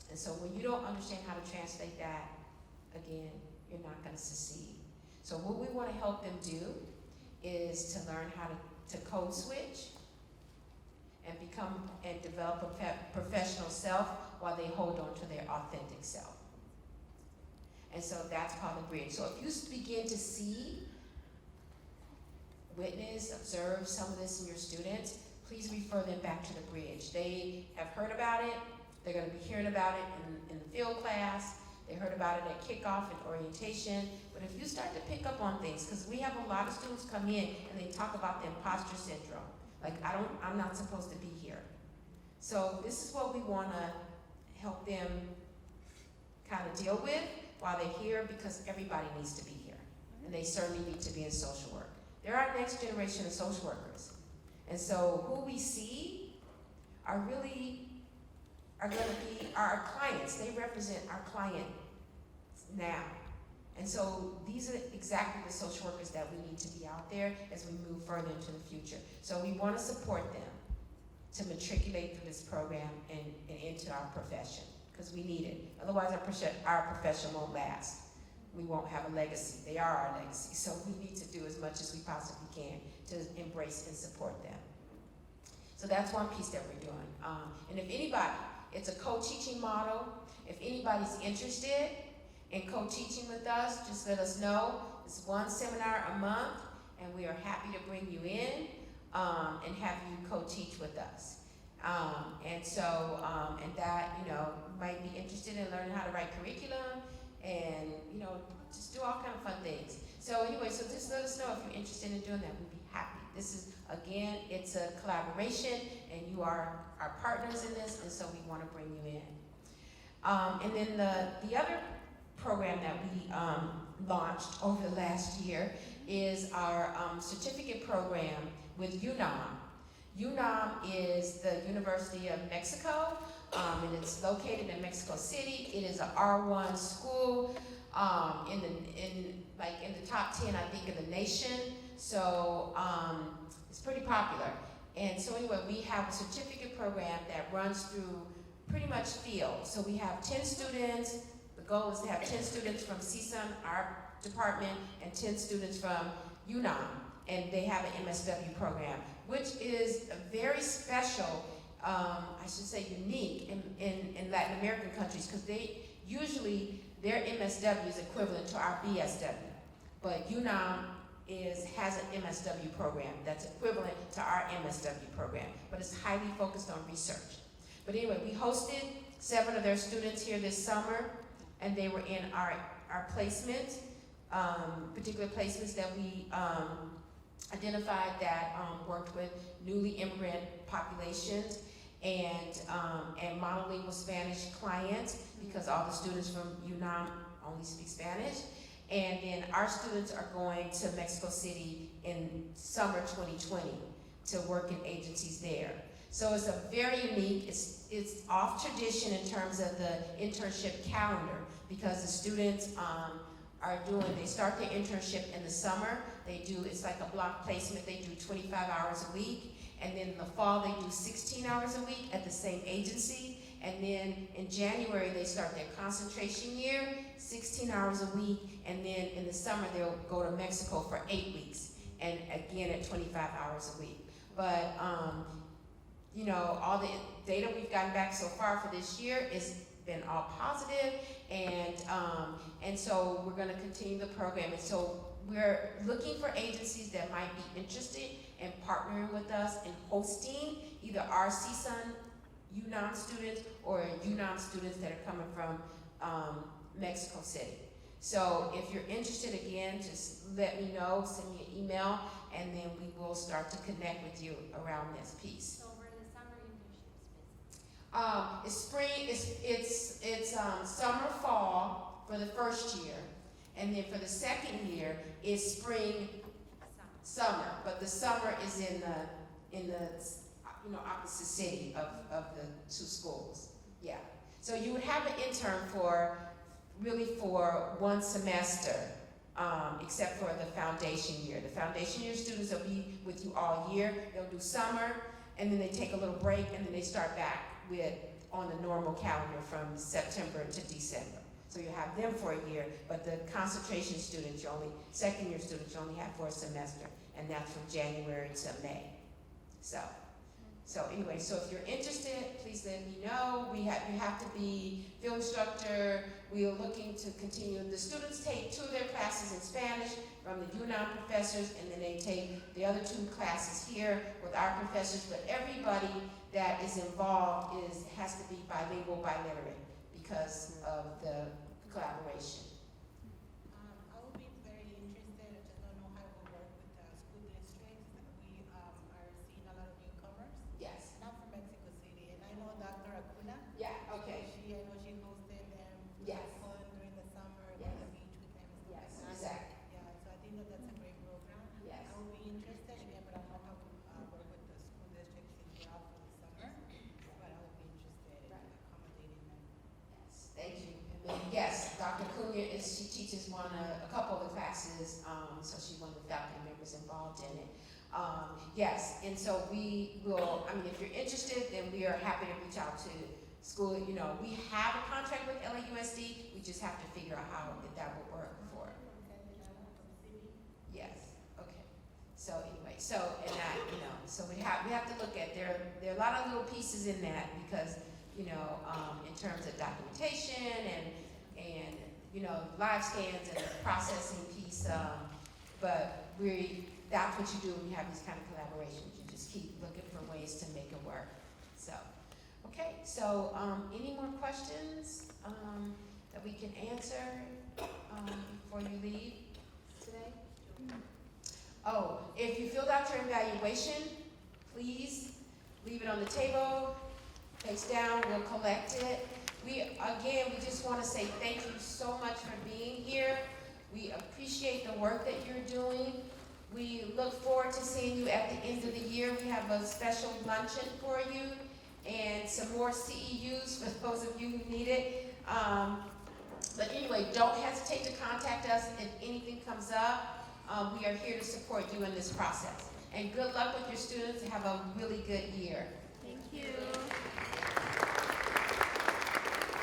And so when you don't understand how to translate that, again, you're not going to succeed. So what we want to help them do is to learn how to code switch and develop a professional self while they hold on to their authentic self. And so that's called the bridge. So if you begin to see, witness, observe some of this in your students, please refer them back to the bridge. They have heard about it. They're going to be hearing about it in the field class. They heard about it at kickoff and orientation. But if you start to pick up on things, because we have a lot of students come in and they talk about the imposter syndrome. Like, I'm not supposed to be here. So this is what we want to help them kind of deal with while they're here, because everybody needs to be here. And they certainly need to be in social work. They're our next generation of social workers. And so who we see are going to be our clients. They represent our client now. And so these are exactly the social workers that we need to be out there as we move further into the future. So we want to support them to matriculate through this program and into our profession, because we need it. Otherwise our profession won't last. We won't have a legacy. They are our legacy. So we need to do as much as we possibly can to embrace and support them. So that's one piece that we're doing. And if anybody, it's a co-teaching model. If anybody's interested in co-teaching with us, just let us know. It's 1 seminar a month, and we are happy to bring you in and have you co-teach with us. And that, you might be interested in learning how to write curriculum and, just do all kind of fun things. So anyway, so just let us know if you're interested in doing that. We'd be happy. This is, again, it's a collaboration, and you are our partners in this, and so we want to bring you in. And then the other program that we launched over the last year is our certificate program with UNAM. UNAM is the University of Mexico, and it's located in Mexico City. It is an R1 school in the top 10, I think, in the nation. So it's pretty popular. And so anyway, we have a certificate program that runs through pretty much field. So we have 10 students. The goal is to have 10 students from CSUN, our department, and 10 students from UNAM. And they have an MSW program, which is a very special, I should say unique in Latin American countries, because their MSW is equivalent to our BSW. But UNAM has an MSW program that's equivalent to our MSW program, but it's highly focused on research. But anyway, we hosted 7 of their students here this summer, and they were in our placement particular placements that we identified that worked with newly immigrant populations and monolingual Spanish clients, because all the students from UNAM only speak Spanish. And then our students are going to Mexico City in summer 2020 to work in agencies there. So it's a very unique, it's off tradition in terms of the internship calendar, because the students they start their internship in the summer. They do, it's like a block placement, they do 25 hours a week. And then in the fall, they do 16 hours a week at the same agency. And then in January, they start their concentration year, 16 hours a week. And then in the summer, they'll go to Mexico for 8 weeks. And again, at 25 hours a week. But, you know, all the data we've gotten back so far for this year has been all positive. And so we're gonna continue the program. And so we're looking for agencies that might be interested in partnering with us in hosting either our CSUN UNAM students or UNAM students that are coming from Mexico City. So if you're interested, again, just let me know, send me an email, and then we will start to connect with you around this piece. So where the summer internships? It's spring, it's summer, fall for the first year. And then for the second year, it's spring, summer. But the summer is in the opposite city of the two schools. Yeah. So you would have an intern for 1 semester, except for the foundation year. The foundation year students will be with you all year. They'll do summer, and then they take a little break, and then they start back on the normal calendar from September to December. So you have them for a year, but the concentration students, second year students, you only have for a semester, and that's from January to May. So anyway, so if you're interested, please let me know. You have to be field instructor. We are looking to continue. The students take 2 of their classes in Spanish from the UNAM professors, and then they take the other 2 classes here with our professors. But everybody that is involved has to be bilingual, biliterate, because of the collaboration. I would be very interested. I just don't know how to work with the school districts. We are seeing a lot of newcomers. Yes. And I'm from Mexico City, and I know Dr. Acuna. Yeah. Okay. I know she hosted them. Yes. During the summer, Yes. the beach with them. And Yes. stuff like that. Exactly. Yeah. So I think that's a great program. Yes. I would be interested again, but I don't know how to work with the school districts since they're out for the summer. But I would be interested in accommodating them. Yes. Thank you. And then, yes, Dr. Cunha she teaches a couple of the classes, so she's one of the faculty members involved in it. Yes, and so we will, if you're interested, then we are happy to reach out to school. We have a contract with LAUSD, we just have to figure out how that will work for it. Yes, okay. So anyway, so we have to look at, there are a lot of little pieces in that, because in terms of documentation and live scans and the processing piece, but that's what you do when you have these kind of collaborations. You just keep looking for ways to make it work. So, okay, so any more questions that we can answer before you leave today? Oh, if you filled out your evaluation, please leave it on the table, face down, we'll collect it. We just want to say thank you so much for being here. We appreciate the work that you're doing. We look forward to seeing you at the end of the year. We have a special luncheon for you and some more CEUs for those of you who need it. But anyway, don't hesitate to contact us if anything comes up. We are here to support you in this process. And good luck with your students. Have a really good year. Thank you.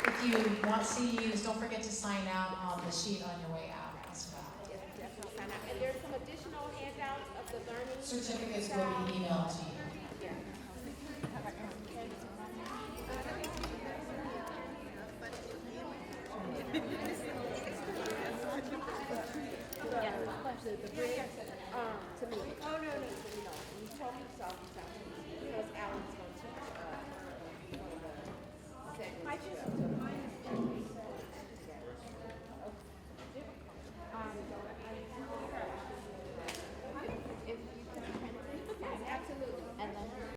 If you want CEUs, don't forget to sign out on the sheet on your way out as well. Yes, definitely sign up. And there's some additional handouts of the learning. Certificates will be emailed to you. To me. Oh, no. You told me so.